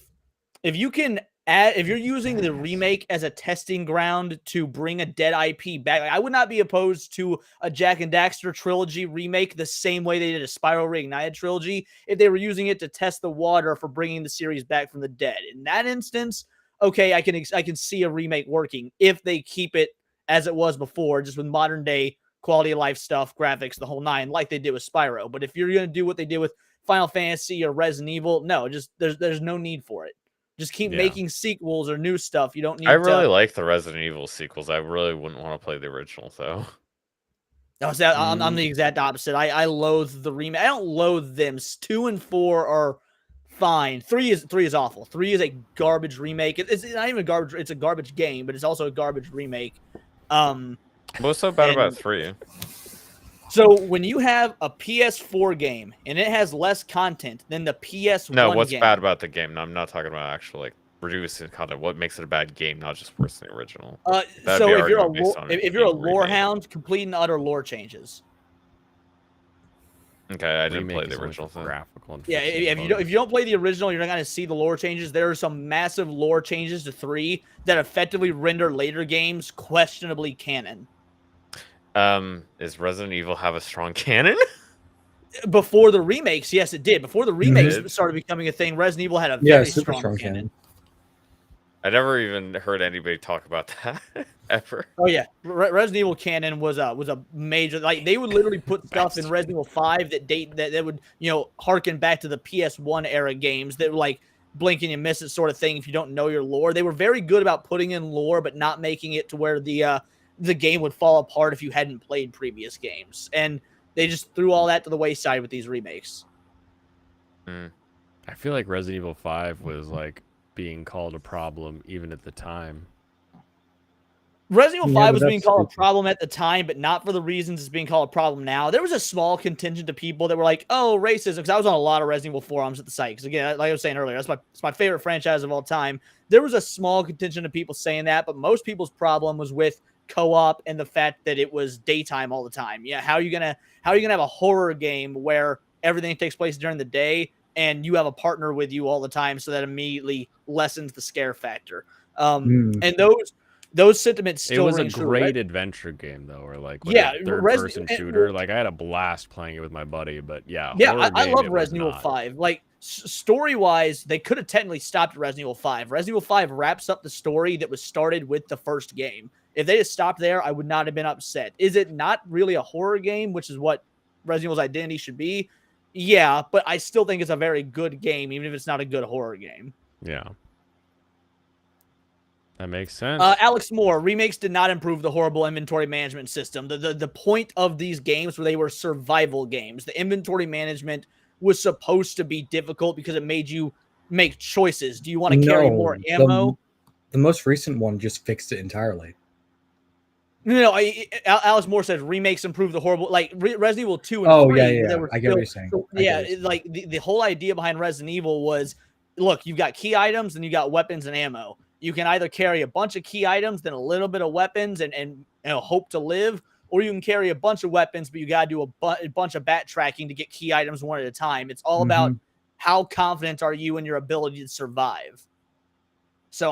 you can if you're using the remake as a testing ground to bring a dead IP back, like, I would not be opposed to a Jak and Daxter trilogy remake the same way they did a Spyro Reignited trilogy if they were using it to test the water for bringing the series back from the dead. In that instance, okay, I can see a remake working if they keep it as it was before, just with modern day quality of life stuff, graphics, the whole nine, like they did with Spyro. But if you're going to do what they did with Final Fantasy or Resident Evil, no, just there's no need for it. Just keep making sequels or new stuff. You don't need I really like the Resident Evil sequels. I really wouldn't want to play the original, though. No, see, I'm the exact opposite. I loathe the remake. I don't loathe them. 2 and 4 are fine. 3 is awful. 3 is a garbage remake. It's not even a garbage. It's a garbage game, but it's also a garbage remake. What's so bad about 3? So when you have a PS4 game and it has less content than the PS1 No, what's game, bad about the game? No, I'm not talking about actual like reducing content. What makes it a bad game, not just worse than the original? so if you're a lore hound, complete and utter lore changes. Okay, I didn't play the original. Graphical. Yeah, if you don't play the original, you're not going to see the lore changes. There are some massive lore changes to 3 that effectively render later games questionably canon. Is Resident Evil have a strong canon? Before the remakes, yes, it did. Before the remakes started becoming a thing, Resident Evil had a very strong canon. I never even heard anybody talk about that ever. Oh yeah, Resident Evil canon was a major, like they would literally put stuff in Resident Evil 5 that would harken back to the PS1 era games that were like blink and you miss it sort of thing if you don't know your lore. They were very good about putting in lore but not making it to where the game would fall apart if you hadn't played previous games, and they just threw all that to the wayside with these remakes. I feel like Resident Evil 5 was like being called a problem even at the time. Resident Evil 5 was being called a problem at the time, but not for the reasons it's being called a problem now. There was a small contingent of people that were like, oh, racism, because I was on a lot of Resident Evil forums at the site. Because again, like I was saying earlier, it's my favorite franchise of all time. There was a small contingent of people saying that, but most people's problem was with co-op and the fact that it was daytime all the time. Yeah, how are you gonna have a horror game where everything takes place during the day and you have a partner with you all the time, so that immediately lessens the scare factor. And those sentiments still. It was a great adventure game though, or like third-person shooter. Like I had a blast playing it with my buddy. But yeah, I love Resident Evil 5. Like story-wise, they could have technically stopped Resident Evil 5. Resident Evil 5 wraps up the story that was started with the first game. If they just stopped there, I would not have been upset. Is it not really a horror game, which is what Resident Evil's identity should be? Yeah, but I still think it's a very good game, even if it's not a good horror game. Yeah. That makes sense. Alex Moore, remakes did not improve the horrible inventory management system. The point of these games were they were survival games. The inventory management was supposed to be difficult because it made you make choices. Do you want to carry more ammo? The most recent one just fixed it entirely. No, Alex Moore says remakes improve the horrible, like Resident Evil 2 and 3. Yeah. I get what you're saying. Like the whole idea behind Resident Evil was, look, you've got key items and you got weapons and ammo. You can either carry a bunch of key items, then a little bit of weapons and hope to live, or you can carry a bunch of weapons, but you got to do a bunch of backtracking to get key items one at a time. It's all about how confident are you in your ability to survive. So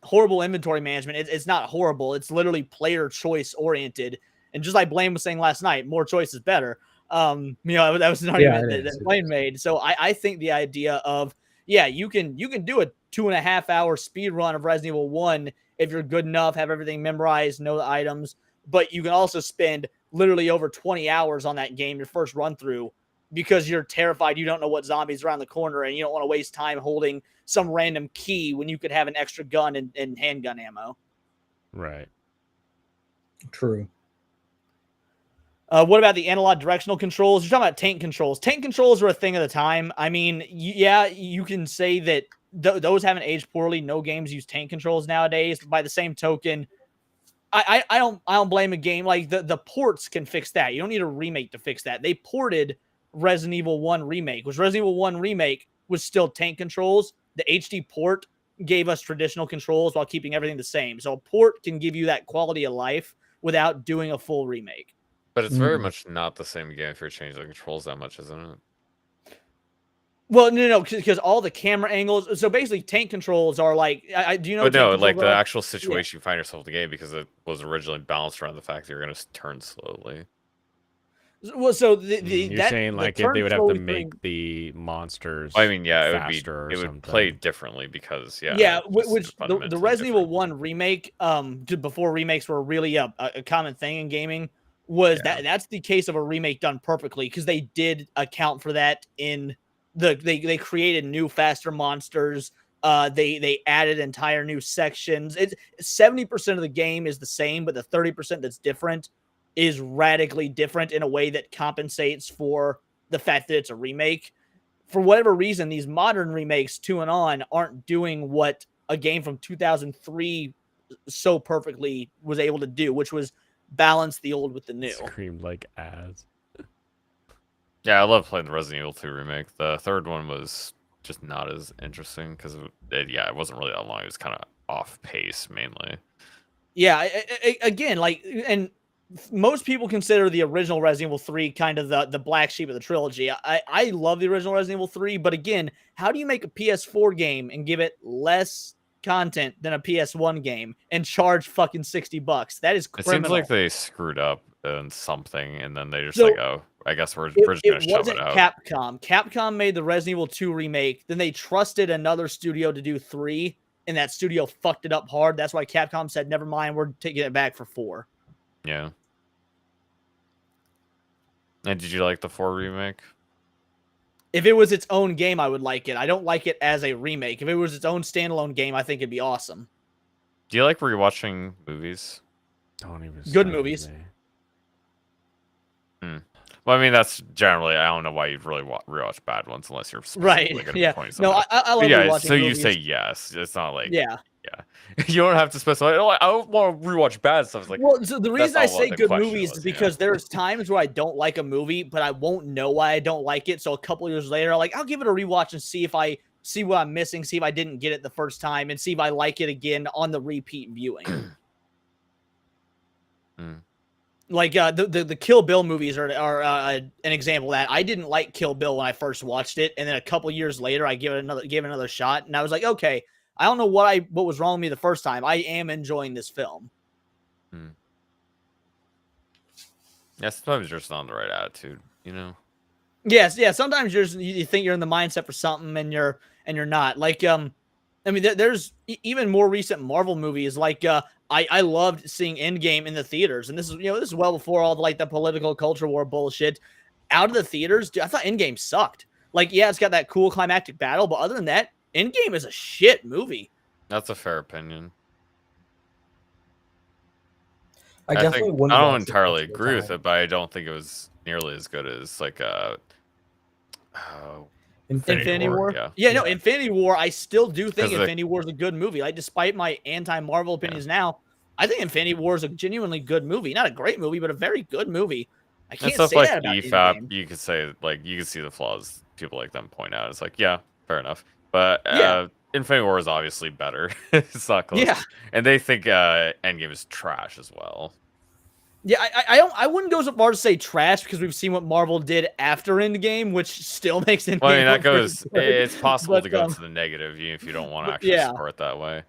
horrible inventory management, it's not horrible. It's literally player choice oriented. And just like Blaine was saying last night, more choice is better. That was an argument that Blaine made. So I think the idea of, you can do a 2.5 hour speed run of Resident Evil 1 if you're good enough, have everything memorized, know the items, but you can also spend literally over 20 hours on that game, your first run through, because you're terrified you don't know what zombies around the corner and you don't want to waste time holding some random key when you could have an extra gun and handgun ammo. Right. True. What about the analog directional controls? You're talking about tank controls. Tank controls were a thing at the time. I mean, you can say that those haven't aged poorly. No games use tank controls nowadays. By the same token, I don't blame a game. Like the ports can fix that. You don't need a remake to fix that. They ported Resident Evil 1 Remake, which Resident Evil 1 Remake was still tank controls. The HD port gave us traditional controls while keeping everything the same. So a port can give you that quality of life without doing a full remake. But it's very much not the same game if you're changing the controls that much, isn't it? Well, no, because all the camera angles. So basically, tank controls are like. Do you know? But what tank no, like controls the are? actual situation you find yourself in the game, because it was originally balanced around the fact that you're going to turn slowly. Well, so the You're saying like if they would have to make thing, the monsters. I mean, yeah, faster it or would play something. differently because yeah, it's just which the fundamentally Resident Evil different. 1 remake, before remakes were really a common thing in gaming, was that's the case of a remake done perfectly because they did account for that in they created new faster monsters. They added entire new sections. It's 70% of the game is the same, but the 30% that's different is radically different in a way that compensates for the fact that it's a remake. For whatever reason, these modern remakes 2 and on aren't doing what a game from 2003 so perfectly was able to do, which was balance the old with the new. Screamed like ass. Yeah, I love playing the Resident Evil 2 remake. The third one was just not as interesting because it wasn't really that long. It was kind of off pace mainly. Yeah, again, like, and most people consider the original Resident Evil 3 kind of the black sheep of the trilogy. I love the original Resident Evil 3, but again, how do you make a PS4 game and give it less content than a PS1 game and charge fucking $60? That is criminal. It seems like they screwed up in something, and then they just So, like, oh, I guess we're just gonna shove it out. Capcom. Capcom made the Resident Evil 2 remake. Then they trusted another studio to do 3, and that studio fucked it up hard. That's why Capcom said, "Never mind, we're taking it back for 4." Yeah. And did you like the 4 remake? If it was its own game, I would like it. I don't like it as a remake. If it was its own standalone game, I think it'd be awesome. Do you like rewatching movies? Don't even. Good movies. Well, I mean, that's generally, I don't know why you'd really rewatch bad ones unless you're right. going to Yeah. point No, something out. I love yeah, rewatching so movies. you say yes. It's not like Yeah. You don't have to specify. Oh, I don't want to rewatch bad stuff. It's like, Well, so the reason I that's not say what the good question movies was, is you know? because there's times where I don't like a movie, but I won't know why I don't like it. So a couple years later, I'll give it a rewatch and see if I see what I'm missing, see if I didn't get it the first time, and see if I like it again on the repeat viewing. Like the Kill Bill movies are an example of that. I didn't like Kill Bill when I first watched it, and then a couple years later, I gave it another shot, and I was like, okay, I don't know what was wrong with me the first time. I am enjoying this film. Yeah, sometimes you're just not in the right attitude, you know. Yes, yeah. Sometimes you think you're in the mindset for something, and you're not. Like, I mean, there's even more recent Marvel movies. Like, I loved seeing Endgame in the theaters, and this is well before all the political culture war bullshit. Out of the theaters, dude, I thought Endgame sucked. Like, yeah, it's got that cool climactic battle, but other than that, Endgame is a shit movie. That's a fair opinion. I definitely wouldn't. I don't watch it entirely most of the agree with time. it, but I don't think it was nearly as good as Infinity War. Yeah. No, Infinity War. I still do think 'Cause Infinity War is a good movie. Like, despite my anti-Marvel opinions now, I think Infinity War is a genuinely good movie. Not a great movie, but a very good movie. I can't And stuff say like that about EFAP, Endgame. you could say you can see the flaws people like them point out. It's like, yeah, fair enough. But Yeah. Infinity War is obviously better. It's not close. Yeah. And they think Endgame is trash as well. Yeah, I wouldn't go so far to say trash because we've seen what Marvel did after Endgame, which still makes Endgame. Well, I mean, that look pretty goes. good. It's possible But, to go to the negative, even if you don't want to actually yeah. score it that way.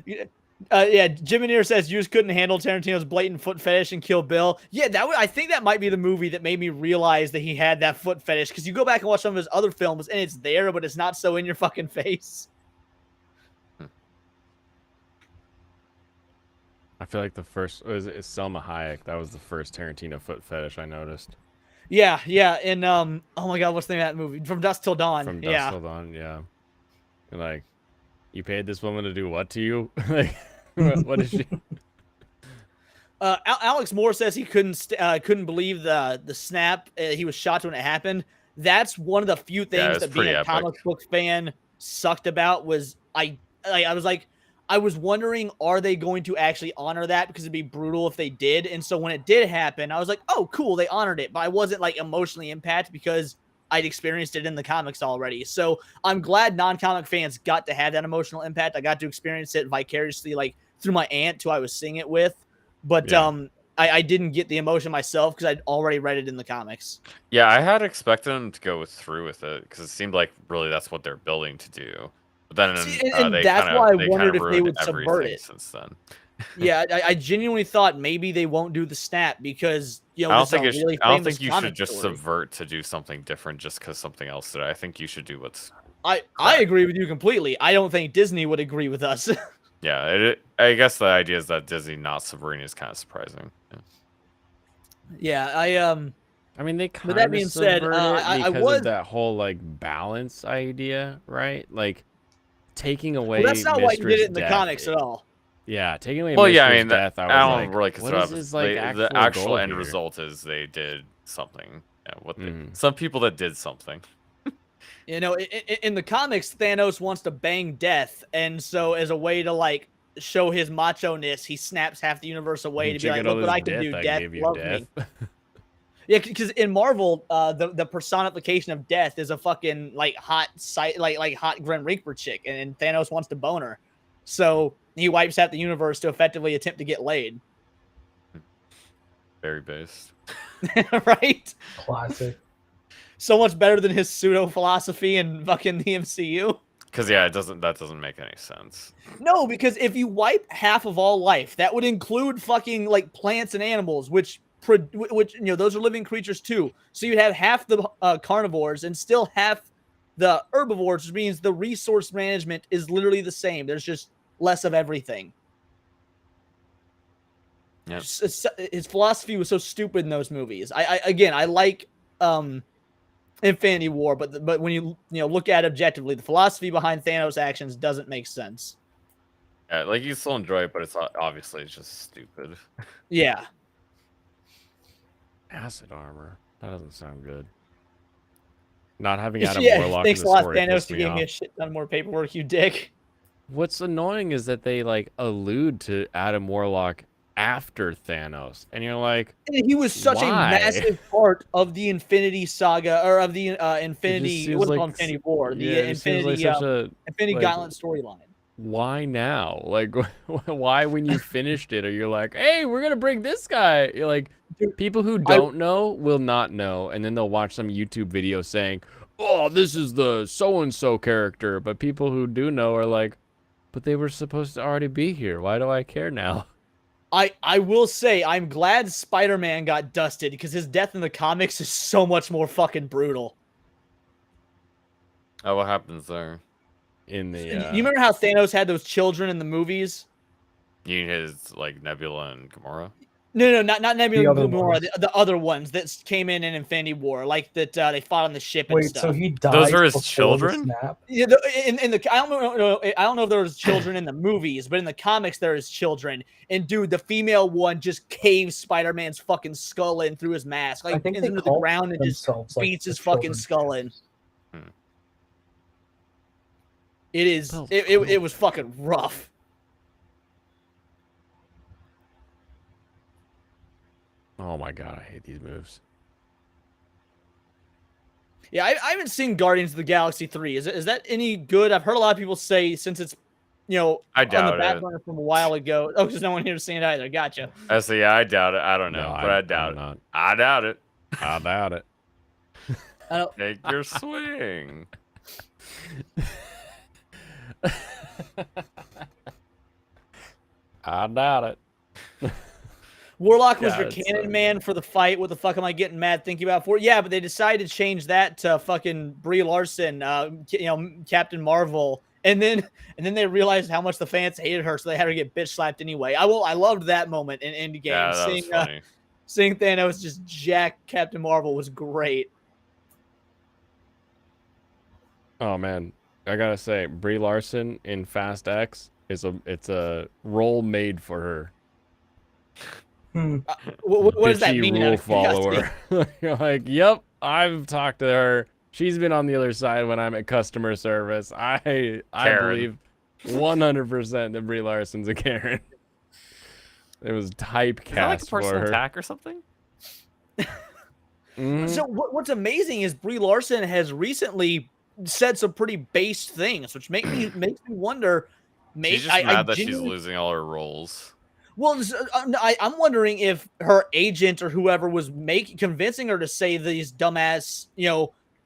Yeah, Jimineer says you just couldn't handle Tarantino's blatant foot fetish and Kill Bill. Yeah, I think that might be the movie that made me realize that he had that foot fetish, because you go back and watch some of his other films and it's there, but it's not so in your fucking face. I feel like the first it's Selma Hayek. That was the first Tarantino foot fetish I noticed. Yeah, and oh my god, what's the name of that movie? From Dusk Till Dawn. From Dusk Till Dawn, yeah. And like, you paid this woman to do what to you? Like, what is she? Alex Moore says he couldn't believe the snap he was shot when it happened. That's one of the few things that being a comic book fan sucked about. Was I was like, I was wondering, are they going to actually honor that? Because it'd be brutal if they did. And so when it did happen, I was like, oh, cool, they honored it. But I wasn't like emotionally impacted because I'd experienced it in the comics already. So I'm glad non-comic fans got to have that emotional impact. I got to experience it vicariously, like through my aunt who I was seeing it with. But I didn't get the emotion myself because I'd already read it in the comics. Yeah, I had expected them to go through with it because it seemed like really that's what they're building to do. But then See, and they that's kind why I of wondered if they ruined would subvert everything it. since then. Yeah, I genuinely thought maybe they won't do the snap because I don't this is think a really I don't famous think you comic should just story. subvert to do something different just because something else did. I think you should do what's I agree with you completely. I don't think Disney would agree with us. yeah. I guess the idea is that Disney not subverting is kind of surprising. Yeah, I mean, they With kind that of being said, subvert it I because was. of that whole like balance idea, right? Like taking away. Well, that's not why you did Mistress it in the death. comics at all. Yeah, taking away. Well, yeah, I Mistress mean, death. I I was don't like, really what consider is that, his like the actual actual goal end here? result is they did something. Yeah, what Mm. some people that did something. You know, in the comics, Thanos wants to bang Death, and so as a way to like show his macho-ness, he snaps half the universe away to be Check like, out all "Look what this I can death do, I Death, gave you, love Death." me." Yeah, because in Marvel, the personification of Death is a fucking like hot like hot Grim Reaper chick, and Thanos wants to bone her, so he wipes out the universe to effectively attempt to get laid. Very based. Right? Classic. So much better than his pseudo philosophy and fucking the MCU. Because yeah, that doesn't make any sense. No, because if you wipe half of all life, that would include fucking like plants and animals, which those are living creatures too. So you'd have half the carnivores and still half the herbivores, which means the resource management is literally the same. There's just less of everything. Yep. His philosophy was so stupid in those movies. I like Infinity War, but when you look at it objectively, the philosophy behind Thanos' actions doesn't make sense. Yeah, like you still enjoy it, but it's obviously it's just stupid. Yeah. Acid armor. That doesn't sound good. Not having Adam Yeah, Warlock thanks in a the lot, story Thanos. pissed You me gave me a off. shit ton more paperwork, you dick. What's annoying is that they like allude to Adam Warlock after Thanos, and you're like, He was such why? a massive part of the Infinity Saga, or of the It just Infinity. seems What's it like called? Infinity War. yeah, The it just seems Infinity, like such a Infinity like, Gauntlet storyline. Why now? Like, why when you finished it are you like, hey, we're gonna bring this guy? You're like, people who don't know will not know, and then they'll watch some YouTube video saying, oh, this is the so and so character, but people who do know are like, but they were supposed to already be here. Why do I care now? I will say I'm glad Spider-Man got dusted because his death in the comics is so much more fucking brutal. Oh, what happens there? In the You remember how Thanos had those children in the movies? You mean his like Nebula and Gamora? No, not Nebula other and Gamora, ones. the other ones that came in Infinity War, like that they fought on the ship and Wait, stuff. so he died. Those are his before the children? snap? Yeah, in the I don't know if there was children in the movies, but in the comics there is children. And dude, the female one just caves Spider-Man's fucking skull in through his mask, I like think they into the call ground and just themselves, like, beats the his fucking children's skull in. Hmm. It is it was fucking rough. Oh my god, I hate these moves. Yeah, I haven't seen Guardians of the Galaxy 3. Is that any good? I've heard a lot of people say since it's I on the doubt it. back burner from a while ago. Oh, because no one here has seen it either. Gotcha. I say yeah, I doubt it. I don't know, No, but I doubt I'm it. not. I doubt it. I doubt it. I don't, Take your swing. I doubt it. Warlock was Yeah, your it's cannon so man for the fight. What the fuck am I getting mad thinking about for? Yeah, but they decided to change that to fucking Brie Larson, Captain Marvel, and then they realized how much the fans hated her, so they had her get bitch slapped anyway. I loved that moment in Endgame. Yeah, that was funny. Seeing Thanos just jack Captain Marvel was great. Oh man, I gotta say, Brie Larson in Fast X it's a role made for her. What does that Bitchy mean? Rule follower. You're like, yep, I've talked to her. She's been on the other side when I'm at customer service. I Karen. believe 100% that Brie Larson's a Karen. It was typecast Is that like a for personal her. attack or something? Mhm. So what's amazing is Brie Larson has recently said some pretty base things, which makes me wonder. She's just mad that she's losing all her roles. Well, I'm wondering if her agent or whoever was convincing her to say these dumbass,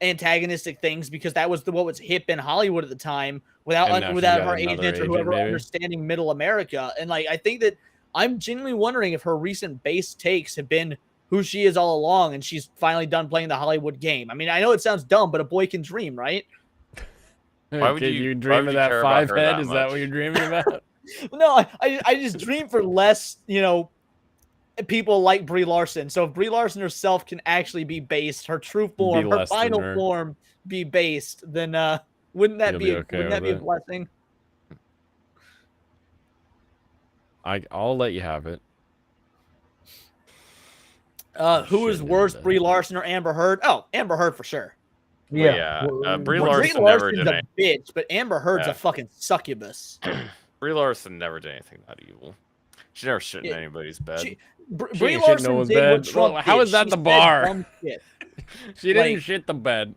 antagonistic things because that was what was hip in Hollywood at the time, without her agent or whoever understanding Middle America. And like, I think that I'm genuinely wondering if her recent base takes have been who she is all along, and she's finally done playing the Hollywood game. I mean, I know it sounds dumb, but a boy can dream, right? Why would you dream of that 5 head? Is that what you're dreaming about? No, I just dream for less, people like Brie Larson. So if Brie Larson herself can actually be based, her true form, her final form be based, then wouldn't that be a blessing? I'll let you have it. Who is worse, Brie Larson or Amber Heard? Oh, Amber Heard for sure. Yeah. Brie Larson never did a bitch, but Amber Heard's a fucking succubus. Brie Larson never did anything that evil. She never shit in anybody's bed. Brie Larson did what Trump did. How is that the bar? She didn't Like- shit the bed.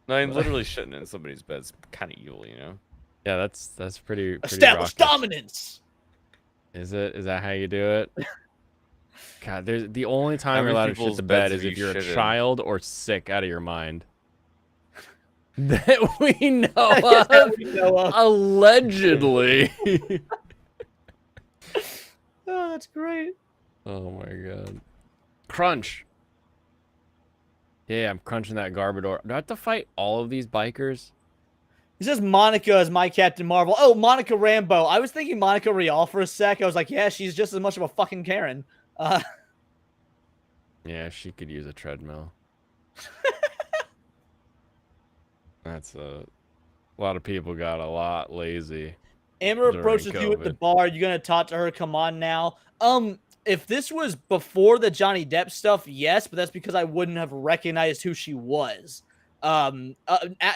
No, I'm literally shitting in somebody's bed. It's kind of evil, Yeah, that's pretty Establish raucous. dominance. Is that how you do it? God, there's the only time How you're many allowed to shit people's the bed beds is have if you you're a shit in? child or sick out of your mind. That we know That of. we know of. Allegedly. Oh, that's great. Oh my god. Crunch. Yeah, I'm crunching that Garbodor. Do I have to fight all of these bikers? It says Monica is my Captain Marvel. Oh, Monica Rambeau. I was thinking Monica Rial for a sec. I was like, yeah, she's just as much of a fucking Karen. Yeah, she could use a treadmill. That's a lot of people got a lot lazy. Amber during approaches you at the COVID. bar. You're gonna talk to her. Come on now. If this was before the Johnny Depp stuff, yes, but that's because I wouldn't have recognized who she was.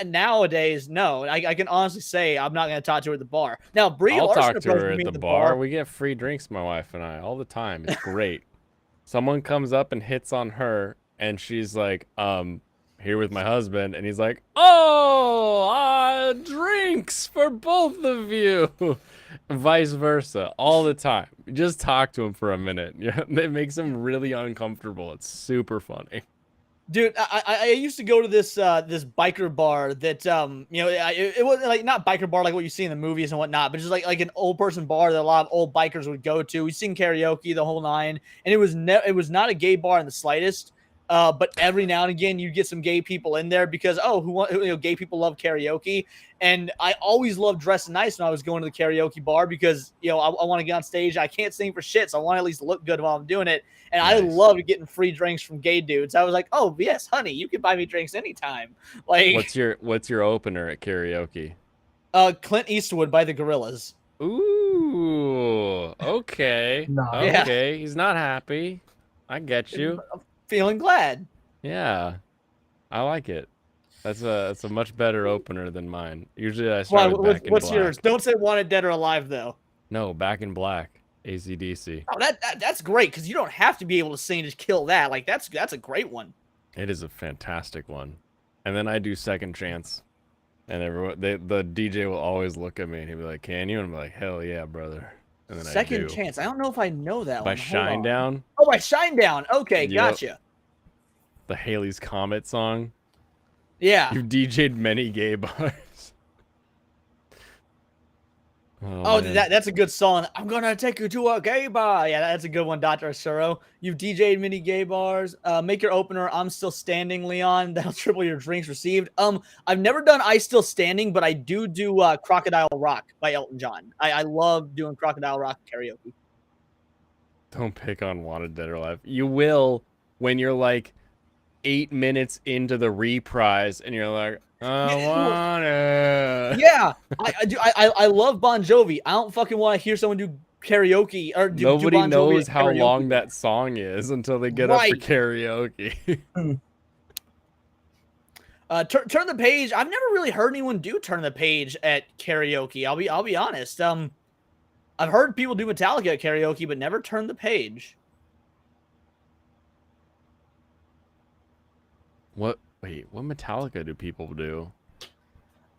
Nowadays, no. I can honestly say I'm not gonna talk to her at the bar. Now, Brie I'll Larson talk to approached her me at at the bar. We get free drinks, my wife and I, all the time. It's great. Someone comes up and hits on her, and she's like, here with my husband, and he's like, oh, drinks for both of you. Vice versa, all the time. Just talk to him for a minute. Yeah, it makes him really uncomfortable. It's super funny. Dude, I used to go to this this biker bar that it wasn't like not biker bar like what you see in the movies and whatnot, but just like an old person bar that a lot of old bikers would go to. We sing karaoke the whole nine, and it was not a gay bar in the slightest. But every now and again you get some gay people in there because gay people love karaoke, and I always loved dressing nice when I was going to the karaoke bar because I want to get on stage. I can't sing for shit, so I want to at least look good while I'm doing it. And I loved getting free drinks from gay dudes. I was like, oh yes, honey, you can buy me drinks anytime. Like, What's your opener at karaoke? Clint Eastwood by the Gorillaz. Ooh, okay. Yeah. Okay, he's not happy. I get you. Feeling glad. Yeah, I like it. That's a much better opener than mine. Usually I start with Back in What's Black. yours? Don't say Wanted Dead or Alive though. No, Back in Black, AC/DC. Oh, that's great because you don't have to be able to sing to kill that. Like that's a great one. It is a fantastic one. And then I do Second Chance, and the DJ will always look at me and he'll be like, "Can you?" And I'm like, "Hell yeah, brother." And then Second I do. Chance. I don't know if I know that By one. Hold on. Shinedown. Oh, by Shinedown. Okay, Yep. gotcha. The Haley's Comet song. Yeah. You've DJ'd many gay bars. Oh, man. that's a good song. I'm gonna take you to a gay bar. Yeah, that's a good one, Dr. Asuro. You've DJ'd many gay bars. Make your opener. I'm still standing, Leon. That'll triple your drinks received. I've never done I Still Standing, but I do Crocodile Rock by Elton John. I love doing Crocodile Rock karaoke. Don't pick on Wanted Dead or Alive. You will when you're like 8 minutes into the reprise and you're like, I wanna. Yeah, I love Bon Jovi. I don't fucking want to hear someone do karaoke or do Nobody Bon Jovi knows at how karaoke. long that song is until they get up for Right. karaoke. Turn the Page. I've never really heard anyone do Turn the Page at karaoke. I'll be honest. I've heard people do Metallica at karaoke, but never Turn the Page. What? Wait, what Metallica do people do?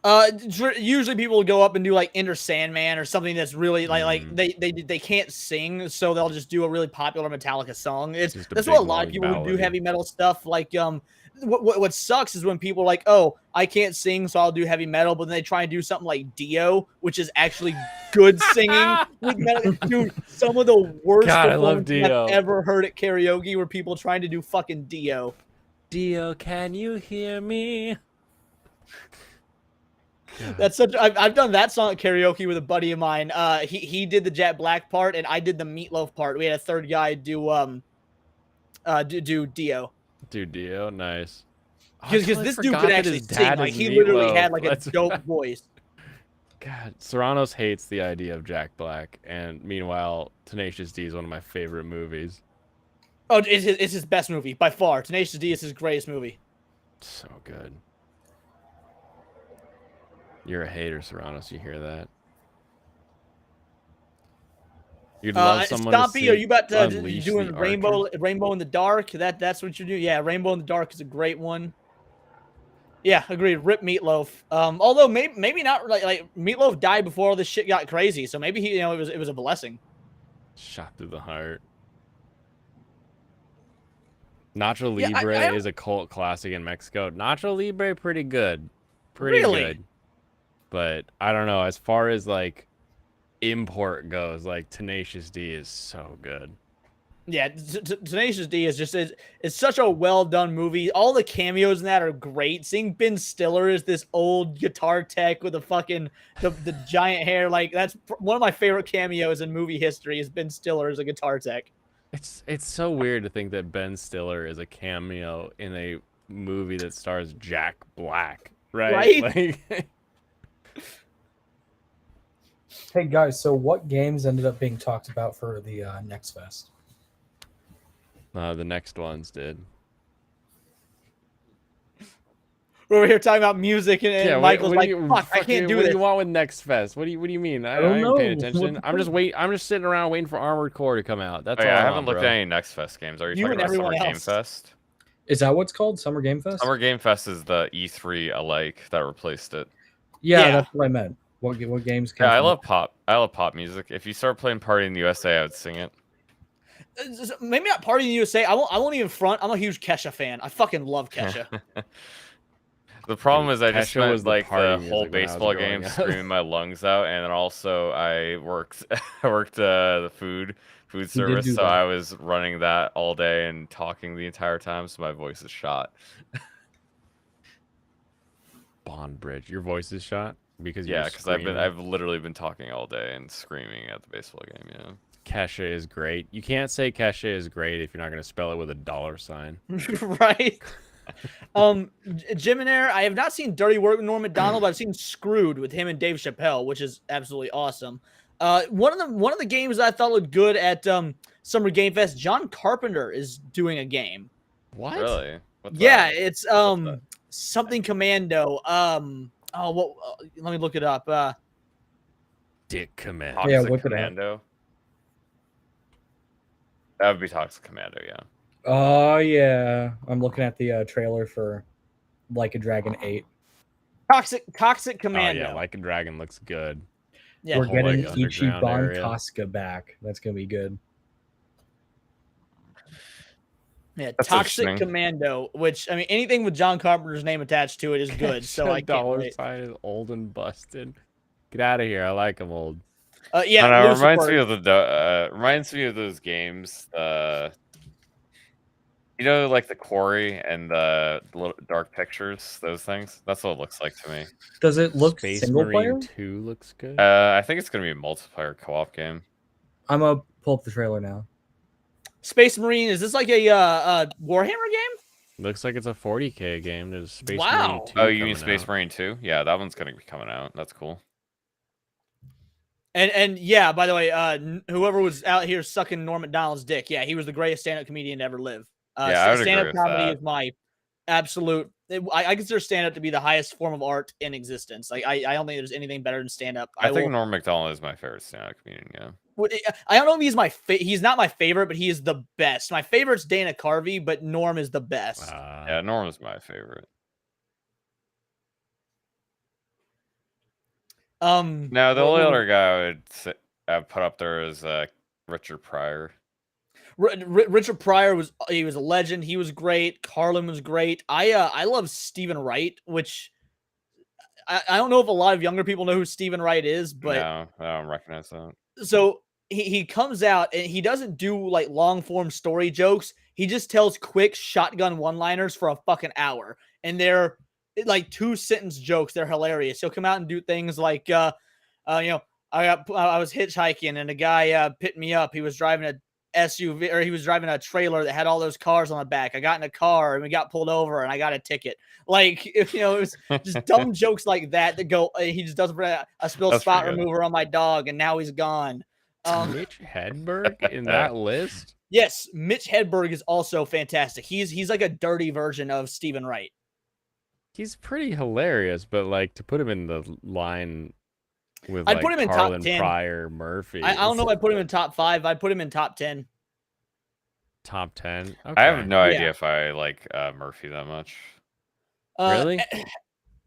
Usually people will go up and do like Enter Sandman or something that's really like they can't sing, so they'll just do a really popular Metallica song. That's what a lot of people who do heavy metal stuff like. What sucks is when people are like, oh, I can't sing, so I'll do heavy metal, but then they try and do something like Dio, which is actually good singing with metal. Dude, some of the worst performances I've ever heard at karaoke were people trying to do fucking Dio. Dio, can you hear me? That's such. I've done that song at karaoke with a buddy of mine. He did the Jet Black part, and I did the Meatloaf part. We had a third guy do Dio. Do Dio, nice. Because this dude could actually sing. Like he literally had like a dope voice. God, Serranos hates the idea of Jack Black, and meanwhile, Tenacious D is one of my favorite movies. Oh, it's his best movie by far. Tenacious D is his greatest movie. So good. You're a hater, Serranos. You hear that? You'd love someone Stompy, to see are you about to Unleash doing the Rainbow in the Dark? That's what you're doing. Yeah, Rainbow in the Dark is a great one. Yeah, agreed. Rip Meatloaf. Although maybe not like Meatloaf died before all this shit got crazy, so maybe it was a blessing. Shot through the heart. Nacho Libre is a cult classic in Mexico. Nacho Libre, pretty good. Pretty good. But I don't know, as far as like import goes, like Tenacious D is so good. Yeah, Tenacious D is it's such a well done movie. All the cameos in that are great. Seeing Ben Stiller as this old guitar tech with the giant hair, like that's one of my favorite cameos in movie history. Is Ben Stiller as a guitar tech. It's so weird to think that Ben Stiller is a cameo in a movie that stars Jack Black, right? Like, Hey guys, so what games ended up being talked about for the Next Fest? the next ones did. We're over here talking about music, and Michael's like, "Fuck, I can't do What this." do you want with Next Fest? What do you mean? I don't ain't know. paying attention. I'm just sitting around waiting for Armored Core to come out. That's all. I haven't looked at any Next Fest games. Are you talking about Summer Game Fest? Is that what's called Summer Game Fest? Summer Game Fest is the E3 alike that replaced it. Yeah, that's what I meant. What games? Yeah, I love pop. I love pop music. If you start playing Party in the USA, I would sing it. Maybe not Party in the USA. I won't even front. I'm a huge Kesha fan. I fucking love Kesha. The problem is I just Kesha was spent like the music whole when I was baseball growing game up. screaming my lungs out, and then also I worked the food service, do so that. I was running that all day and talking the entire time, so my voice is shot. Bond Bridge. Your voice is shot because Yeah, because I've literally been talking all day and screaming at the baseball game. Yeah. Kesha is great. You can't say Kesha is great if you're not going to spell it with a $. Right. Jim and Air, I have not seen Dirty Work with Norm Macdonald, but I've seen Screwed with him and Dave Chappelle, which is absolutely awesome. One of the games I thought looked good at Summer Game Fest, John Carpenter is doing a game. What? Really? What's Yeah, that? it's something Commando. Let me look it up. Dick Commando. Toxic Yeah, look it up. Commando. That would be Toxic Commando, yeah. Oh yeah, I'm looking at the trailer for Like a Dragon 8. Toxic Commando. Oh yeah, Like a Dragon looks good. Yeah. We're Whole, getting like, underground Ichiban area. Casca back. That's gonna be good. Yeah, That's Toxic interesting. Commando, which I mean, anything with John Carpenter's name attached to it is good. So I can't wait. $sign is old and busted. Get out of here. I like him old. Yeah, I don't know, it Lucifer. reminds me of those games. Like the Quarry and the little Dark Pictures, those things. That's what it looks like to me. Does it look Space single Marine player? 2 looks good. I think it's gonna be a multiplayer co-op game. I'm gonna pull up the trailer now. Space Marine. Is this like a Warhammer game? Looks like it's a 40K game. There's Space Wow. Marine 2 Oh, you mean coming Space out. Marine 2? Yeah, that one's gonna be coming out. That's cool. And yeah, by the way, whoever was out here sucking Norm Macdonald's dick, yeah, he was the greatest stand-up comedian to ever live. Yeah, I would agree stand-up with comedy that. is my absolute. I consider stand-up to be the highest form of art in existence. Like I don't think there's anything better than stand-up. I think Norm Macdonald is my favorite stand-up comedian. Yeah. I don't know if he's he's not my favorite, but he is the best. My favorite's Dana Carvey, but Norm is the best. Yeah, Norm is my favorite. No, the well, only well, other guy I would put up there is Richard Pryor. Richard Pryor was a legend. He was great. Carlin was great. I love Stephen Wright, which I don't know if a lot of younger people know who Stephen Wright is, but No, I don't recognize that. so he comes out and he doesn't do like long form story jokes. He just tells quick shotgun one-liners for a fucking hour, and they're like 2-sentence jokes. They're hilarious. He'll come out and do things like, I was hitchhiking and a guy picked me up. He was driving a SUV, or he was driving a trailer that had all those cars on the back. I got in a car and we got pulled over and I got a ticket. Like, it was just dumb jokes like that go. He just doesn't a spill spot remover on my dog and now he's gone. Mitch Hedberg in that list? Yes, Mitch Hedberg is also fantastic. He's like a dirty version of Stephen Wright. He's pretty hilarious, but like to put him in the line with I'd put him in top Carlin 10. Pryor, Murphy. I don't know if I'd put him in top 5. I'd put him in top 10. Top 10. Okay. I have no idea if I like Murphy that much. Really?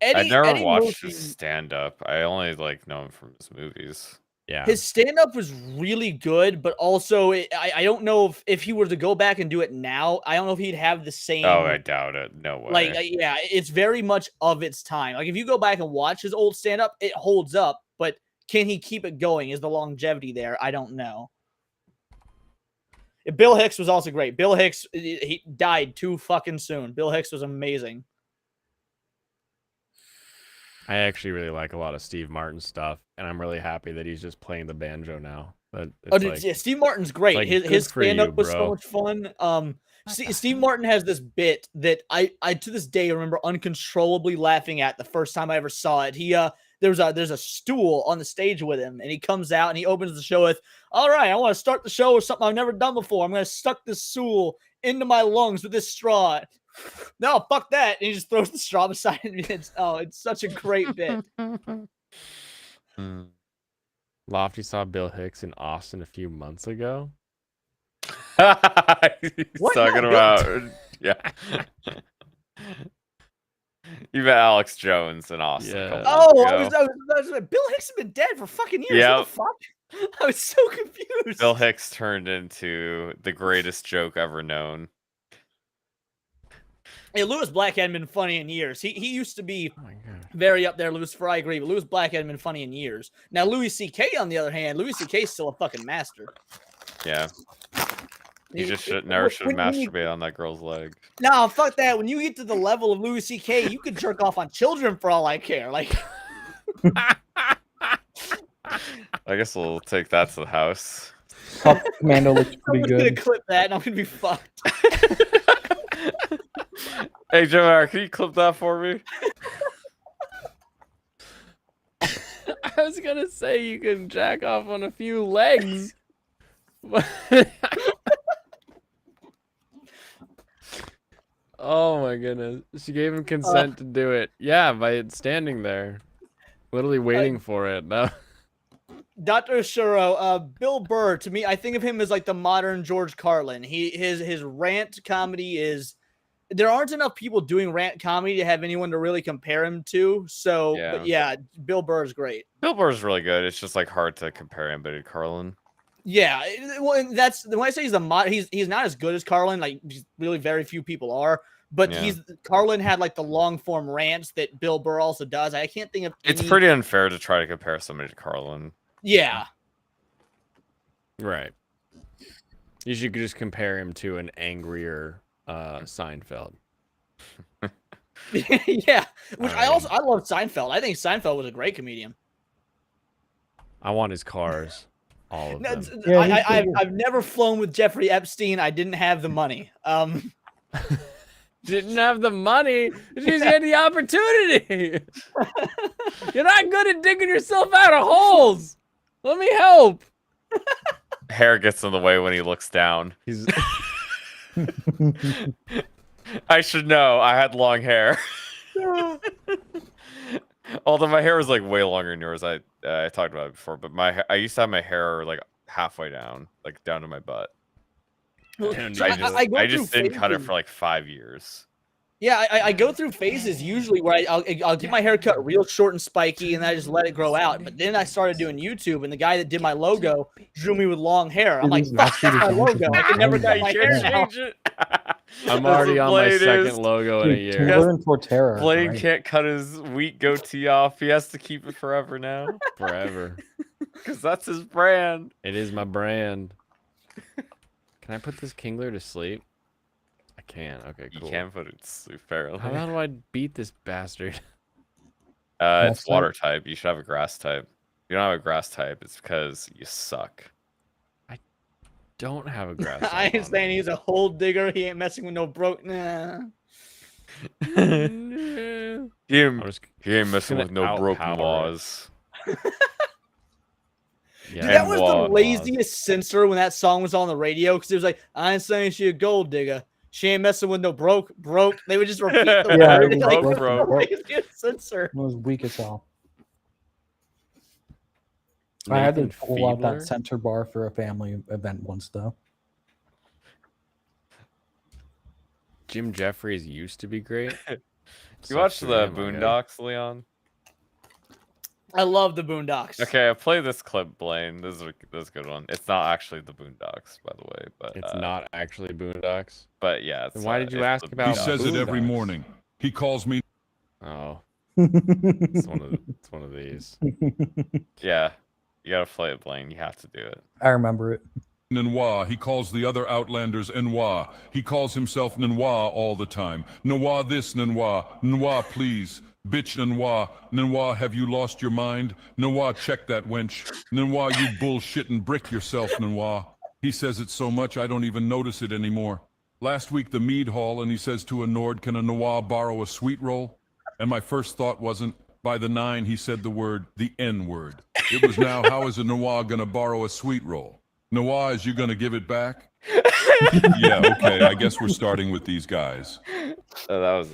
I never Eddie watched Murphy, his stand up. I only like know him from his movies. Yeah. his stand-up was really good, but also I don't know if he were to go back and do it now, I don't know if he'd have the same. Oh, I doubt it. No way. Like, yeah, it's very much of its time. Like, if you go back and watch his old stand-up, it holds up, but can he keep it going? Is the longevity there? I don't know. Bill Hicks was also great. Bill Hicks, he died too fucking soon. Bill Hicks was amazing. I actually really like a lot of Steve Martin stuff, and I'm really happy that he's just playing the banjo now. But Yeah, Steve Martin's great. like, his good for stand-up you, was so bro. much fun. Steve Martin has this bit that I to this day remember uncontrollably laughing at the first time I ever saw it. There's a stool on the stage with him, and he comes out and he opens the show with, "All right, I want to start the show with something I've never done before. I'm going to suck this stool into my lungs with this straw." No, fuck that. And he just throws the straw beside him. It's such a great bit. Lofty saw Bill Hicks in Austin a few months ago. He's What? talking No, about yeah. You met Alex Jones in Austin. a couple Oh, months I ago. was like, Bill Hicks has been dead for fucking years. Yep. What the fuck? I was so confused. Bill Hicks turned into the greatest joke ever known. Hey, Louis Black hadn't been funny in years. He used to be Oh my god. very up there, Louis, for I agree, but Louis Black hadn't been funny in years. Now, Louis C.K., on the other hand, Louis C.K. is still a fucking master. Yeah. He just When- never should have when you- masturbated on that girl's leg. No, fuck that. When you get to the level of Louis C.K., you could jerk off on children for all I care. Like, I guess we'll take that to the house. Pup Commando looks pretty someone's gonna good. clip that and I'm gonna be fucked. Hey, Joe, can you clip that for me? I was gonna say you can jack off on a few legs. Oh my goodness. She gave him consent to do it. Yeah, by standing there. Literally waiting for it. No. Dr. Shuro, Bill Burr, to me, I think of him as like the modern George Carlin. His rant comedy is, there aren't enough people doing rant comedy to have anyone to really compare him to. So, but yeah, Bill Burr is great. Bill Burr's really good. It's just like hard to compare him to Carlin. Yeah, well, and that's when I say he's the mod. He's not as good as Carlin. Like, really, very few people are. But Yeah. Carlin had like the long form rants that Bill Burr also does. I can't think of. It's any- pretty unfair to try to compare somebody to Carlin. Yeah. Right. You should just compare him to an angrier Seinfeld. Yeah, which I love Seinfeld. I think Seinfeld was a great comedian. I want his cars. All of No, them. I've never flown with Jeffrey Epstein. I didn't have the money. Didn't have the money. She's had the opportunity. You're not good at digging yourself out of holes. Let me help. Hair gets in the way when he looks down. He's. I should know. I had long hair. Although my hair was like way longer than yours. I talked about it before, but I used to have my hair like halfway down, like down to my butt. Well, And I go I through just didn't cut it phases. for like 5 years. Yeah, I go through phases usually where I'll get my hair cut real short and spiky, and then I just let it grow out. But then I started doing YouTube, and the guy that did my logo drew me with long hair. I'm like, fuck, that's my logo. I can never cut my hair now. I'm already on my second logo in a year. Tumblr and Forterra. Blaine right? can't cut his wheat goatee off. He has to keep it forever now. Forever. Because that's his brand. It is my brand. Can I put this Kingler to sleep? I can. Okay, cool. You can put it to sleep, apparently. How do I beat this bastard? It's water type. You should have a grass type. If you don't have a grass type, it's because you suck. Don't have a grass type. I ain't saying he's a hole digger. He ain't messing with no broke. Nah. He ain't messing with no broken laws. Dude, that was the laziest censor when that song was on the radio because it was like, I ain't saying she a gold digger. She ain't messing with no broke. They would just repeat the word. Like, broke. Laziest censor. It was weak as hell. I had to pull out that center bar for a family event once, though. Jim Jeffries used to be great. You watched the Boondocks, Leon? I love the Boondocks. Okay, I'll play this clip, Blaine. This is a good one. It's not actually the Boondocks, by the way, but it's not actually Boondocks. But yeah, it's, then why did you ask He about? says it every morning. He calls me. Oh, it's one of these. Yeah, you gotta play it, Blaine. You have to do it. I remember it. Noir. He calls the other Outlanders Noir. He calls himself Noir all the time. Noir this, Noir. Noir, please. Bitch, Noir. Noir, have you lost your mind? Noir, check that wench. Noir, you bullshitting brick yourself, Noir. He says it so much I don't even notice it anymore. Last week, the mead hall, and he says to a Nord, can a Noir borrow a sweet roll? And my first thought wasn't, by the 9, he said the N-word. It was now, how is a Noir gonna borrow a sweet roll? Noir, is you gonna give it back? Yeah, okay, I guess we're starting with these guys. That was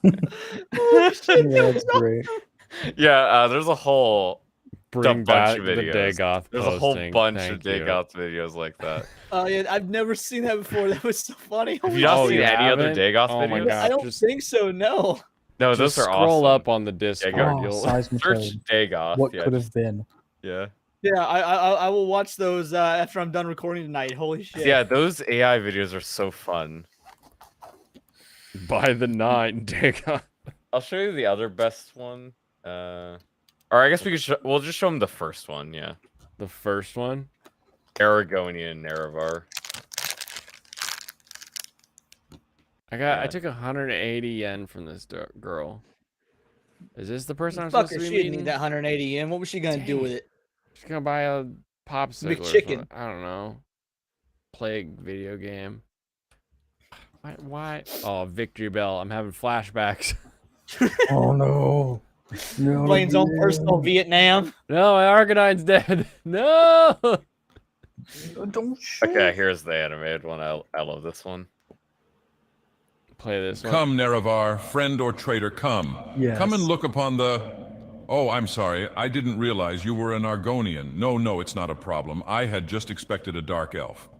Yeah, that's great. Yeah, there's a whole Bring bunch back of the videos. Dagoth There's a whole posting. bunch Thank of you. Dagoth videos like that. Oh yeah, I've never seen that before. That was so funny. Have you not seen you any other haven't? Dagoth Oh my videos? God. I don't just- think so. No. No, Just those are scroll awesome. up on the Discord. Oh, You'll Seismitoad. Search Dagoth. What yeah, could have been? Yeah. Yeah, I will watch those after I'm done recording tonight. Holy shit. Yeah, those AI videos are so fun. by the 9 Dagoth. I'll show you the other best one. Or I guess we'll just show them the first one. Yeah, The first one. Aragonian Nerevar. I Yeah. took 180 yen from this girl. Is this the person I'm Fuck supposed her. to be She didn't meeting? need that 180 yen. What was she gonna do with it? She's gonna buy a popsicle. Or McChicken. something. I don't know. Play a video game. Why? Oh, Victory Bell. I'm having flashbacks. Oh no. No. Blaine's own personal Vietnam. No, my Arcanine's dead. No. Don't shoot. Okay, here's the animated one. I love this one. Play this one. Come, Nerevar, friend or traitor, come. Yes. Come and look upon the... Oh, I'm sorry. I didn't realize you were an Argonian. No, it's not a problem. I had just expected a dark elf.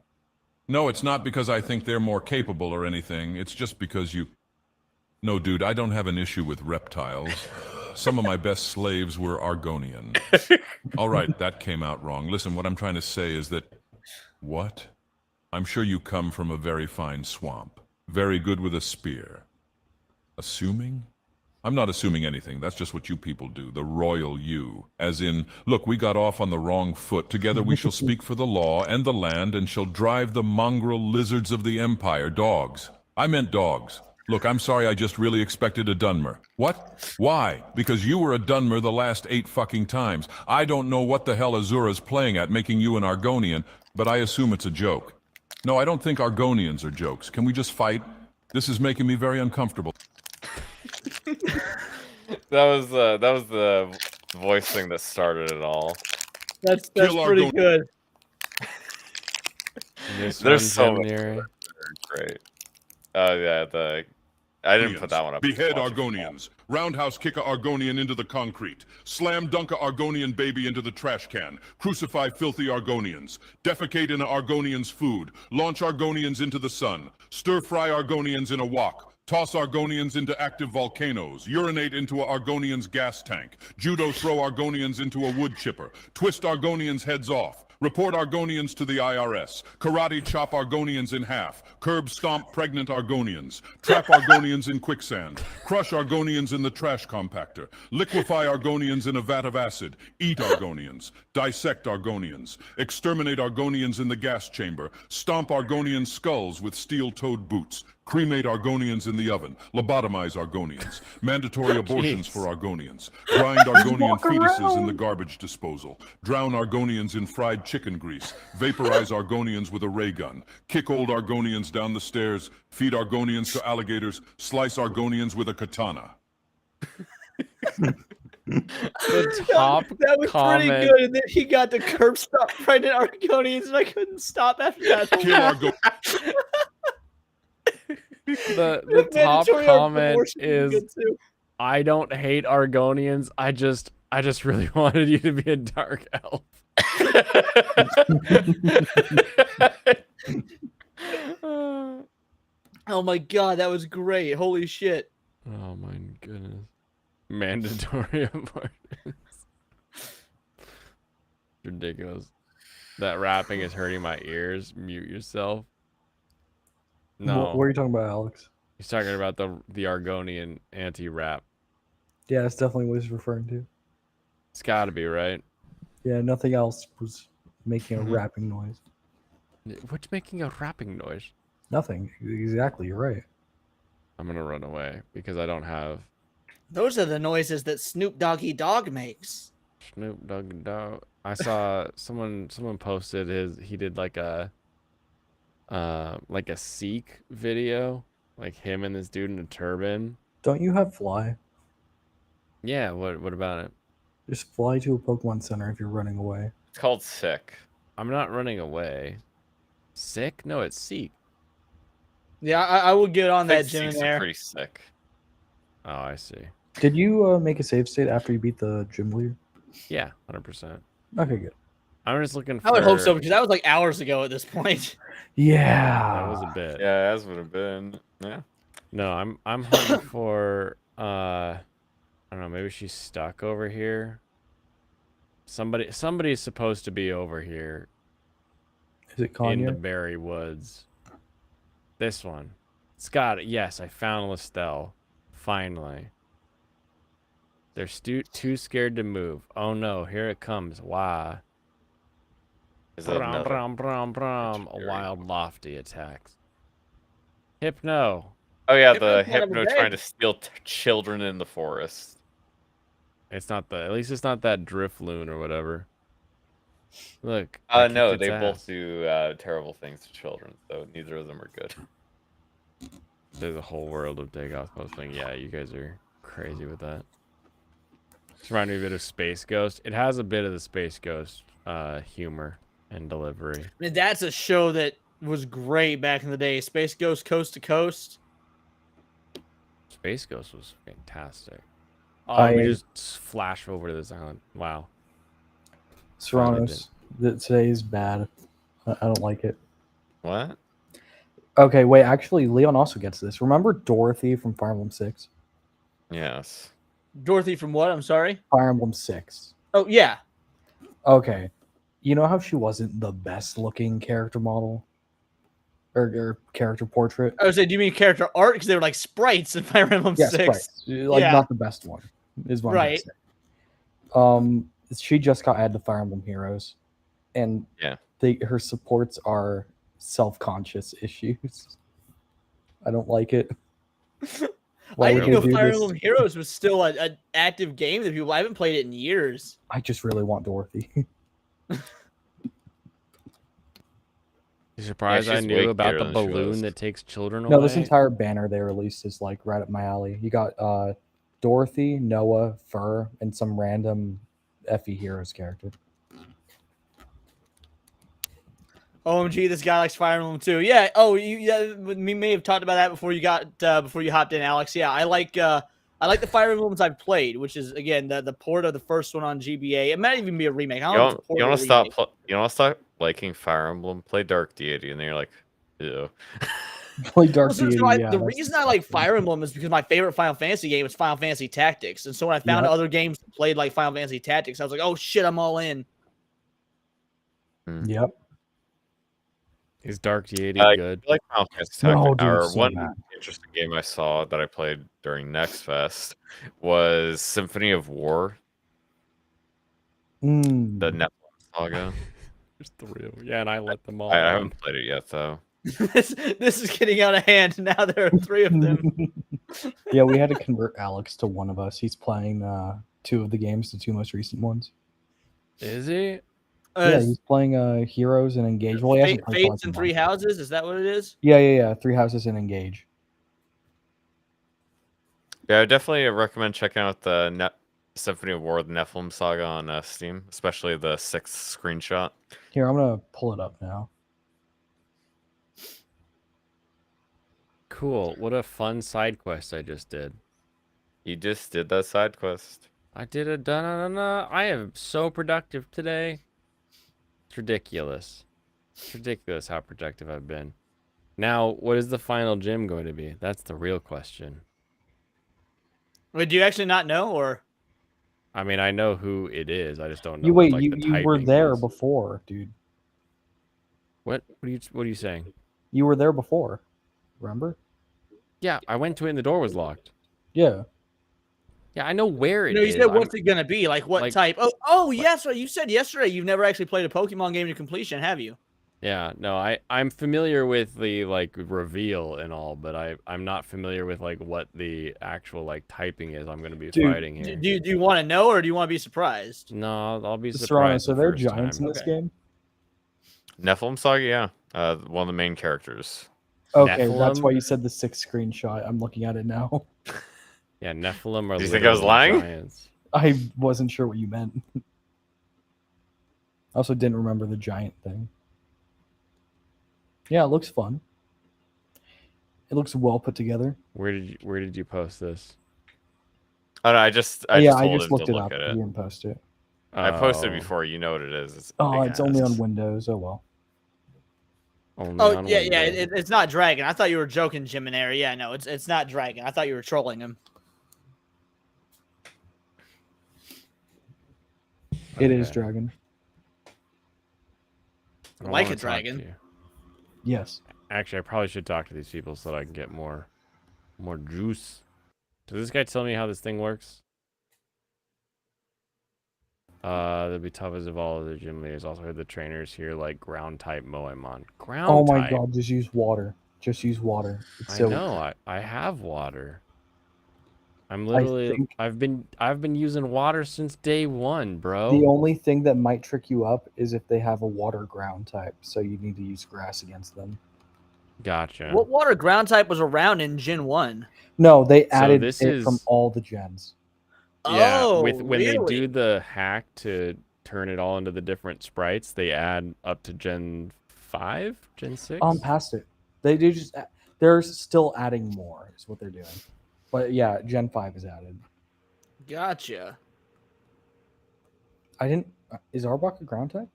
No, it's not because I think they're more capable or anything. It's just because you... No, dude, I don't have an issue with reptiles. Some of my best slaves were Argonian. All right, that came out wrong. Listen, what I'm trying to say is that... What? I'm sure you come from a very fine swamp. Very good with a spear. Assuming? I'm not assuming anything. That's just what you people do. The royal you. As in, look, we got off on the wrong foot. Together we shall speak for the law and the land and shall drive the mongrel lizards of the empire. Dogs. I meant dogs. Look, I'm sorry, I just really expected a Dunmer. What? Why? Because you were a Dunmer the last 8 fucking times. I don't know what the hell Azura's playing at, making you an Argonian, but I assume it's a joke. No, I don't think Argonians are jokes. Can we just fight? This is making me very uncomfortable. That was the voice thing that started it all. That's Kill pretty Argonian. good. This There's one's so in many. there. Great. Yeah, I didn't put that one up. Behead Watch it. Argonians. Roundhouse kick a Argonian into the concrete. Slam dunk a Argonian baby into the trash can. Crucify filthy Argonians. Defecate in a Argonian's food. Launch Argonians into the sun. Stir fry Argonians in a wok. Toss Argonians into active volcanoes. Urinate into a Argonian's gas tank. Judo throw Argonians into a wood chipper. Twist Argonians' heads off. Report Argonians to the IRS. Karate chop Argonians in half. Curb stomp pregnant Argonians. Trap Argonians in quicksand. Crush Argonians in the trash compactor. Liquefy Argonians in a vat of acid. Eat Argonians. Dissect Argonians. Exterminate Argonians in the gas chamber. Stomp Argonian skulls with steel-toed boots. Cremate Argonians in the oven. Lobotomize Argonians. Mandatory abortions for Argonians. Grind Argonian fetuses in the garbage disposal. Drown Argonians in fried chicken grease. Vaporize Argonians with a ray gun. Kick old Argonians down the stairs. Feed Argonians to alligators. Slice Argonians with a katana. The top that was comment. pretty good, and then he got the curb stop pregnant Argonians, and I couldn't stop after that. Kill Argonians. The top mandatory comment abortion is is, good too. I don't hate Argonians. I just really wanted you to be a dark elf. Oh my god, that was great. Holy shit. Oh my goodness. Mandatory abortions. Ridiculous. That rapping is hurting my ears. Mute yourself. No. What are you talking about, Alex? He's talking about the Argonian anti-rap. Yeah, that's definitely what he's referring to. It's gotta be, right? Yeah, nothing else was making a rapping noise. What's making a rapping noise? Nothing. Exactly, you're right. I'm gonna run away because I don't have Those are the noises that Snoop Doggy Dogg makes. Snoop Dogg. I saw someone posted he did like a Seek video, like him and this dude in a turban. Don't you have Fly? Yeah, what about it? Just fly to a Pokemon Center if you're running away. It's called Sick. I'm not running away. Sick? No, it's Seek. Yeah, I will get on I that think gym in Seek's there. pretty sick. Oh, I see. Did you make a save state after you beat the gym leader? Yeah, 100%. Okay, good. I'm just looking for... I would hope so, because that was like hours ago at this point. Yeah. That was a bit. Yeah, as would have been. Yeah. No, I'm hunting for I don't know, maybe she's stuck over here. Somebody's supposed to be over here Is it in the Kanye? Berry Woods. This one. It's got it. Yes, I found Listel. Finally. They're too scared to move. Oh no, here it comes. Why? Is that another- A wild lofty attacks. Hypno. Oh yeah, Hypno's the not Hypno ever trying dead. to steal children in the forest. It's not at least it's not that Drifloon or whatever. Look. I kicked No, its they ass. both do terrible things to children, so neither of them are good. There's a whole world of Dagoth posting. Yeah, you guys are crazy with that. It's reminding me a bit of Space Ghost. It has a bit of the Space Ghost humor and delivery. I mean, that's a show that was great back in the day. Space Ghost Coast to Coast. Space Ghost was fantastic. Oh, we I- just flash over to this island. Wow. Serranos, today is bad. I don't like it. What? Okay, wait. Actually, Leon also gets this. Remember Dorothy from Fire Emblem 6? Yes. Dorothy from what? I'm sorry. Fire Emblem 6. Oh yeah. Okay. You know how she wasn't the best looking character model? Or character portrait? I would say, do you mean character art? Because they were like sprites in Fire Emblem Yes, 6. right. Like, Yeah. not the best one, is what Right. I'm saying. She just got added to Fire Emblem Heroes. And Yeah. her supports are self-conscious issues. I don't like it. Why I would didn't you know do Fire this? Emblem Heroes was still an active game that people. I haven't played it in years. I just really want Dorothy. You surprised I she's knew way about the cuter than she was. balloon that takes children away? No, this entire banner they released is like right up my alley. You got Dorothy, Noah, Fur, and some random Effie Heroes character. OMG, this guy likes Fire Emblem too. Yeah. Oh, we may have talked about that before you hopped in, Alex. Yeah, I like the Fire Emblems I've played, which is again the port of the first one on GBA. It might even be a remake. I don't know if it's a port You or want a to remake. stop liking Fire Emblem? Play Dark Deity, and then you're like, ew. Play Dark So Deity. Yeah, the that's reason I like Fire Emblem is because my favorite Final Fantasy game is Final Fantasy Tactics, and so when I found Yep. other games that played like Final Fantasy Tactics, I was like, oh shit, I'm all in. Yep. Is Dark Deity I good? like Final Fantasy No, Tactics. dude, Or so one bad. interesting game I saw that I played during Next Fest was Symphony of War, Mm. the Netflix saga. There's 3 of them. Yeah, and I let them all. I on. haven't played it yet though. this is getting out of hand. Now there are 3 of them. Yeah, we had to convert Alex to one of us. He's playing 2 of the games, the 2 most recent ones. Is he? Yeah, he's playing Heroes and Engage. Well, he hasn't played for Fates like a and month. 3 Houses. Is that what it is? Yeah. 3 Houses and Engage. Yeah, I definitely recommend checking out the Symphony of War, the Nephilim saga on Steam, especially the 6th screenshot. Here, I'm gonna pull it up now. Cool. What a fun side quest I just did. You just did that side quest. I did a da-na-na-na. I am so productive today. It's ridiculous. It's ridiculous how productive I've been. Now, what is the final gym going to be? That's the real question. Wait, do you actually not know, or? I mean, I know who it is. I just don't know. You what, wait, like, the you were typing there is. before, dude. What are you saying? You were there before. Remember? Yeah, I went to it and the door was locked. Yeah. Yeah, I know where it No, you is. said what's it gonna be? Like what like- type? Oh, yes. Right. You said yesterday you've never actually played a Pokemon game to completion, have you? Yeah, no, I'm familiar with the like reveal and all, but I'm not familiar with like what the actual like typing is I'm gonna be Dude, fighting here. Do you want to know, or do you want to be surprised? No, I'll be Serrano, surprised. so the they're first giants time. in this game? Nephilim saga, yeah. One of the main characters. Okay, that's Nephilim? why you said the 6th screenshot. I'm looking at it now. Yeah, Nephilim are. Do you think I was literally lying? giants. I wasn't sure what you meant. I also didn't remember the giant thing. Yeah, it looks fun. It looks well put together. Where did you post this? Oh, no, I just I told just him looked to it look up. at You it. didn't post it. I posted Oh, before. You know what it is. It's Oh, big it's only ass. on Windows. Oh well. only Oh on yeah, Windows. it's not Dragon. I thought you were joking, Jiminary. Yeah, no, it's not Dragon. I thought you were trolling him. It is Okay. Dragon. I Like wanna a talk dragon. to you. Yes. Actually, I probably should talk to these people so that I can get more juice. Does this guy tell me how this thing works? They'll be tough as of all of the gym leaders. Also heard the trainers here like ground type Moemon. Ground Oh my type. god, just use water. Just use water. It's I so know. I have water. I'm literally think- I've been using water since day 1, bro. The only thing that might trick you up is if they have a water ground type, so you need to use grass against them. Gotcha. What water ground type was around in Gen 1? No, they So added this it from is- all the gens. Yeah, Oh, with when they really? do the hack to turn it all into the different sprites, they add up to Gen 5, Gen 6. Past it. They do just they're still adding more is what they're doing. But yeah, Gen 5 is added. Gotcha. I didn't is Arbok a ground type?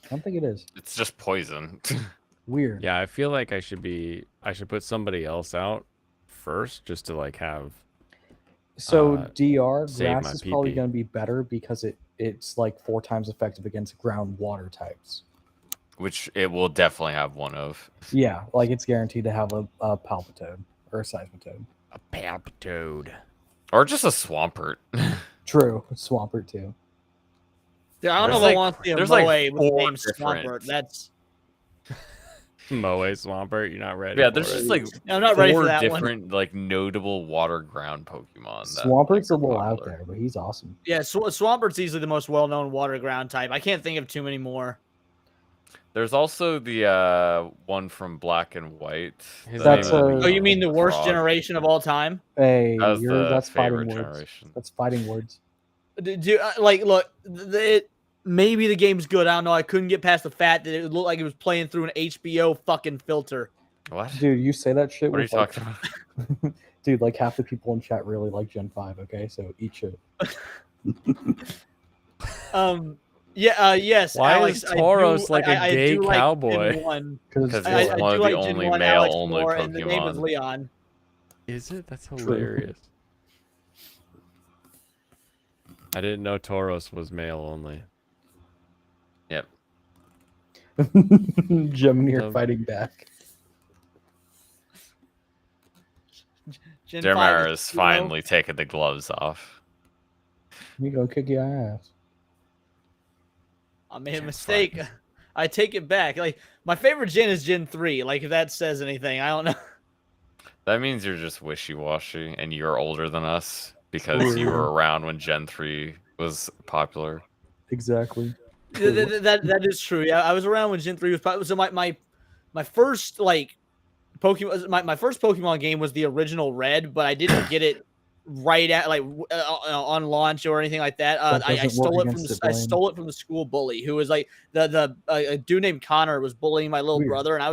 I don't think it is. It's just poison. Weird. Yeah, I feel like I should put somebody else out first just to like have So DR save grass my is probably PP. going to be better because it's like 4 times effective against ground water types. Which it will definitely have one of. Yeah, like it's guaranteed to have a Palpitoad or a Seismitoad. a Palpitoad. Or just a Swampert. True, Swampert too. Yeah, I don't There's know if like- I want to see a there's Moe like with the 4 name different- Swampert. That's Moe Swampert, you're not ready. Yeah, there's for just it. like No, I'm not ready for 4 that one. different like notable water ground Pokemon. That, Swampert's a like, are little out popular. there, but he's awesome. yeah. Swampert's easily the most well-known water ground type. I can't think of too many more. There's also the one from Black and White. His the, name is- Oh, you mean the worst Frog. generation of all time? Hey, That was the that's fighting favorite words. generation. That's fighting words. Like, look, maybe the game's good. I don't know. I couldn't get past the fact that it looked like it was playing through an HBO fucking filter. What? Dude, you say that shit What are you with like, talking about? dude, like half the people in chat really like Gen 5, okay? So eat shit. Yeah, yes. Why Alex, is Tauros like a gay do like cowboy? Gen 1. Because I he's one do of like the Gen only 1 Alex male-only more, and the name is Pokemon. Leon. Is it? That's True. hilarious. I didn't know Tauros was male only. Yep. Gemini Love- fighting back. Gen 5 Jeremiah is is Hero. finally taking the gloves off. You go kick your ass. I made a Gen's mistake. I take it back. Like my favorite gen is Gen 3. Like if that says anything, I don't know. That means you're just wishy-washy, and you're older than us because you were around when Gen 3 was popular. Exactly. That is true. Yeah, I was around when Gen 3 was popular. So my first like Pokemon my first Pokemon game was the original Red, but I didn't get it right at like on launch or anything like that. That I doesn't stole work it from against the it, I Blaine. stole it from the school bully who was like a dude named Connor was bullying my little Weird. brother, and I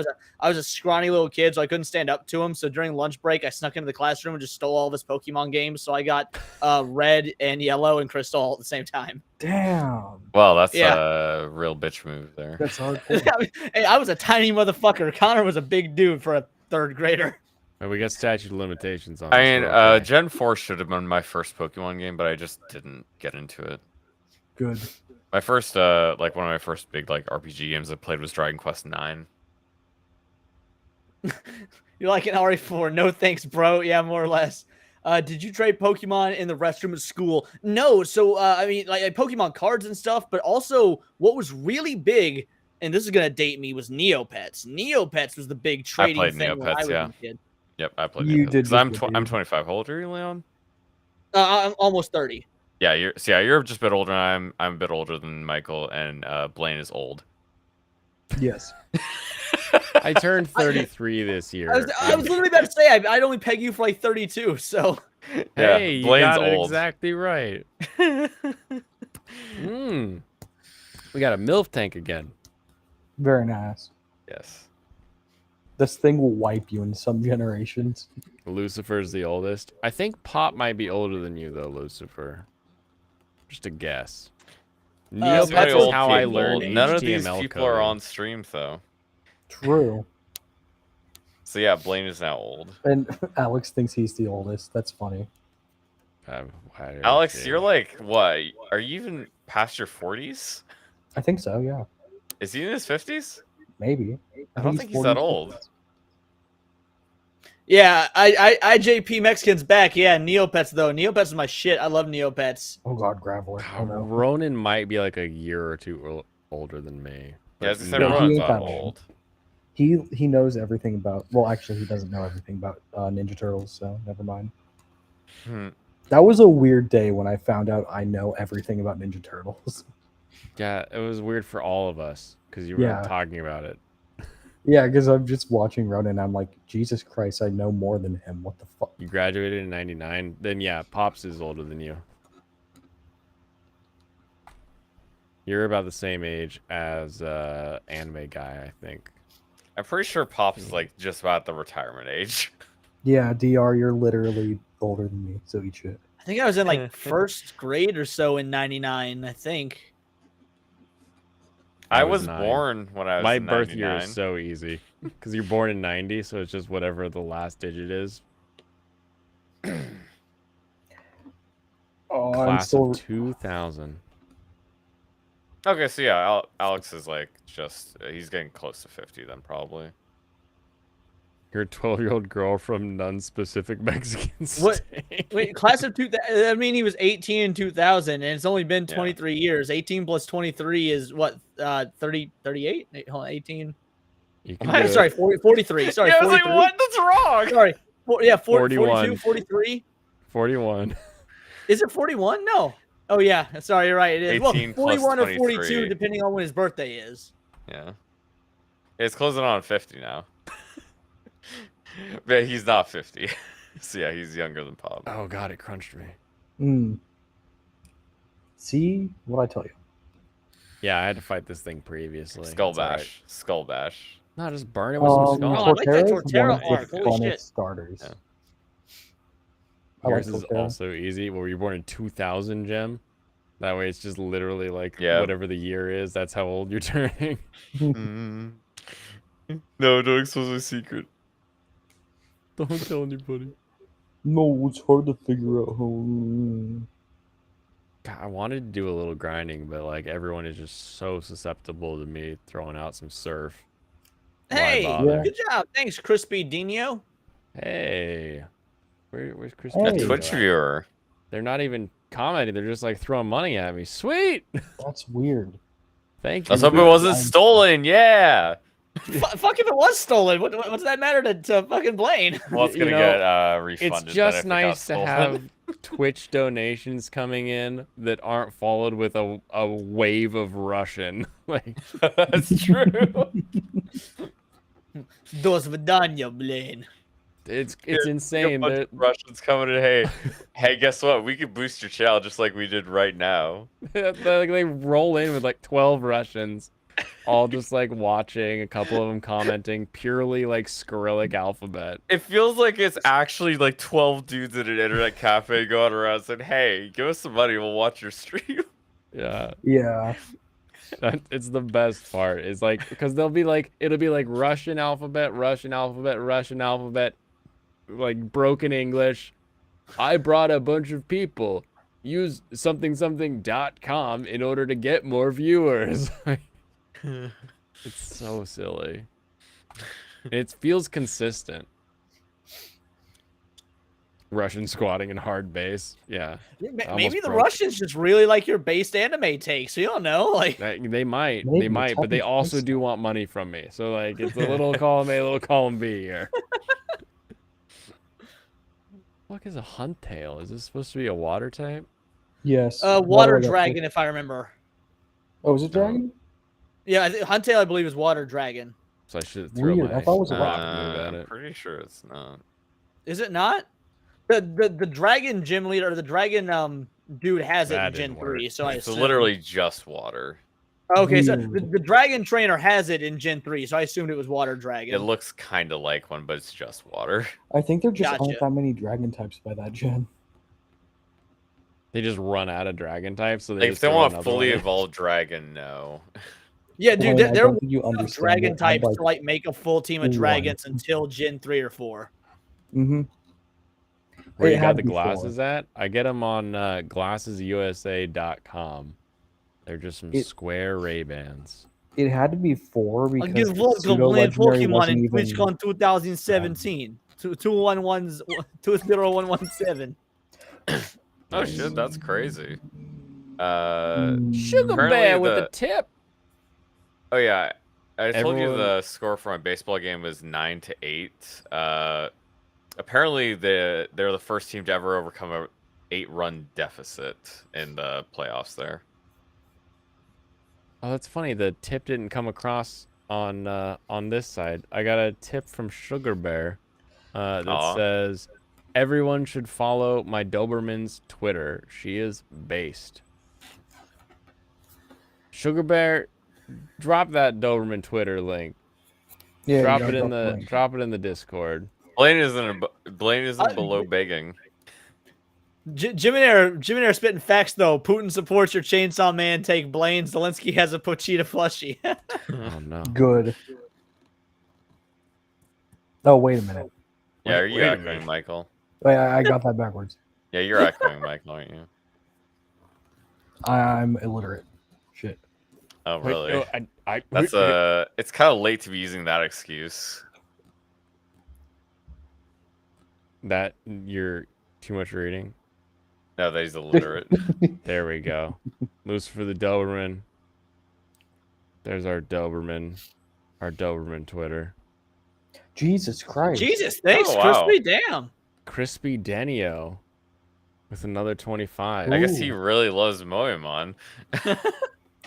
was a scrawny little kid, so I couldn't stand up to him. So during lunch break, I snuck into the classroom and just stole all of his Pokemon games. So I got Red and Yellow and Crystal all at the same time. Damn. Well, that's Yeah. a real bitch move there. That's hardcore. Hey, I was a tiny motherfucker. Connor was a big dude for a third grader. And we got statute of limitations on. I this, mean, we're okay. Gen 4 should have been my first Pokemon game, but I just didn't get into it. Good. My first, like one of my first big like RPG games I played was Dragon Quest 9. You're like an RE4. No thanks, bro. Yeah, more or less. Did you trade Pokemon in the restroom at school? No. So, I mean, like Pokemon cards and stuff, but also what was really big, and this is going to date me, was Neopets. Neopets was the big trading played thing when I Neopets, was yeah. a kid. Yep, I played You Neopets. did 'Cause look I'm good, I'm dude. 25. How old are you, Leon? I'm almost 30. Yeah, you're just a bit older. I'm a bit older than Michael, and Blaine is old. Yes. I turned 33 this year. I was literally about to say, I'd only peg you for like 32, so. Yeah, Hey, you Blaine's got it old. exactly right. Hmm. We got a MILF tank again. Very nice. Yes. This thing will wipe you in some generations. Lucifer's the oldest. I think Pop might be older than you, though, Lucifer. Just a guess. So Neopets many is old how I people. learned None of these HTML people are coding. on stream though. True. So yeah, Blaine is now old. And Alex thinks he's the oldest. That's funny. Alex, you're like what? Are you even past your 40s? I think so, yeah. Is he in his 50s? Maybe. I don't think he's that old. Yeah, IJP Mexicans back. Yeah, Neopets though. Neopets is my shit. I love Neopets. Oh god, Graveler. Oh no. Ronan might be like a year or two older than me. Yeah, as I said, No. Ronan's he not ain't that old. He knows everything about. Well, actually, he doesn't know everything about Ninja Turtles. So never mind. Hmm. That was a weird day when I found out I know everything about Ninja Turtles. Yeah, it was weird for all of us because you were Yeah. talking about it. Yeah, because I'm just watching Ronan. And I'm like, Jesus Christ, I know more than him. What the fuck? You graduated in '99. Then yeah, Pops is older than you. You're about the same age as anime guy, I think. I'm pretty sure Pops is like just about the retirement age. Yeah, Dr. You're literally older than me. So eat shit. I think I was in like first grade or so in '99. I think. I was 9. born when I was My in birth year 99. is so easy because you're born in '90, so it's just whatever the last digit is. Oh, I'm Class still. of 2000. Okay, so yeah, Alex is like just he's getting close to 50 then probably. You're a 12-year-old girl from non-specific Mexican What? state. Wait, class of 2000. I mean, he was 18 in 2000, and it's only been 23 years. 18 plus 23 is what? 30, 38? Hold on, 18. You can do Sorry, it. 40, 43. Sorry, Yeah, I was 43. like, what? That's wrong. Sorry. 41. 42, 43. 41. Is it 41? No. Oh, yeah. Sorry, you're right. It is. 18 Well, plus 41 or 42, 23. depending on when his birthday is. Yeah. It's closing on 50 now. But he's not 50. So yeah, he's younger than Pop. Oh god, it crunched me. See what I tell you. Yeah, I had to fight this thing previously. Skull It's all right. Bash. Skull Bash. No, just burn it with some skull. I like that Torterra is Torterra one of arc, the holy funnest shit. starters. Yeah. I like Yours is Torterra. also easy. Well, were you born in 2000, Gem? That way, it's just literally like Yeah. whatever the year is. That's how old you're turning. Mm. No, don't expose my secret. Don't tell anybody. No, it's hard to figure out how. God, I wanted to do a little grinding, but like everyone is just so susceptible to me throwing out some surf. Why Hey, bother? good job. Thanks, Crispy Dino. Hey, where's Chris? Hey. A Twitch viewer. They're not even commenting. They're just like throwing money at me. Sweet. That's weird. Thank you. Let's hope it wasn't stolen. Yeah. Fuck if it was stolen. What's that matter to fucking Blaine? Well, it's You gonna know, get refunded. It's then just if it got nice to stolen. have Twitch donations coming in that aren't followed with a wave of Russian. Like That's true. До свидания, Blaine. it's Here, insane. a bunch That of Russians coming in. Hey, guess what? We could boost your channel just like we did right now. they roll in with like 12 Russians, all just like watching. A couple of them commenting purely like Cyrillic alphabet. It feels like it's actually like 12 dudes at an internet cafe going around saying, "Hey, give us some money. We'll watch your stream." Yeah. Yeah. It's the best part. It's like because they'll be like it'll be like Russian alphabet, like broken English. I brought a bunch of people. Use something.com in order to get more viewers. It's so silly. It feels consistent. Russian squatting in hard base. Yeah. Maybe the Russians just really like your based anime takes. You don't know. Like They might, Maybe, but they it's also nice. do want money from me. So like, it's a little column A, a little column B here. What is a hunt tail? Is this supposed to be a water type? Yes. water electric. dragon, if I remember. Oh, is it dragon? Yeah, Huntail, I believe, is water dragon. So I should throw Weird, my I thought it was a rock rock. move at I'm it. pretty sure it's not. Is it not? The dragon gym leader, or the dragon dude has it That in Gen didn't work. 3, so I It's assume. literally just water. Okay, so Weird. the dragon trainer has it in Gen 3, so I assumed it was water dragon. It looks kind of like one, but it's just water. I think there just Gotcha. aren't that many dragon types by that gen. They just run out of dragon types, so they Like, just if they throw want a another fully one in. evolved dragon, no. Yeah, dude, Blaine, I there don't were think you enough understand dragon it. I'm types to like make a full team of one. dragons until Gen 3 or 4. Mm-hmm. Where It you had got the to be four. glasses at? I get them on glassesusa.com. They're just some square Ray-Bans. It had to be 4 because Against the Volk pseudo playing legendary Pokemon wasn't in even. TwitchCon 2017. 20117. Oh shit, that's crazy. Sugar Currently Bear with the- a tip. Oh yeah, I told you Everyone- the score for my baseball game was 9-8. Apparently they're the first team to ever overcome a 8-run deficit in the playoffs there. Oh, that's funny. The tip didn't come across on this side. I got a tip from Sugar Bear that Aw. says everyone should follow my Doberman's Twitter. She is based. Sugar Bear, drop that Doberman Twitter link. Yeah, drop you it gotta in drop the the link. drop it in the Discord. Blaine isn't below begging. Jiminair spitting facts though. Putin supports your Chainsaw Man take. Blaine Zelensky has a Pochita plushie. Oh no. Good. Oh, wait a minute. Yeah, are you wait a echoing, minute. Michael? Wait, I got that backwards. Yeah, you're echoing, Michael, aren't you? I'm illiterate. Shit. Oh, Wait, really? no, That's it's kind of late to be using that excuse. that you're too much reading. No, that he's illiterate. There we go. Moose for the Doberman. There's our Doberman Twitter. Jesus Christ. Jesus, thanks, Oh, wow. Crispy. Damn. Crispy Denio with another 25. I guess he Ooh. really loves Moemon.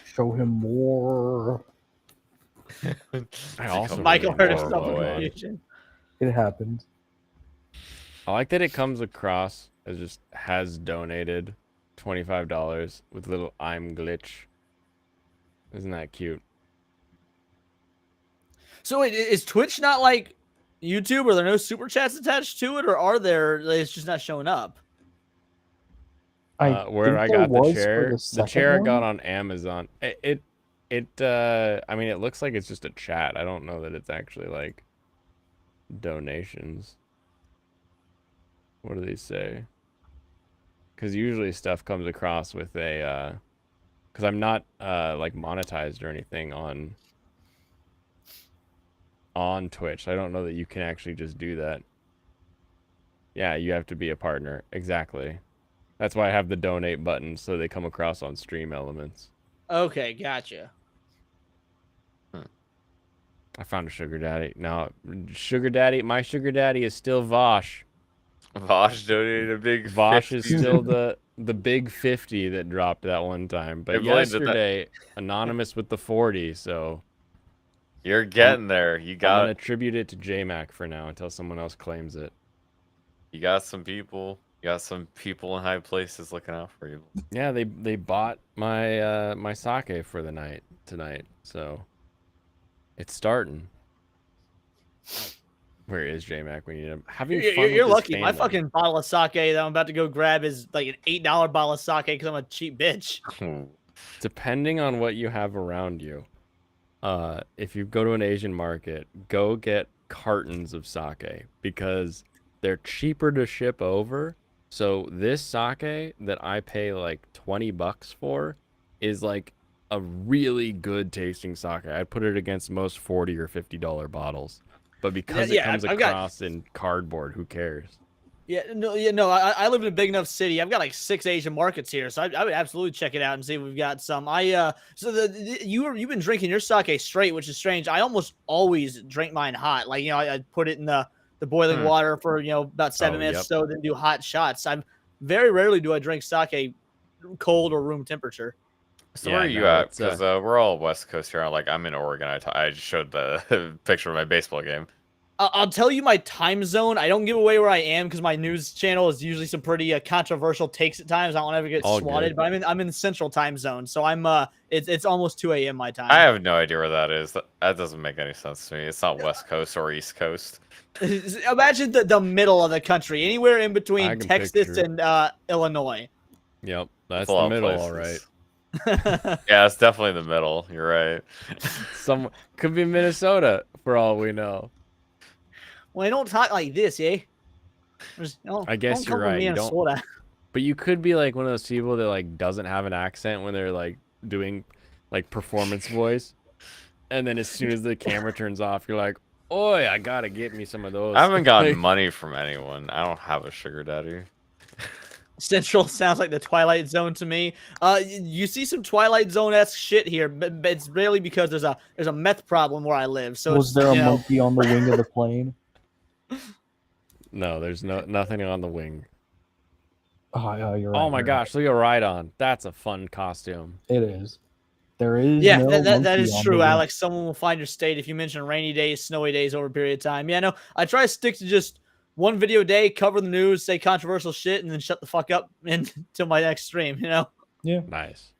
Show him more. I also Michael really heard love himself in Moemon. confusion. It happened. I like that it comes across as just has donated $25 with little I'm glitch. Isn't that cute? So wait, is Twitch not like YouTube? Are there no super chats attached to it, or are there? It's just not showing up. where I think there got the was for chair. the The chair I second got one. on Amazon. I mean, it looks like it's just a chat. I don't know that it's actually like donations. What do they say? Because usually stuff comes across with a, because I'm not like monetized or anything on Twitch. I don't know that you can actually just do that. Yeah, you have to be a partner. Exactly. That's why I have the donate button, so they come across on Stream Elements. Okay, gotcha. I found a sugar daddy. Now, sugar daddy, my sugar daddy is still Vosh. Vosh donated a big Vosh 50. is still the big 50 that dropped that one time. But Hey, Blaine, did that- yesterday, anonymous with the 40, so You're getting there. You I'm got gonna attribute it to JMac for now until someone else claims it. You got some people. You got some people in high places looking out for you. Yeah, they bought my my sake for the night tonight, so it's starting. Where is JMac? We need him. Having fun. You're with lucky. his My family. fucking bottle of sake that I'm about to go grab is like an $8 bottle of sake because I'm a cheap bitch. Depending on what you have around you, if you go to an Asian market, go get cartons of sake because they're cheaper to ship over. So this sake that I pay like $20 for is like a really good tasting sake. I'd put it against most $40 or $50 bottles. But because it comes I've got- across in cardboard, who cares? Yeah, no. I live in a big enough city. I've got like 6 Asian markets here, so I would absolutely check it out and see if we've got some. You've been drinking your sake straight, which is strange. I almost always drink mine hot. Like I put it in the boiling water for about 7 minutes, yep. so then do hot shots. I'm very rarely do I drink sake cold or room temperature. So Yeah, where are you no, at? it's, Because we're all West Coast here. Like I'm in Oregon. I just showed the picture of my baseball game. I'll tell you my time zone. I don't give away where I am because my news channel is usually some pretty controversial takes at times. I don't ever get All swatted, good. but I'm in Central Time Zone, so I'm it's almost 2 a.m. my time. I have no idea where that is. That doesn't make any sense to me. It's not West Coast or East Coast. Imagine the middle of the country, anywhere in I between can Texas picture. and Illinois. Yep, that's a lot the of middle, all right. places. Yeah, it's definitely the middle. You're right. Some could be Minnesota for all we know. Well, they don't talk like this, eh? I guess don't you're come from right. You don't, Minnesota. but you could be like one of those people that like doesn't have an accent when they're like doing like performance voice, and then as soon as the camera turns off, you're like, "Oi, I gotta get me some of those." I haven't gotten Like, money from anyone. I don't have a sugar daddy. Central sounds like the Twilight Zone to me. You see some Twilight Zone-esque shit here, but it's really because there's a meth problem where I live. So Was it's, there a you know, monkey on the wing of the plane? No, there's nothing on the wing. Oh, yeah, you're right. Oh my you're gosh, look at Rhydon. That's a fun costume. right. It is. There is. Yeah, no that monkey is on the true, wing. Alex. Someone will find your state if you mention rainy days, snowy days over a period of time. Yeah, no, I try to stick to just one video a day, cover the news, say controversial shit, and then shut the fuck up until my next stream. Yeah. Nice.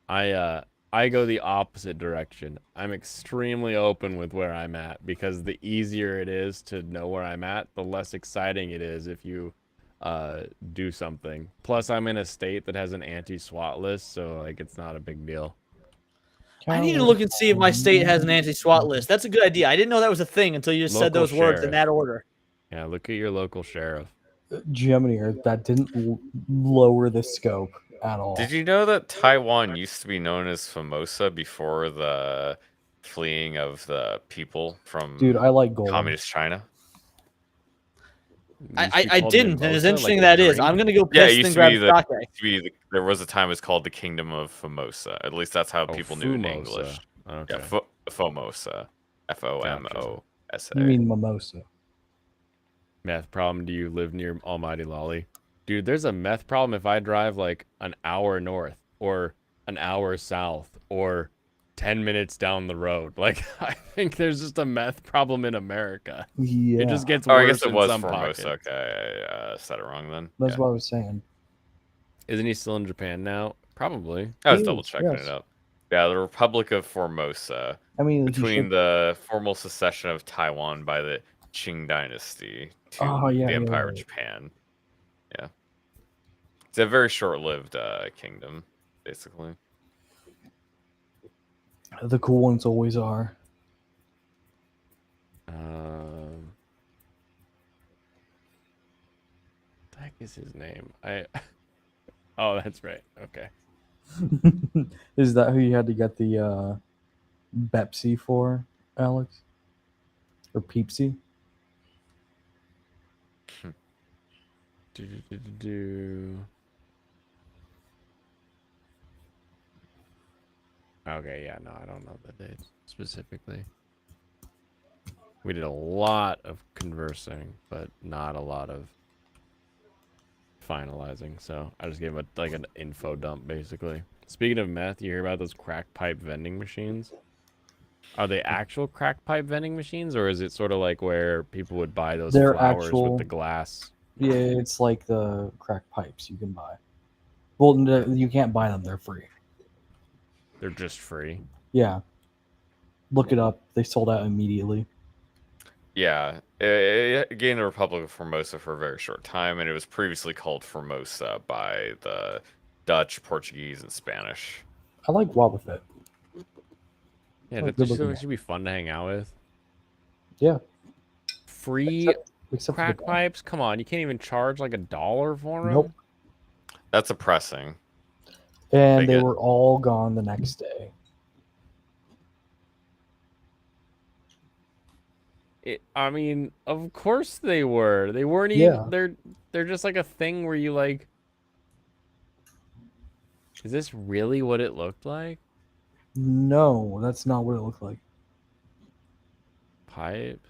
I go the opposite direction. I'm extremely open with where I'm at because the easier it is to know where I'm at, the less exciting it is if you do something. Plus, I'm in a state that has an anti-SWAT list, so like it's not a big deal. I need to look and see if my state has an anti-SWAT list. That's a good idea. I didn't know that was a thing until you just said Local those words in sheriff. that order. Yeah, look at your local sheriff. Gemini, that didn't lower the scope at all. Did you know that Taiwan used to be known as Formosa before the fleeing of the people from Dude, I like gold. communist China? I didn't, and it's interesting that is. I'm gonna go Yeah, it piss used and to grab be sake. there was a time it was called the Kingdom of Formosa. At least that's how people knew in Fumosa. English. Okay. Yeah, Formosa. F-O-M-O-S-A. You mean mimosa? Meth problem. Do you live near Almighty Lolly? Dude, there's a meth problem if I drive like an hour north or an hour south or 10 minutes down the road. Like, I think there's just a meth problem in America. Yeah. It just gets Oh, worse I guess it in was some Formosa. pockets. Okay, I said it wrong then. That's Yeah. what I was saying. Isn't he still in Japan now? Probably. I was He double is, checking yes. it up. Yeah, the Republic of Formosa. I mean, he Between should- the formal secession of Taiwan by the Qing Dynasty to Oh, yeah, the yeah, Empire yeah. of Japan. Yeah. It's a very short-lived kingdom, basically. The cool ones always are. What the heck is his name? Oh, that's right. Okay. Is that who you had to get the Pepsi for, Alex? Or Peepsy? Okay, yeah, no, I don't know the date specifically. We did a lot of conversing, but not a lot of finalizing. So I just gave him like an info dump, basically. Speaking of meth, you hear about those crack pipe vending machines? Are they actual crack pipe vending machines, or is it sort of like where people would buy those They're flowers actual- with the glass? Yeah, it's like the crack pipes you can buy. Well, no, you can't buy them; they're free. They're just free. Yeah, look it up. They sold out immediately. Yeah, it gained the Republic of Formosa for a very short time, and it was previously called Formosa by the Dutch, Portuguese, and Spanish. I like Wobbuffet. Yeah, Oh, that good just looking should be fun to hang out with. Yeah. Free Except for crack the- pipes? Come on, you can't even charge like $1 for them? Nope. That's oppressing. And they get- were all gone the next day. I mean, of course they were. They weren't Yeah. even. They're just like a thing where you like. Is this really what it looked like? No, that's not what it looked like. Pipe.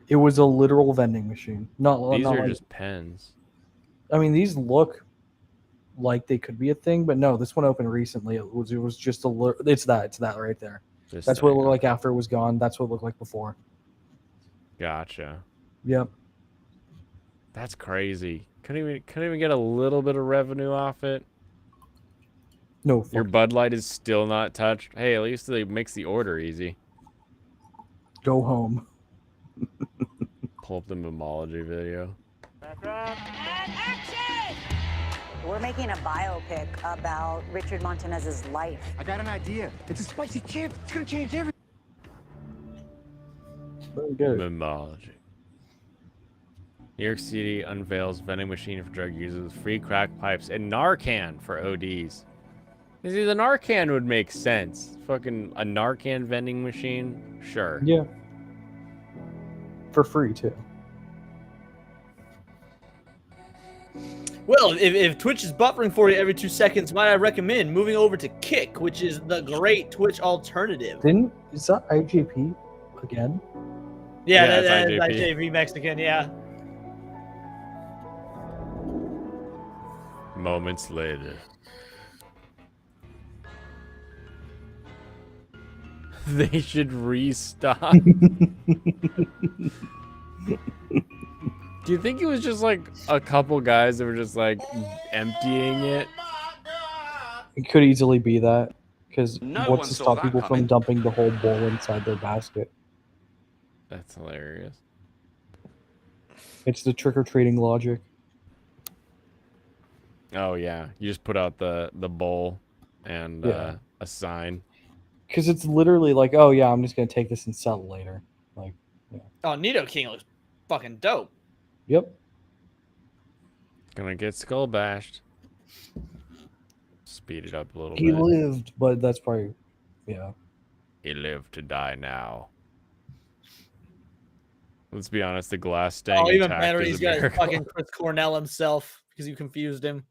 It was a literal vending machine. Not These not are like, just pens. I mean, these look like they could be a thing, but no, this one opened recently. It was just a it's that right there. This That's what it thing, looked like after it was gone. That's what it looked like before. Gotcha. Yep. That's crazy. Couldn't even get a little bit of revenue off it. No. Your Bud Light is still not touched. Hey, at least it makes the order easy. Go home. Pull up the Memology video. We're making a biopic about Richard Montanez's life. I got an idea. It's a spicy chip. It's gonna change everything. Very good. Memology. New York City unveils vending machine for drug users with free crack pipes and Narcan for ODs. You see, the Narcan would make sense. Fucking a Narcan vending machine? Sure. Yeah. For free too. Well, if Twitch is buffering for you every 2 seconds, might I recommend moving over to Kick, which is the great Twitch alternative. Is that IJP again? Yeah, Yeah, that it's is IJP. IJP Mexican, yeah. Moments later. They should restock. Do you think it was just like a couple guys that were just like emptying it? It could easily be that. Because No one what's to saw stop that people coming. from dumping the whole bowl inside their basket? That's hilarious. It's the trick-or-treating logic. Oh yeah, you just put out the bowl and Yeah. a sign. Because it's literally like, oh yeah, I'm just gonna take this and sell it later. Like, yeah. Oh, Nido King looks fucking dope. Yep. Gonna get skull bashed. Speed it up a little He bit. lived, but that's probably, yeah. He lived to die now. Let's be honest, the glass staying Oh, even intact better, is he's a got his miracle. fucking Chris Cornell himself because you confused him.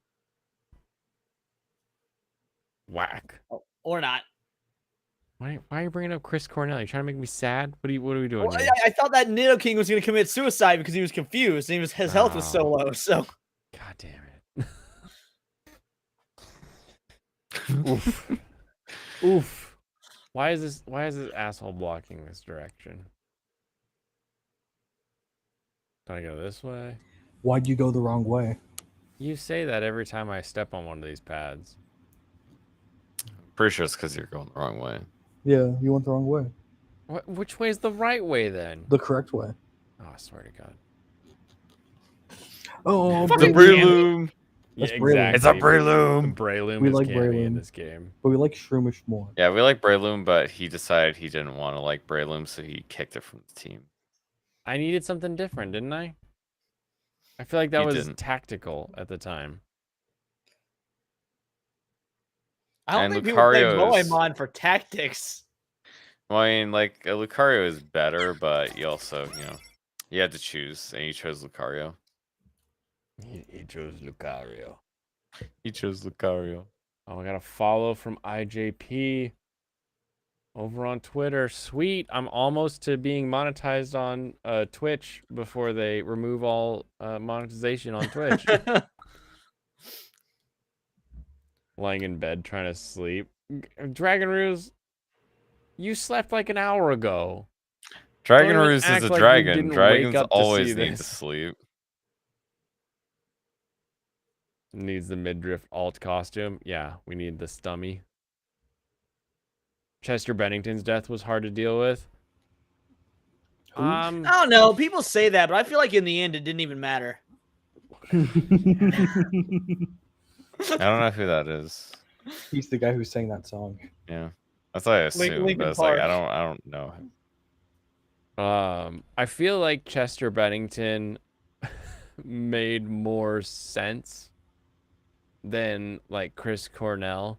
Whack. Or not. Why are you bringing up Chris Cornell? You trying to make me sad? What are we doing Well, here? I thought that Nido King was going to commit suicide because he was confused and his health was so low. So, God damn it. Oof. Oof. Why is this asshole blocking this direction? Do I go this way? Why'd you go the wrong way? You say that every time I step on one of these pads. Pretty sure it's because you're going the wrong way. Yeah, you went the wrong way. Which way is the right way then? The correct way. Oh, I swear to God. Oh, The breloom. Yeah, That's Breloom. It's a Breloom. Breloom We is like Cammy in Breloom. this game. But we like Shroomish more. Yeah, we like Breloom, but he decided he didn't want to like Breloom, so he kicked it from the team. I needed something different, didn't I? I feel like that You was didn't. tactical at the time. I don't And think people play Lucario is- Moemon for tactics. Well, I mean, like Lucario is better, but you also, you had to choose, and you chose Lucario. He chose Lucario. He chose Lucario. Oh, I got a follow from IJP over on Twitter. Sweet. I'm almost to being monetized on Twitch before they remove all monetization on Twitch. Lying in bed trying to sleep. Dragon Ruse, you slept like an hour ago. Dragon Don't even Ruse is act a like you dragon. didn't wake Dragons up to see always need to this. sleep. Needs the midriff alt costume. Yeah, we need the stummy. Chester Bennington's death was hard to deal with. I don't know. People say that, but I feel like in the end it didn't even matter. I don't know who that is. He's the guy who sang that song. Yeah, that's what I assumed. Linkin But it's like Park. I don't know him. I feel like Chester Bennington made more sense than like Chris Cornell.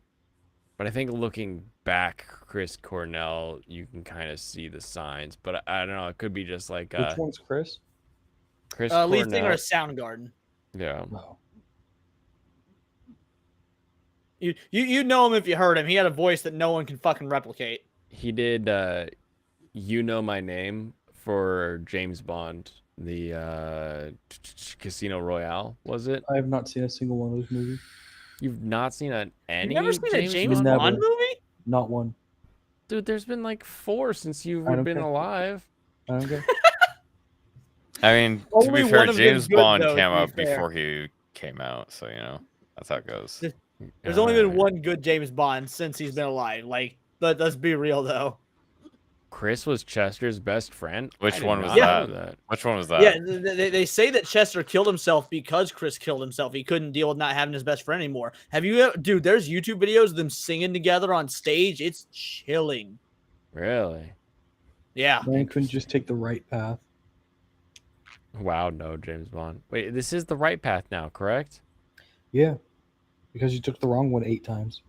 But I think looking back, Chris Cornell, you can kind of see the signs. But I don't know. It could be just like Which one's Chris? Chris Lead Cornell. singer of Soundgarden. Yeah. No. You know him if you heard him. He had a voice that no one can fucking replicate. He did You Know My Name for James Bond, the Casino Royale, was it? I have not seen a single one of those movies. You've not seen any never seen a James Never. Bond movie? Not one. Dude, there's been like 4 since you've I don't been care. alive. I don't care. I mean, to Only be fair, one of them's James good, Bond though, came to be out fair. before he came out, so that's how it goes. There's only been Alright. one good James Bond since he's been alive. Like, let's be real though. Chris was Chester's best friend. I Which did one was not know that? Which one was that? Yeah, they say that Chester killed himself because Chris killed himself. He couldn't deal with not having his best friend anymore. Have you, dude? There's YouTube videos of them singing together on stage. It's chilling. Really? Yeah. Man couldn't just take the right path. Wow, no, James Bond. Wait, this is the right path now, correct? Yeah. Because you took the wrong one 8 times.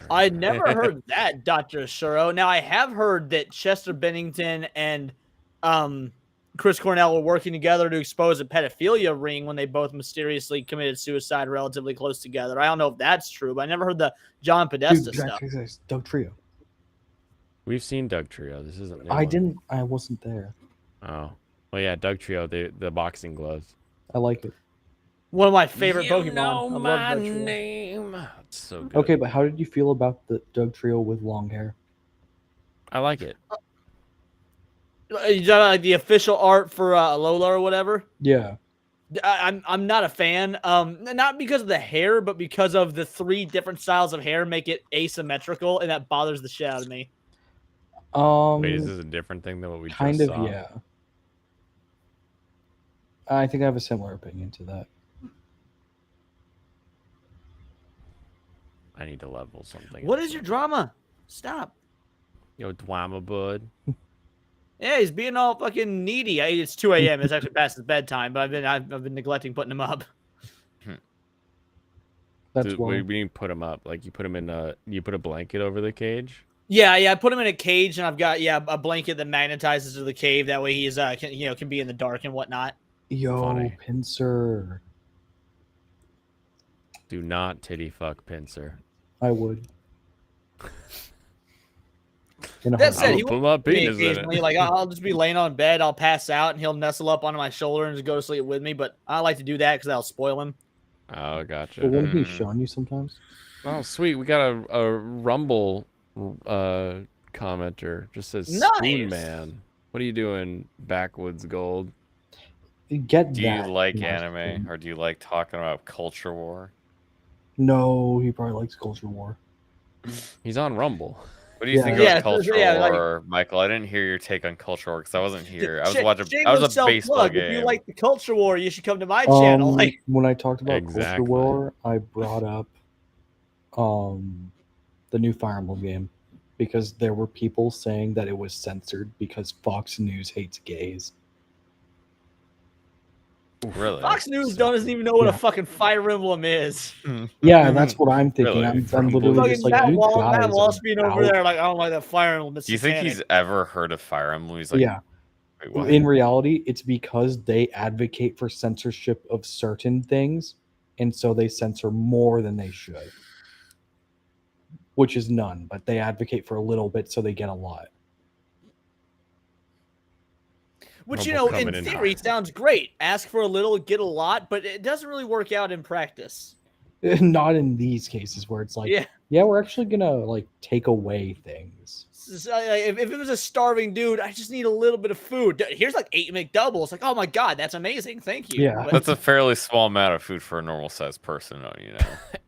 I never heard that, Dr. Shuro. Now, I have heard that Chester Bennington and Chris Cornell were working together to expose a pedophilia ring when they both mysteriously committed suicide relatively close together. I don't know if that's true, but I never heard the John Podesta stuff. Doug Trio. We've seen Doug Trio. This isn't. a new I one. didn't. I wasn't there. Oh, well, yeah, Doug Trio, the boxing gloves. I like it. One of my favorite You Pokemon. know I love my Doug Trio. name. It's so good. Okay, but how did you feel about the Doug Trio with long hair? I like it. You talking like the official art for Alola or whatever? Yeah. I'm not a fan. Not because of the hair, but because of the 3 different styles of hair make it asymmetrical, and that bothers the shit out of me. Wait, is this a different thing than what we kind just of saw? yeah. I think I have a similar opinion to that. I need to level something. What else is your up. drama? Stop. Yo, Dwama bud. Yeah, he's being all fucking needy. It's 2 a.m. It's actually past his bedtime, but I've been neglecting putting him up. That's Dude, we need to put him up. Like you put him in you put a blanket over the cage. Yeah, I put him in a cage, and I've got a blanket that magnetizes to the cave. That way he's can be in the dark and whatnot. Yo, Funny. Pinsir. Do not titty fuck Pinsir. I would. In a That said, I'll he put won't my me penis in it. occasionally. Like I'll just be laying on bed, I'll pass out, and he'll nestle up onto my shoulder and just go to sleep with me. But I like to do that because that'll spoil him. Oh, gotcha. But won't he shun you sometimes? Oh, sweet. We got a Rumble commenter. Just says Nice. Spoon Man. What are you doing, Backwoods Gold? Get Do that. you like nice anime, thing. or do you like talking about culture war? No, he probably likes Culture War. He's on Rumble. What do you think Yeah, of cultural yeah, like- war, Michael? I didn't hear your take on cultural war because I wasn't here. I was Sh- watching. I shameless was a baseball self-plug. game. If you like the culture war, you should come to my channel. Like, When I talked about Exactly. culture war, I brought up the new Fire Emblem game because there were people saying that it was censored because Fox News hates gays. Really? Fox News doesn't even know what a fucking Fire Emblem is. Yeah, that's what I'm thinking. Really? I'm literally Fucking just like, Matt, you Matt guys Walsh are being over out. there like, I don't like that Fire Emblem. It's Do you think satanic. he's ever heard of Fire Emblem? He's like, Yeah. Wait, what? In reality, it's because they advocate for censorship of certain things, and so they censor more than they should. Which is none, but they advocate for a little bit, so they get a lot. Which, you Rumble know, in coming in theory hot. sounds great. Ask for a little, get a lot, but it doesn't really work out in practice. Not in these cases where it's like, Yeah. yeah, we're actually gonna like take away things. So, if it was a starving dude, I just need a little bit of food. Here's like 8 McDoubles. Like, oh my god, that's amazing. Thank you. Yeah. But- That's a fairly small amount of food for a normal sized person, though, you know.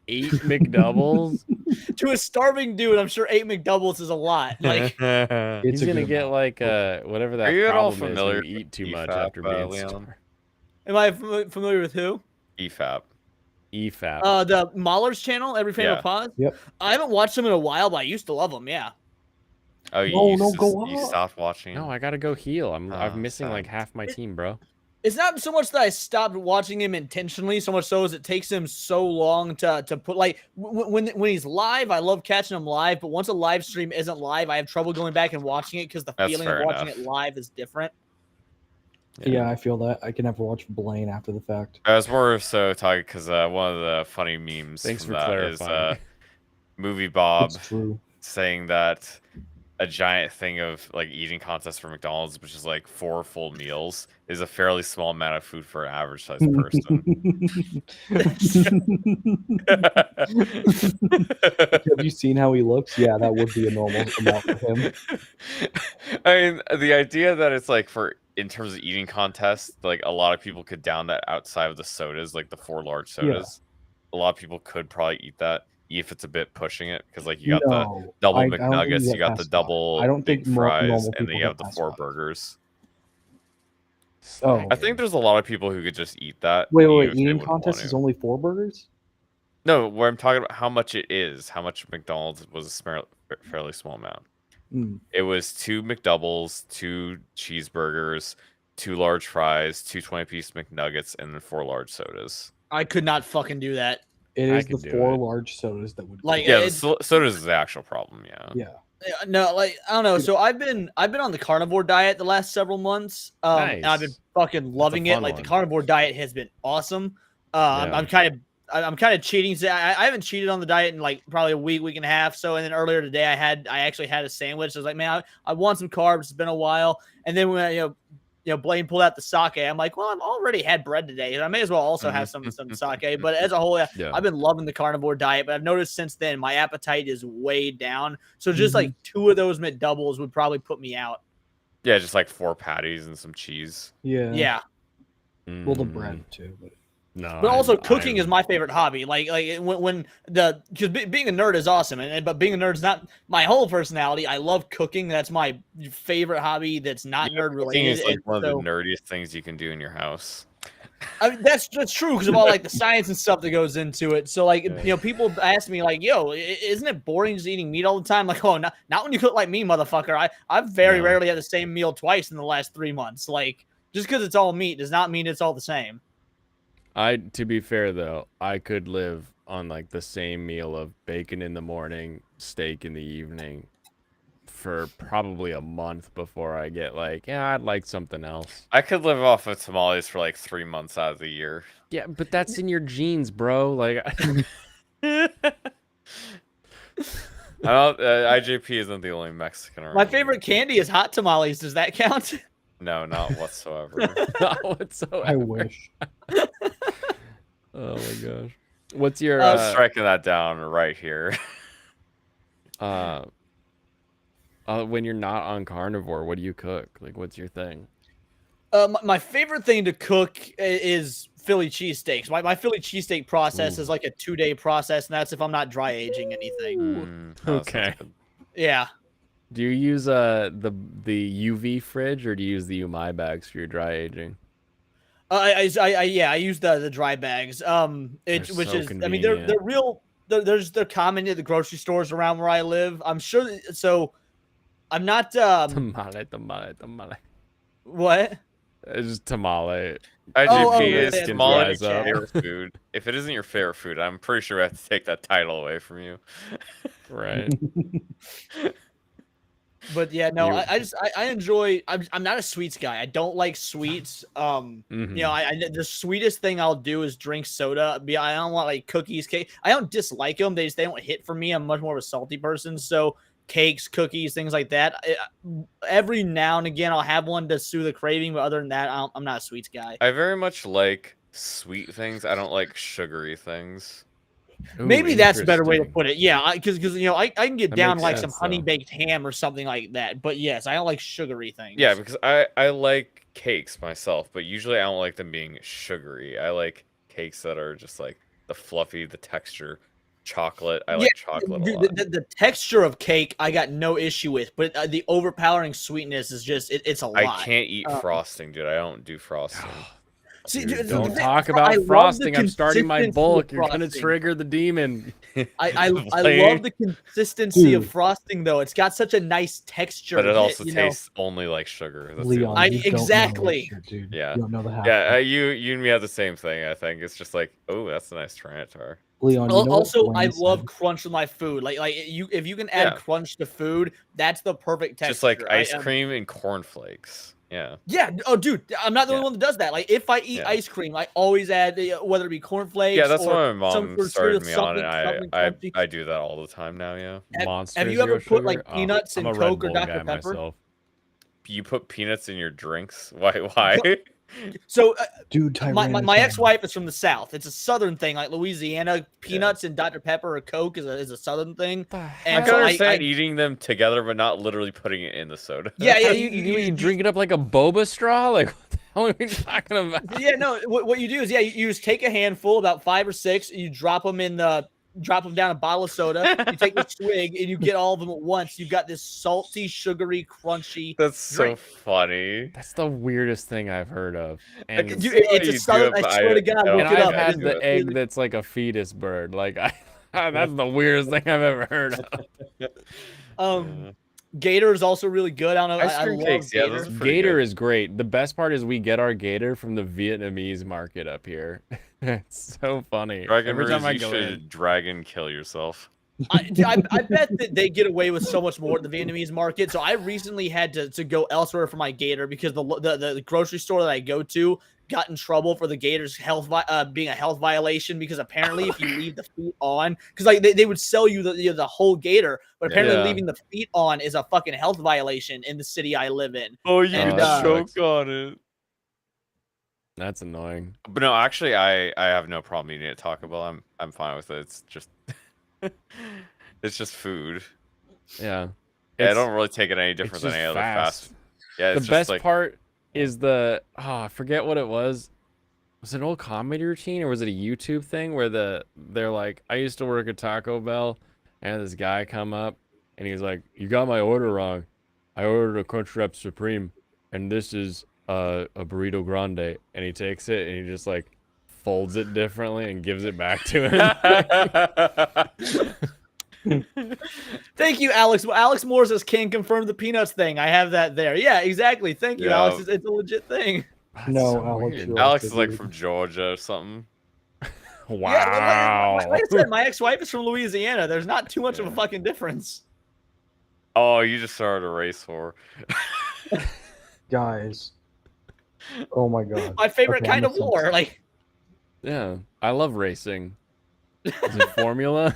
8 McDoubles. to a starving dude, I'm sure 8 McDoubles is a lot. Like, He's a gonna good get amount. like whatever that Are you at all problem is when familiar you eat too with much EFAP, after being Leon? starved. am I familiar with who? EFAP. EFAP. The Mahler's channel, Every Fan of Yeah. Pause. Yep. I haven't watched them in a while, but I used to love them. Yeah. Oh, you, No, used no, to- go you up. stopped watching? No, I gotta go heal. I'm Oh, missing sad. like half my team, bro. It's not so much that I stopped watching him intentionally, so much so as it takes him so long to put like when he's live, I love catching him live, but once a live stream isn't live, I have trouble going back and watching it because the That's feeling of fair watching enough. it live is different. Yeah, I feel that. I can never watch Blaine after the fact. I was more so talking because one of the funny memes Thanks from for that is clarifying. Movie Bob It's true. saying that a giant thing of like eating contest for McDonald's, which is like 4 full meals, is a fairly small amount of food for an average sized person. Have you seen how he looks? Yeah, that would be a normal amount for him. I mean, the idea that it's like for in terms of eating contests, like a lot of people could down that outside of the sodas, like the 4 large sodas. A lot of people could probably eat that if it's a bit pushing it, because like you got the No, double I don't think McNuggets, you you got get the past double five. I don't big think fries, normal and then people you have get the past 4 five. burgers. Oh, I think there's a lot of people who could just eat that. wait, even wait. if they Eating wouldn't want contest is to. only 4 burgers? No, where I'm talking about how much it is, how much McDonald's was a fairly small amount. Mm. It was 2 McDoubles, 2 cheeseburgers, 2 large fries, 2 20-piece McNuggets, and then 4 large sodas. I could not fucking do that. It I is the could do 4 it. large sodas that would. Like, Yeah, the it's- sodas is the actual problem. Yeah. Yeah. No, like I don't know. So I've been on the carnivore diet the last several months. And I've been Nice. fucking loving it. fun Like the one. carnivore diet has been awesome. Yeah. I'm kind of cheating. So I haven't cheated on the diet in like probably a week and a half. So and then earlier today I actually had a sandwich. I was like, man, I want some carbs. It's been a while. And then when Blaine pulled out the sake, I'm like, well, I've already had bread today, and I may as well also have some sake. But as a whole, Yeah. I've been loving the carnivore diet. But I've noticed since then my appetite is way down. So just like 2 of those McDoubles would probably put me out. Yeah, just like 4 patties and some cheese. Yeah. Yeah. Well, the Mm, bread too. But No. But also, I'm- cooking I'm- is my favorite hobby. Like when because being a nerd is awesome, but being a nerd is not my whole personality. I love cooking. That's my favorite hobby. That's not nerd Cooking related. is like and one of so- the nerdiest things you can do in your house. I mean, that's true because of all like the science and stuff that goes into it. So like people ask me like, "Yo, isn't it boring just eating meat all the time?" Like, oh, not when you cook like me, motherfucker. I've very No. rarely had the same meal twice in the last 3 months. Like, just because it's all meat does not mean it's all the same. To be fair though, I could live on like the same meal of bacon in the morning, steak in the evening for probably a month before I get like, yeah, I'd like something else. I could live off of tamales for like 3 months out of the year. Yeah, but that's in your genes, bro. Like I don't. IJP isn't the only Mexican around. My favorite candy is hot tamales. Does that count? No, not whatsoever. not whatsoever. I wish. Oh my gosh. What's your I'm striking that down right here. when you're not on carnivore, what do you cook? Like, what's your thing? My favorite thing to cook is Philly cheesesteaks. My Philly cheesesteak process is like a 2-day process, and that's if I'm not dry aging anything. Oh, that sounds Okay. good. Yeah. Do you use the UV fridge or do you use the Umai bags for your dry aging? I use the dry bags. Which so is, I mean, they're convenient. real. They're common at the grocery stores around where I live. I'm sure. So, I'm not. Tamale. What? It's just tamale. IGP really? is Yeah, tamale dries up. favorite food. If it isn't your favorite food, I'm pretty sure we have to take that title away from you. Right. But yeah, no, You- I enjoy. I'm not a sweets guy. I don't like sweets. You know, the sweetest thing I'll do is drink soda. I don't want like cookies, cake. I don't dislike them. They don't hit for me. I'm much more of a salty person. So cakes, cookies, things like that. Every now and again, I'll have one to soothe the craving. But other than that, I'm not a sweets guy. I very much like sweet things. I don't like sugary things. Ooh, Maybe that's a better way to interesting. put it. Yeah, because you know I can get That down makes like some sense, honey though. baked ham or something like that. But yes, I don't like sugary things. Yeah, because I like cakes myself, but usually I don't like them being sugary. I like cakes that are just like the fluffy, the texture, chocolate. I like chocolate a dude, lot. the texture of cake I got no issue with, but the overpowering sweetness is just it's a lot. I can't eat frosting, dude. I don't don't frosting. See, Dude, dude, don't the- talk I about love the frosting. I'm starting my consistency bulk. of You're gonna frosting. trigger the demon. I Plain. love the consistency of Dude. frosting though. It's got such a nice texture. But it that, also you know- tastes only like sugar. That's the Leon, only- you don't know this exactly. shit, dude. Yeah. You don't know the half. Yeah, you and me have the same thing. I think it's just like, oh, that's a nice Tyranitar. Leon, you know what Also, I Blaine love said? crunch with my food. Like if you can add Yeah. crunch to food, that's the perfect texture. Just like ice I, cream and cornflakes. Yeah. Yeah. Oh, dude, I'm not the only one that does that. Like, if I eat Yeah. ice cream, I always add whether it be cornflakes. Yeah, that's or what my some mom sort of started me on, something- and something I crunchy. do that all the time now. Yeah. Monster you ever Zero put, like, sugar? peanuts I'm in a Red Coke or Bull Dr. guy Pepper? myself. You put peanuts in your drinks? Why? So, Dude, my Tyrannus ex-wife is from the South. It's a Southern thing, like Louisiana. Peanuts and Dr. Pepper or Coke is a Southern thing. I And can so understand eating them together, but not literally putting it in the soda. Yeah, yeah. How do you drink it up like a boba straw? Like, what the hell are we talking about? Yeah, no. What you do is, you just take a handful, about 5 or 6, and you drop them down a bottle of soda. You take a swig, and you get all of them at once. You've got this salty, sugary, crunchy. That's drink. so funny. That's the weirdest thing I've heard of. And, can Dude, see why it's a you do southern. it, I but swear to God, don't look and it I've up. had It is the egg really- that's like a fetus bird. Like, that's the weirdest thing I've ever heard of. Gator is also really good. I don't know. Ice I cream love cakes, yeah, Gator. those are pretty Gator good. is great. The best part is we get our gator from the Vietnamese market up here. It's so funny. Dragon Every time Ruse, I you go should in. dragon kill yourself. I bet that they get away with so much more at the Vietnamese market. So I recently had to go elsewhere for my gator because the grocery store that I go to got in trouble for the gator's being a health violation, because apparently if you leave the feet on, because like they would sell you the whole gator, but apparently Yeah. leaving the feet on is a fucking health violation in the city I live in. Oh, you And, that choke on it. That's annoying. But no, actually, I have no problem eating at Taco Bell. I'm fine with it. It's just it's just food. Yeah. Yeah, I It's- don't really take it any it's different than just any other fast. fast. Yeah, The it's just best like, part is I forget what it was. Was it an old comedy routine or was it a YouTube thing where they're like, I used to work at Taco Bell and this guy come up and he's like, you got my order wrong. I ordered a Crunchwrap Supreme and this is a burrito grande, and he takes it and he just like folds it differently and gives it back to him. Thank you, Alex. Alex Moore says can confirm the peanuts thing. I have that there. Yeah, exactly. Thank you, Yeah. Alex. It's a legit thing. No, so Alex. weird. you're Alex also is like weird. from Georgia or something. Wow. Yeah, like I said, my ex-wife is from Louisiana. There's not too much of a fucking difference. Oh, you just started a race war. Guys. Oh my god. My favorite Okay, kind I'm of war. Like, Yeah, I love racing. Is it Formula?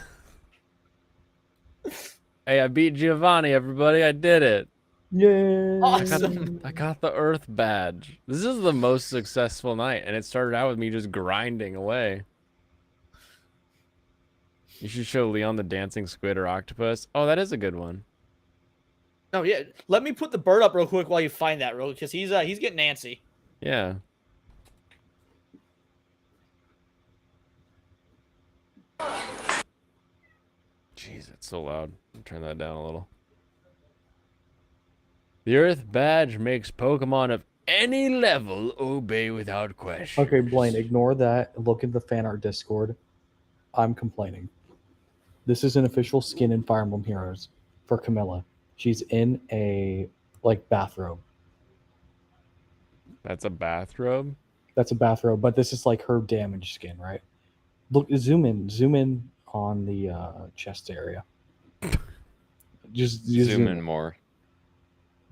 Hey, I beat Giovanni, everybody. I did it. Yay. awesome. I got the Earth badge. This is the most successful night, and it started out with me just grinding away. You should show Leon the dancing squid or octopus. Oh, that is a good one. No, yeah. Let me put the bird up real quick while you find that, real, because he's getting antsy. Yeah. Jeez, it's so loud. Turn that down a little. The Earth Badge makes Pokemon of any level obey without question. Okay, Blaine, ignore that. Look at the fan art Discord. I'm complaining. This is an official skin in Fire Emblem Heroes for Camilla. She's in a bathrobe. That's a bathrobe? That's a bathrobe, but this is like her damaged skin, right? Look, zoom in on the chest area. Just Zoom in more.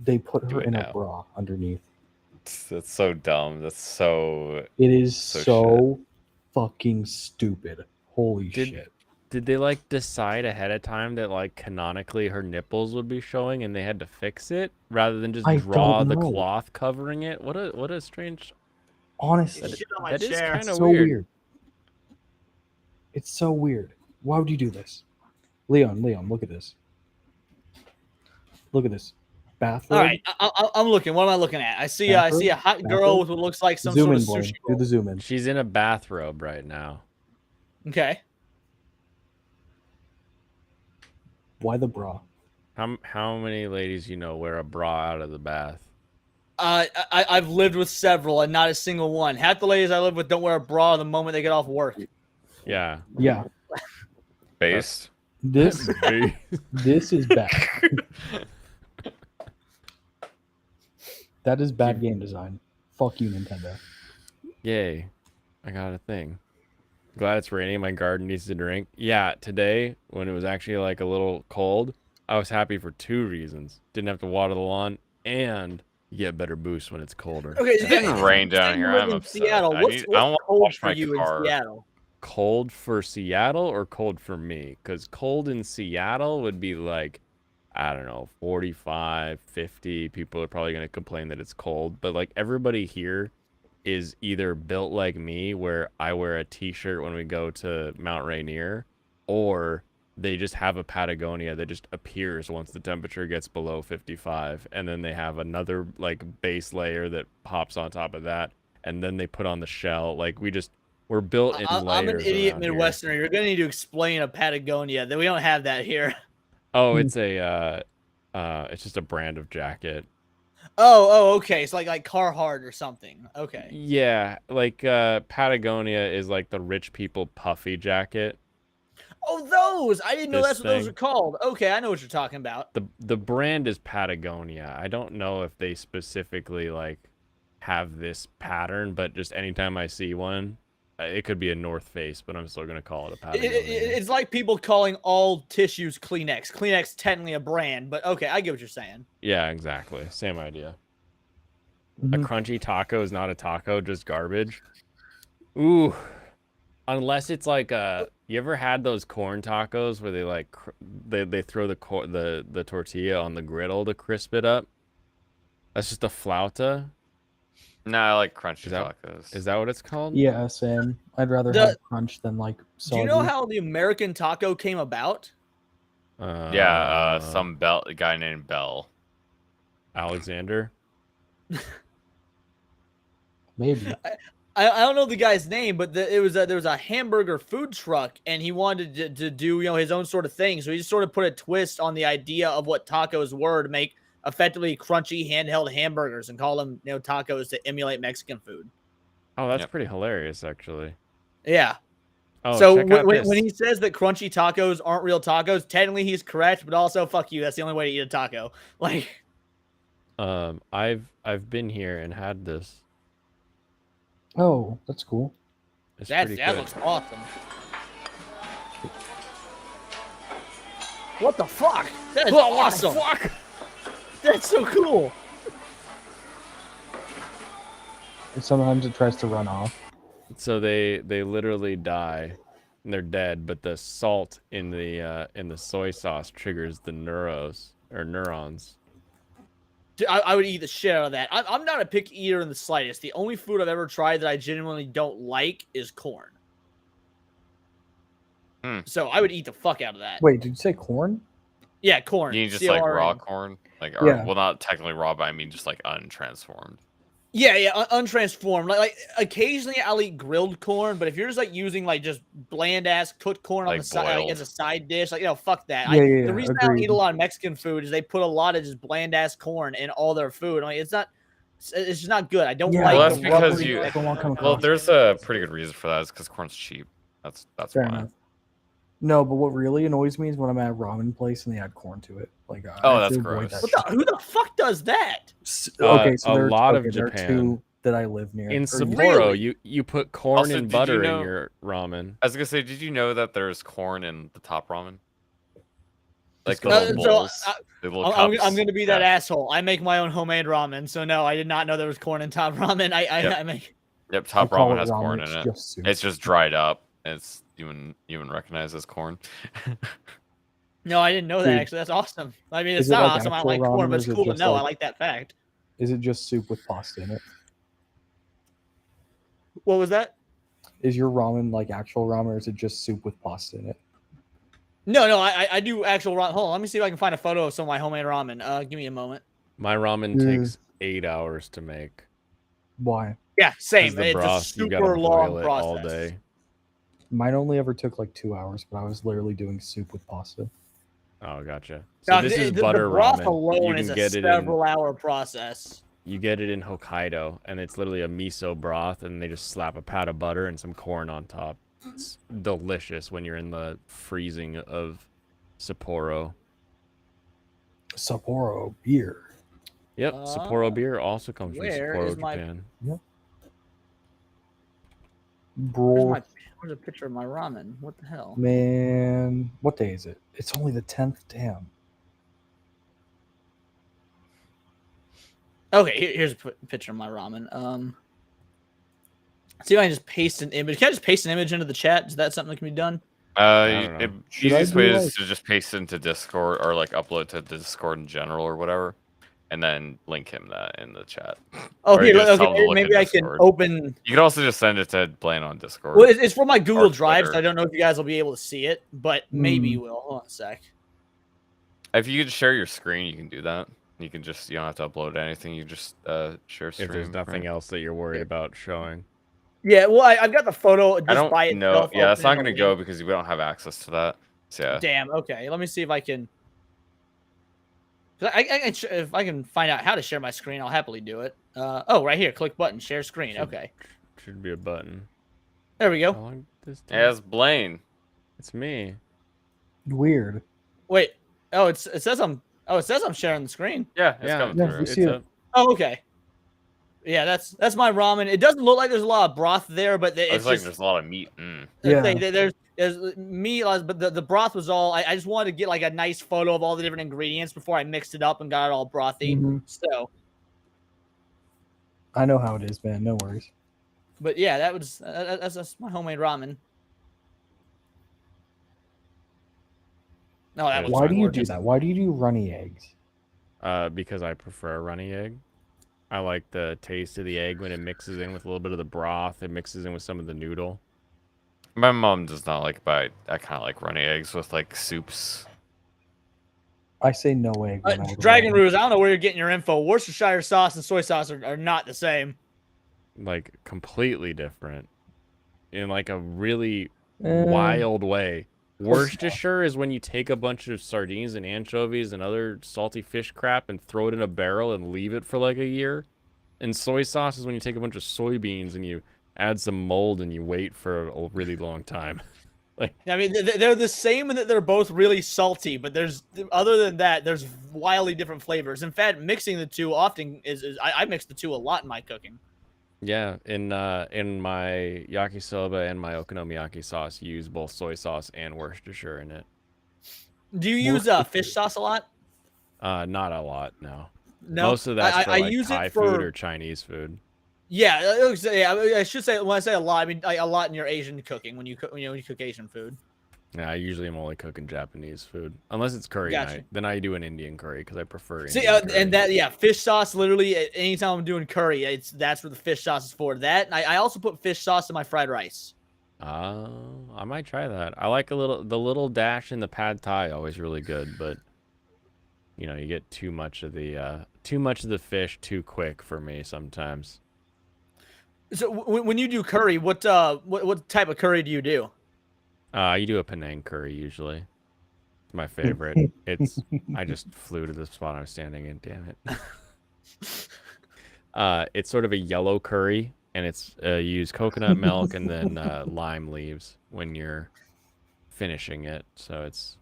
They put Do her it in now. a bra underneath. That's so dumb. That's so. It is So so fucking stupid. Holy shit. Did they like decide ahead of time that like canonically her nipples would be showing and they had to fix it rather than just I draw don't the know. cloth covering it? What a strange. Honestly, Shit on my That is chair. kind of so weird. weird. It's so weird. Why would you do this? Leon, look at this. Look at this. Bathrobe. All right, I'm looking. What am I looking at? I see a hot girl Bathrobe? with what looks like some Zoom sort in, of Blaine. sushi Do roll. the zoom in. She's in a bathrobe right now. Okay. Why the bra? How many ladies you know wear a bra out of the bath? I've lived with several and not a single one. Half the ladies I live with don't wear a bra the moment they get off work. Yeah. Yeah. Based. This this is bad. That is bad game design. Fuck you, Nintendo. Yay. I got a thing. Glad it's raining. My garden needs to drink. Yeah, today, when it was actually like a little cold, I was happy for 2 reasons. Didn't have to water the lawn, and you get better boost when it's colder. Okay, It's getting rain down you here. live I'm in upset. Seattle. I What's don't want to cold wash for my you car. in Seattle? Cold for Seattle or cold for me? Because cold in Seattle would be like, I don't know, 45, 50. People are probably going to complain that it's cold. But like everybody here is either built like me, where I wear a t-shirt when we go to Mount Rainier, or they just have a Patagonia that just appears once the temperature gets below 55. And then they have another like base layer that pops on top of that. And then they put on the shell. Like we're built in layers. I'm an idiot around here. Midwesterner. You're gonna need to explain a Patagonia. That we don't have that here. Oh, it's it's just a brand of jacket. Oh, okay. It's like Carhartt or something. Okay. Yeah, like Patagonia is like the rich people puffy jacket. Oh, those! I didn't know This that's what those thing. are called. Okay, I know what you're talking about. The brand is Patagonia. I don't know if they specifically like have this pattern, but just anytime I see one, it could be a North Face, but I'm still gonna call it a Patagonia. It's like people calling all tissues Kleenex. Kleenex technically a brand, but okay, I get what you're saying. Yeah, exactly. Same idea. Mhm. A crunchy taco is not a taco, just garbage. Ooh. Unless it's like you ever had those corn tacos where they like they throw the tortilla on the griddle to crisp it up? That's just a flauta. No, I like crunchy Is that- tacos. Is that what it's called? Yeah, same. I'd rather The- have crunch than like Do soggy. you know how the American taco came about? Yeah, some a guy named Bell. Alexander. Maybe. I don't know the guy's name, but there was a hamburger food truck, and he wanted to do his own sort of thing. So he just sort of put a twist on the idea of what tacos were to make effectively crunchy handheld hamburgers and call them tacos to emulate Mexican food. Oh, that's pretty hilarious, actually. Yeah. Oh, so check out this. when he says that crunchy tacos aren't real tacos, technically he's correct, but also fuck you. That's the only way to eat a taco. Like, I've been here and had this. Oh, that's cool. It's that pretty good. looks awesome. What the fuck? That is Oh, what the awesome. fuck? That's so cool. And sometimes it tries to run off. So they literally die, and they're dead. But the salt in the soy sauce triggers the neurons. Dude, I would eat the shit out of that. I'm not a picky eater in the slightest. The only food I've ever tried that I genuinely don't like is corn. So I would eat the fuck out of that. Wait, did you say corn? Yeah, corn. You mean just like raw CORN. corn? Like, Yeah. well, not technically raw, but I mean just like untransformed. Yeah, untransformed. Like occasionally I'll eat grilled corn, but if you're just like using like just bland ass cooked corn on Like the side like, as a boiled. side dish, like fuck that. Yeah, The reason I don't eat agreed. a lot of Mexican food is they put a lot of just bland ass corn in all their food. I mean, it's just not good. I don't Yeah, like Well, that's the because rubbery you. I don't want to come Well, across there's a pretty good reason for that. Is because corn's cheap. That's Fair why. enough. No, but what really annoys me is when I'm at a ramen place and they add corn to it. Like, Oh, I that's have to avoid gross. that Who the fuck does that? shit. Uh, Okay, so a there are- lot of okay, there are Japan. two that I live near. In Or- Sapporo, you put corn Also, and did you butter know- in your ramen. I was gonna say, did you know that there's corn in the top ramen? Like the Uh, little so, bowls, uh, the little I'm cups. going to be that Yeah. asshole. I make my own homemade ramen, so no, I did not know there was corn in top ramen. Yep. I make. Yep, top call ramen it has ramen, corn in it's it. just soup. It's just dried up. And it's even recognized as corn. No, I didn't know that Dude. actually. That's awesome. I mean, it's Is it not like awesome. I actual like corn, ramen, but or it's is it cool to just know. I like- like that fact. Is it just soup with pasta in it? What was that? Is your ramen like actual ramen, or is it just soup with pasta in it? No, I do actual ramen. Hold on, let me see if I can find a photo of some of my homemade ramen. Give me a moment. My ramen takes 8 hours to make. Why? Yeah, same. 'Cause the It's broth, a you gotta super long boil it process. all day. Mine only ever took like 2 hours, but I was literally doing soup with pasta. Oh, gotcha. So Now, this is the butter broth ramen. alone You is can a get it in. several-hour process. You get it in Hokkaido, and it's literally a miso broth, and they just slap a pat of butter and some corn on top. It's delicious when you're in the freezing of Sapporo. Sapporo beer. Yep, Sapporo beer also comes from where Sapporo, is my- Japan. Yep. Where's, Bro, where's a picture of my ramen? What the hell? man, what day is it? It's only the 10th. Damn. Okay, here's a picture of my ramen. See if I can just paste an image. Can I just paste an image into the chat? Is that something that can be done? don't know. Easiest way is to just paste into Discord or like upload to Discord in general or whatever, and then link him that in the chat. Oh, Or you here, just tell him to okay. look Maybe in I can Discord. open. You can also just send it to Blaine on Discord. Well, it's from my Google or Drive, so Twitter. I don't know if you guys will be able to see it, but maybe you Hmm. will. Hold on a sec. If you could share your screen, you can do that. You can just you don't have to upload anything. You just share screen. If there's nothing right? else that you're worried about showing. Yeah, well, I've got the photo just I don't by know. itself. Yeah, it's not open going to in a go link. because we don't have access to that. So yeah. Damn. Okay, let me see if I can. 'Cause if I can find out how to share my screen, I'll happily do it. Oh, right here. Click button. Share screen. Okay. Should be a button. There we How go. long did this take? As Blaine. It's me. Weird. Wait. Oh, it says I'm sharing the screen. Yeah, it's Yeah, coming yeah, through. we It's see it. a, Oh, okay. Yeah, that's my ramen. It doesn't look like there's a lot of broth there, but It's it's like just there's a lot of meat. Mm. Yeah. there's meat, but the broth was all. I just wanted to get like a nice photo of all the different ingredients before I mixed it up and got it all brothy. Mhm. So, I know how it is, man. No worries. but yeah, that's my homemade ramen. No, that was Why do you do gorgeous. that? Why do you do runny eggs? because I prefer a runny egg. I like the taste of the egg when it mixes in with a little bit of the broth. It mixes in with some of the noodle. My mom does not like, but I kind of like runny eggs with like soups. I say no egg. when I order Dragon ramen. Ruse, I don't know where you're getting your info. Worcestershire sauce and soy sauce are not the same. Like completely different. In like a really Eh, wild way. Worcestershire is when you take a bunch of sardines and anchovies and other salty fish crap and throw it in a barrel and leave it for like a year. And soy sauce is when you take a bunch of soybeans and you add some mold and you wait for a really long time. Like, I mean, they're the same in that they're both really salty, but there's other than that, there's wildly different flavors. In fact, mixing the two often I mix the two a lot in my cooking. yeah, in my yakisoba and my okonomiyaki sauce, you use both soy sauce and Worcestershire in it. Do you use fish sauce a lot? Not a lot, no. No, Most of that's for I like use Thai it for food or Chinese food. yeah. I should say when I say a lot, I mean a lot in your Asian cooking when you cook when you cook Asian food. Yeah, I usually am only cooking Japanese food unless it's curry Gotcha. night. Then I do an Indian curry because I prefer. See, Indian curry. and that fish sauce. Literally, anytime I'm doing curry, that's what the fish sauce is for. That and I also put fish sauce in my fried rice. I might try that. I like the little dash in the pad thai, always really good, but you know, you get too much of the fish too quick for me sometimes. So when you do curry, what type of curry do you do? You do a Penang curry usually. It's my favorite. I just flew to the spot I was standing in. Damn it. It's sort of a yellow curry, and it's you use coconut milk and then lime leaves when you're finishing it. So it's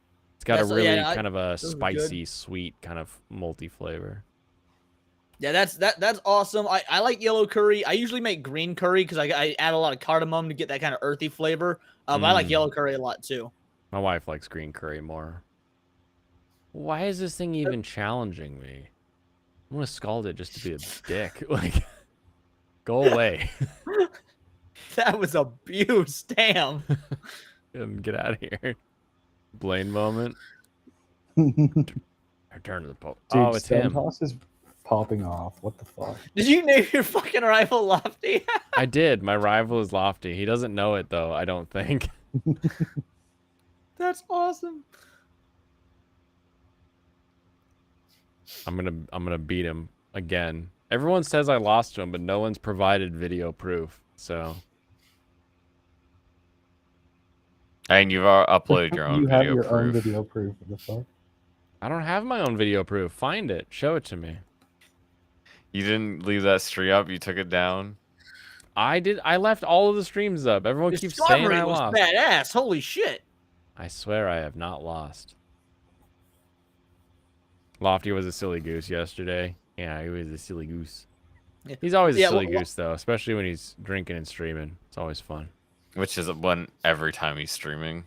got a really kind of a spicy, sweet kind of multi flavor. Yeah, that's awesome. I like yellow curry. I usually make green curry because I add a lot of cardamom to get that kind of earthy flavor. But I like yellow curry a lot too. My wife likes green curry more. Why is this thing even challenging me? I'm gonna scald it just to be a dick. Like, go away. That was abuse. Damn. Get out of here. Blaine moment. Return to the Pope. Dude, Oh, it's him. Toss is popping off. What the fuck? Did you name your fucking rival Lofty? I did. My rival is Lofty. He doesn't know it though, I don't think. That's awesome. I'm gonna beat him again. Everyone says I lost to him, but no one's provided video proof. So. And you've uploaded your own you video have your proof. own video proof. What the fuck? I don't have my own video proof. Find it. Show it to me. You didn't leave that stream up. You took it down. I did. I left all of the streams up. Everyone His keeps saying summary I was lost. badass. Holy shit. I swear I have not lost. Lofty was a silly goose yesterday. Yeah, he was a silly goose. Yeah. He's always a Yeah, silly goose though, especially when he's drinking and streaming. It's always fun. Which is one every time he's streaming.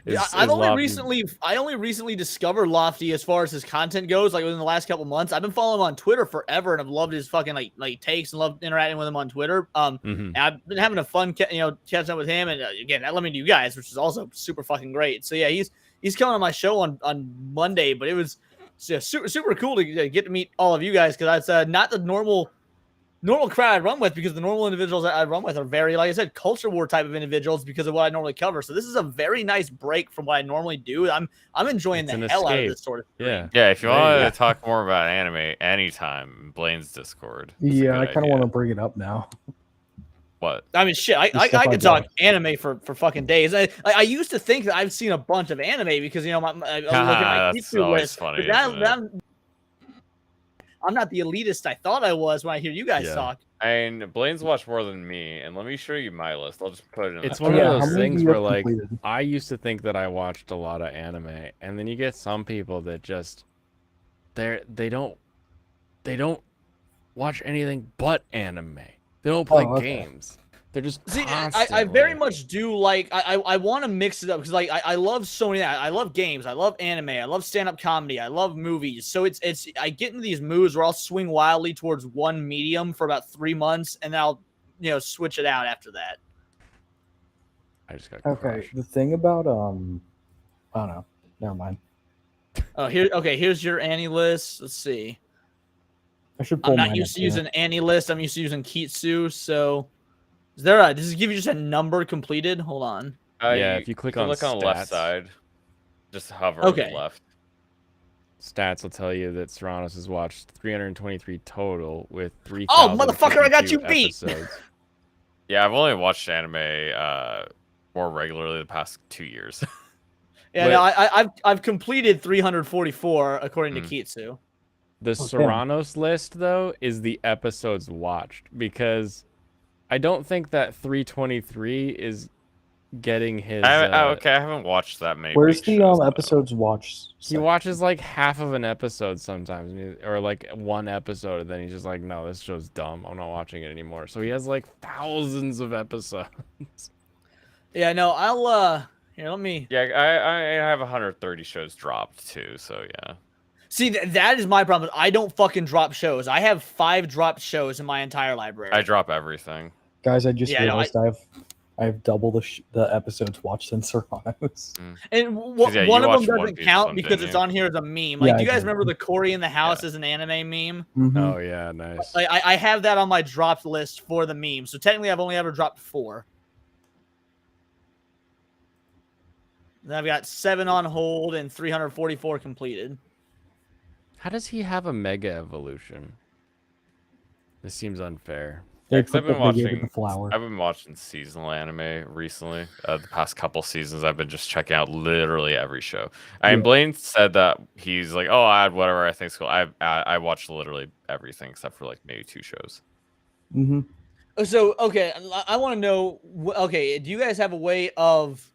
I only recently discovered Lofty as far as his content goes, like within the last couple months. I've been following him on Twitter forever, and I've loved his fucking like takes and loved interacting with him on Twitter. And I've been having a fun, catching up with him, and again, that led me to you guys, which is also super fucking great. So yeah, he's coming on my show on Monday, but it was just super cool to get to meet all of you guys because that's not the normal crowd I run with, because the normal individuals that I run with are very, like I said, culture war type of individuals because of what I normally cover. So this is a very nice break from what I normally do. I'm enjoying the hell out of this sort of thing. Yeah, if you want to talk more about anime anytime, Blaine's Discord. Yeah, I kind of want to bring it up now. What? I mean, shit, I could talk anime for fucking days. I used to think that I've seen a bunch of anime because, I was looking at my YouTube list. Funny, I'm not the elitist I thought I was when I hear you guys talk. And Blaine's watched more than me, and let me show you my list. I'll just put it in. It's one of those things where, like, I used to think that I watched a lot of anime, and then you get some people that just they don't watch anything but anime. They don't play games. They're just I very much do like I want to mix it up because like I love so many. I love games. I love anime. I love stand-up comedy. I love movies. So it's I get into these moods where I'll swing wildly towards one medium for about 3 months, and then I'll switch it out after that. I just got okay. The thing about I don't know. Never mind. Oh, here's your Annie list. Let's see. I should. Pull I'm not used to using Annie list. I'm used to using Kitsu. So. Does it give you just a number completed? Hold on. Yeah, if you click on the left side, just hover on the left. Stats will tell you that Serranos has watched 323 total with 3. Oh, motherfucker! I got you beat. Yeah, I've only watched anime more regularly the past 2 years. Yeah, no, I've completed 344 according to Kitsu. The Serranos list though is the episodes watched, because I don't think that 323 is getting his. I haven't watched that many. Where's the episodes watched? He watches like half of an episode sometimes, or like one episode, and then he's just like, "No, this show's dumb. I'm not watching it anymore." So he has like thousands of episodes. Yeah, no, I'll here. Let me. Yeah, I have 130 shows dropped too. So yeah. See, that is my problem. I don't fucking drop shows. I have 5 dropped shows in my entire library. I drop everything. Guys, I just realized I have double the episodes watched in Serranos. And one of them doesn't count because it's on here as a meme. Like, do you guys remember the Cory in the House as an anime meme? Mm-hmm. Oh yeah, nice. I have that on my dropped list for the meme. So technically, I've only ever dropped 4. Then I've got 7 on hold and 344 completed. How does he have a Mega Evolution? This seems unfair. They 'Cause I've put been the, they gave it watching. the flower. I've been watching seasonal anime recently. The past couple seasons, I've been just checking out literally every show. I mean, Yeah. Blaine said that he's like, "Oh, I add whatever I think's cool." I watched literally everything except for like maybe 2 shows. Mm-hmm. So okay, I want to know. Okay, do you guys have a way of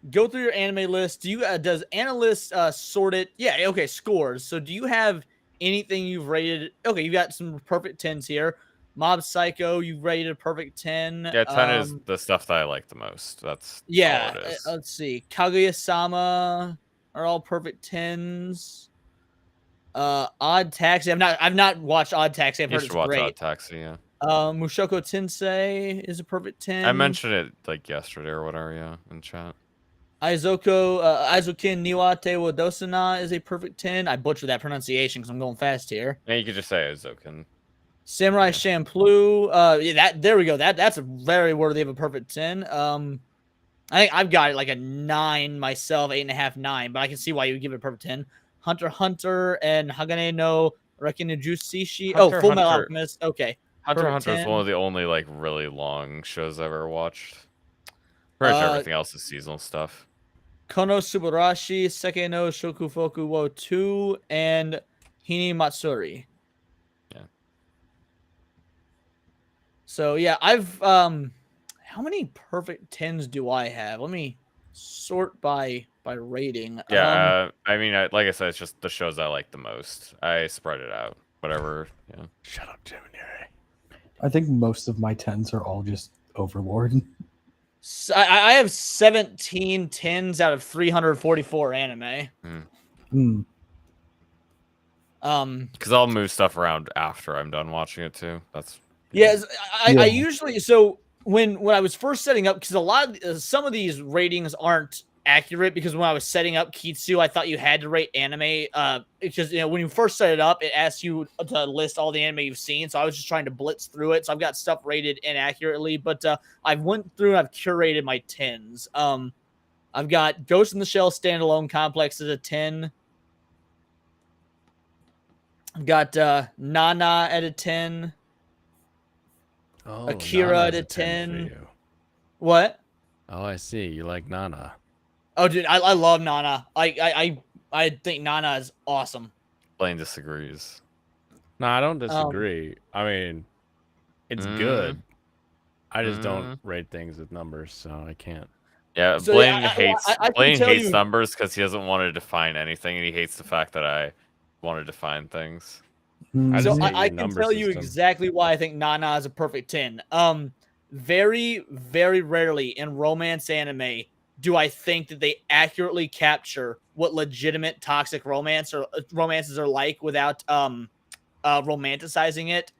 go through your anime list? Do you does Analyst sort it? Yeah. Okay, scores. So do you have anything you've rated? Okay, you got some perfect 10s here. Mob Psycho, you've rated a perfect 10. Yeah, 10 is the stuff that I like the most. That's Yeah. all it is. Let's see. Kaguya-sama are all perfect 10s. Odd Taxi. I've not watched Odd Taxi. I've You heard should it's watch great. Odd Taxi. Yeah, Mushoku Tensei is a perfect 10. I mentioned it like yesterday or whatever. Yeah, in chat. Aizoken Niwate wa Dosana is a perfect 10. I butchered that pronunciation because I'm going fast here. Yeah, you could just say Ozoken. Samurai Champloo. Yeah, there we go. That's a very worthy of a perfect 10. I think I've got it like a 9 myself, 8.5, 9, but I can see why you would give it a perfect 10. Hunter x Hunter and Hagane no Rekinujusishi. Hunter x Full Metal Hunter. Alchemist. Okay. Hunter x Perfect Hunter is 10. one of the only like really long shows I've ever watched. Pretty much everything else is seasonal stuff. Kono Subarashi, Seke no Shokufoku wo 2, and Hini Matsuri. Yeah. So yeah, I've how many perfect 10s do I have? Let me sort by rating. Yeah, I mean, like I said, it's just the shows I like the most. I spread it out. Whatever. Yeah. Shut up, Gemini. I think most of my 10s are all just Overlord. So I have 17 10s out of 344 anime. Mm. Because I'll move stuff around after I'm done watching it too. That's Yes, I usually when I was first setting up, because some of these ratings aren't accurate, because when I was setting up Kitsu, I thought you had to rate anime because when you first set it up, it asks you to list all the anime you've seen, so I was just trying to blitz through it. So I've got stuff rated inaccurately, but I've went through and I've curated my 10s. I've got Ghost in the Shell standalone complex as a 10. I've got Nana at a 10. Oh, Akira Nana's at a a 10 for 10. you. What? Oh, I see. You like Nana. Oh, dude, I love Nana. I think Nana is awesome. Blaine disagrees. No, I don't disagree. I mean, it's good. I just don't Mhm. rate things with numbers, so I can't. Yeah, So, Blaine yeah, hates I can Blaine tell hates you- numbers because he doesn't want to define anything, and he hates the fact that I want to define things. I So just hate I your can number tell you system. exactly why I think Nana is a perfect 10. Very, very rarely in romance anime do I think that they accurately capture what legitimate toxic romances are like without romanticizing it.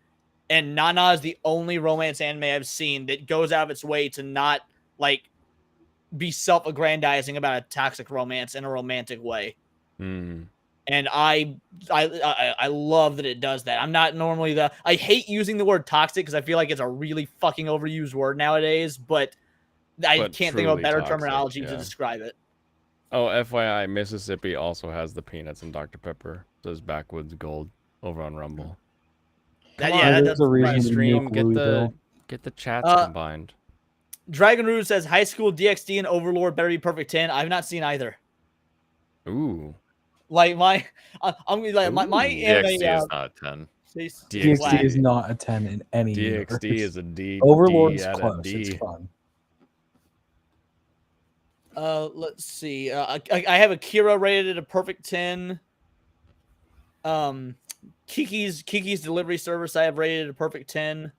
And Nana is the only romance anime I've seen that goes out of its way to not like be self-aggrandizing about a toxic romance in a romantic way. Mm. And I love that it does that. I'm not normally I hate using the word toxic because I feel like it's a really fucking overused word nowadays, but I But can't think of a truly better toxic, terminology to yeah. describe it. Oh, FYI, Mississippi also has the peanuts and Dr. Pepper. Says Backwoods Gold over on Rumble. That, Come yeah, on, that There's does a reason surprise to me. stream, nuke get Louisville. the chats Uh, combined. Dragon Root says High School DxD and Overlord better be perfect 10. I've not seen either. Ooh. Like I'm like my Ooh. anime. DxD is not a 10. DxD is not a 10 in any DxD universe. is a D. Overlord's D out of close. D. It's fun. Let's see. I have Akira rated at a perfect 10. Kiki's Delivery Service I have rated at a perfect 10.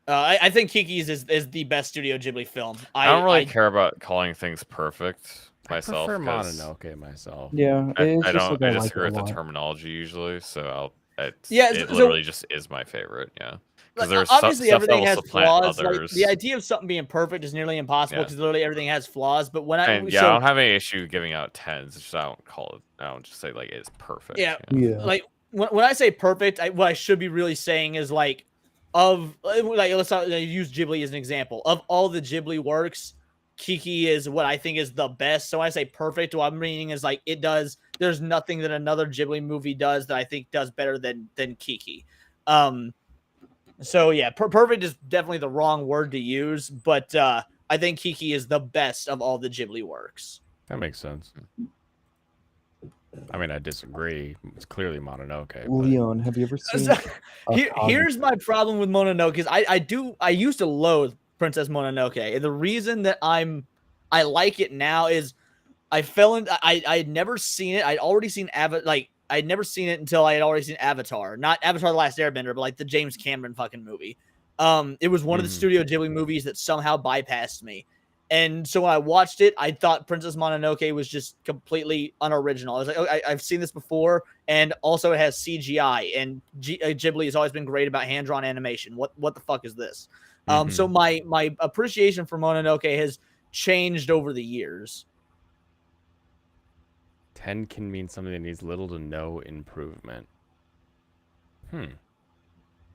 I think Kiki's is the best Studio Ghibli film. I don't really care about calling things perfect myself. I prefer 'cause Mononoke myself. Yeah, I it's just don't. like I I like disagree it a with the lot. terminology usually, so it so- literally just is my favorite. Yeah, because there's Obviously, stuff that everything will has supplant flaws. others. Like, the idea of something being perfect is nearly impossible Yeah. because literally everything has flaws. But when And yeah, I don't have any issue giving out 10s. It's just I don't call it. I don't just say like it's perfect. Yeah. Yeah. Like when I say perfect, what I should be really saying is like let's use Ghibli as an example. Of all the Ghibli works, Kiki is what I think is the best. So when I say perfect, what I'm meaning is like there's nothing that another Ghibli movie does that I think does better than Kiki. So yeah, perfect is definitely the wrong word to use, but I think Kiki is the best of all the Ghibli works. That makes sense. I mean, I disagree. It's clearly Mononoke. But... Leon, have you ever seen? Here's my problem with Mononoke is I used to loathe Princess Mononoke, and the reason that I like it now is I had never seen it. I'd already seen I'd never seen it until I had already seen Avatar, not Avatar: The Last Airbender, but like the James Cameron fucking movie. It was one of the Studio Ghibli movies that somehow bypassed me. And so when I watched it, I thought Princess Mononoke was just completely unoriginal. I was like, oh, I've seen this before, and also it has CGI, and Ghibli has always been great about hand-drawn animation. What the fuck is this? So my appreciation for Mononoke has changed over the years. 10 can mean something that needs little to no improvement.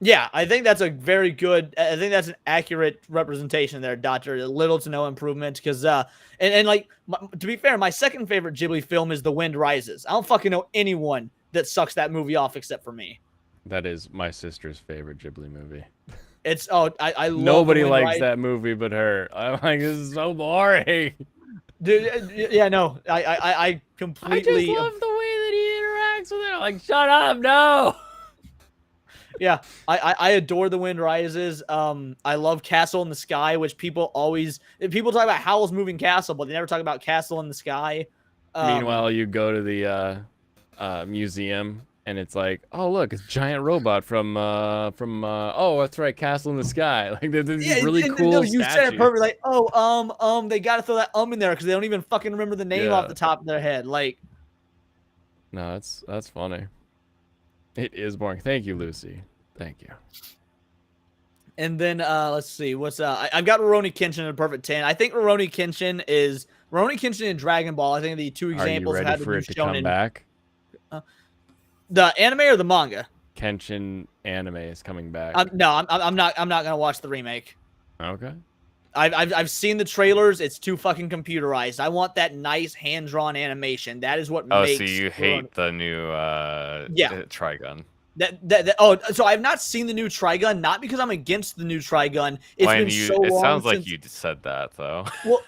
Yeah, I think that's a very good. I think that's an accurate representation there, Doctor. Little to no improvement, because and like to be fair, my second favorite Ghibli film is The Wind Rises. I don't fucking know anyone that sucks that movie off except for me. That is my sister's favorite Ghibli movie. It's I love Nobody likes that movie but her. I'm like, this is so boring. Dude, yeah, no, I completely. I just love the way that he interacts with it. Like, shut up, no. Yeah, I adore The Wind Rises. I love Castle in the Sky, which people talk about Howl's Moving Castle, but they never talk about Castle in the Sky. Meanwhile, you go to the museum, and it's like, oh look, it's a giant robot from oh that's right, Castle in the Sky. Like these really cool. No, you said it perfectly. Like, oh they got to throw that in there because they don't even fucking remember the name off the top of their head. Like, no, that's funny. It is boring. Thank you, Lucy. Thank you. And then let's see what's I've got Rurouni Kenshin in a perfect 10. I think Rurouni Kenshin and Dragon Ball. I think are the two examples. Are you ready for it to come back? The anime or the manga? Kenshin anime is coming back. No, I'm not gonna watch the remake. Okay. I've seen the trailers. It's too fucking computerized. I want that nice hand-drawn animation. That is what makes. Oh, so you hate the new Trigun? So I've not seen the new Trigun, not because I'm against the new Trigun. It's been so long. It sounds like you said that though. Well,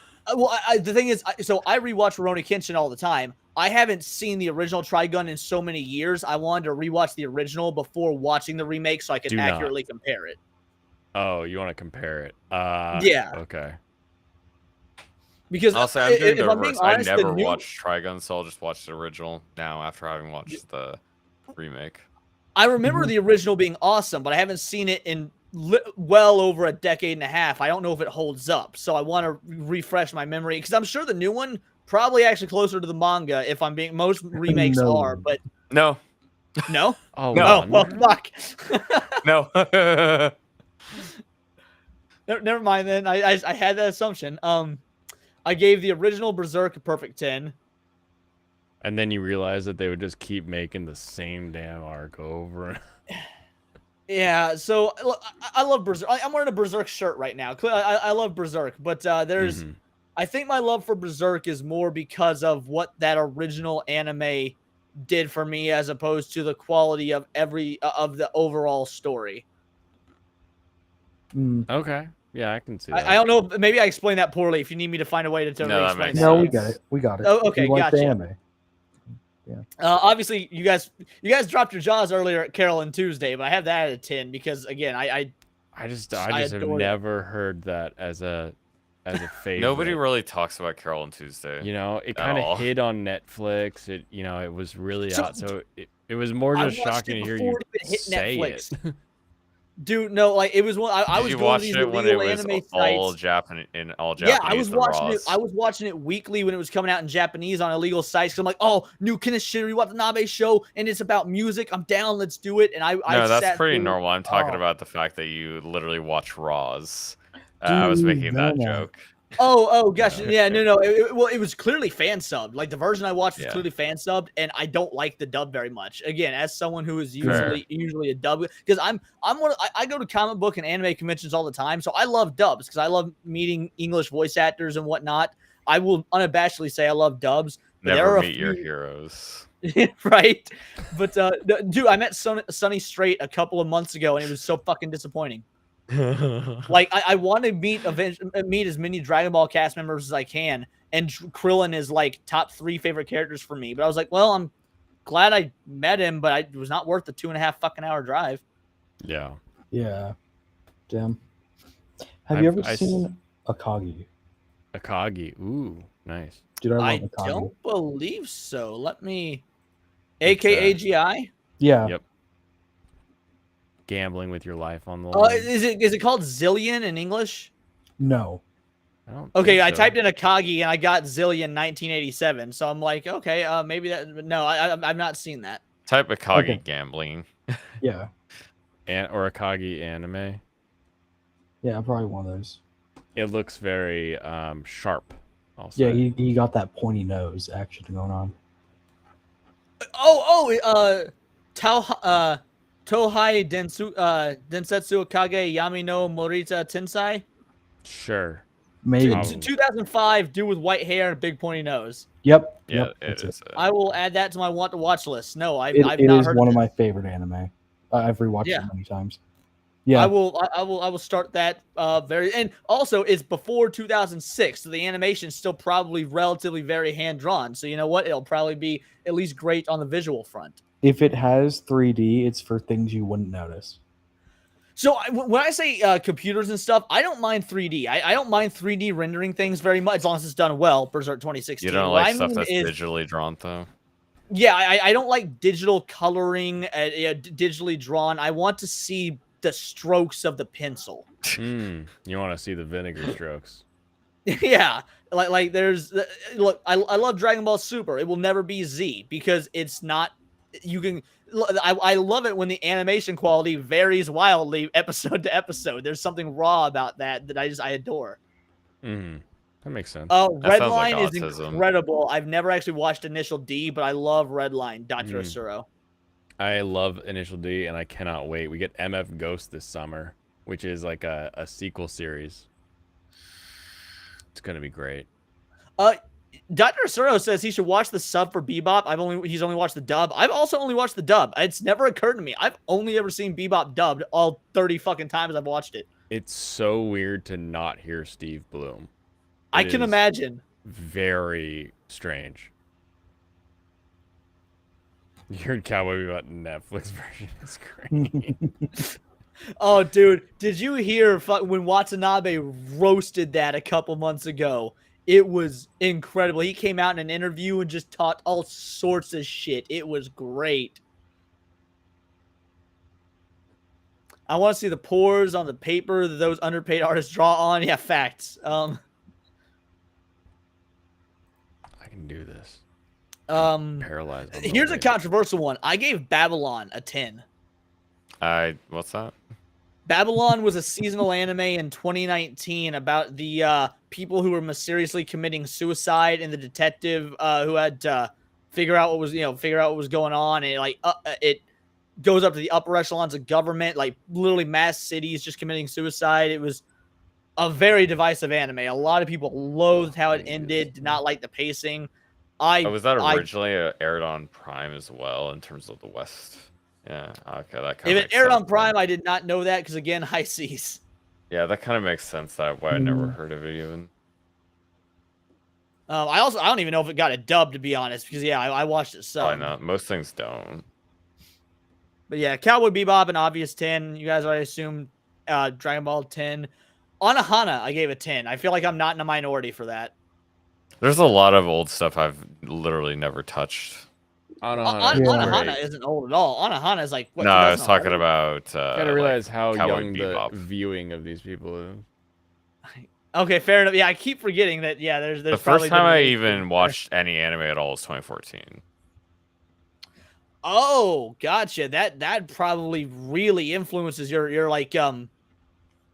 the thing is, so I rewatch Rurouni Kenshin all the time. I haven't seen the original Trigun in so many years. I wanted to rewatch the original before watching the remake so I could accurately compare it. Oh, you want to compare it? Yeah. Okay. Because also, I'm doing the reverse. I never watched Trigun, so I'll just watch the original now after having watched the remake. I remember the original being awesome, but I haven't seen it in well over a decade and a half. I don't know if it holds up, so I want to refresh my memory because I'm sure the new one probably actually closer to the manga. If I'm being, most remakes are, but no. Oh no. Well, fuck. No. Never mind then. I had that assumption. I gave the original Berserk a perfect 10. And then you realize that they would just keep making the same damn arc over. Yeah, so I love Berserk. I'm wearing a Berserk shirt right now. I love Berserk, but there's I think my love for Berserk is more because of what that original anime did for me as opposed to the quality of of the overall story. Okay. Yeah, I can see that. I don't know. Maybe I explained that poorly. If you need me to find a way to totally explain that. No, we got it. We got it. Oh, okay, gotcha. Anime. Yeah. Obviously, you guys dropped your jaws earlier at Carol and Tuesday, but I have that at a 10 because again, I just have never heard that as a favorite. Nobody really talks about Carol and Tuesday. You know, it kind of hid on Netflix. It it was really out, so it was more just shocking to hear you say it. Dude, no, like it was one. I was going to these illegal anime sites. All Japanese. Yeah, I was watching it. I was watching it weekly when it was coming out in Japanese on illegal sites. I'm like, oh, new Kenichiro Watanabe show, and it's about music. I'm down. Let's do it. And that's pretty normal. I'm talking about the fact that you literally watch Raws. I was making that joke. Oh, gosh. Yeah, no. It was clearly fan subbed. Like the version I watched was clearly fan subbed, and I don't like the dub very much. Again, as someone who is usually a dub, because I go to comic book and anime conventions all the time, so I love dubs because I love meeting English voice actors and whatnot. I will unabashedly say I love dubs. Never meet your heroes. right? But dude, I met Sonny Strait a couple of months ago, and it was so fucking disappointing. Like I want to meet as many Dragon Ball cast members as I can, and Krillin is like top 3 favorite characters for me. But I was like, well, I'm glad I met him, but it was not worth the 2.5 fucking hour drive. Yeah. Yeah. Damn. Have you ever seen Akagi? Akagi. Ooh, nice. Dude, I love I Akagi. don't believe so. Let me. AKAGI? Yeah. Yep. Gambling with your life on the line. Is it called Zillion in English? No. I don't Okay, think I so. typed in Akagi and I got Zillion 1987. So I'm like, okay, maybe that. No, I've not seen that. Type Akagi Okay. gambling. Yeah. Or Akagi anime. Yeah, probably one of those. It looks very sharp. Also. Yeah, he got that pointy nose action going on. Tohai Densetsu Kage Yami no Morita Tensai. Sure. Maybe. 2005, dude with white hair and a big pointy nose. Yep. Yeah, Yep, it that's is. I will add that to my want to watch list. No, I've It not is heard one of of it. my favorite anime. I've rewatched Yeah. it many times. Yeah. I will start that very, and also it's before 2006, so the animation's still probably relatively very hand drawn. So you know what? It'll probably be at least great on the visual front. If it has 3D, it's for things you wouldn't notice. So when I say computers and stuff, I don't mind 3D. I don't mind 3D rendering things very much as long as it's done well. Berserk 2016. You don't What like I stuff mean that's is- digitally drawn, though. Yeah, I don't like digital coloring, digitally drawn. I want to see the strokes of the pencil. You want to see the vinegar strokes. Yeah, like there's look. I love Dragon Ball Super. It will never be Z because it's not. You can. I love it when the animation quality varies wildly episode to episode. There's something raw about that I adore. That makes sense. That sounds like Redline is autism. incredible. I've never actually watched Initial D, but I love Redline. Dr. Asuro. I love Initial D, and I cannot wait. We get MF Ghost this summer, which is like a sequel series. It's gonna be great. Dr. Asuro says he should watch the sub for Bebop. He's only watched the dub. I've also only watched the dub. It's never occurred to me. I've only ever seen Bebop dubbed all 30 fucking times I've watched it. It's so weird to not hear Steve Bloom. I It can is imagine. Very strange. You heard Cowboy Bebop Netflix version is great. Oh, dude, did you hear when Watanabe roasted that a couple months ago? It was incredible. He came out in an interview and just talked all sorts of shit. It was great. I want to see the pores on the paper that those underpaid artists draw on. Yeah, facts. I can do this. Paralyzed. on the Here's a way. controversial one. I gave Babylon a 10. What's that? Babylon was a seasonal anime in 2019 about the people who were mysteriously committing suicide and the detective who had to figure out what was going on, and it goes up to the upper echelons of government, like literally mass cities just committing suicide. It was a very divisive anime. A lot of people loathed how it ended, did not like the pacing. Was that originally aired on Prime as well in terms of the West? Yeah, okay, that kind If of it aired on Prime, I did not know that because again, high seas. Yeah, that kind of makes sense. That why I never heard of it even. I don't even know if it got a dub, to be honest, because yeah, I watched it so. Why not? Most things don't. But yeah, Cowboy Bebop an obvious 10. You guys already assumed Dragon Ball 10. Anohana, I gave a 10. I feel like I'm not in a minority for that. There's a lot of old stuff I've literally never touched. Anohana isn't old at all. Anohana is like what? No, I was 2011? talking about. Gotta realize how Cowboy young Bebop. the viewing of these people is. Okay, fair enough. Yeah, I keep forgetting that. Yeah, there's The probably first time I been- even watched any anime at all was 2014. Oh, gotcha. That probably really influences your like your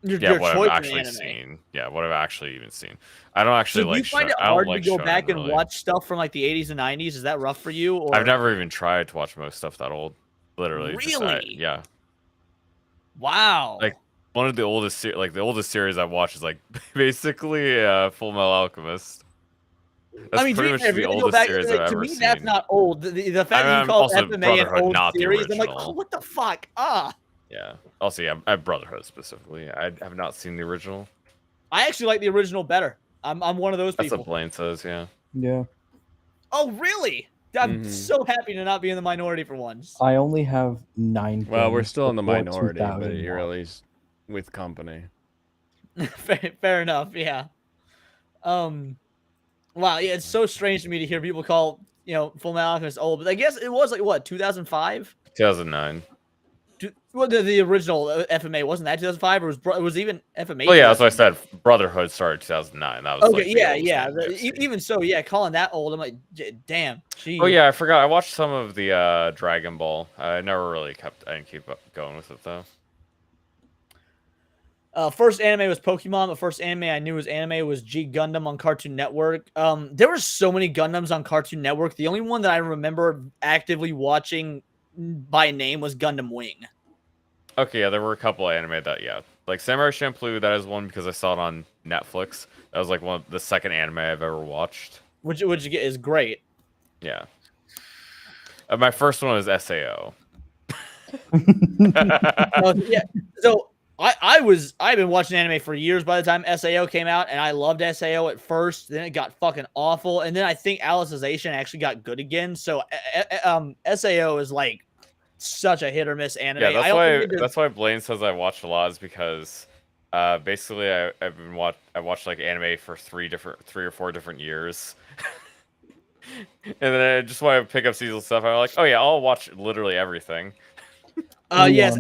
What I've choice in actually anime. seen. Yeah, what I've actually even seen. I don't actually So do like. you find it I don't hard like to go shonen, back and really. watch stuff from like the 80s and 90s? Is that rough for you? Or I've never even tried to watch most stuff that old. Literally. Really? Yeah. Wow. Like one of the oldest, the oldest series I've watched is like basically Full Metal Alchemist. That's I mean, to pretty be much fair, if the you're gonna go oldest back, series like, I've to ever me, seen. that's not old. The fact that I'm you call also FMA an Brotherhood, old not the series, I'm like, original. oh, what the fuck? Ah. Yeah. Also, yeah, I have Brotherhood specifically. I have not seen the original. I actually like the original better. I'm one of those That's people. what Blaine says. Yeah. Yeah. Oh, really? I'm Mhm. so happy to not be in the minority for once. I only have 9. Well, we're games still in the before minority, but 2001. you're at least with company. Fair enough. Yeah. Wow. Yeah, it's so strange to me to hear people call Full Metal Alchemist old, but I guess it was like what 2005. 2009. Well, the original FMA wasn't that 2005, or it was even FMA. Well, yeah, that's what I said. Brotherhood started 2009. That was Okay, like, the yeah, oldest yeah. anime I've seen. Even so, yeah, calling that old, I'm like, damn. Geez. Oh yeah, I forgot. I watched some of the Dragon Ball. I never really I didn't keep going with it though. First anime was Pokemon. The first anime I knew was anime was G Gundam on Cartoon Network. There were so many Gundams on Cartoon Network. The only one that I remember actively watching by name was Gundam Wing. Okay, yeah, there were a couple of anime that, yeah. Like Samurai Champloo, that is one because I saw it on Netflix. That was like the second anime I've ever watched. Which you get is great. Yeah. My first one was SAO. Yeah. So I've been watching anime for years by the time SAO came out, and I loved SAO at first. Then it got fucking awful, and then I think Alicization actually got good again. So SAO is like such a hit or miss anime. Yeah, that's why Blaine says I watched a lot, is because basically I watched like anime for 3 or 4 different years. And then I just want to pick up seasonal stuff. I'm like, oh yeah, I'll watch literally everything. Yes,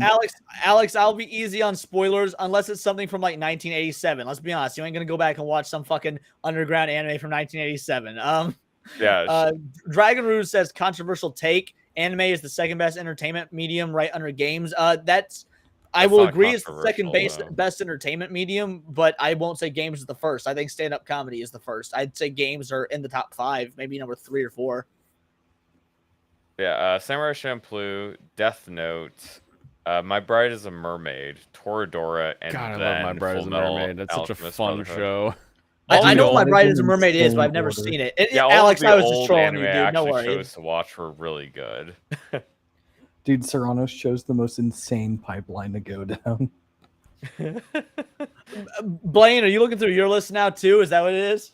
Alex, I'll be easy on spoilers unless it's something from like 1987. Let's be honest, you ain't gonna go back and watch some fucking underground anime from 1987. Yeah. Dragon Rouge says controversial take. Anime is the second best entertainment medium, right under games. I will agree it's the second best entertainment medium, but I won't say games is the first. I think stand-up comedy is the first. I'd say games are in the top 5, maybe number 3 or 4. Yeah, Samurai Champloo, Death Note, My Bride is a Mermaid, Toradora, and God, I then love My Bride is a Fullmetal Mermaid. That's such a Alchemist fun Brotherhood. show. I know what My Bride is a Mermaid is, but I've never seen it. Yeah, Alex, I was just old trolling anime you, I dude. No actually worries. chose to watch were really good. Dude, Serrano's chose the most insane pipeline to go down. Blaine, are you looking through your list now too? Is that what it is?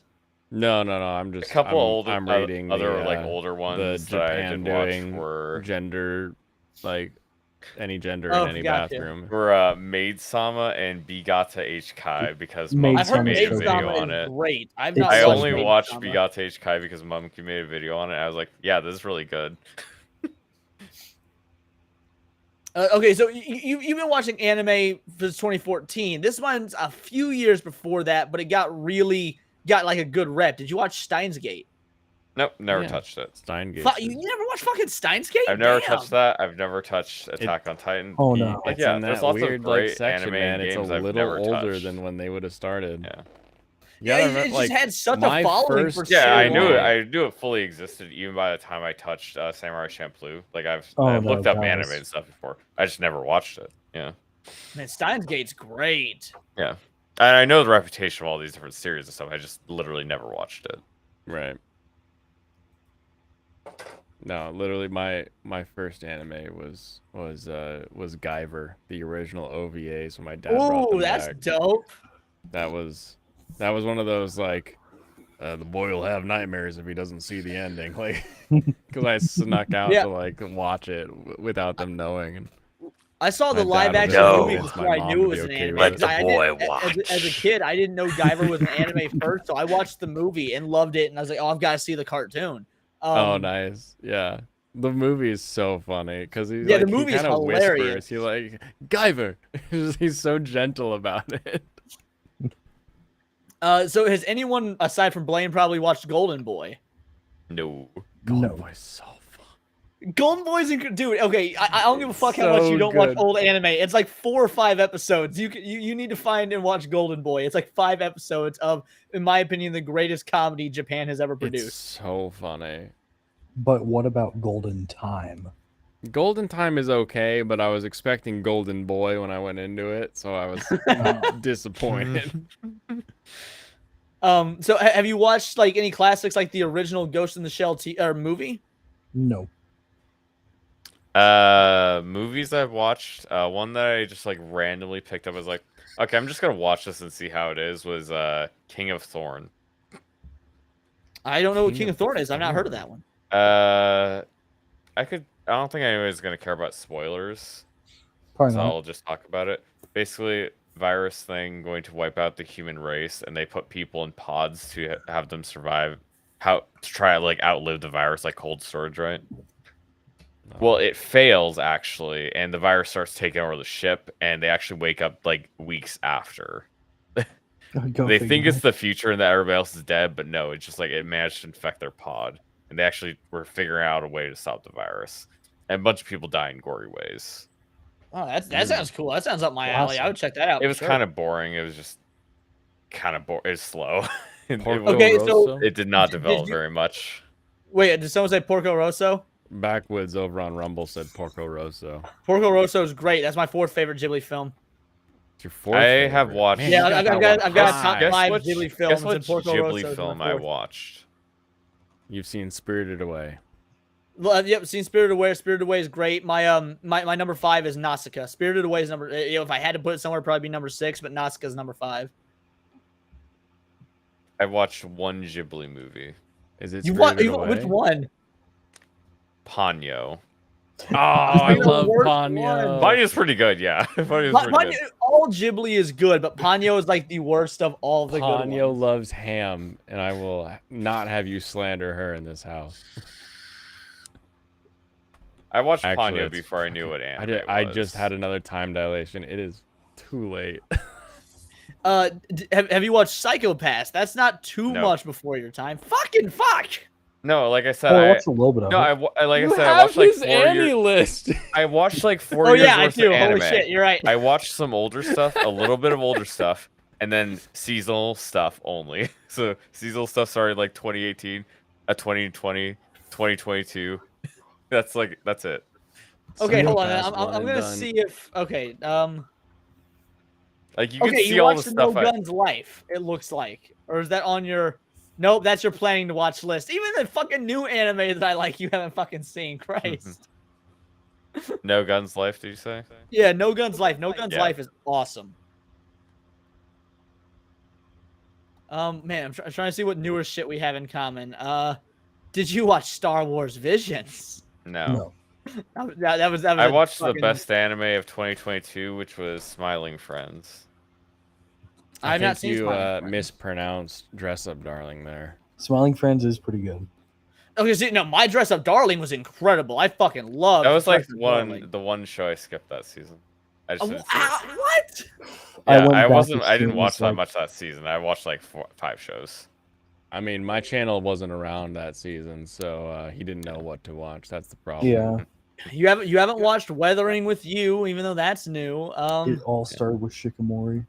No. I'm just A couple older, I'm reading other the, like older ones the that I Japan did watch doing were gender, like any gender Oh, in any gotcha. bathroom. were Maid Sama and Bigata H Kai because Maid Mumky I've heard Sama made a Maid video Sama on is it. great. I've It's not I so watched only Maid watched Sama. Bigata H Kai because Mumky made a video on it. I was like, yeah, this is really good. Okay, so you've been watching anime since 2014. This one's a few years before that, but it got like a good rep. Did you watch Steins Gate? Nope, never Yeah. touched it. Steingate. You never watched fucking Steins Gate? I've never Damn. touched that. I've never touched Attack on Titan. Oh no. Like, It's yeah, in there's that lots weird of like great section, anime man. It's a games I've little never older touched. than when they would have started. Yeah. Yeah, gotta it like, just had such a my following first- for Yeah, so I knew long. it. I knew it fully existed even by the time I touched Samurai Champloo. Like I've Oh, I've no, looked up that anime was- and stuff before. I just never watched it. Yeah, Man, Steins Gate's great. yeah. And I know the reputation of all these different series and stuff. I just literally never watched it. Right. No, literally my first anime was Guyver, the original OVA. So my dad brought Ooh, them that's back. dope. That was one of those like the boy will have nightmares if he doesn't see the ending, like because I snuck out Yeah. to like watch it without them knowing. I saw the My dad live action would movie convince my before I mom knew to it was be an okay anime. with it. 'cause Let the boy as a kid, I didn't know Guyver was an anime first, so I watched the movie and loved it, and I was like, "Oh, I've got to see the cartoon." Oh, nice. Yeah. The movie is so funny because he's Yeah, the like, movie he is kind of hilarious. whispers. He like Guyver. He's so gentle about it. So has anyone aside from Blaine probably watched Golden Boy? No. Golden No. Boy's so fun. Golden Boy's dude. Okay, I don't give a fuck how much So you don't watch good. old anime. It's like 4 or 5 episodes. You need to find and watch Golden Boy. It's like 5 episodes of, in my opinion, the greatest comedy Japan has ever It's produced. so funny. But what about Golden Time? Golden Time is okay, but I was expecting Golden Boy when I went into it, so I was disappointed. So have you watched like any classics like the original Ghost in the Shell movie? No. Movies I've watched. One that I just like randomly picked up was like, okay, I'm just gonna watch this and see how it is. Was King of Thorn. I don't know what King of Thorn is. I've not heard of that one. I don't think anybody's gonna care about spoilers. Probably So not. I'll just talk about it. Basically, virus thing going to wipe out the human race, and they put people in pods to have them survive. How to try to like outlive the virus, like cold storage, right? Well, it fails actually, and the virus starts taking over the ship, and they actually wake up like weeks after. They think it's the future and that everybody else is dead, but no, it's just like it managed to infect their pod, and they actually were figuring out a way to stop the virus. And a bunch of people die in gory ways. Oh, that sounds cool. That sounds up my alley. I would check that out. It was sure. kind of boring. It was just kind of boring. It was slow. Okay, so it did not develop very much. Wait, did someone say Porco Rosso? Backwoods over on Rumble said Porco Rosso. Porco Rosso is great. That's my fourth favorite Ghibli film. It's your fourth. I have watched. Yeah, I've got a top Guess 5 which- Ghibli Guess films, what and Porco Ghibli Rosso film I watched? You've seen Spirited Away. Well, yep, seen Spirited Away. Spirited Away is great. My my number 5 is Nausicaa. Spirited Away is number. If I had to put it somewhere, it'd probably be number 6, but Nausicaa is number 5. I watched one Ghibli movie. Is it You Spirited what? Away? Which one? Ponyo. Oh, I love worst Ponyo. Ponyo's pretty good, yeah. Ponyo's pretty Ponyo, good. all Ghibli is good, but Ponyo is like the worst of all the good Ponyo ones. loves ham, and I will not have you slander her in this house. I watched Actually, Ponyo it's before I knew what anime was. I just had another time dilation. It is too late. Have you watched Psycho-Pass? That's not too No. much before your time. Fucking fuck. No, like I said, Oh, I I watched a little bit of no, it. like You I said, I have watched like his 4 Annie years. list. I watched like 4 Oh years yeah, I worth do. of anime. Holy shit, you're right. I watched some older stuff, a little bit of older stuff, and then seasonal stuff only. So seasonal stuff started like 2018, 2020, 2022. That's it. Okay, hold on. Psycho-Pass, one I'm and gonna done. see if Like you can okay, see you all the watched the No stuff. Guns Life. It looks like, or is that on your? Nope, that's your planning to watch list. Even the fucking new anime that I like, you haven't fucking seen. Christ. No Guns Life, did you say? Yeah, No Guns Life. No Guns Yeah. Life is awesome. Man, I'm trying to see what newer shit we have in common. Did you watch Star Wars Visions? No. That was. I a watched the fucking- best anime of 2022, which was Smiling Friends. I've not think seen you Smiling Friends. mispronounced Dress Up Darling there. Smiling Friends is pretty good. Okay, see, no, My Dress Up Darling was incredible. I fucking loved. That was like Dress Up Darling. the one show I skipped that season. I just didn't see it. What? I Yeah, went I back wasn't. to I didn't streams, watch that like- much that season. I watched like 5 shows. I mean, my channel wasn't around that season, so he didn't know what to watch. That's the problem. Yeah, You haven't watched Weathering with You, even though that's new. it all started with Shikamori.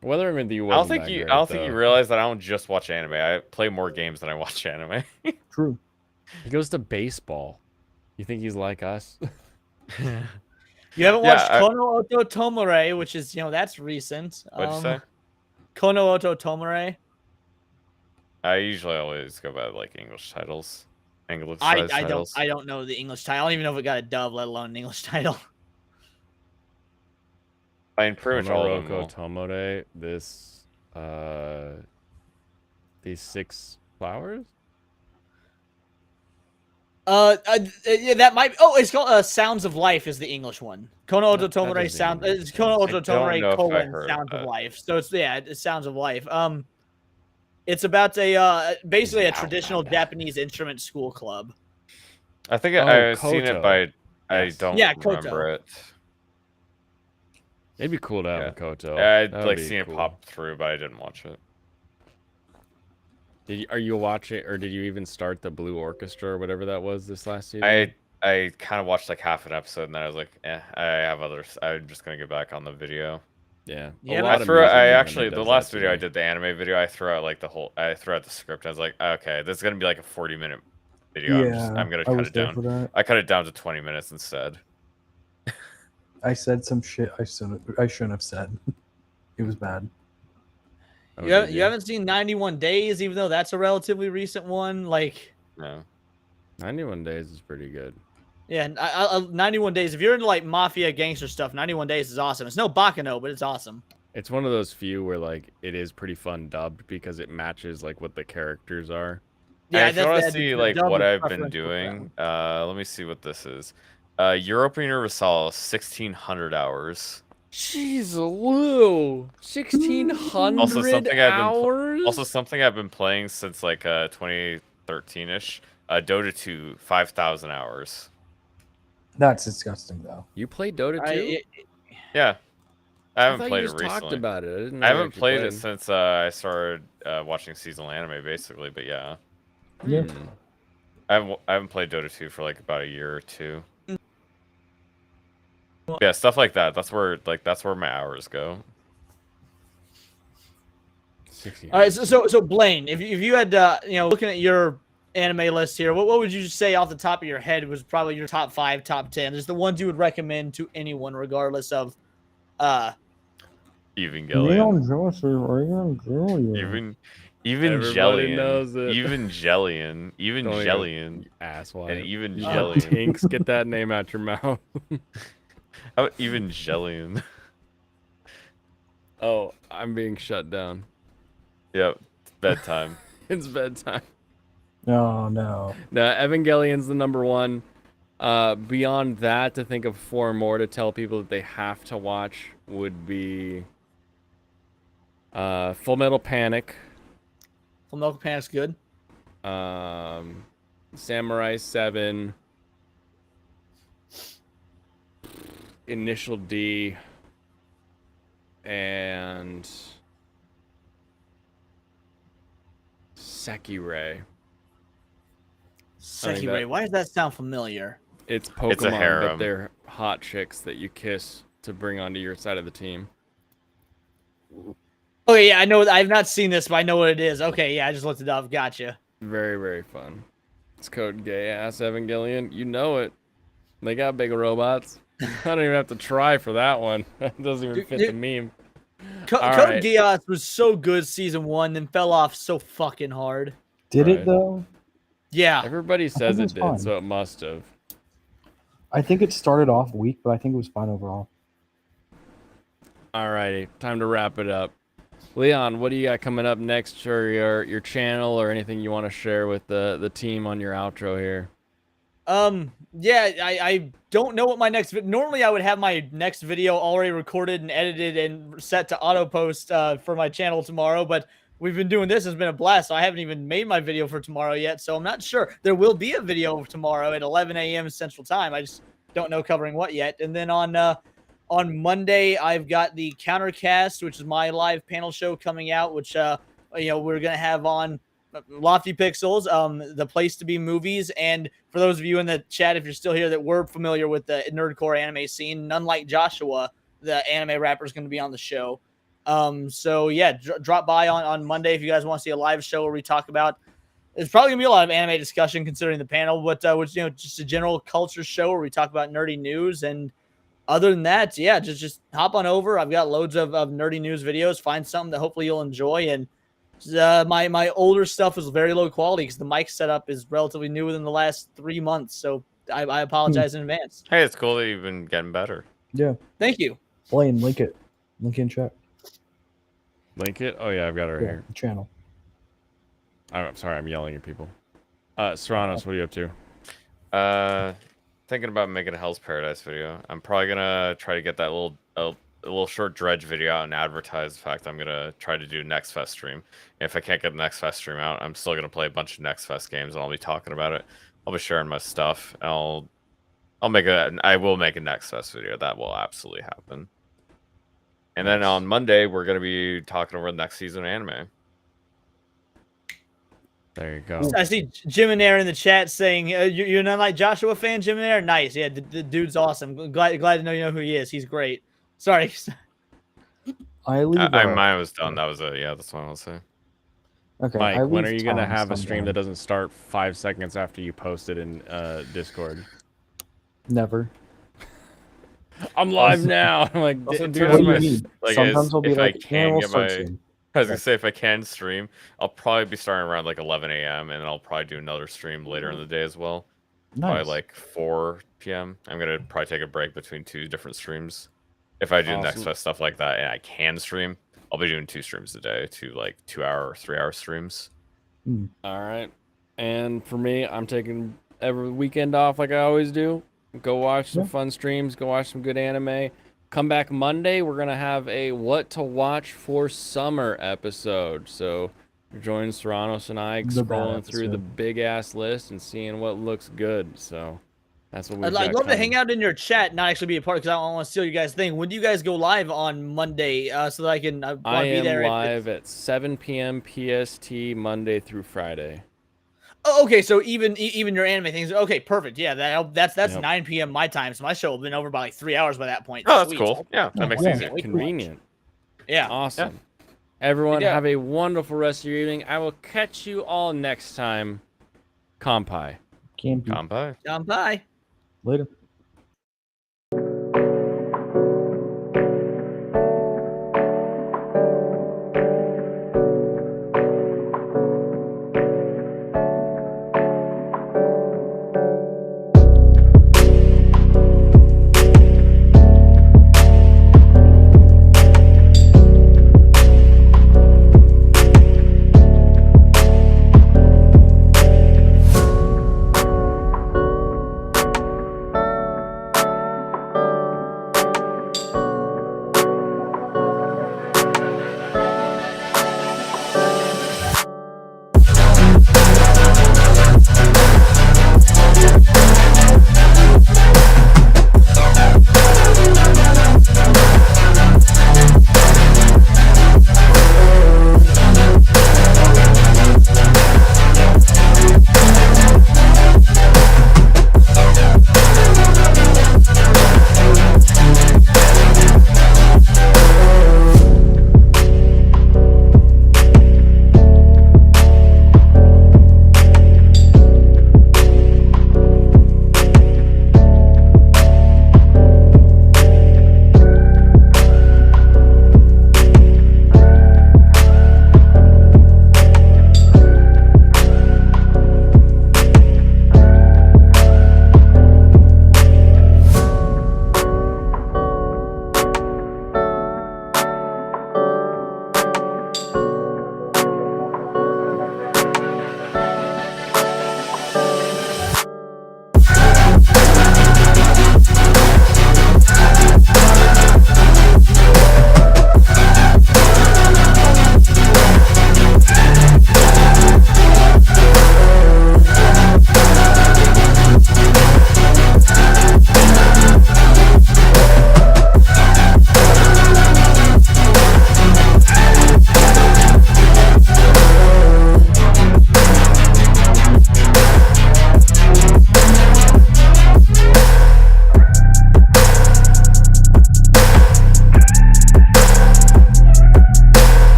Whether with you I don't wasn't think that you. great, I don't think you though. realize that I don't just watch anime. I play more games than I watch anime. True. He goes to baseball. You think he's like us? You haven't Yeah, watched Kono Oto Tomare, which is that's recent. What'd you say? Kono Oto Tomare. I usually always go by like English titles. English I titles. don't know the English title. I don't even know if it got a dub, let alone an English title. I mean, pretty much all of them. Tomoroko will. Tomore, this these 6 flowers? Yeah, that might. Oh, it's called Sounds of Life is the English one. Kono Oto Tomare doesn't sound. even make It's Kono Oto I don't know Tomare if I heard Sounds of that. Life. So it's Sounds of Life. It's about a basically a traditional Japanese instrument school club. I think Oh, I've seen it, Koto. but I Yes. don't Yeah, Koto. remember it. It'd be cool to have Yeah. a Koto. I'd That would like be seen cool. it pop through, but I didn't watch it. Are you watching, or did you even start the Blue Orchestra or whatever that was this last season? I kind of watched like half an episode, and then I was like, I have others. I'm just gonna get back on the video. Yeah. Yeah, A lot I of threw. music I anime actually the does last that to video I me. did, the anime video. I threw out like the whole. I threw out the script. I was like, okay, this is gonna be like a 40-minute video. I'm gonna I cut was it there down. for that. I cut it down to 20 minutes instead. I said some shit I shouldn't have said. It was bad. You haven't seen 91 Days, even though that's a relatively recent one. Like, No. 91 Days is pretty good. Yeah, 91 Days. If you're into like mafia gangster stuff, 91 Days is awesome. It's no Bakano, but it's awesome. It's one of those few where like it is pretty fun dubbed because it matches like what the characters are. Yeah, if you want to see like what I've been doing, let me see what this is. Europa Universal, 1,600 hours. Jeez, Lou, 1,600 hours. Also something I've been playing since like 2013ish. Dota 2, 5,000 hours. That's disgusting, though. You play Dota 2? Yeah, I haven't thought played you it just recently. talked about it. I didn't know I you haven't actually played played. it since I started watching seasonal anime, basically. But yeah, Yeah. I haven't played Dota 2 for like about a year or two. Yeah, stuff like that. That's where my hours go. All right, so Blaine, if you had looking at your anime list here, what would you say off the top of your head was probably your top 5, top 10? Just the ones you would recommend to anyone, regardless of Evangelion. Everybody knows it. Evangelion. Asswipe. And Evangelion. Tinks, get that name out your mouth. How about Evangelion? Oh, I'm being shut down. Yep, it's bedtime. It's bedtime. Oh no. No, Evangelion's the number one. Beyond that, to think of 4 more to tell people that they have to watch would be Full Metal Panic. Full Metal Panic's good. Samurai 7. Initial D. And Sekirei. Sekirei. Why does that sound familiar? It's Pokemon, It's a harem. but they're hot chicks that you kiss to bring onto your side of the team. Okay, yeah, I know. I've not seen this, but I know what it is. Okay, yeah, I just looked it up. Gotcha. Very, very fun. It's code gay ass Evangelion. You know it. They got big robots. I don't even have to try for that one. That doesn't even fit the meme. Code right. Geass was so good season 1, then fell off so fucking hard. Did Right. it though? Yeah. Everybody says think it it's did, fine. so it must have. I think it started off weak, but I think it was fine overall. Alrighty, time to wrap it up. Leon, what do you got coming up next for your channel or anything you want to share with the team on your outro here? Yeah, I don't know what my next normally I would have my next video already recorded and edited and set to auto post for my channel tomorrow, but we've been doing this. It's been a blast, so I haven't even made my video for tomorrow yet, so I'm not sure. There will be a video tomorrow at 11 a.m. Central Time. I just don't know covering what yet. And then on Monday, I've got the Countercast, which is my live panel show coming out, which we're gonna have on Lofty Pixels, the Place to Be Movies, and for those of you in the chat, if you're still here, that we're familiar with the nerdcore anime scene, None Like Joshua, the anime rapper, is going to be on the show. So yeah, drop by on Monday if you guys want to see a live show where we talk about. There's probably gonna be a lot of anime discussion considering the panel, but which just a general culture show where we talk about nerdy news. And other than that, yeah, just hop on over. I've got loads of nerdy news videos. Find something that hopefully you'll enjoy. And my older stuff is very low quality because the mic setup is relatively new within the last 3 months. So I apologize in advance. Hey, it's cool that you've been getting better. Yeah. Thank you. Blaine, link it. Link in chat. Link it? Oh, yeah, I've got it right Yeah, here. the channel. I'm sorry, I'm yelling at people. Serranos, what are you up to? Thinking about making a Hell's Paradise video. I'm probably gonna try to get that a little short dredge video out and advertise the fact I'm gonna try to do Next Fest stream. If I can't get the Next Fest stream out, I'm still gonna play a bunch of Next Fest games and I'll be talking about it. I'll be sharing my stuff. And I will make a Next Fest video. That will absolutely happen. And then on Monday we're gonna be talking over the next season of anime. There you go. I see Jim and Air in the chat saying you're not like Joshua fan, Jim and Air. Nice, yeah, the dude's awesome. Glad to know you know who he is. He's great. Sorry. Mine was done. That was it. Yeah, that's what I'll say. Okay. Mike, I when are leave you gonna Tom have a stream that sometime. doesn't start 5 seconds after you post it in Discord? Never. I'm live now. I'm like, Also, dude, dude, What do my- you need? like, Sometimes I'll be if I like, can we'll get start my- soon. I was gonna say if I can stream, I'll probably be starting around like 11 a.m. and then I'll probably do another stream later in the day as well. By Nice. like 4 p.m. I'm gonna probably take a break between 2 different streams. If I do next fest stuff like that and I can stream, I'll be doing 2 streams a day, 2 like 2-hour or 3-hour streams. All right. And for me, I'm taking every weekend off like I always do. Go watch some fun streams, go watch some good anime. Come back Monday, we're going to have a what to watch for summer episode. So join Serranos and I The bad scrolling through the episode. big ass list and seeing what looks good. So that's what we've I'd got love to coming. hang out in your chat, not actually be a part, because I don't want to steal you guys' thing. When do you guys go live on Monday, so that I can I wanna be am there? live at 7 p.m. PST Monday through Friday. Oh, okay, so even your anime things. Okay, perfect. Yeah, that's Yep. 9 p.m. my time, so my show will have been over by like 3 hours by that point. Oh, that's Sweet. cool. Yeah, that makes it easier. Convenient. Yeah. Awesome. Everyone, Yeah. have a wonderful rest of your evening. I will catch you all next time. Kampai. Can't be. Kampai. Bye. Later.